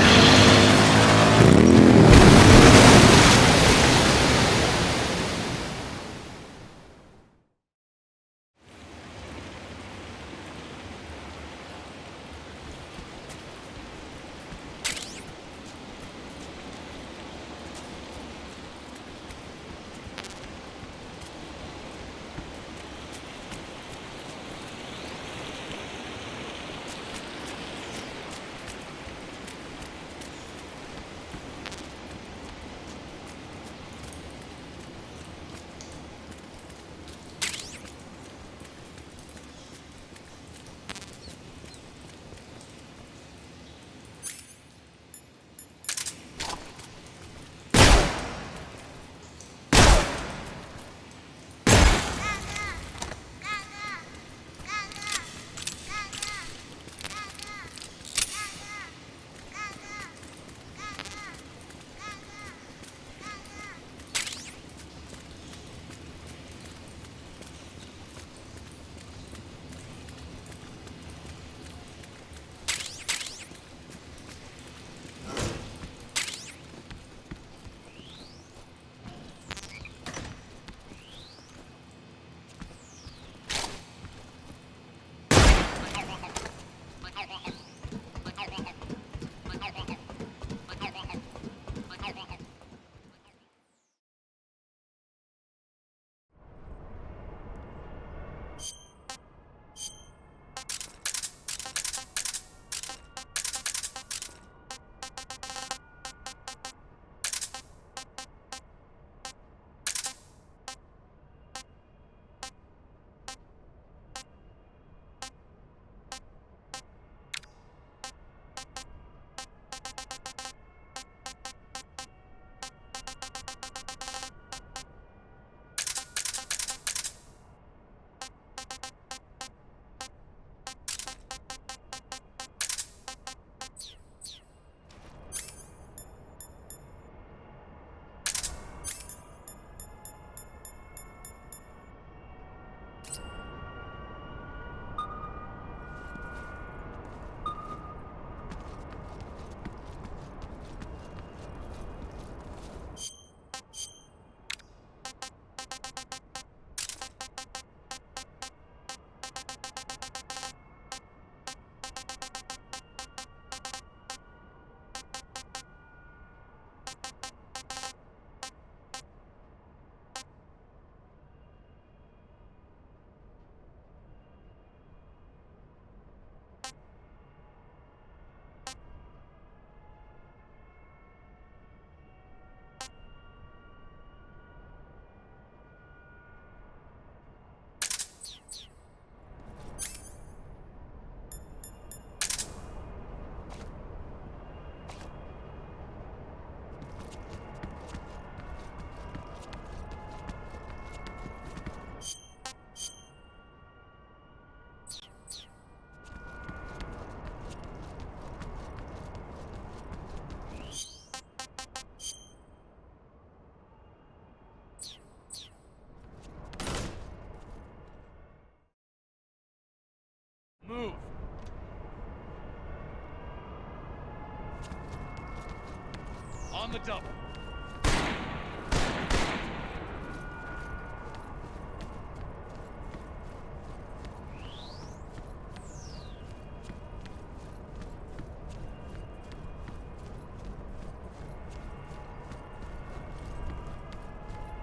On the double.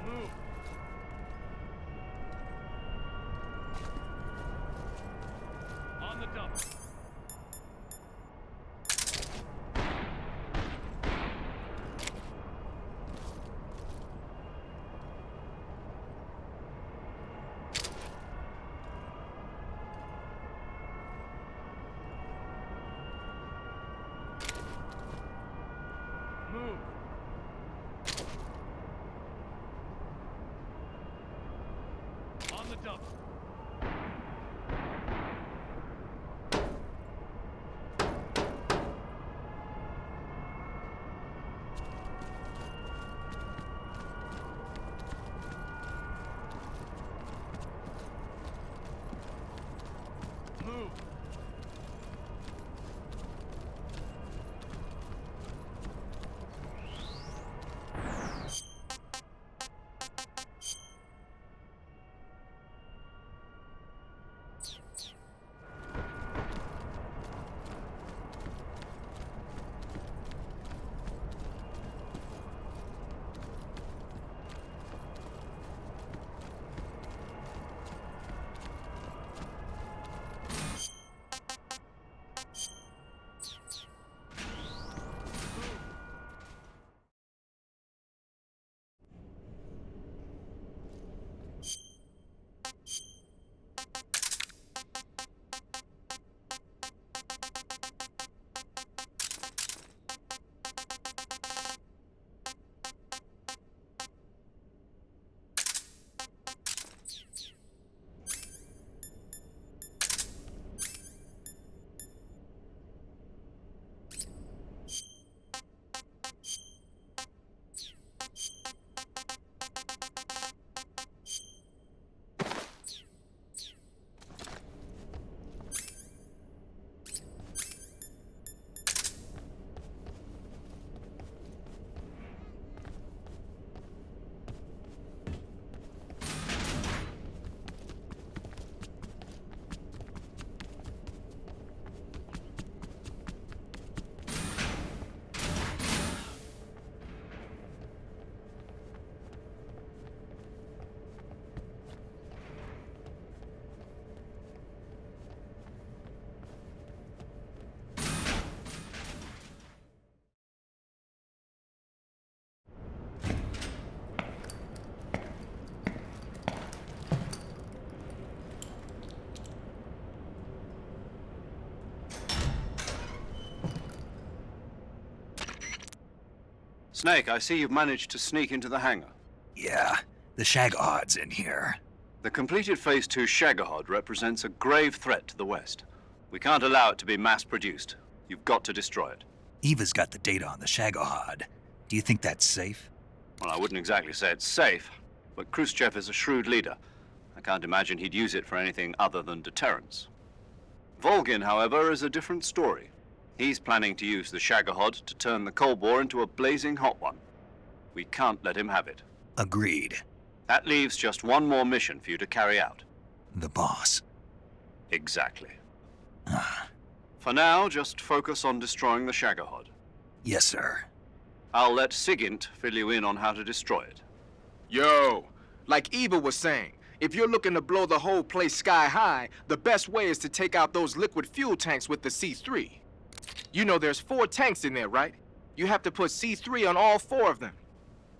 Move. On the double. Move. On the double. Move. Snake, I see you've managed to sneak into the hangar. Yeah, the Shagahad's in here. The completed Phase 2 Shagahod represents a grave threat to the West. We can't allow it to be mass-produced. You've got to destroy it. Eva's got the data on the Shagahad. Do you think that's safe? Well, I wouldn't exactly say it's safe, but Khrushchev is a shrewd leader. I can't imagine he'd use it for anything other than deterrence. Volgin, however, is a different story. He's planning to use the Shagahod to turn the Cold War into a blazing hot one. We can't let him have it. Agreed. That leaves just one more mission for you to carry out. The boss. Exactly. For now, just focus on destroying the Shagahod. Yes, sir. I'll let Sigint fill you in on how to destroy it. Yo, like Eva was saying, if you're looking to blow the whole place sky high, the best way is to take out those liquid fuel tanks with the C3. You know there's 4 tanks in there, right? You have to put C3 on all 4 of them.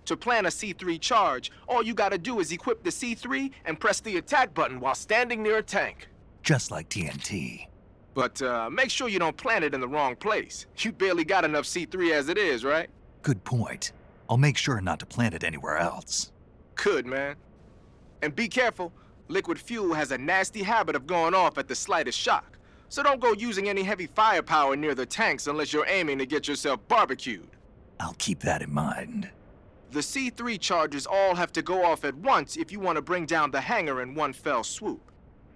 To plan a C3 charge, all you gotta do is equip the C3 and press the attack button while standing near a tank. Just like TNT. But make sure you don't plant it in the wrong place. You barely got enough C3 as it is, right? Good point. I'll make sure not to plant it anywhere else. Good, man. And be careful. Liquid fuel has a nasty habit of going off at the slightest shock. So don't go using any heavy firepower near the tanks unless you're aiming to get yourself barbecued. I'll keep that in mind. The C3 charges all have to go off at once if you want to bring down the hangar in one fell swoop.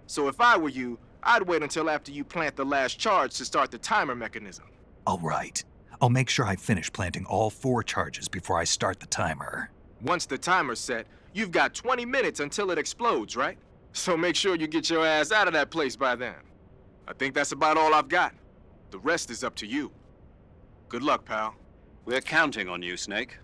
So if I were you, I'd wait until after you plant the last charge to start the timer mechanism. All right. I'll make sure I finish planting all 4 charges before I start the timer. Once the timer's set, you've got 20 minutes until it explodes, right? So make sure you get your ass out of that place by then. I think that's about all I've got. The rest is up to you. Good luck, pal. We're counting on you, Snake.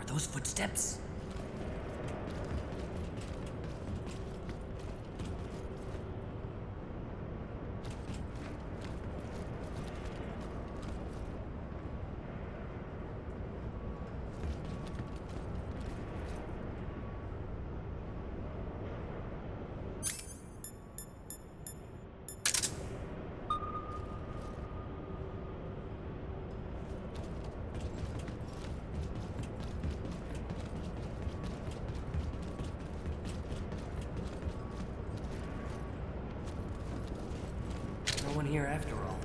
Those footsteps? No one here after all.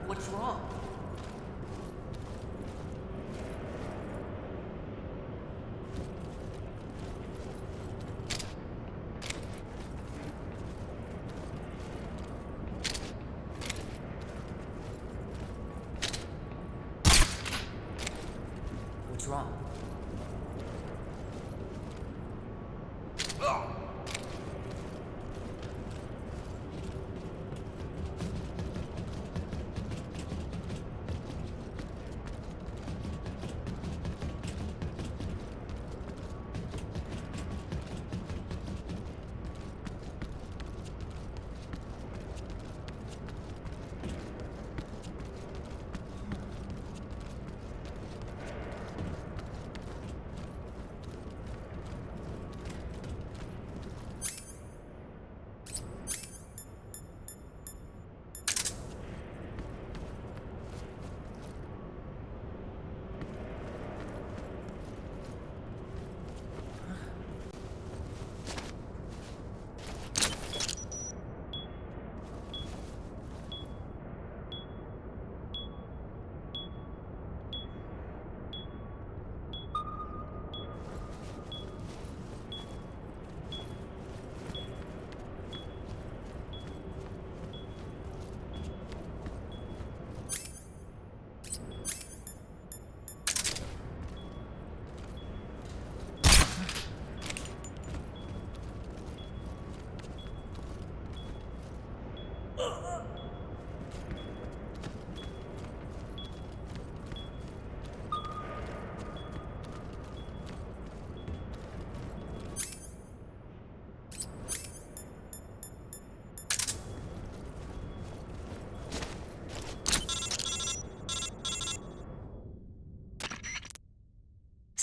What's wrong? What's wrong?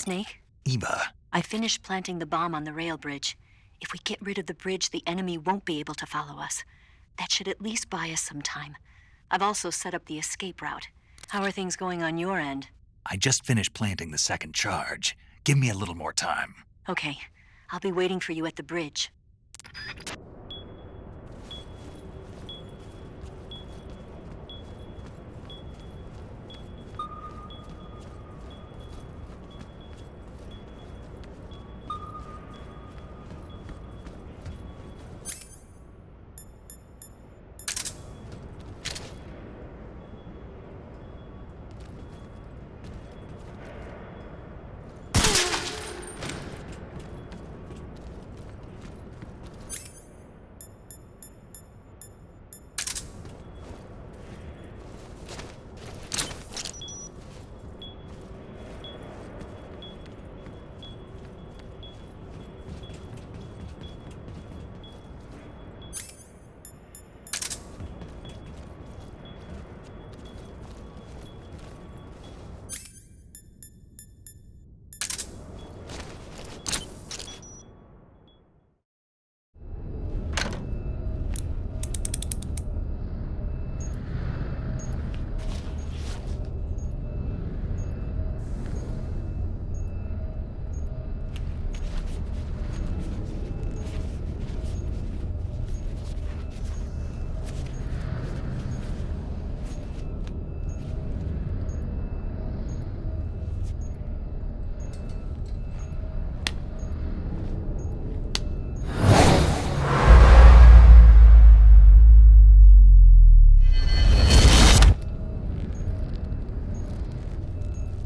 Snake? Eva. I finished planting the bomb on the rail bridge. If we get rid of the bridge, the enemy won't be able to follow us. That should at least buy us some time. I've also set up the escape route. How are things going on your end? I just finished planting the second charge. Give me a little more time. Okay. I'll be waiting for you at the bridge.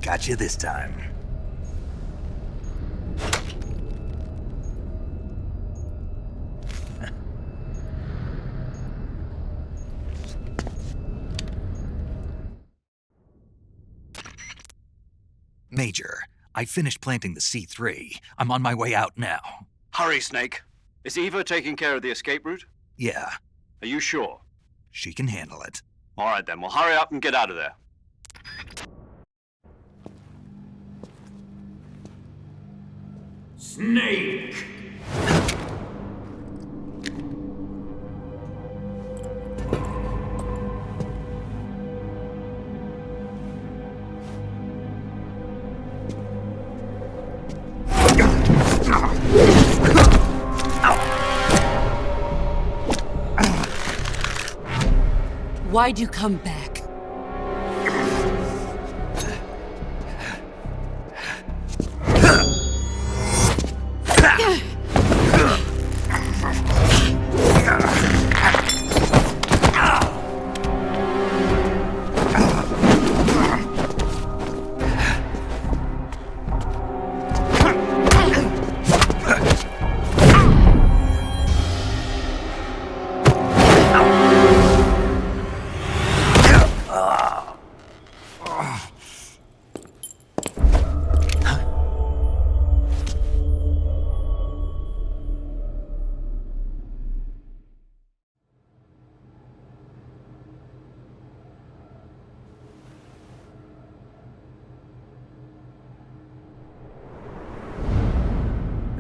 Got you this time. Major, I finished planting the C3. I'm on my way out now. Hurry, Snake. Is Eva taking care of the escape route? Yeah. Are you sure? She can handle it. All right, then. Well, hurry up and get out of there. Snake! Why'd you come back?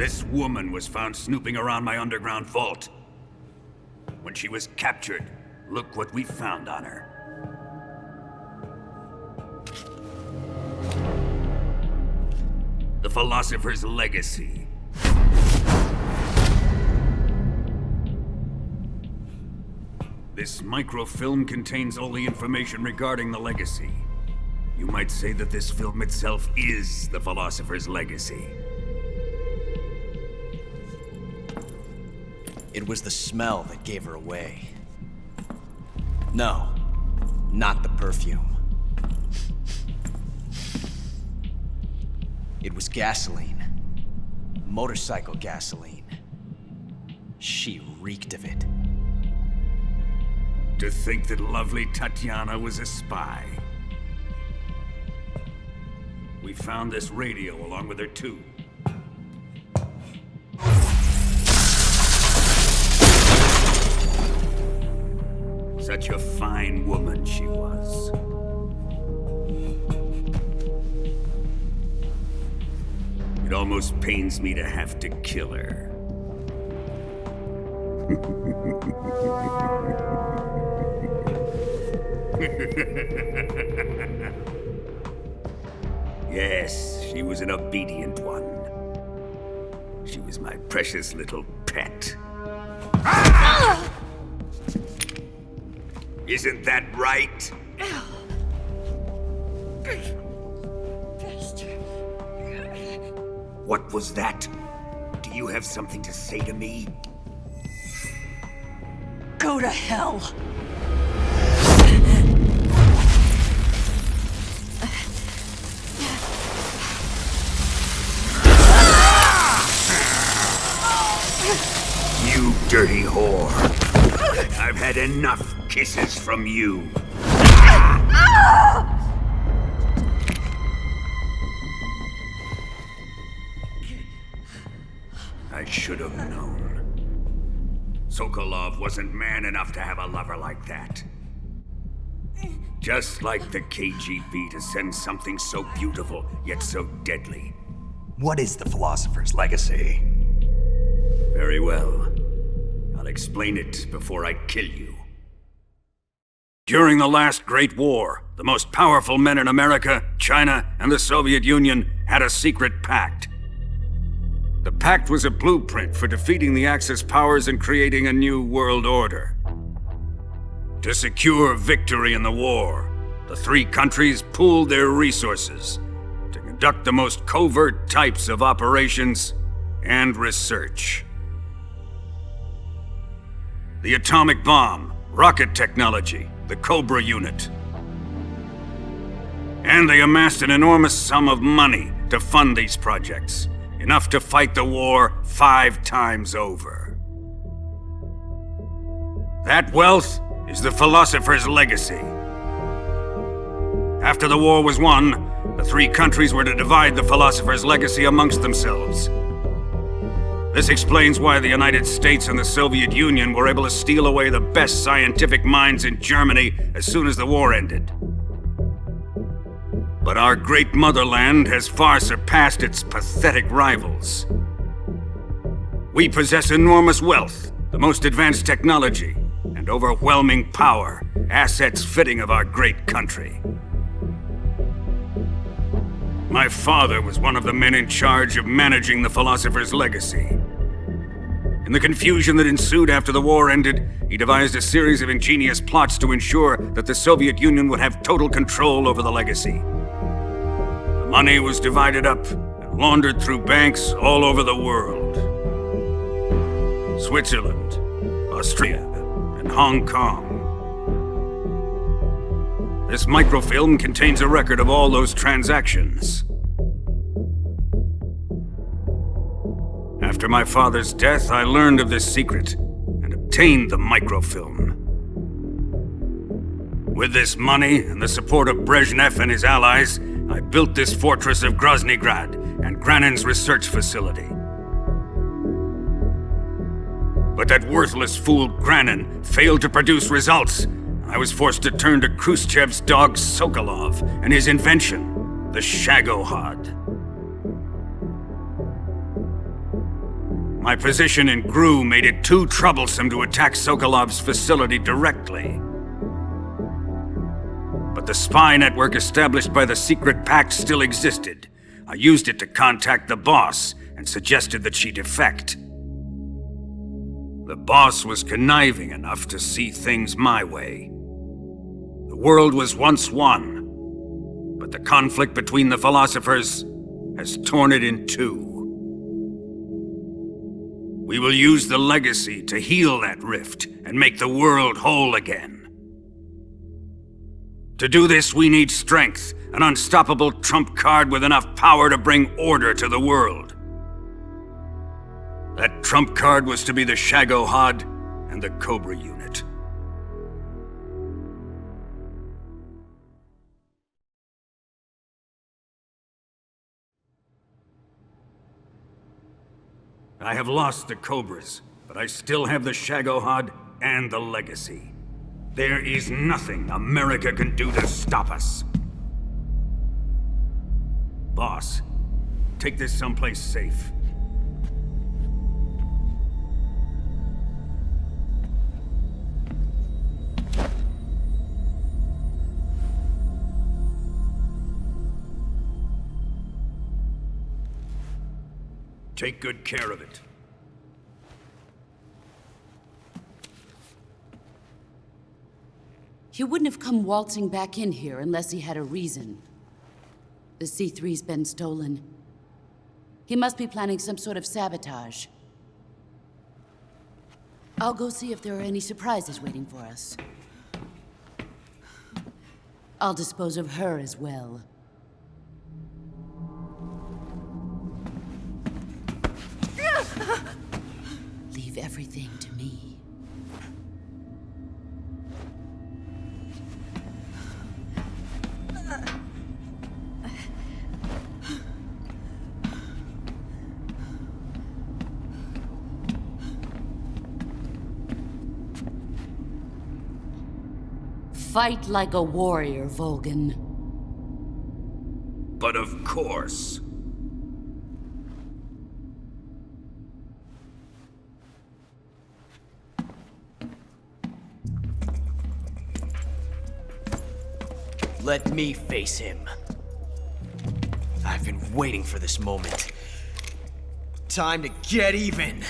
This woman was found snooping around my underground vault. When she was captured, look what we found on her. The Philosopher's Legacy. This microfilm contains all the information regarding the Legacy. You might say that this film itself is the Philosopher's Legacy. It was the smell that gave her away. No, not the perfume. It was gasoline. Motorcycle gasoline. She reeked of it. To think that lovely Tatiana was a spy. We found this radio along with her too. Such a fine woman she was. almost pains me to have to kill her. Yes, she was an obedient one. She was my precious little pet. Ah! Isn't that right? What was that? Do you have something to say to me? Go to hell. You dirty whore. I've had enough kisses from you. I should have known. Sokolov wasn't man enough to have a lover like that. Just like the KGB to send something so beautiful, yet so deadly. What is the Philosopher's Legacy? Very well. I'll explain it before I kill you. During the last Great War, the most powerful men in America, China, and the Soviet Union had a secret pact. The pact was a blueprint for defeating the Axis powers and creating a new world order. To secure victory in the war, the three countries pooled their resources to conduct the most covert types of operations and research. The atomic bomb, rocket technology, the Cobra unit. And they amassed an enormous sum of money to fund these projects, enough to fight the war 5 times over. That wealth is the Philosopher's Legacy. After the war was won, the three countries were to divide the Philosopher's Legacy amongst themselves. This explains why the United States and the Soviet Union were able to steal away the best scientific minds in Germany as soon as the war ended. But our great motherland has far surpassed its pathetic rivals. We possess enormous wealth, the most advanced technology, and overwhelming power, assets fitting of our great country. My father was one of the men in charge of managing the Philosopher's Legacy. In the confusion that ensued after the war ended, he devised a series of ingenious plots to ensure that the Soviet Union would have total control over the legacy. The money was divided up and laundered through banks all over the world. Switzerland, Austria, and Hong Kong. This microfilm contains a record of all those transactions. After my father's death, I learned of this secret and obtained the microfilm. With this money and the support of Brezhnev and his allies, I built this fortress of Groznygrad and Granin's research facility. But that worthless fool Granin failed to produce results. I was forced to turn to Khrushchev's dog Sokolov and his invention, the Shagohod. My position in GRU made it too troublesome to attack Sokolov's facility directly. But the spy network established by the secret pact still existed. I used it to contact the boss and suggested that she defect. The boss was conniving enough to see things my way. The world was once one, but the conflict between the philosophers has torn it in two. We will use the legacy to heal that rift and make the world whole again. To do this, we need strength, an unstoppable trump card with enough power to bring order to the world. That trump card was to be the Shagohod and the Cobra unit. I have lost the Cobras, but I still have the Shagohod and the legacy. There is nothing America can do to stop us. Boss, take this someplace safe. Take good care of it. He wouldn't have come waltzing back in here unless he had a reason. The C3's been stolen. He must be planning some sort of sabotage. I'll go see if there are any surprises waiting for us. I'll dispose of her as well. Leave everything to me. Fight like a warrior, Volgin. But of course. Let me face him. I've been waiting for this moment. Time to get even!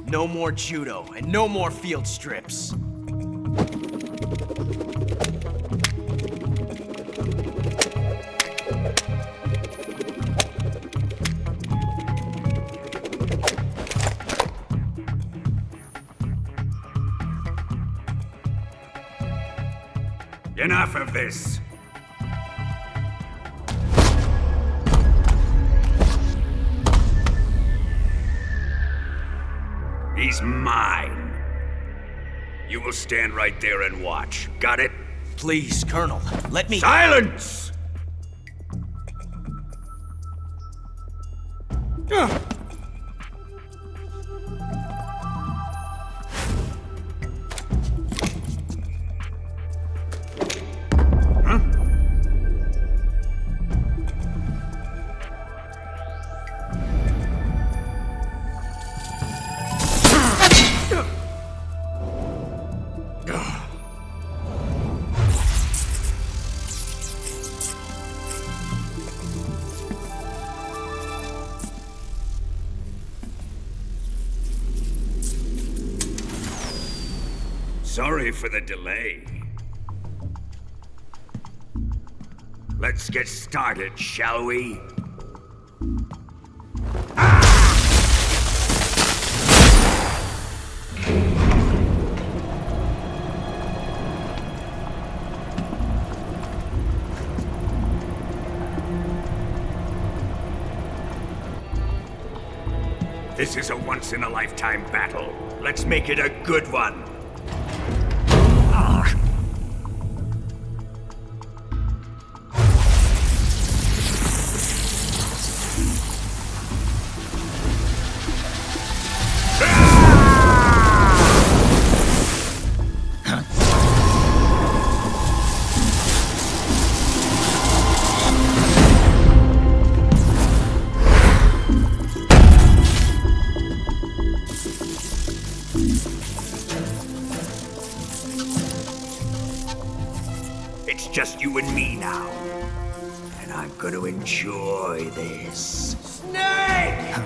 No more judo, and no more field strips. Enough of this! He's mine. You will stand right there and watch. Got it? Please, Colonel, let me— Silence! Sorry for the delay. Let's get started, shall we? This is a once-in-a-lifetime battle. Let's make it a good one. It's just you and me now. And I'm gonna enjoy this. Snake!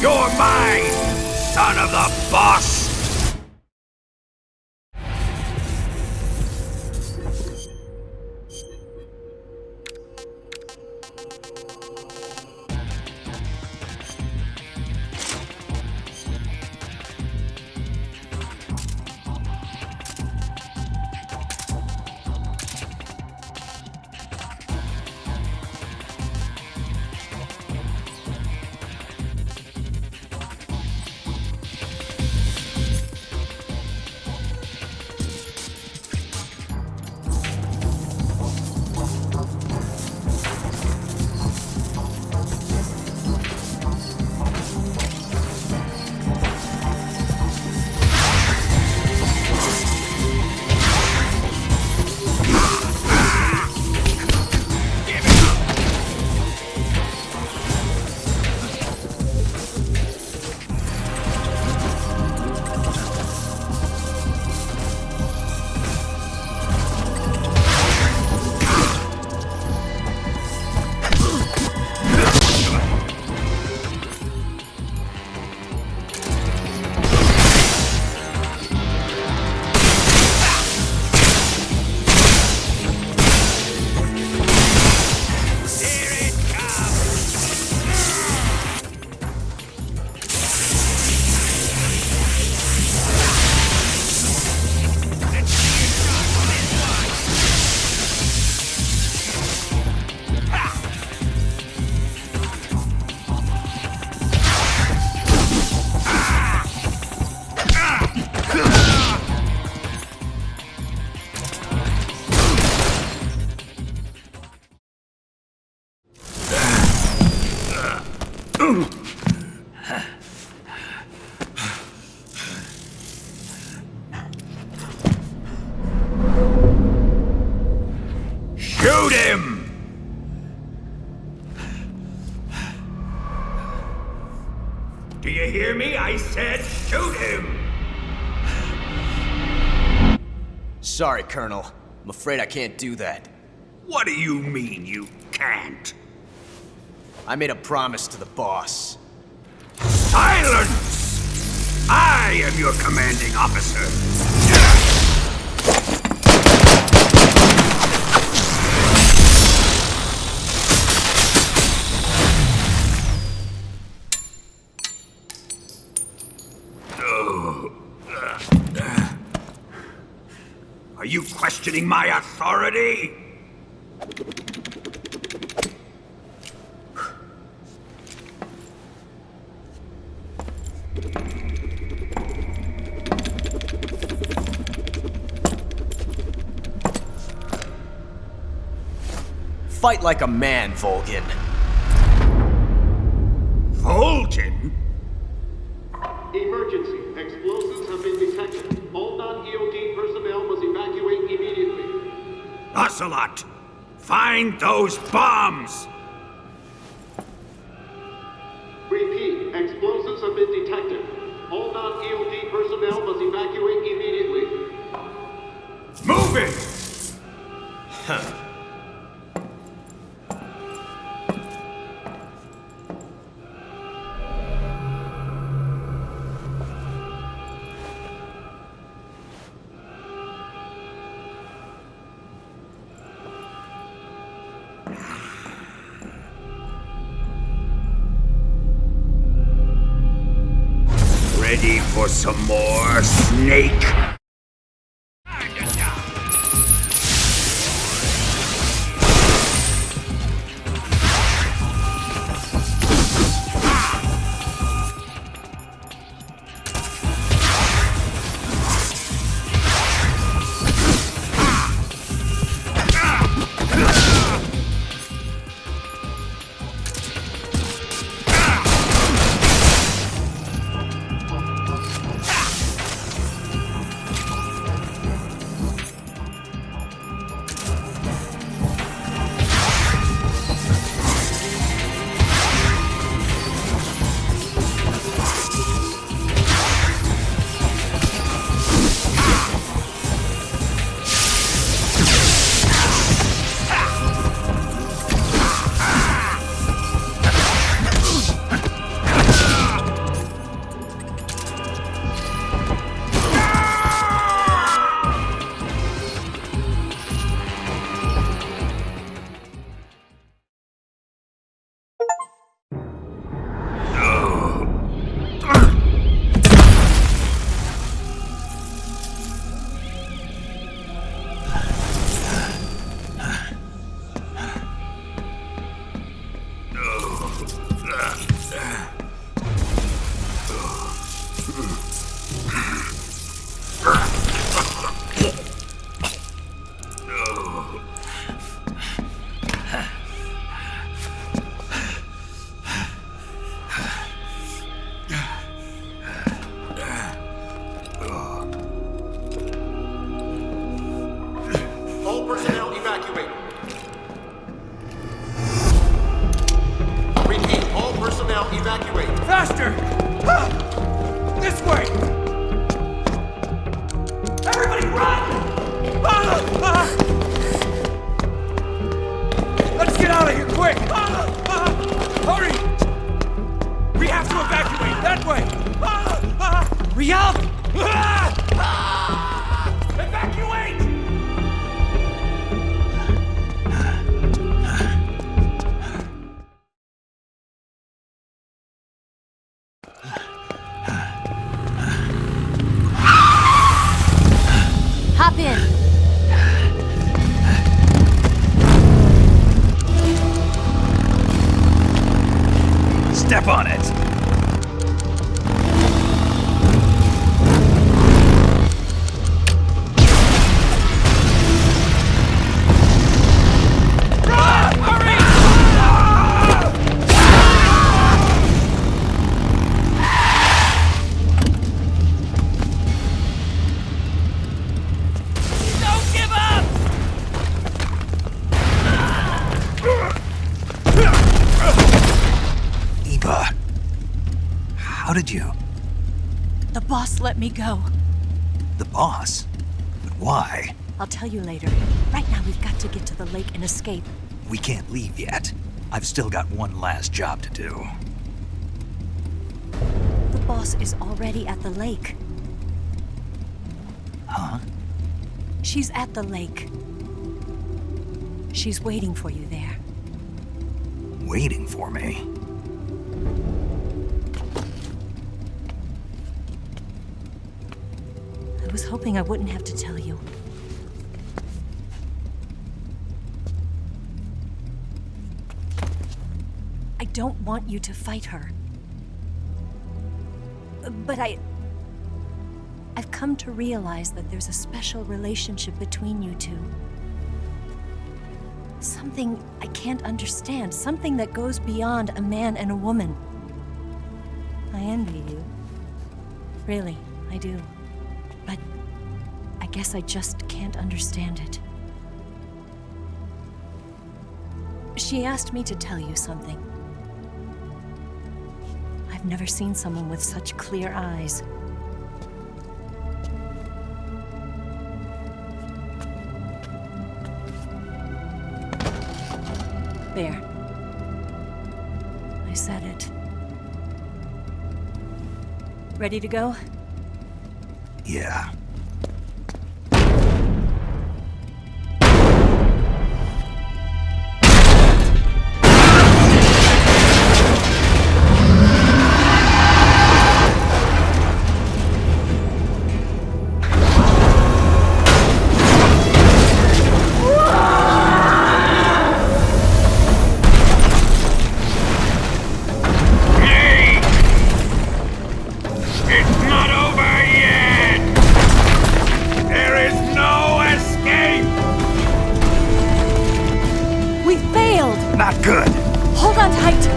You're mine, son of the boss! Shoot him! Do you hear me? I said shoot him! Sorry, Colonel. I'm afraid I can't do that. What do you mean you can't? I made a promise to the boss. Silence! I am your commanding officer. Are you questioning my authority? Fight like a man, Volgin. Volgin? Emergency. Explosives have been detected. All non-EOD personnel must evacuate immediately. Ocelot! Find those bombs! Repeat. Explosives have been detected. All non-EOD personnel must evacuate immediately. Move it! Huh. Ready for some more, Snake? All personnel evacuate. Repeat. All personnel evacuate. Faster! This way! Everybody run! Let's get out of here, quick! Hurry! We have to evacuate that way! Rial! Evacuate! Hop in. Step on it! How did you? The boss let me go. The boss? But why? I'll tell you later. Right now, we've got to get to the lake and escape. We can't leave yet. I've still got one last job to do. The boss is already at the lake. Huh? She's at the lake. She's waiting for you there. Waiting for me? I was hoping I wouldn't have to tell you. I don't want you to fight her. But I've come to realize that there's a special relationship between you two. Something I can't understand. Something that goes beyond a man and a woman. I envy you. Really, I do. But I guess I just can't understand it. She asked me to tell you something. I've never seen someone with such clear eyes. There. I said it. Ready to go? Yeah. Not good. Hold on tight.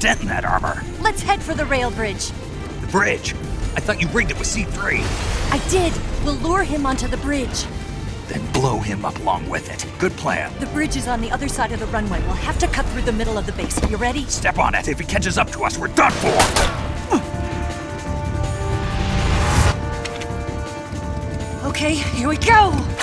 dent in that armor. Let's head for the rail bridge. The bridge? I thought you rigged it with C3. I did. We'll lure him onto the bridge. Then blow him up along with it. Good plan. The bridge is on the other side of the runway. We'll have to cut through the middle of the base. You ready? Step on it. If he catches up to us, we're done for. Okay, here we go!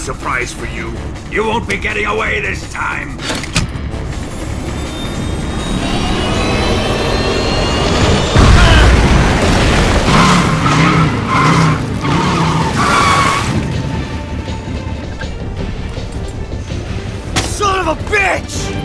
surprise for you. You won't be getting away this time. Son of a bitch!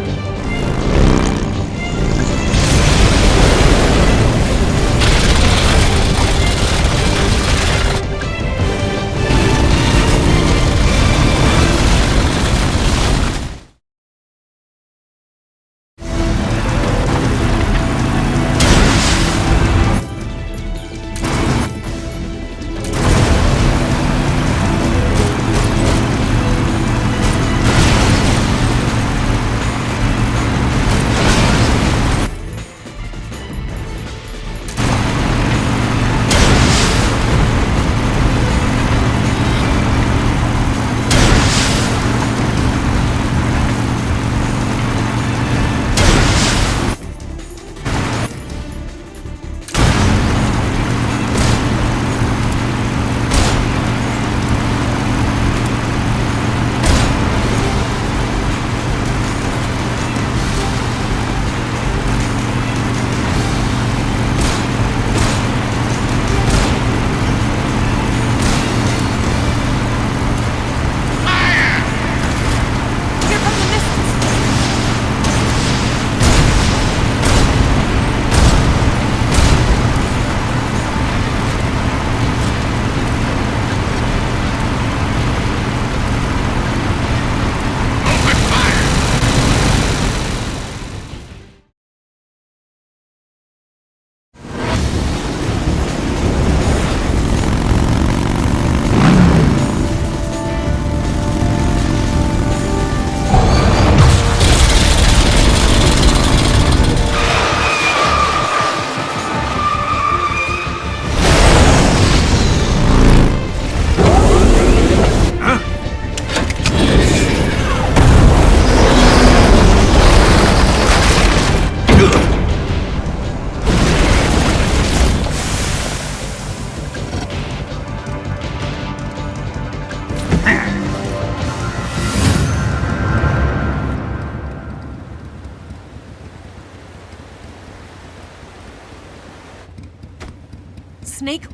Snake,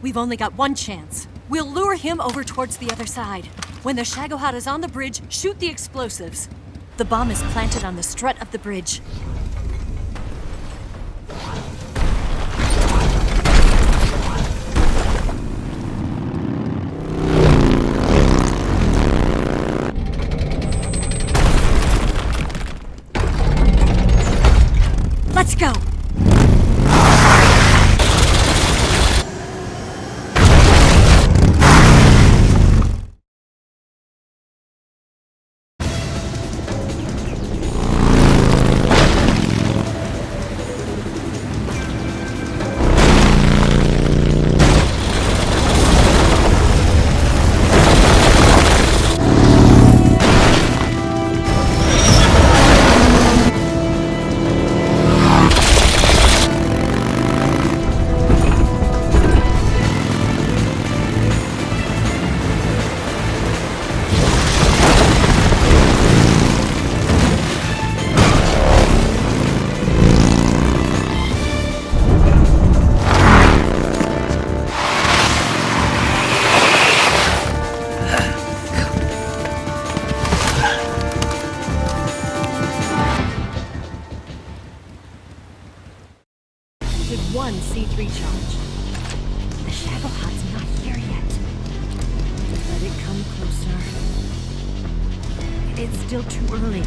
we've only got one chance. We'll lure him over towards the other side. When the Shagohod is on the bridge, shoot the explosives. The bomb is planted on the strut of the bridge. Let's go! One C3 charge. The Shagohod's not here yet. Let it come closer. It's still too early.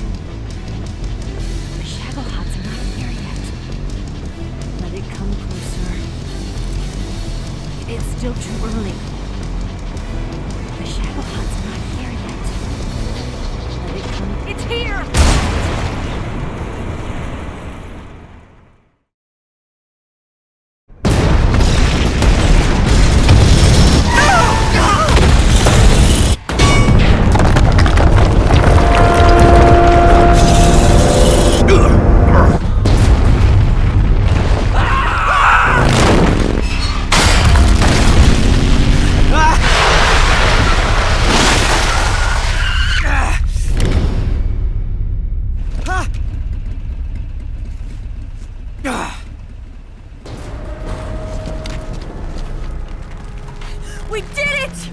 The Shagohod's not here yet. Let it come closer. It's still too early. The Shagohod's not here yet. Let it come. It's here! We did it!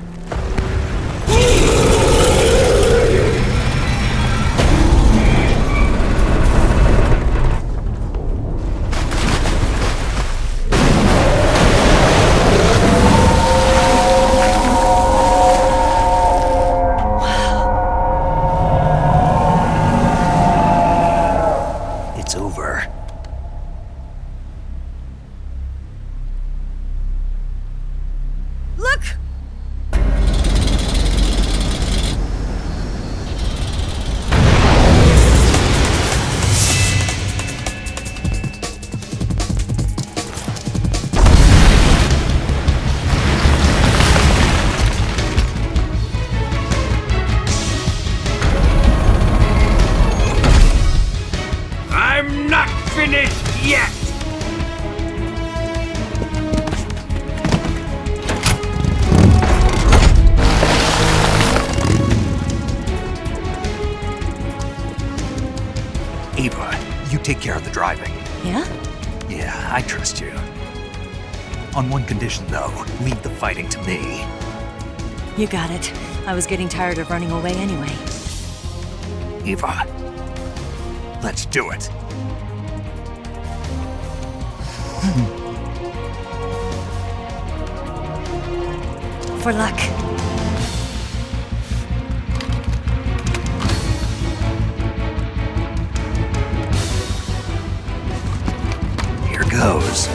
It's over. Look! I'm not finished yet! Ava, you take care of the driving. Yeah? Yeah, I trust you. On one condition, though, leave the fighting to me. You got it. I was getting tired of running away anyway. Ava, let's do it. For luck. Here goes.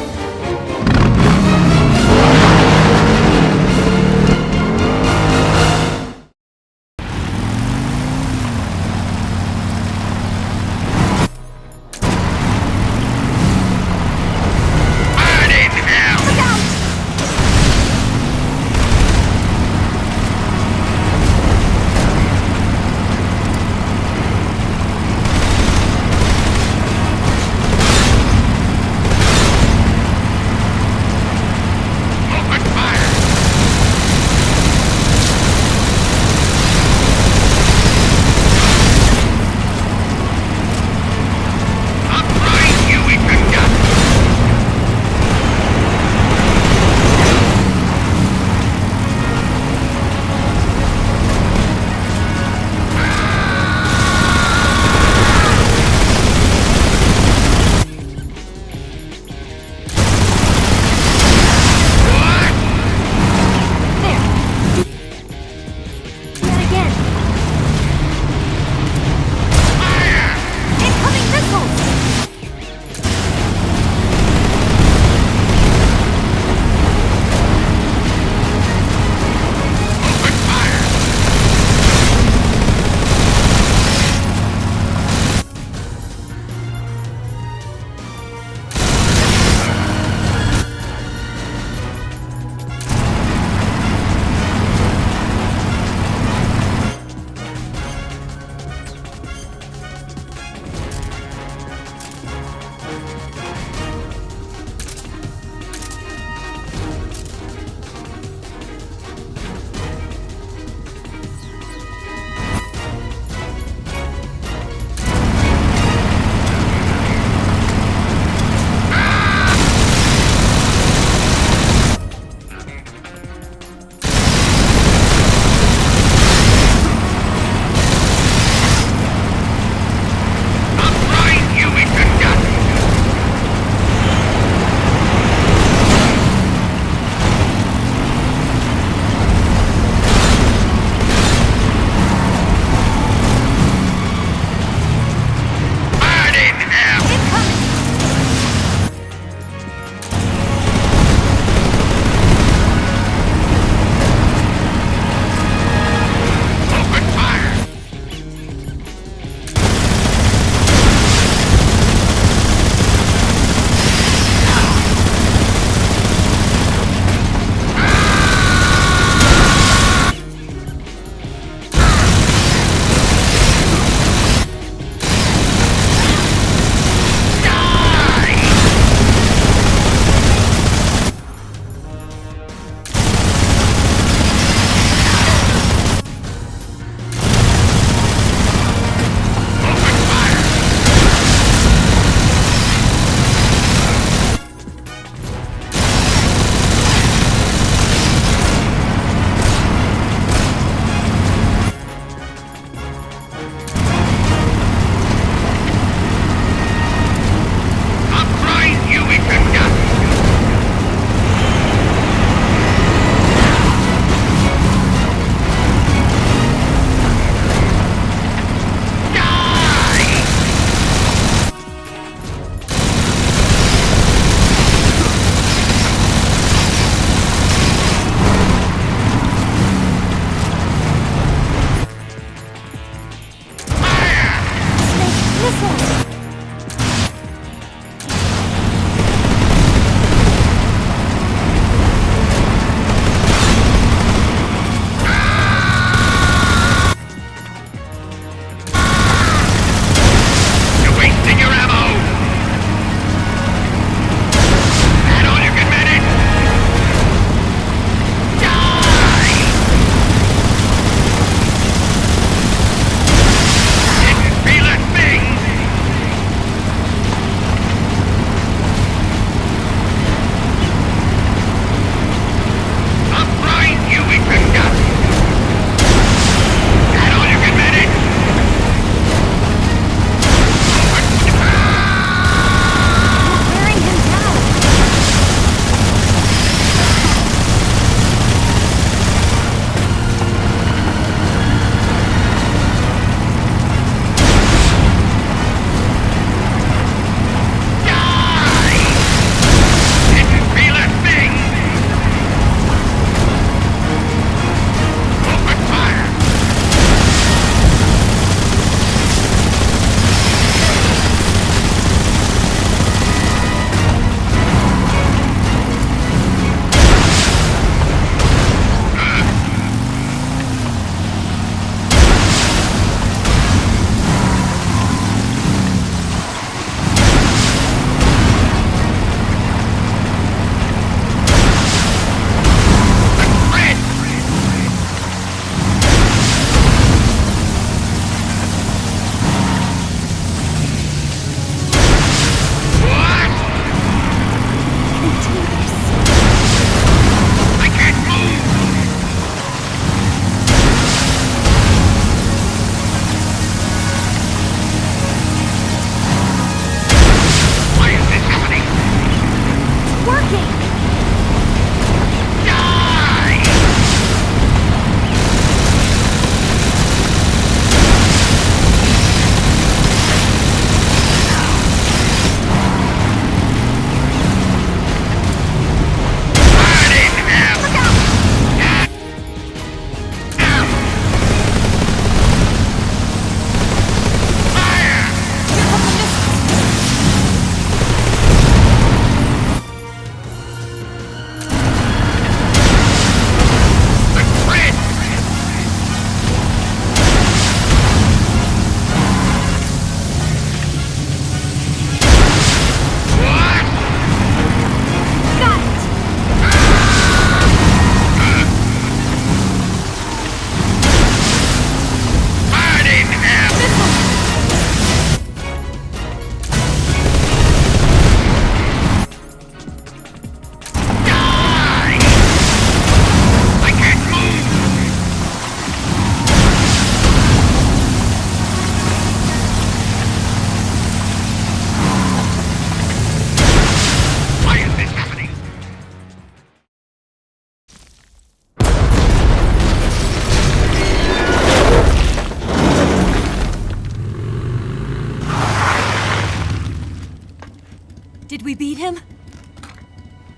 him?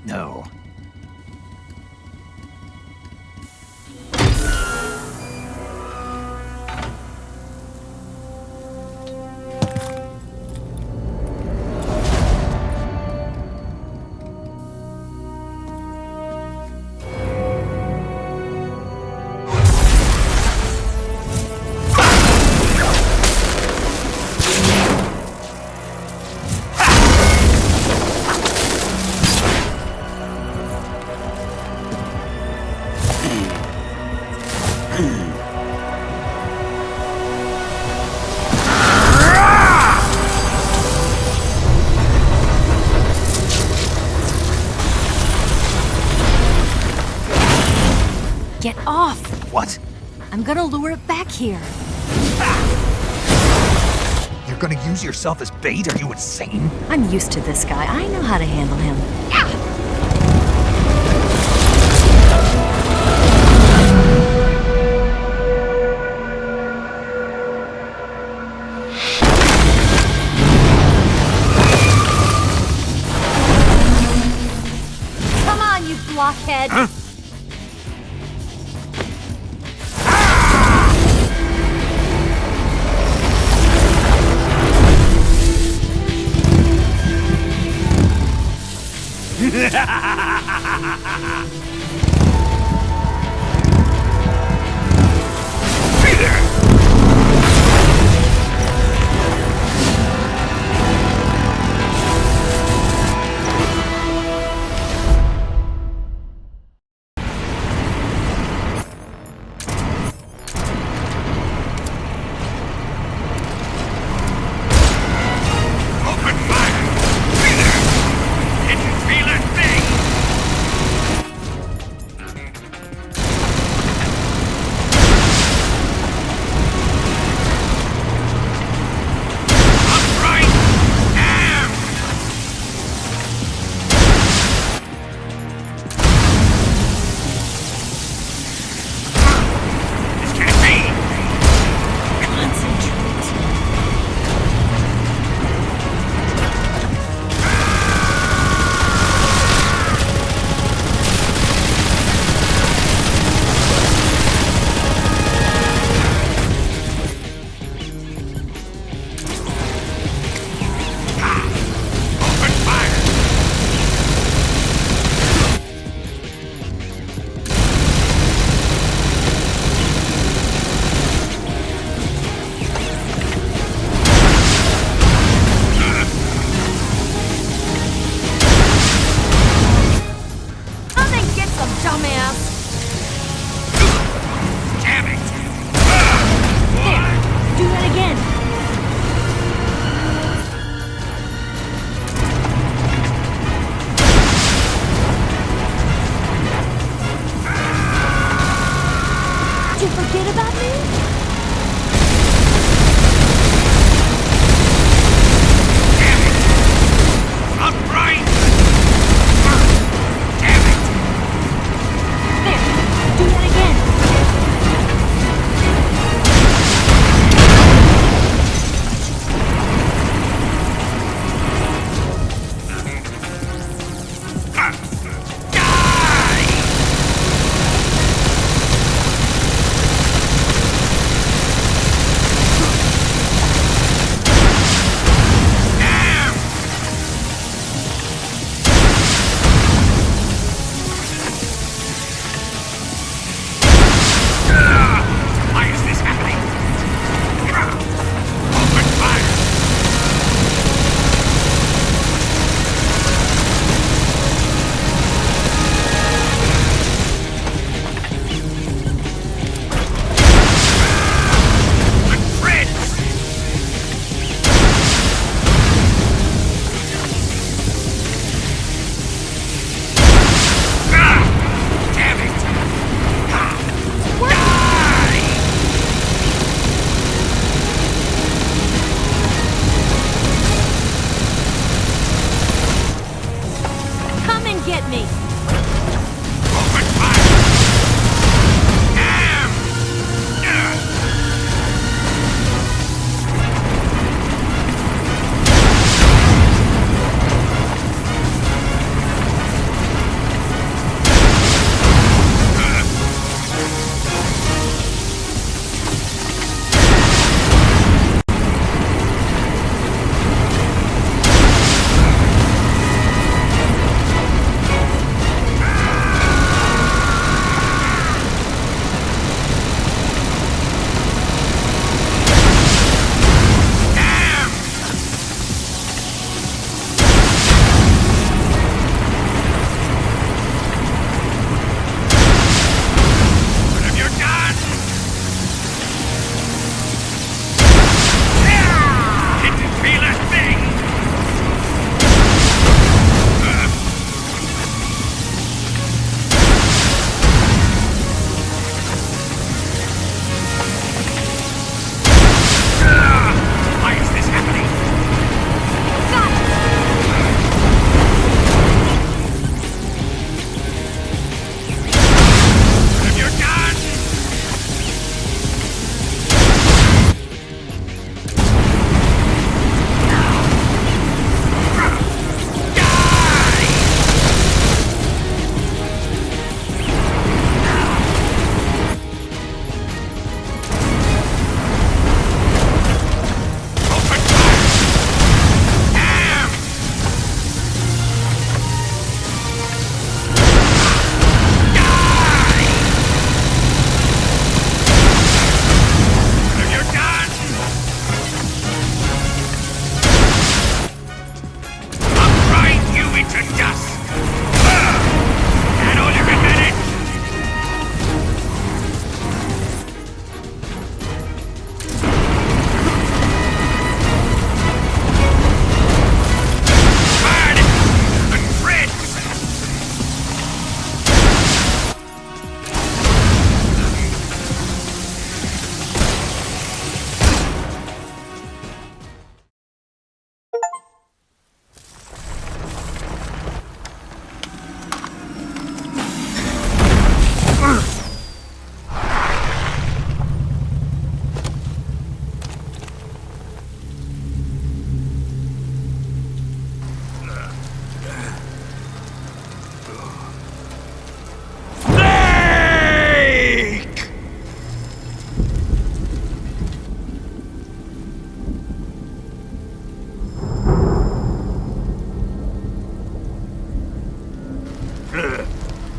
No. Get off! What? I'm gonna lure it back here. You're gonna use yourself as bait? Are you insane? I'm used to this guy. I know how to handle him. Come on, you blockhead! Huh?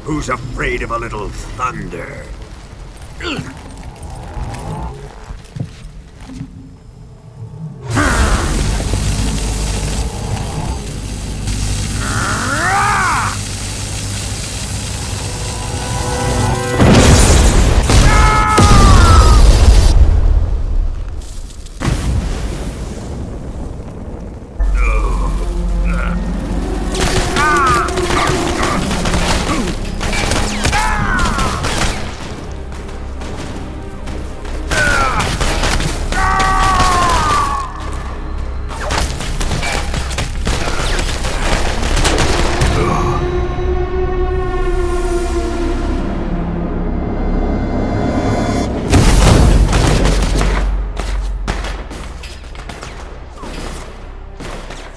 Who's afraid of a little thunder?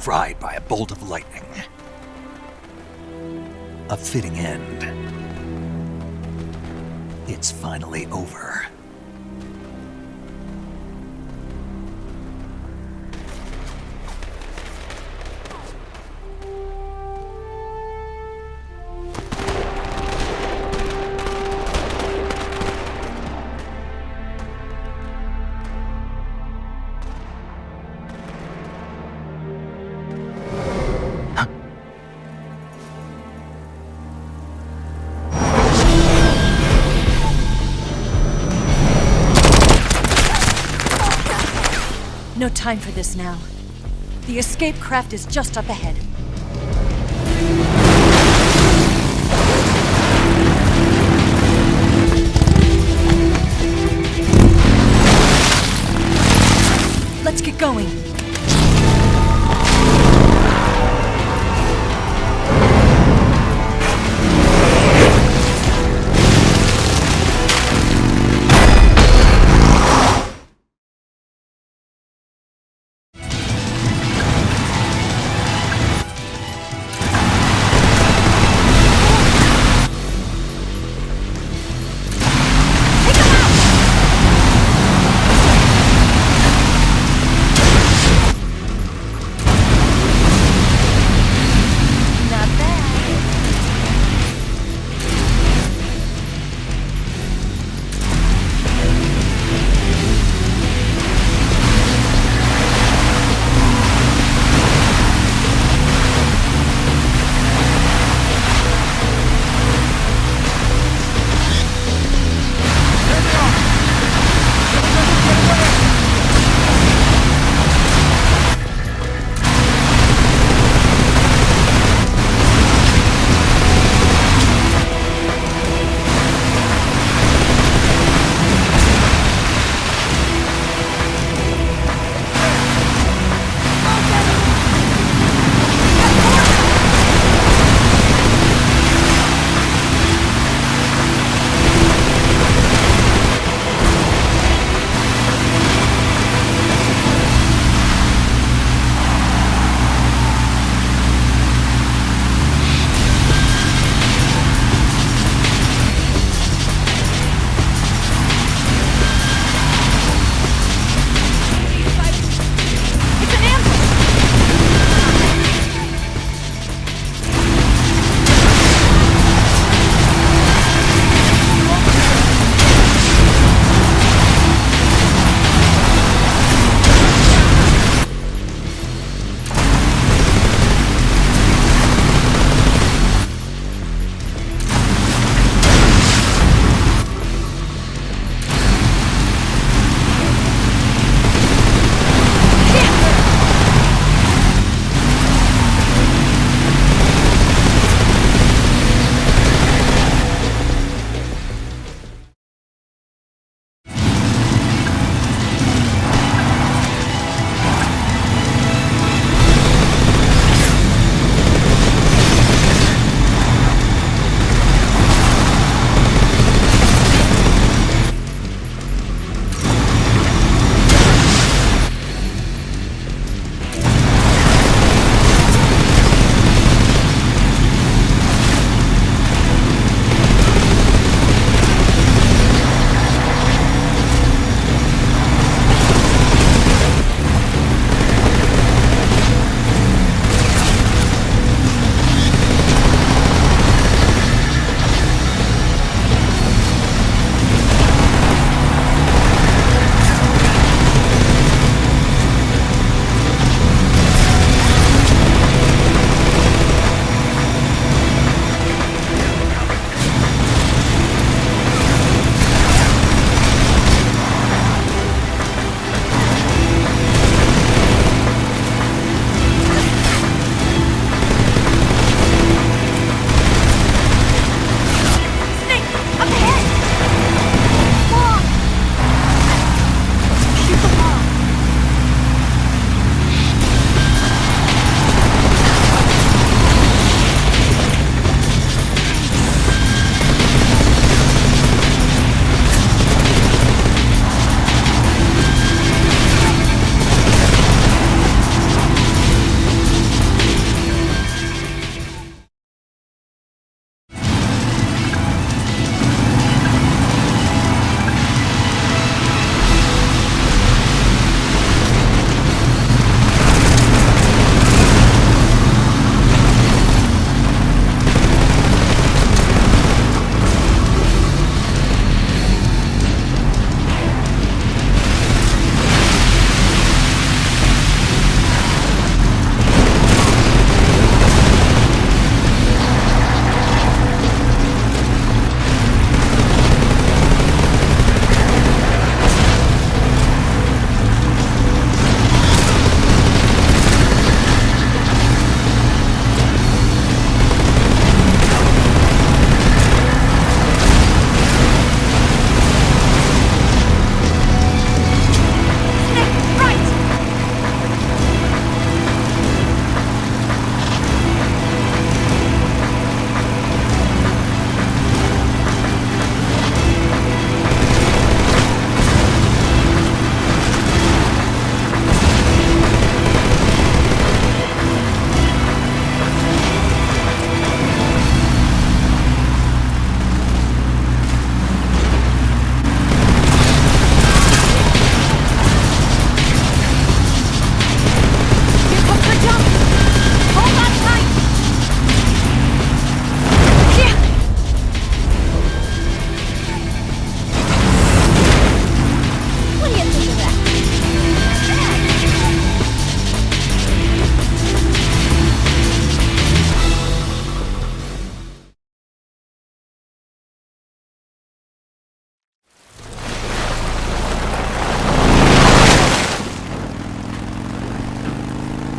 Fried by a bolt of lightning. A fitting end. It's finally over. No time for this now. The escape craft is just up ahead. Let's get going.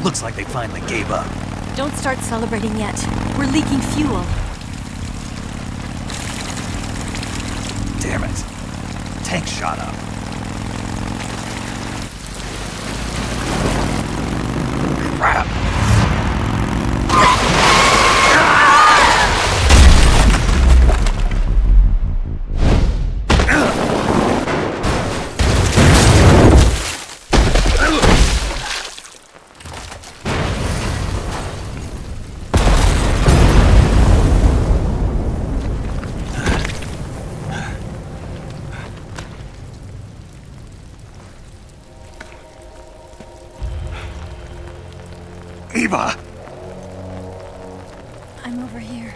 Looks like they finally gave up. Don't start celebrating yet. We're leaking fuel. Damn it. Tank shot up. Crap. Eva! I'm over here.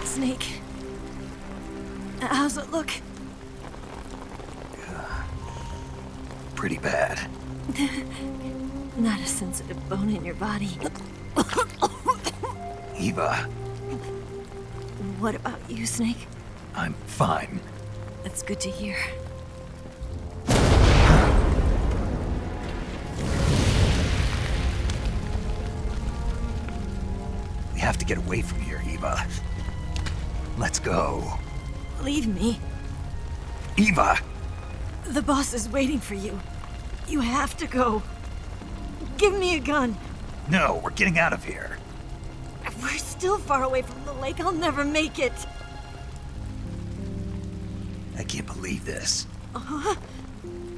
Snake. How's it look? Pretty bad. Not a sensitive bone in your body. Eva, What about you, Snake? I'm fine. That's good to hear. We have to get away from here, Eva. Let's go. Leave me. Eva! The boss is waiting for you. You have to go. Give me a gun. No, we're getting out of here. We're still far away from the lake. I'll never make it. I can't believe this. Uh-huh.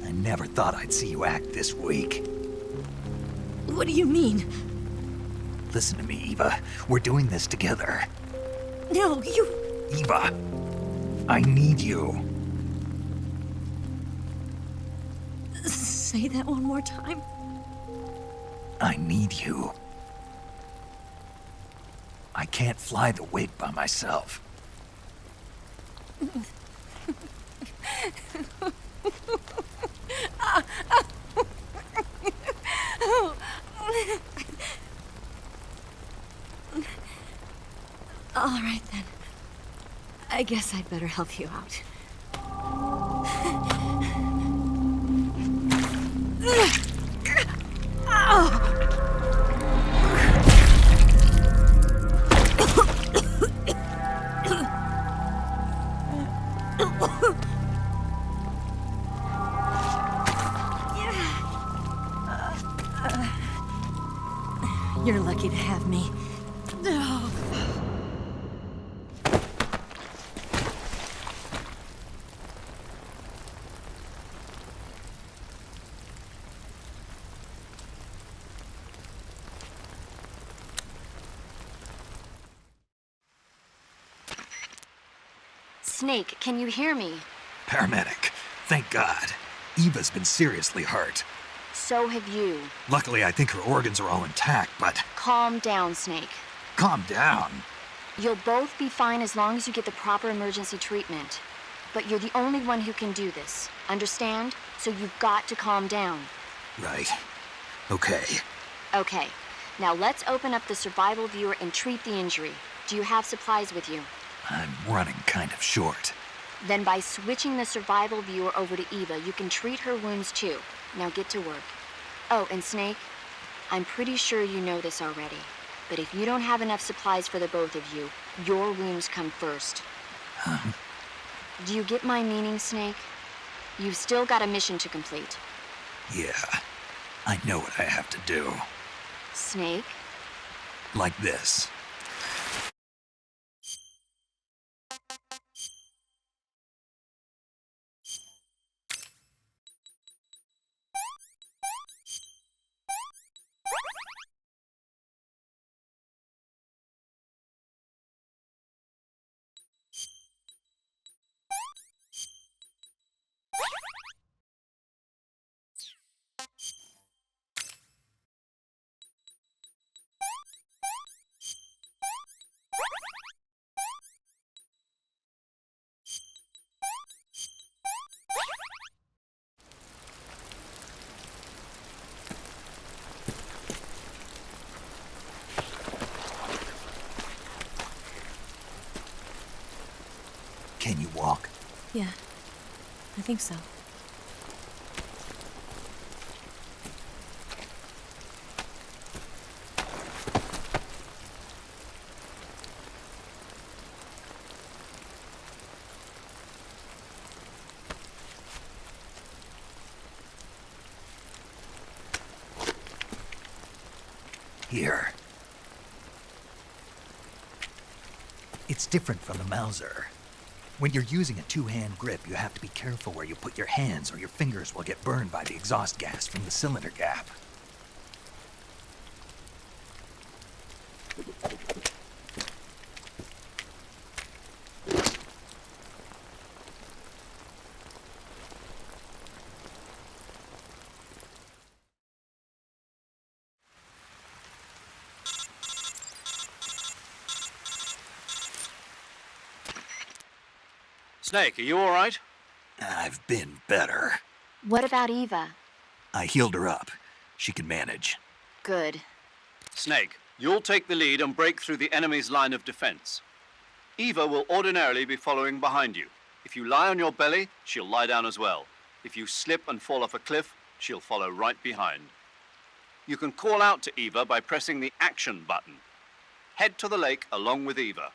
I never thought I'd see you act this weak. What do you mean? Listen to me, Eva. We're doing this together. No, you... Eva, I need you. Say that one more time. I need you. I can't fly the wig by myself. All right, then. I guess I'd better help you out. You're lucky to have me. Snake, can you hear me? Paramedic, thank God. Eva's been seriously hurt. So have you. Luckily, I think her organs are all intact, but... Calm down, Snake. Calm down. You'll both be fine as long as you get the proper emergency treatment. But you're the only one who can do this. Understand? So you've got to calm down. Right. Okay. Okay. Now let's open up the survival viewer and treat the injury. Do you have supplies with you? I'm running kind of short. Then by switching the survival viewer over to Eva, you can treat her wounds too. Now get to work. Oh, and Snake, I'm pretty sure you know this already, but if you don't have enough supplies for the both of you, your wounds come first. Huh? Do you get my meaning, Snake? You've still got a mission to complete. Yeah, I know what I have to do. Snake? Like this. Can you walk? Yeah, I think so. Here. It's different from the Mauser. When you're using a two-hand grip, you have to be careful where you put your hands or your fingers will get burned by the exhaust gas from the cylinder gap. Snake, are you all right? I've been better. What about Eva? I healed her up. She can manage. Good. Snake, you'll take the lead and break through the enemy's line of defense. Eva will ordinarily be following behind you. If you lie on your belly, she'll lie down as well. If you slip and fall off a cliff, she'll follow right behind. You can call out to Eva by pressing the action button. Head to the lake along with Eva.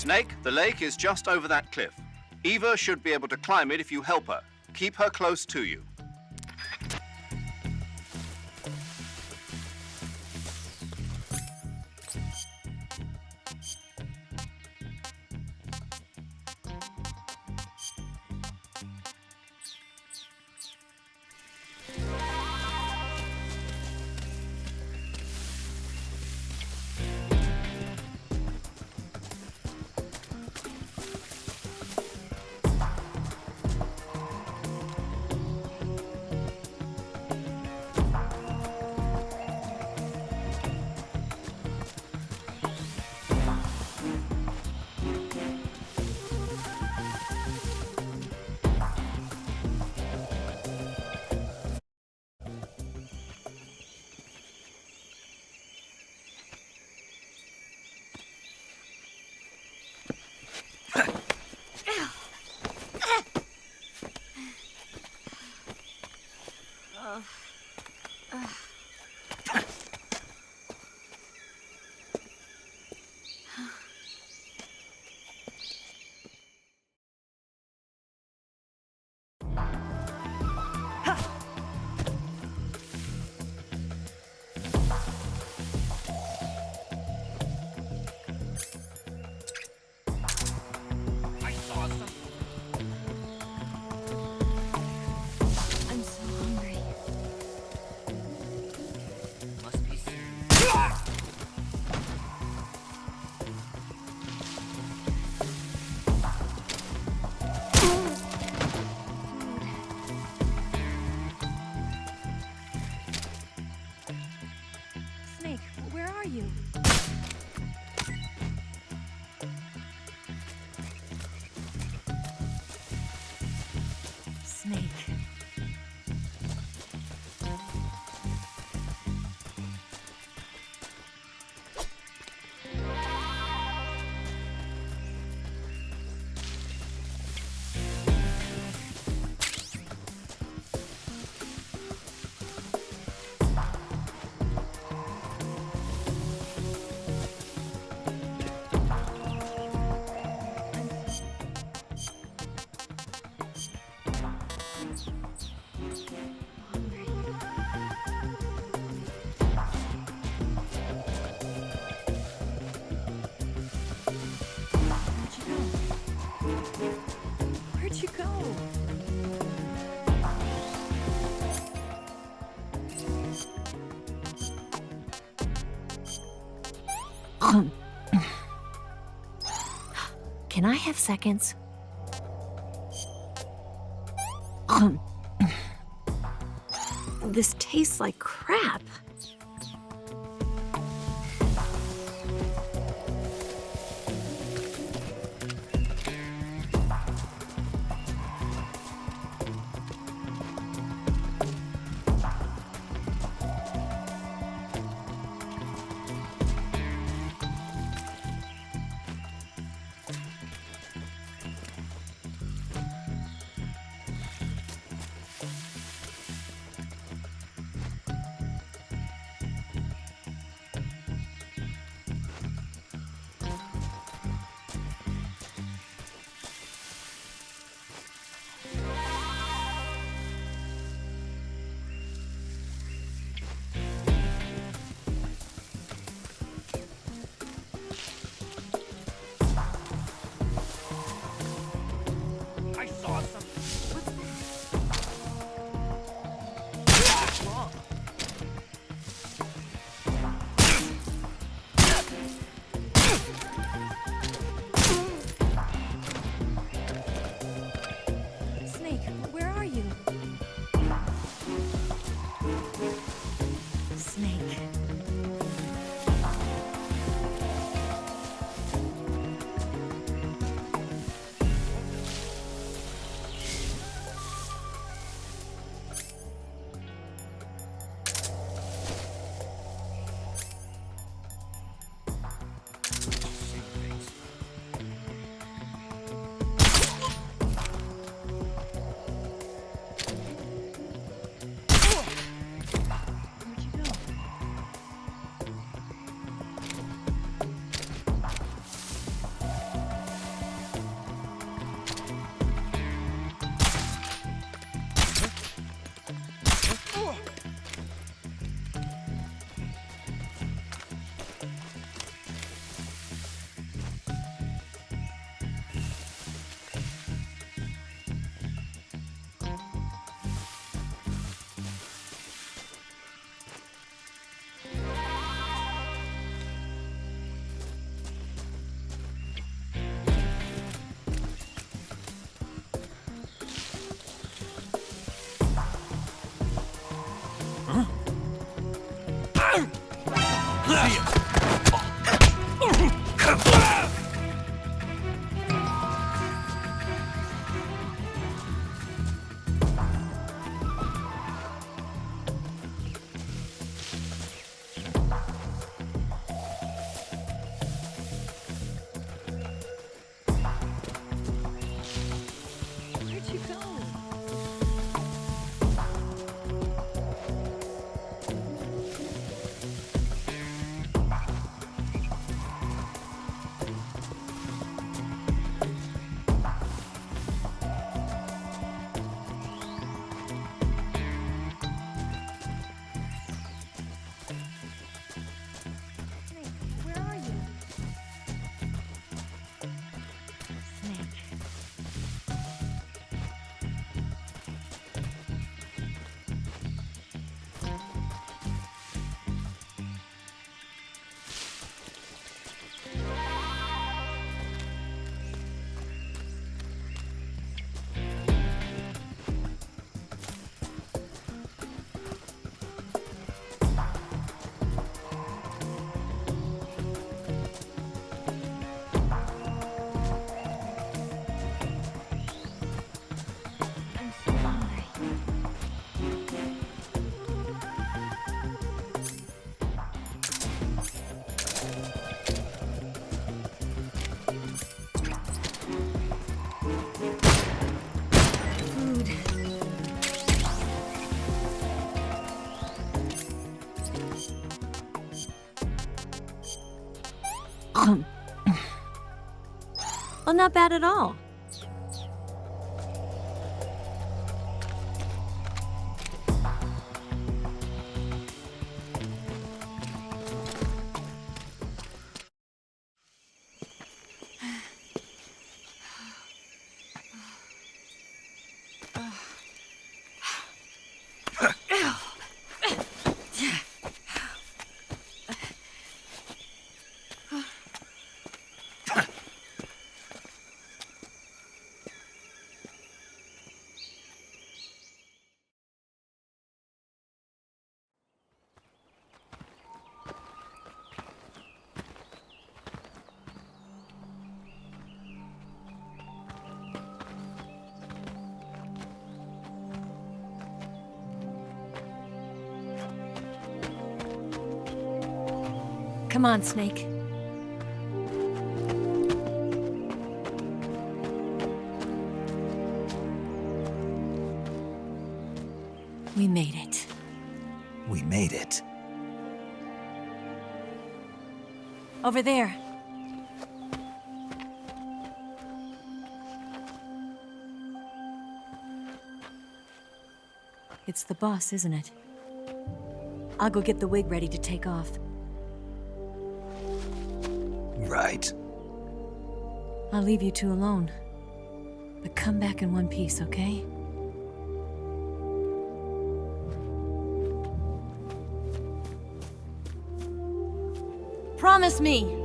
Snake, the lake is just over that cliff. Eva should be able to climb it if you help her. Keep her close to you. Where'd you go? Can I have seconds? This tastes like crap. Well, not bad at all. Come on, Snake. We made it. We made it. Over there. It's the boss, isn't it? I'll go get the wig ready to take off. Right. I'll leave you two alone. But come back in one piece, okay? Promise me!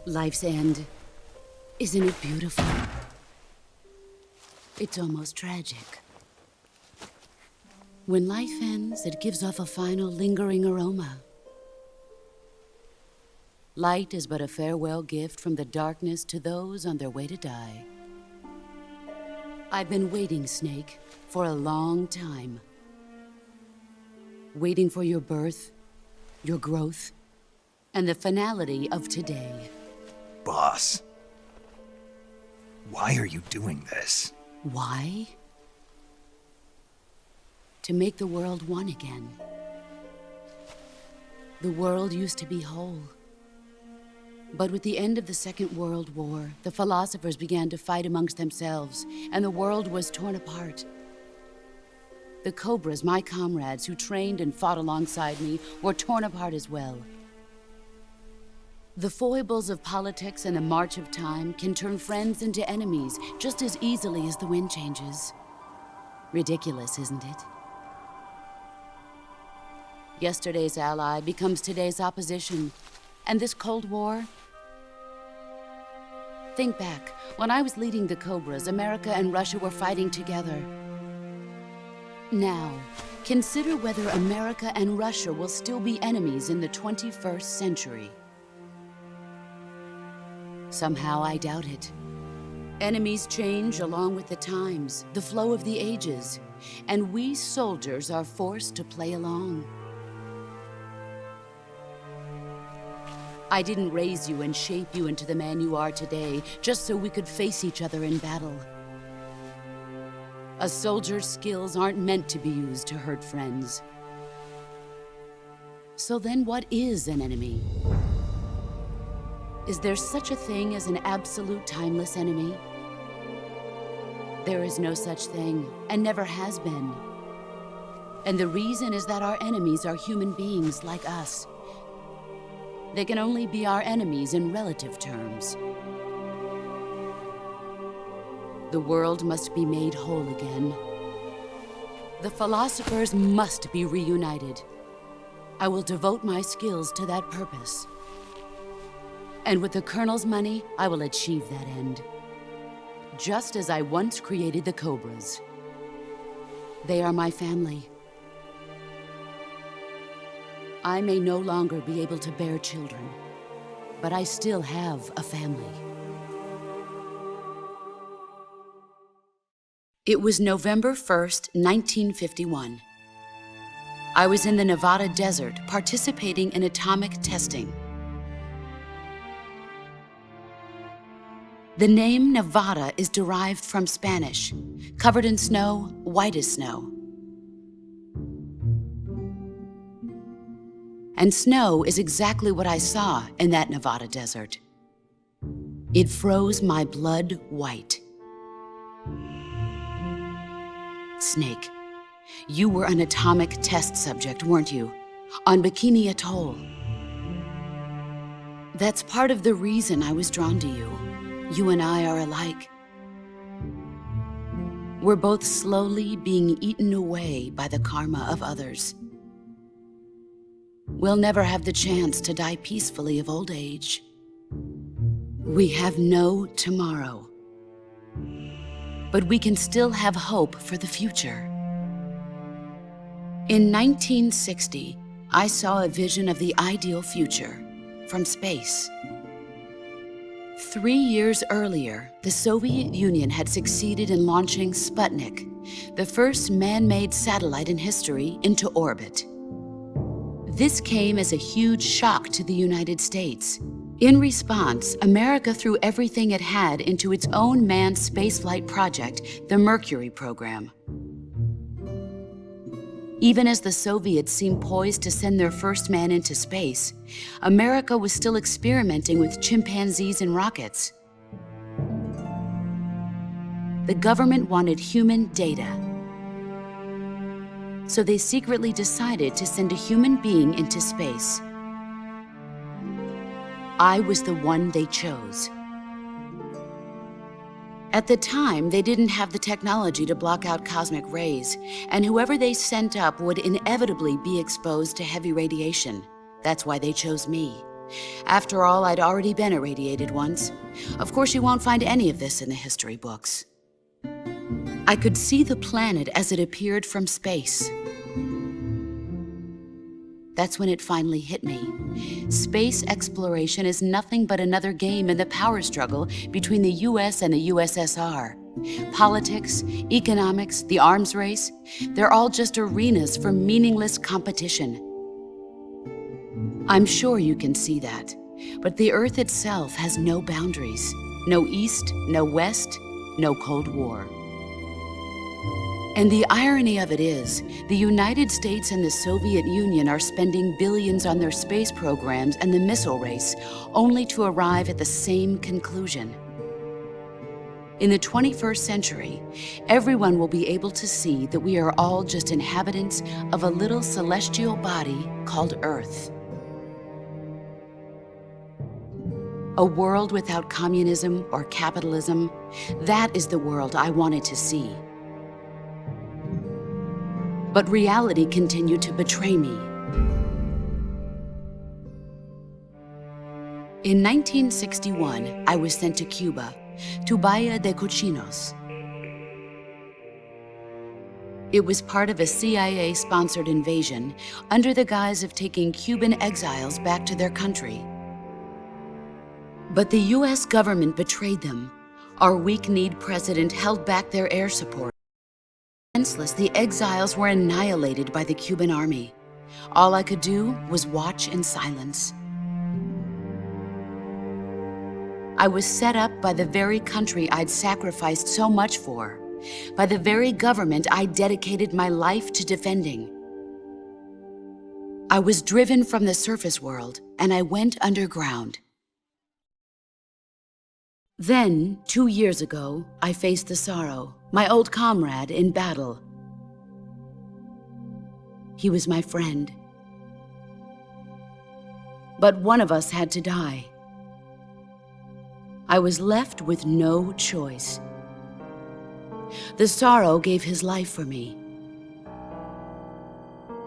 Life's end. Isn't it beautiful? It's almost tragic. When life ends, it gives off a final lingering aroma. Light is but a farewell gift from the darkness to those on their way to die. I've been waiting, Snake, for a long time. Waiting for your birth, your growth, and the finality of today. Boss. Why are you doing this? Why? To make the world one again. The world used to be whole. But with the end of the Second World War, the philosophers began to fight amongst themselves, and the world was torn apart. The Cobras, my comrades who trained and fought alongside me, were torn apart as well. The foibles of politics and the march of time can turn friends into enemies just as easily as the wind changes. Ridiculous, isn't it? Yesterday's ally becomes today's opposition. And this Cold War? Think back. When I was leading the Cobras, America and Russia were fighting together. Now, consider whether America and Russia will still be enemies in the 21st century. Somehow I doubt it. Enemies change along with the times, the flow of the ages, and we soldiers are forced to play along. I didn't raise you and shape you into the man you are today just so we could face each other in battle. A soldier's skills aren't meant to be used to hurt friends. So then what is an enemy? Is there such a thing as an absolute timeless enemy? There is no such thing, and never has been. And the reason is that our enemies are human beings like us. They can only be our enemies in relative terms. The world must be made whole again. The philosophers must be reunited. I will devote my skills to that purpose. And with the Colonel's money, I will achieve that end. Just as I once created the Cobras. They are my family. I may no longer be able to bear children, but I still have a family. It was November 1st, 1951. I was in the Nevada desert participating in atomic testing. The name Nevada is derived from Spanish, covered in snow, white as snow. And snow is exactly what I saw in that Nevada desert. It froze my blood white. Snake, you were an atomic test subject, weren't you? On Bikini Atoll. That's part of the reason I was drawn to you. You and I are alike. We're both slowly being eaten away by the karma of others. We'll never have the chance to die peacefully of old age. We have no tomorrow. But we can still have hope for the future. In 1960, I saw a vision of the ideal future from space. 3 years earlier, the Soviet Union had succeeded in launching Sputnik, the first man-made satellite in history, into orbit. This came as a huge shock to the United States. In response, America threw everything it had into its own manned spaceflight project, the Mercury program. Even as the Soviets seemed poised to send their first man into space, America was still experimenting with chimpanzees and rockets. The government wanted human data. So they secretly decided to send a human being into space. I was the one they chose. At the time, they didn't have the technology to block out cosmic rays, and whoever they sent up would inevitably be exposed to heavy radiation. That's why they chose me. After all, I'd already been irradiated once. Of course, you won't find any of this in the history books. I could see the planet as it appeared from space. That's when it finally hit me. Space exploration is nothing but another game in the power struggle between the US and the USSR. Politics, economics, the arms race, they're all just arenas for meaningless competition. I'm sure you can see that, but the Earth itself has no boundaries. No East, no West, no Cold War. And the irony of it is, the United States and the Soviet Union are spending billions on their space programs and the missile race, only to arrive at the same conclusion. In the 21st century, everyone will be able to see that we are all just inhabitants of a little celestial body called Earth. A world without communism or capitalism, that is the world I wanted to see. But reality continued to betray me. In 1961, I was sent to Cuba, to Bahia de Cochinos. It was part of a CIA-sponsored invasion under the guise of taking Cuban exiles back to their country. But the US government betrayed them. Our weak-kneed president held back their air support. Senseless, the exiles were annihilated by the Cuban army. All I could do was watch in silence. I was set up by the very country I'd sacrificed so much for, by the very government I dedicated my life to defending. I was driven from the surface world, and I went underground. Then, 2 years ago, I faced the Sorrow, my old comrade in battle. He was my friend. But one of us had to die. I was left with no choice. The Sorrow gave his life for me.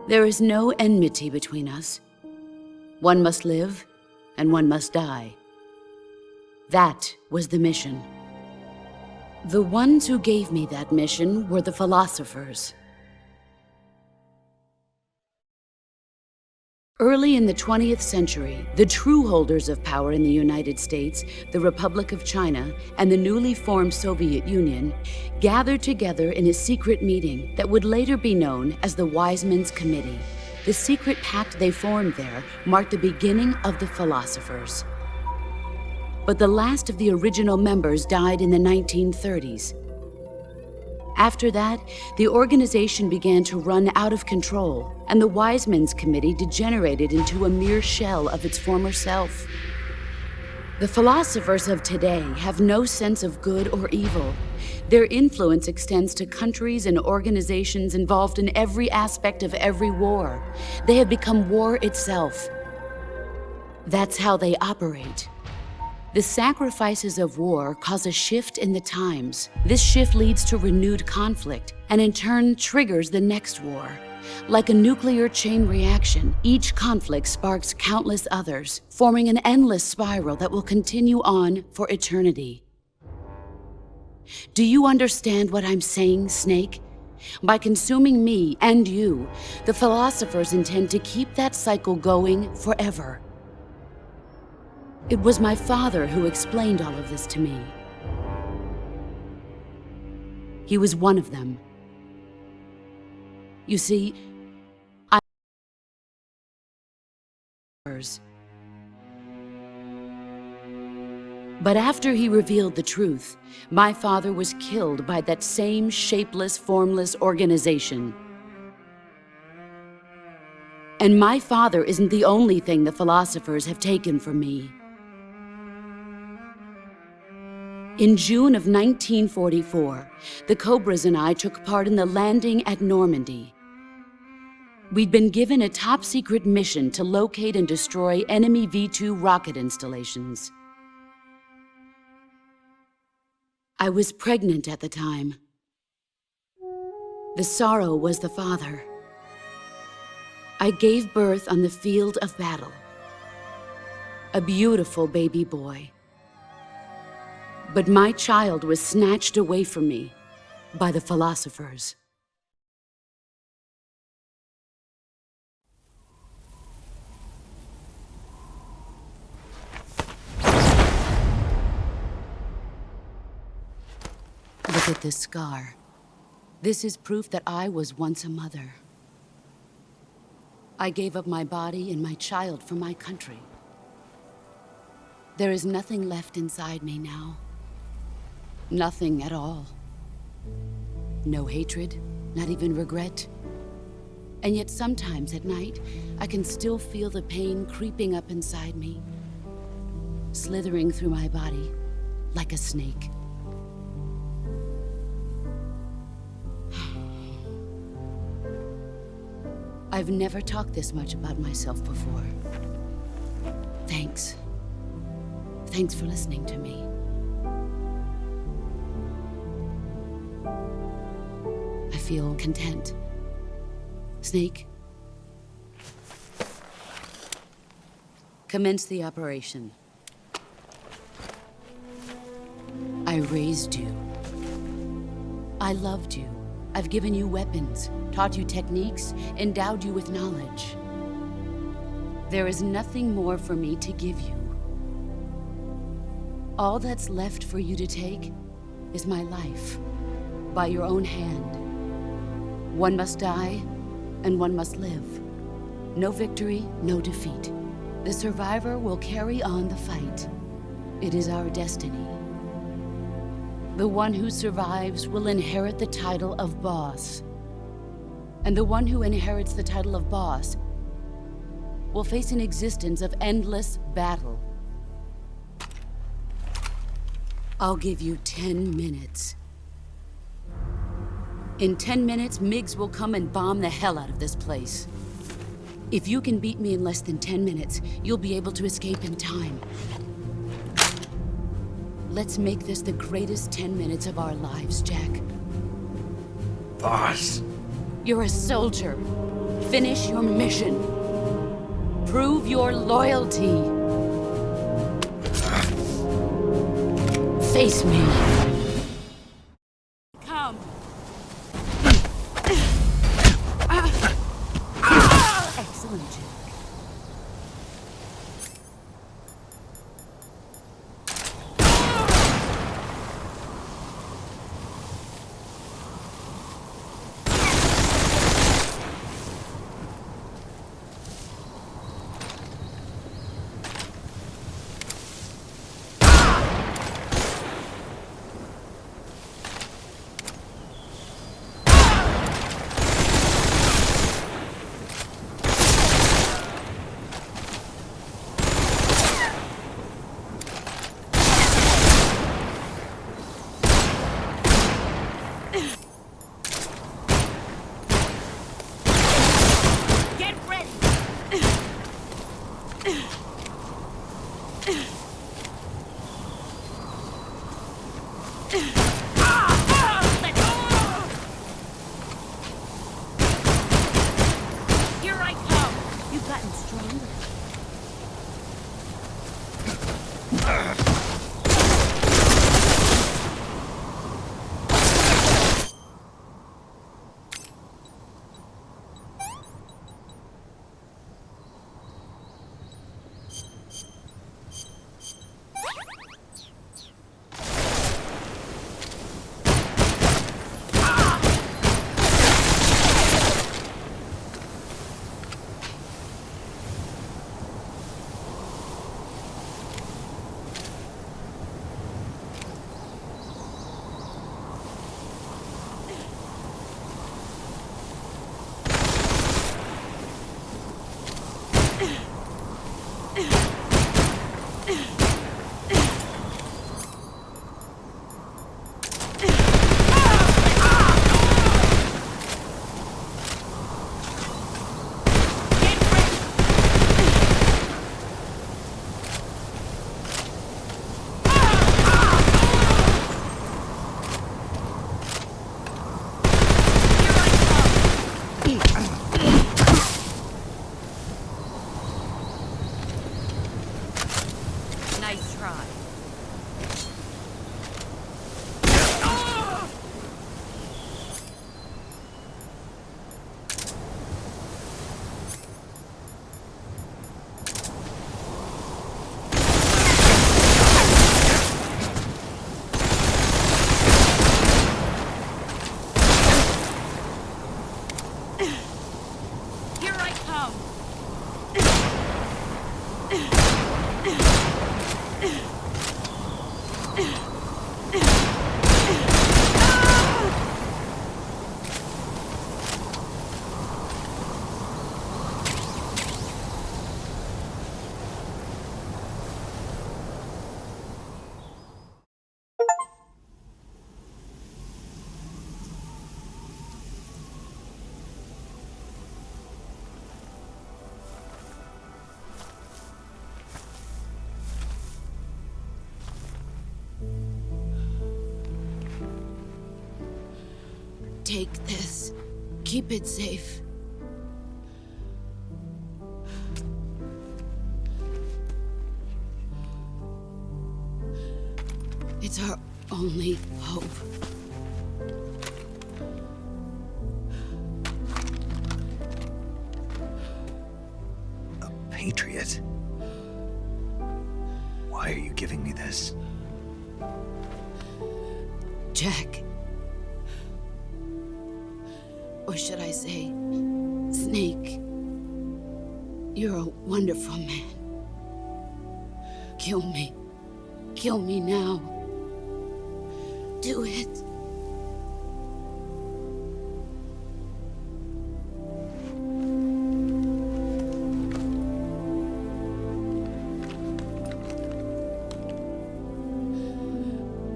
There is no enmity between us. One must live, and one must die. That was the mission. The ones who gave me that mission were the philosophers. Early in the 20th century, the true holders of power in the United States, the Republic of China, and the newly formed Soviet Union gathered together in a secret meeting that would later be known as the Wise Men's Committee. The secret pact they formed there marked the beginning of the philosophers. But the last of the original members died in the 1930s. After that, the organization began to run out of control, and the Wise Men's Committee degenerated into a mere shell of its former self. The philosophers of today have no sense of good or evil. Their influence extends to countries and organizations involved in every aspect of every war. They have become war itself. That's how they operate. The sacrifices of war cause a shift in the times. This shift leads to renewed conflict, and in turn triggers the next war. Like a nuclear chain reaction, each conflict sparks countless others, forming an endless spiral that will continue on for eternity. Do you understand what I'm saying, Snake? By consuming me and you, the philosophers intend to keep that cycle going forever. It was my father who explained all of this to me. He was one of them. You see, But after he revealed the truth, my father was killed by that same shapeless, formless organization. And my father isn't the only thing the philosophers have taken from me. In June of 1944, the Cobras and I took part in the landing at Normandy. We'd been given a top-secret mission to locate and destroy enemy V-2 rocket installations. I was pregnant at the time. The sorrow was the father. I gave birth on the field of battle. A beautiful baby boy. But my child was snatched away from me by the philosophers. Look at this scar. This is proof that I was once a mother. I gave up my body and my child for my country. There is nothing left inside me now. Nothing at all. No hatred, not even regret. And yet sometimes at night, I can still feel the pain creeping up inside me, slithering through my body like a snake. I've never talked this much about myself before. Thanks. Thanks for listening to me. I feel content. Snake, commence the operation. I raised you. I loved you. I've given you weapons, taught you techniques, endowed you with knowledge. There is nothing more for me to give you. All that's left for you to take is my life, by your own hand. One must die, and one must live. No victory, no defeat. The survivor will carry on the fight. It is our destiny. The one who survives will inherit the title of boss. And the one who inherits the title of boss will face an existence of endless battle. I'll give you 10 minutes. In 10 minutes, MiGs will come and bomb the hell out of this place. If you can beat me in less than 10 minutes, you'll be able to escape in time. Let's make this the greatest 10 minutes of our lives, Jack. Boss. You're a soldier. Finish your mission. Prove your loyalty. Face me. Come. Excellent, Jack. Get ready! Here I come! You've gotten stronger. Nice try. Here I come. Take this. Keep it safe. It's our only hope. A patriot? Why are you giving me this? Jack. Or should I say, Snake? You're a wonderful man. Kill me. Kill me now. Do it.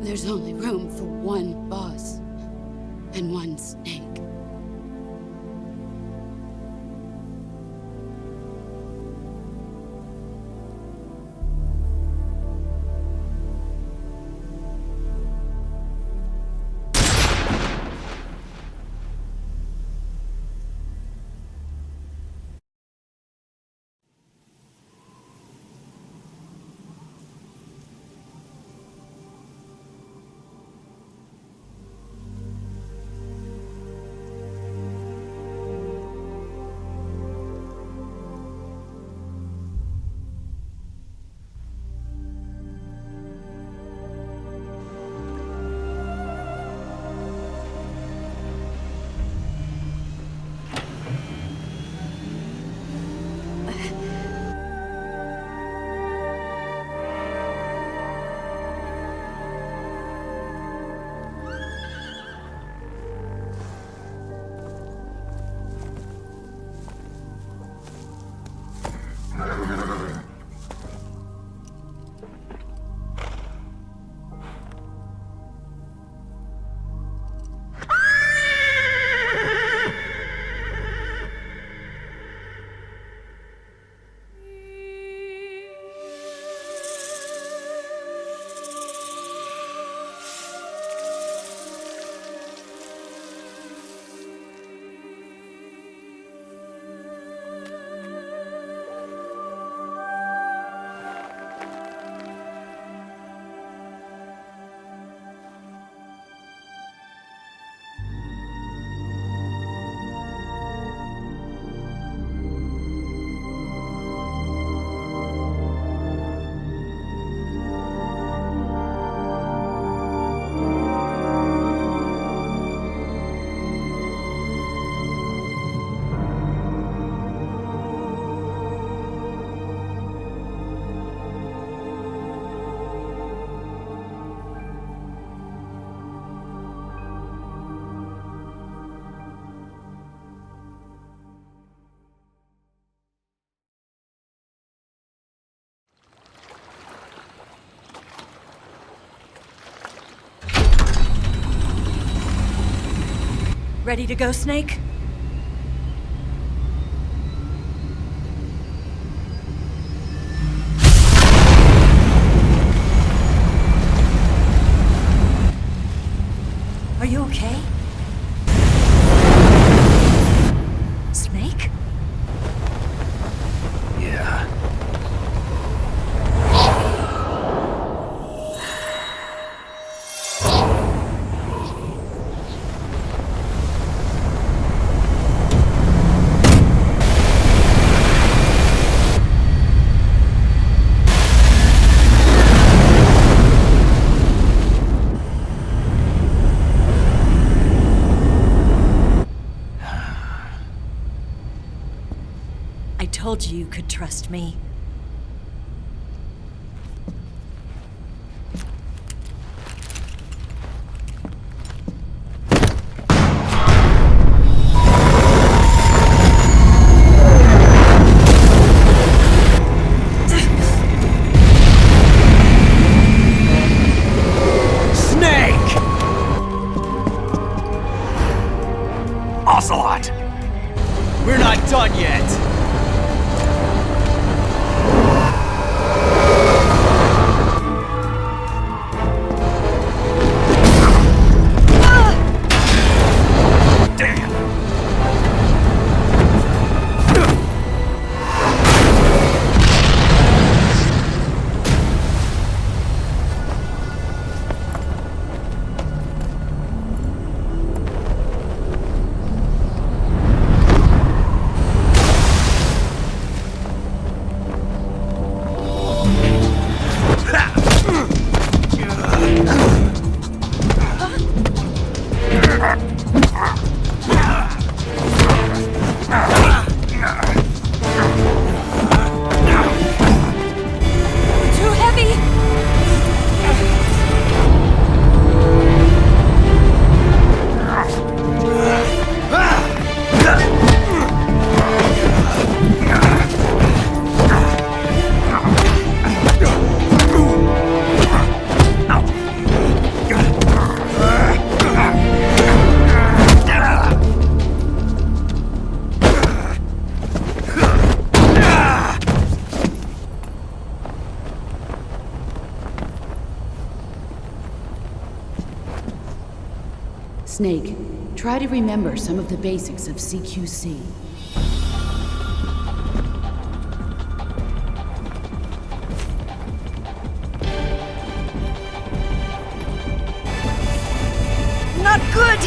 There's only room for one boss and one snake. Ready to go, Snake? Are you okay? Snake? Yeah. I told you you could trust me. Snake! Ocelot! We're not done yet! Too heavy! Snake, try to remember some of the basics of CQC. Not good!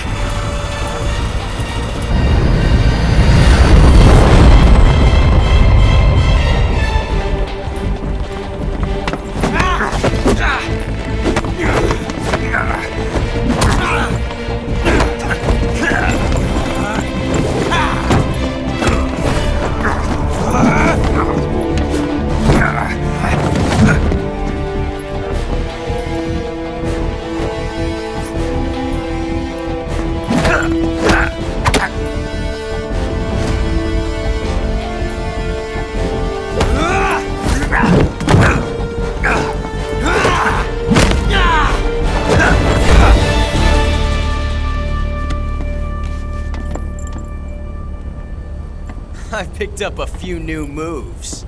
I picked up a few new moves.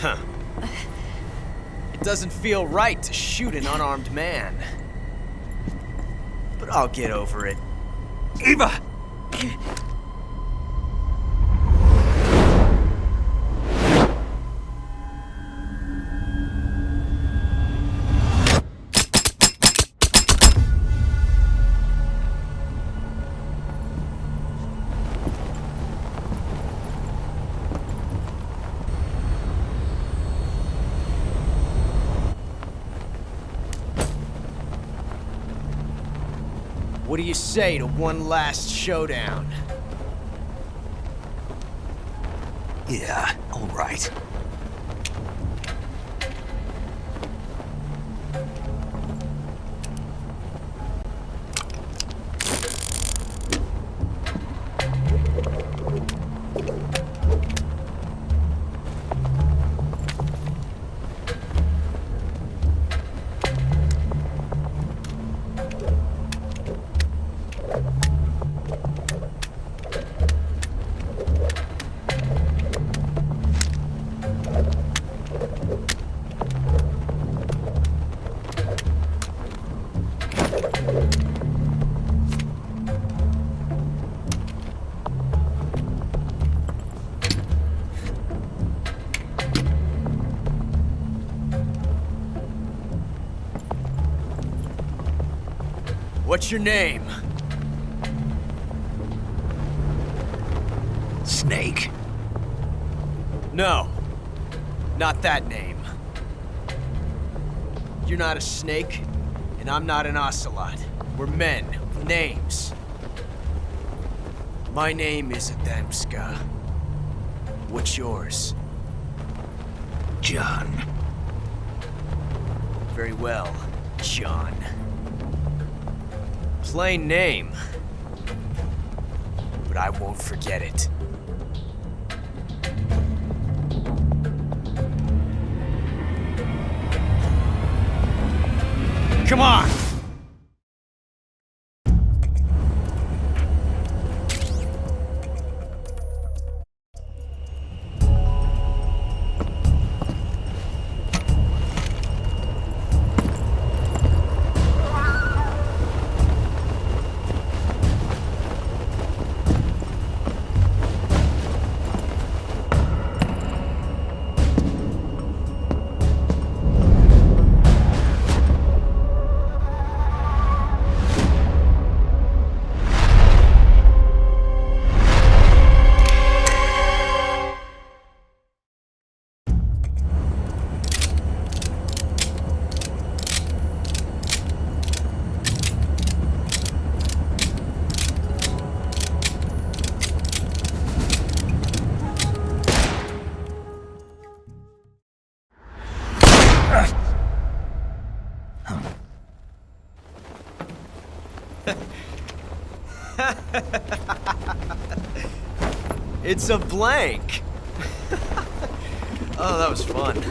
Huh. It doesn't feel right to shoot an unarmed man. But I'll get over it. Eva! What do you say to one last showdown? Yeah, all right. What's your name? Snake. No. Not that name. You're not a snake, and I'm not an Ocelot. We're men with names. My name is Adamska. What's yours? John. Very well, John. Plain name. But I won't forget it. Come on! It's a blank. Oh, that was fun.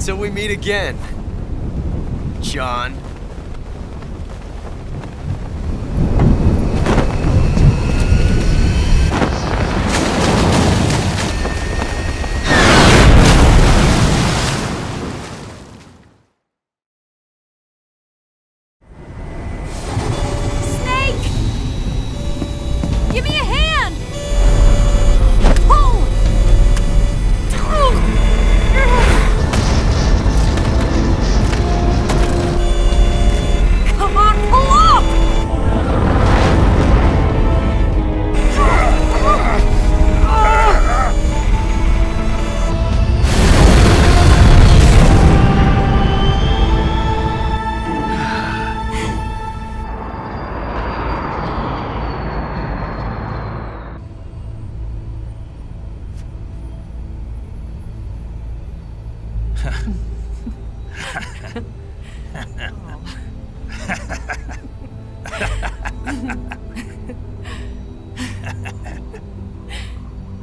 Till we meet again, John. Give me a hand! Pull! Come on, pull up!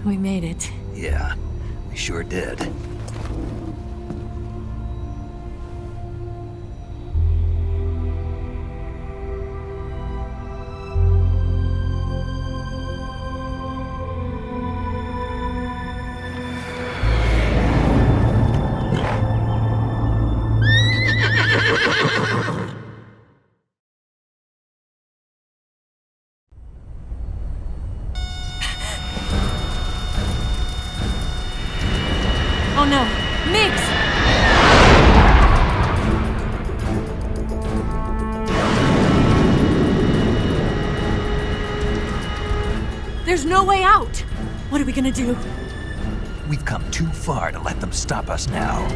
We made it. Yeah, we sure did. Oh no, Mix! There's no way out! What are we gonna do? We've come too far to let them stop us now.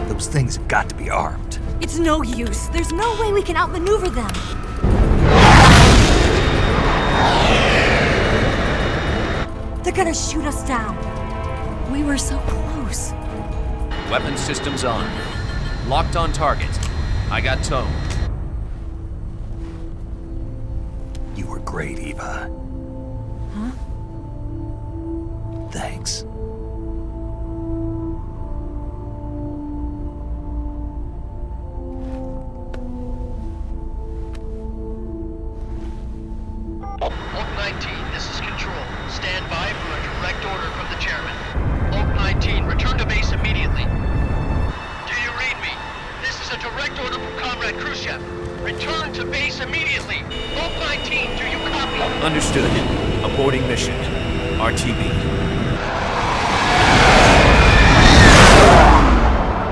Those things have got to be armed. It's no use. There's no way we can outmaneuver them. They're gonna shoot us down. We were so close. Weapon systems on. Locked on target. I got towed. You were great, Eva. Huh? Thanks. Hulk 19, this is Control. Stand by for direct order from Comrade Khrushchev. Return to base immediately. Vault 19, do you copy? Understood. Aborting mission. RTB.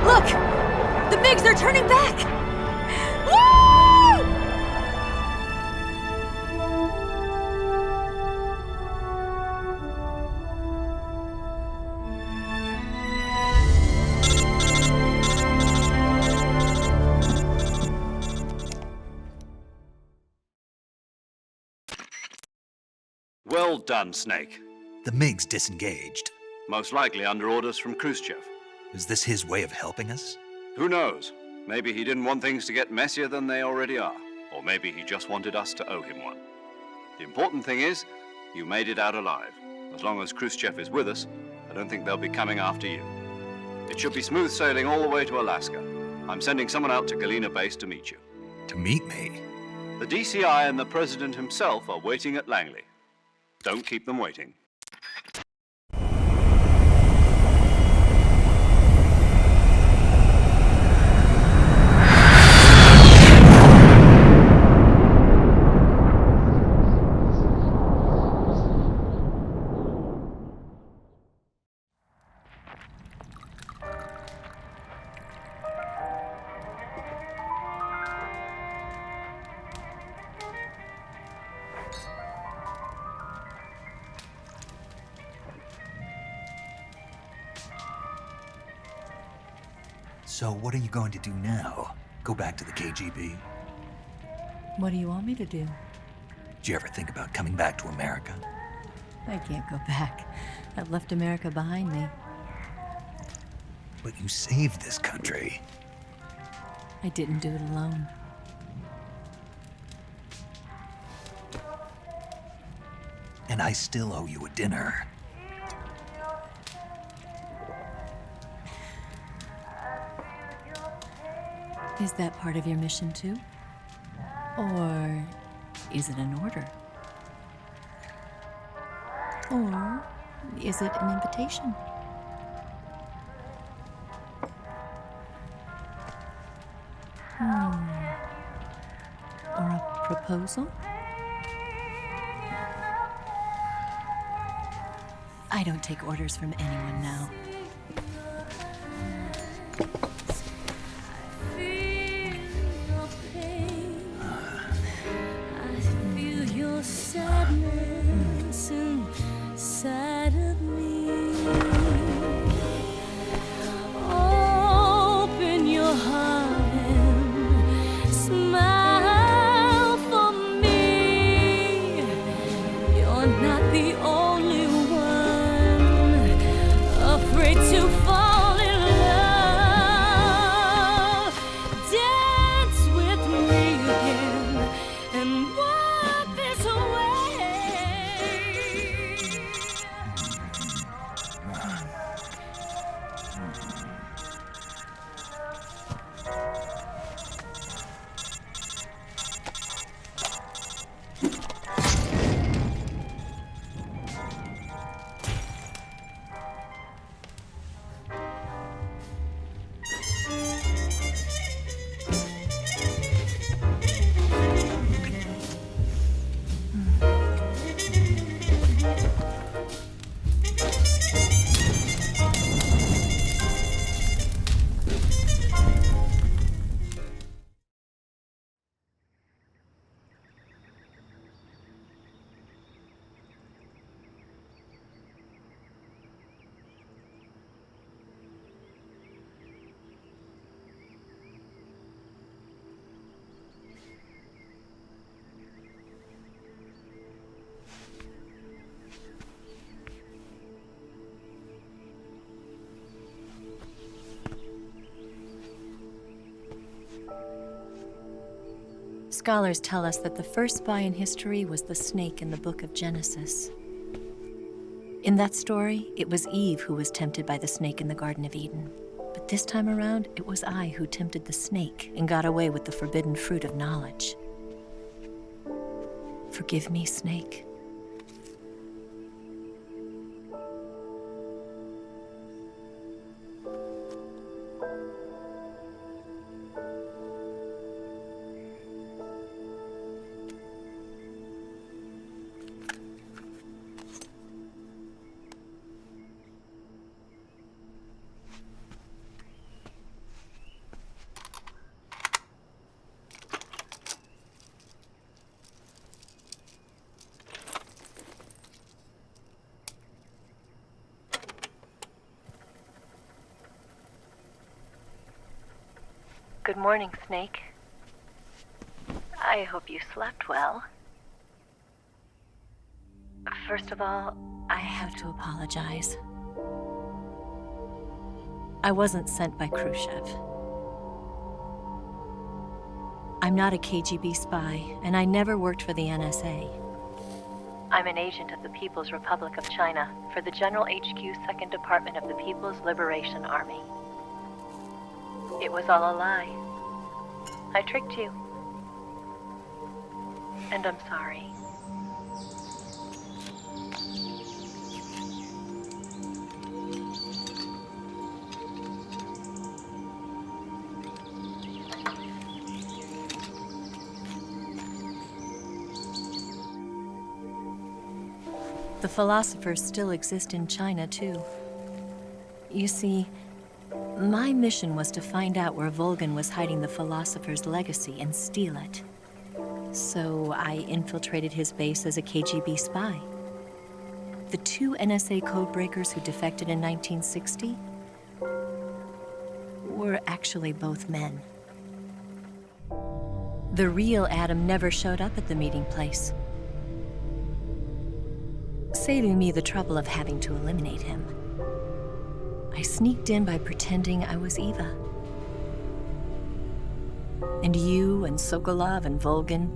Look! The MiGs, they're turning back! Woo! Well done, Snake. The MiGs disengaged. Most likely under orders from Khrushchev. Is this his way of helping us? Who knows? Maybe he didn't want things to get messier than they already are. Or maybe he just wanted us to owe him one. The important thing is, you made it out alive. As long as Khrushchev is with us, I don't think they'll be coming after you. It should be smooth sailing all the way to Alaska. I'm sending someone out to Galena Base to meet you. To meet me? The DCI and the President himself are waiting at Langley. Don't keep them waiting. So what are you going to do now? Go back to the KGB? What do you want me to do? Did you ever think about coming back to America? I can't go back. I've left America behind me. But you saved this country. I didn't do it alone. And I still owe you a dinner. Is that part of your mission too? Or is it an order? Or is it an invitation? Or a proposal? I don't take orders from anyone now. Sadness inside of me. Open your heart and smile for me. You're not the only one afraid to fall in love. Dance with me again and walk this way. Scholars tell us that the first spy in history was the snake in the book of Genesis. In that story, it was Eve who was tempted by the snake in the Garden of Eden. But this time around, it was I who tempted the snake and got away with the forbidden fruit of knowledge. Forgive me, snake. Good morning, Snake. I hope you slept well. First of all, I have to apologize. I wasn't sent by Khrushchev. I'm not a KGB spy, and I never worked for the NSA. I'm an agent of the People's Republic of China for the General HQ 2nd Department of the People's Liberation Army. It was all a lie. I tricked you. And I'm sorry. The philosophers still exist in China, too. You see, my mission was to find out where Volgin was hiding the philosopher's legacy and steal it. So I infiltrated his base as a KGB spy. The 2 NSA codebreakers who defected in 1960 were actually both men. The real Adam never showed up at the meeting place, saving me the trouble of having to eliminate him. I sneaked in by pretending I was Eva. And you and Sokolov and Volgin,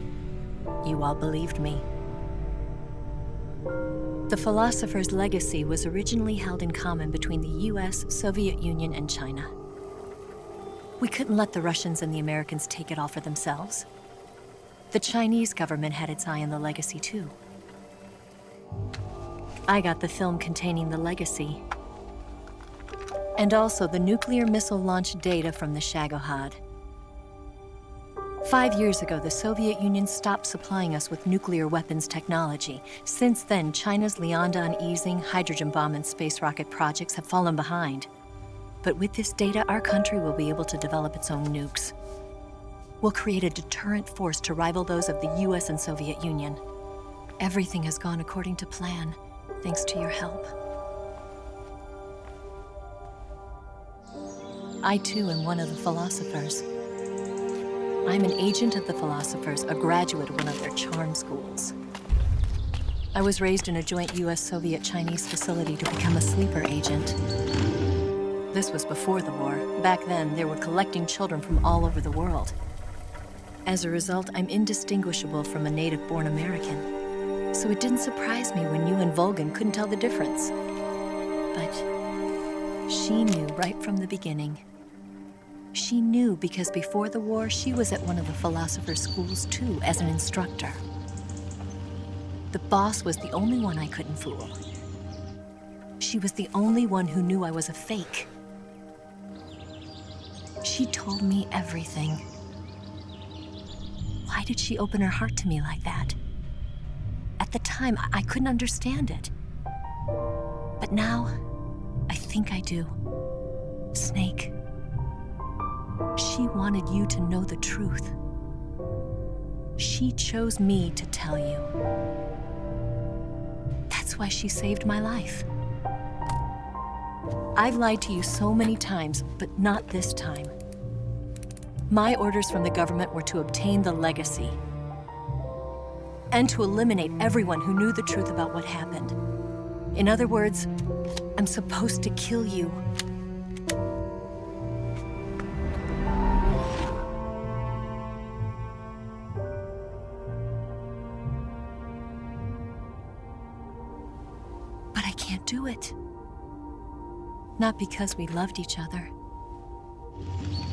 you all believed me. The philosopher's legacy was originally held in common between the US, Soviet Union, and China. We couldn't let the Russians and the Americans take it all for themselves. The Chinese government had its eye on the legacy, too. I got the film containing the legacy, and also the nuclear missile launch data from the Shagohod. 5 years ago, the Soviet Union stopped supplying us with nuclear weapons technology. Since then, China's Liaodong easing, hydrogen bomb, and space rocket projects have fallen behind. But with this data, our country will be able to develop its own nukes. We'll create a deterrent force to rival those of the US and Soviet Union. Everything has gone according to plan, thanks to your help. I too am one of the philosophers. I'm an agent of the philosophers, a graduate of one of their charm schools. I was raised in a joint US-Soviet-Chinese facility to become a sleeper agent. This was before the war. Back then, they were collecting children from all over the world. As a result, I'm indistinguishable from a native-born American. So it didn't surprise me when you and Volgin couldn't tell the difference. But she knew right from the beginning. She knew because before the war, she was at one of the philosopher's schools too, as an instructor. The boss was the only one I couldn't fool. She was the only one who knew I was a fake. She told me everything. Why did she open her heart to me like that? At the time, I couldn't understand it. But now, I think I do. Snake. She wanted you to know the truth. She chose me to tell you. That's why she saved my life. I've lied to you so many times, but not this time. My orders from the government were to obtain the legacy and to eliminate everyone who knew the truth about what happened. In other words, I'm supposed to kill you. But I can't do it. Not because we loved each other.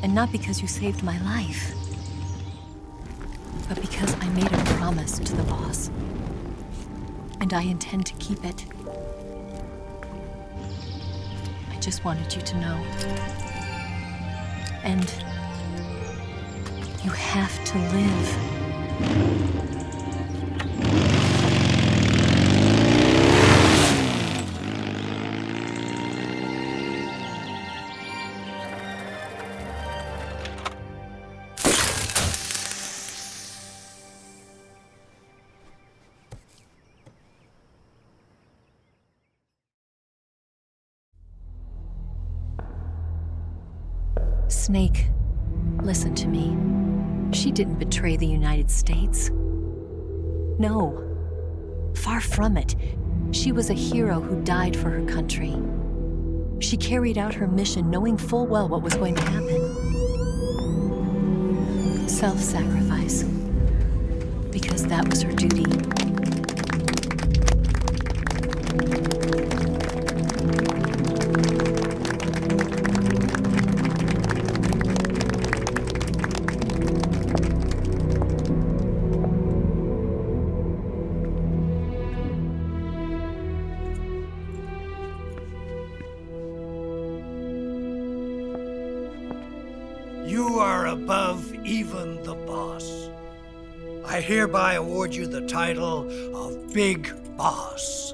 And not because you saved my life. But because I made a promise to the boss. And I intend to keep it. I just wanted you to know. And you have to live. Snake, Listen to me. She didn't betray the United States. No. Far from it. She was a hero who died for her country. She carried out her mission knowing full well what was going to happen. Self-sacrifice. Because that was her duty. You are above even the boss. I hereby award you the title of Big Boss.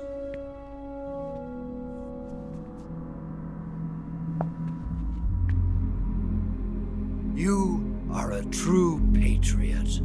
You are a true patriot.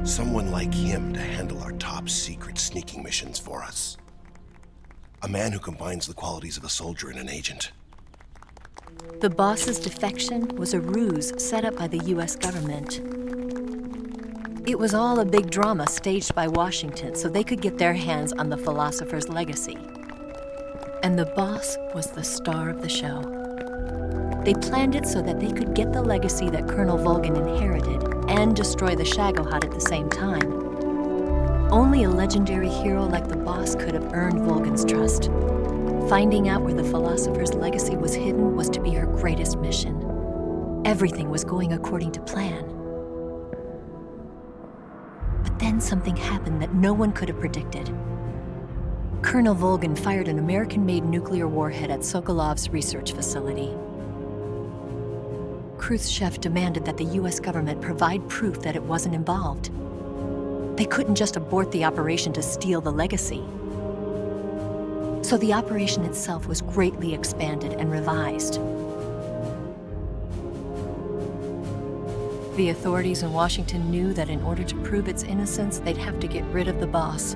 Someone like him to handle our top secret sneaking missions for us. A man who combines the qualities of a soldier and an agent. The boss's defection was a ruse set up by the US government. It was all a big drama staged by Washington so they could get their hands on the philosopher's legacy. And the boss was the star of the show. They planned it so that they could get the legacy that Colonel Volgin inherited and destroy the Shagohod at the same time. Only a legendary hero like the boss could have earned Volgin's trust. Finding out where the philosopher's legacy was hidden was to be her greatest mission. Everything was going according to plan. But then something happened that no one could have predicted. Colonel Volgin fired an American-made nuclear warhead at Sokolov's research facility. Khrushchev demanded that the US government provide proof that it wasn't involved. They couldn't just abort the operation to steal the legacy. So the operation itself was greatly expanded and revised. The authorities in Washington knew that in order to prove its innocence, they'd have to get rid of the boss,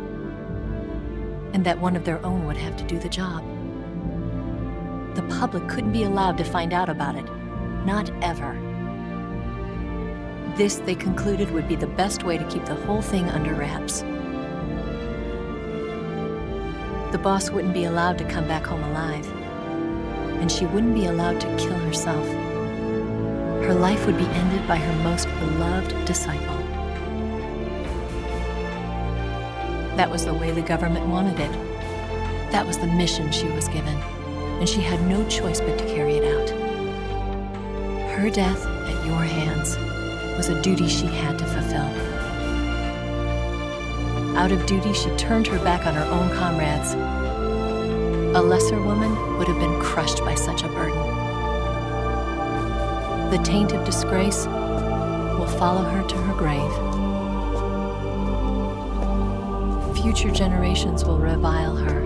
and that one of their own would have to do the job. The public couldn't be allowed to find out about it. Not ever. This, they concluded, would be the best way to keep the whole thing under wraps. The boss wouldn't be allowed to come back home alive, and she wouldn't be allowed to kill herself. Her life would be ended by her most beloved disciple. That was the way the government wanted it. That was the mission she was given, and she had no choice but to carry it out. Her death at your hands was a duty she had to fulfill. Out of duty, she turned her back on her own comrades. A lesser woman would have been crushed by such a burden. The taint of disgrace will follow her to her grave. Future generations will revile her.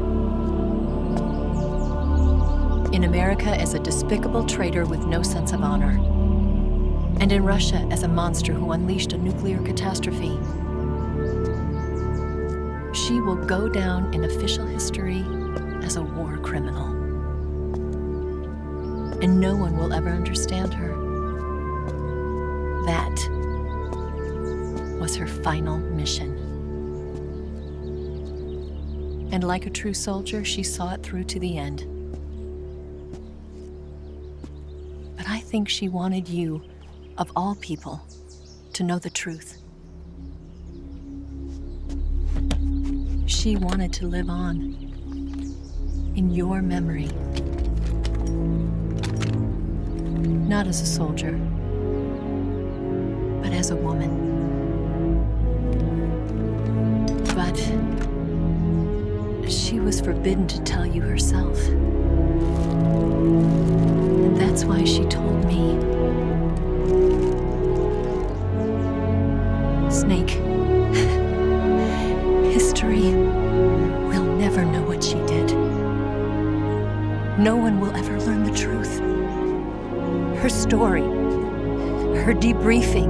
In America as a despicable traitor with no sense of honor. And in Russia as a monster who unleashed a nuclear catastrophe. She will go down in official history as a war criminal. And no one will ever understand her. That was her final mission. And like a true soldier, she saw it through to the end. But I think she wanted you of all people, to know the truth. She wanted to live on, in your memory. Not as a soldier, but as a woman. But she was forbidden to tell you herself. And that's why she told me. Snake, history will never know what she did. No one will ever learn the truth. Her story, her debriefing,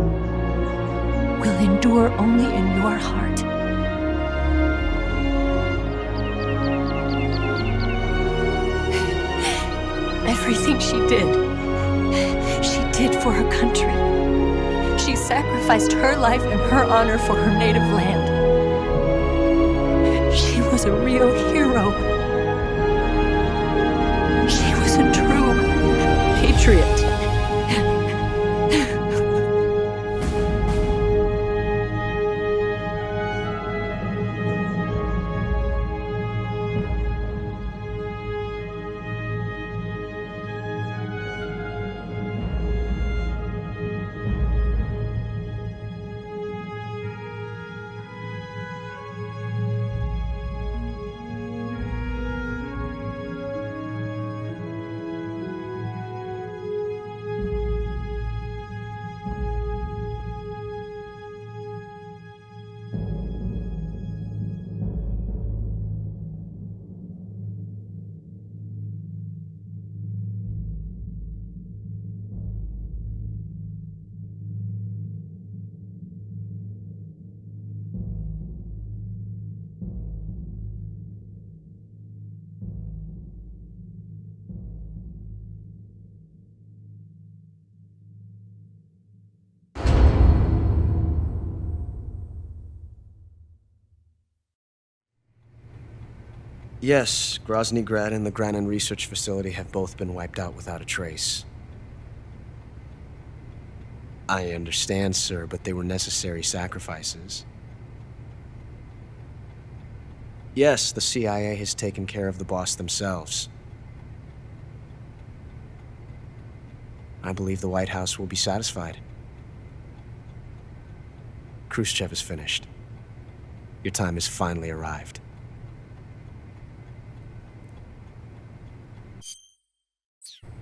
will endure only in your heart. Everything she did for her country. She sacrificed her life and her honor for her native land. She was a real hero. She was a true patriot. Yes, Grozny Grad and the Granin Research Facility have both been wiped out without a trace. I understand, sir, but they were necessary sacrifices. Yes, the CIA has taken care of the boss themselves. I believe the White House will be satisfied. Khrushchev is finished. Your time has finally arrived.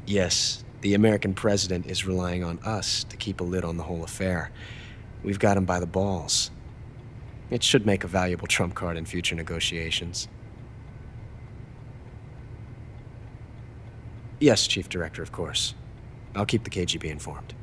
Yes, the American president is relying on us to keep a lid on the whole affair. We've got him by the balls. It should make a valuable trump card in future negotiations. Yes, Chief Director, of course. I'll keep the KGB informed.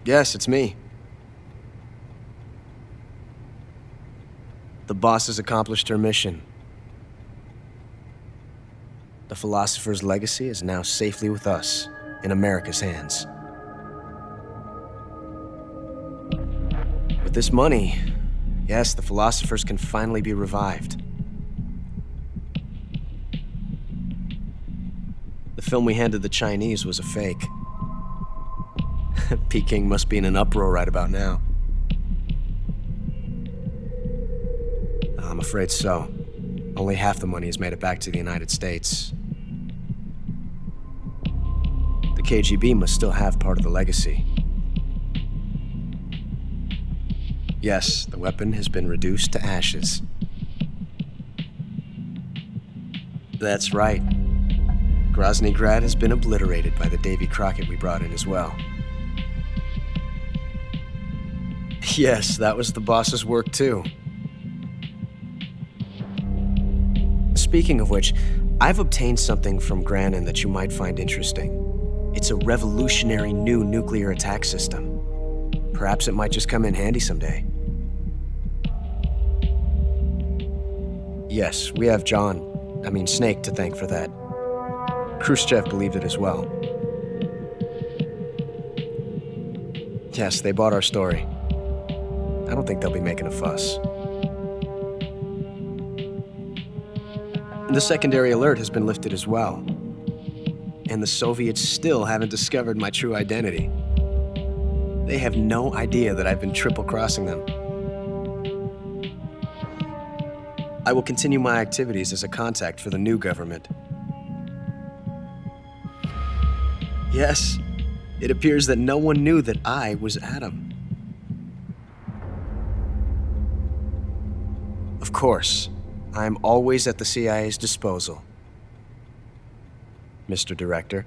Yes, it's me. The boss has accomplished her mission. The philosopher's legacy is now safely with us, in America's hands. With this money, yes, the philosophers can finally be revived. The film we handed the Chinese was a fake. Peking must be in an uproar right about now. I'm afraid so. Only half the money has made it back to the United States. The KGB must still have part of the legacy. Yes, the weapon has been reduced to ashes. That's right. Grozny Grad has been obliterated by the Davy Crockett we brought in as well. Yes, that was the boss's work too. Speaking of which, I've obtained something from Granin that you might find interesting. It's a revolutionary new nuclear attack system. Perhaps it might just come in handy someday. Yes, we have Snake to thank for that. Khrushchev believed it as well. Yes, they bought our story. I don't think they'll be making a fuss. The secondary alert has been lifted as well. And the Soviets still haven't discovered my true identity. They have no idea that I've been triple-crossing them. I will continue my activities as a contact for the new government. Yes, it appears that no one knew that I was Adam. Of course, I am always at the CIA's disposal, Mr. Director.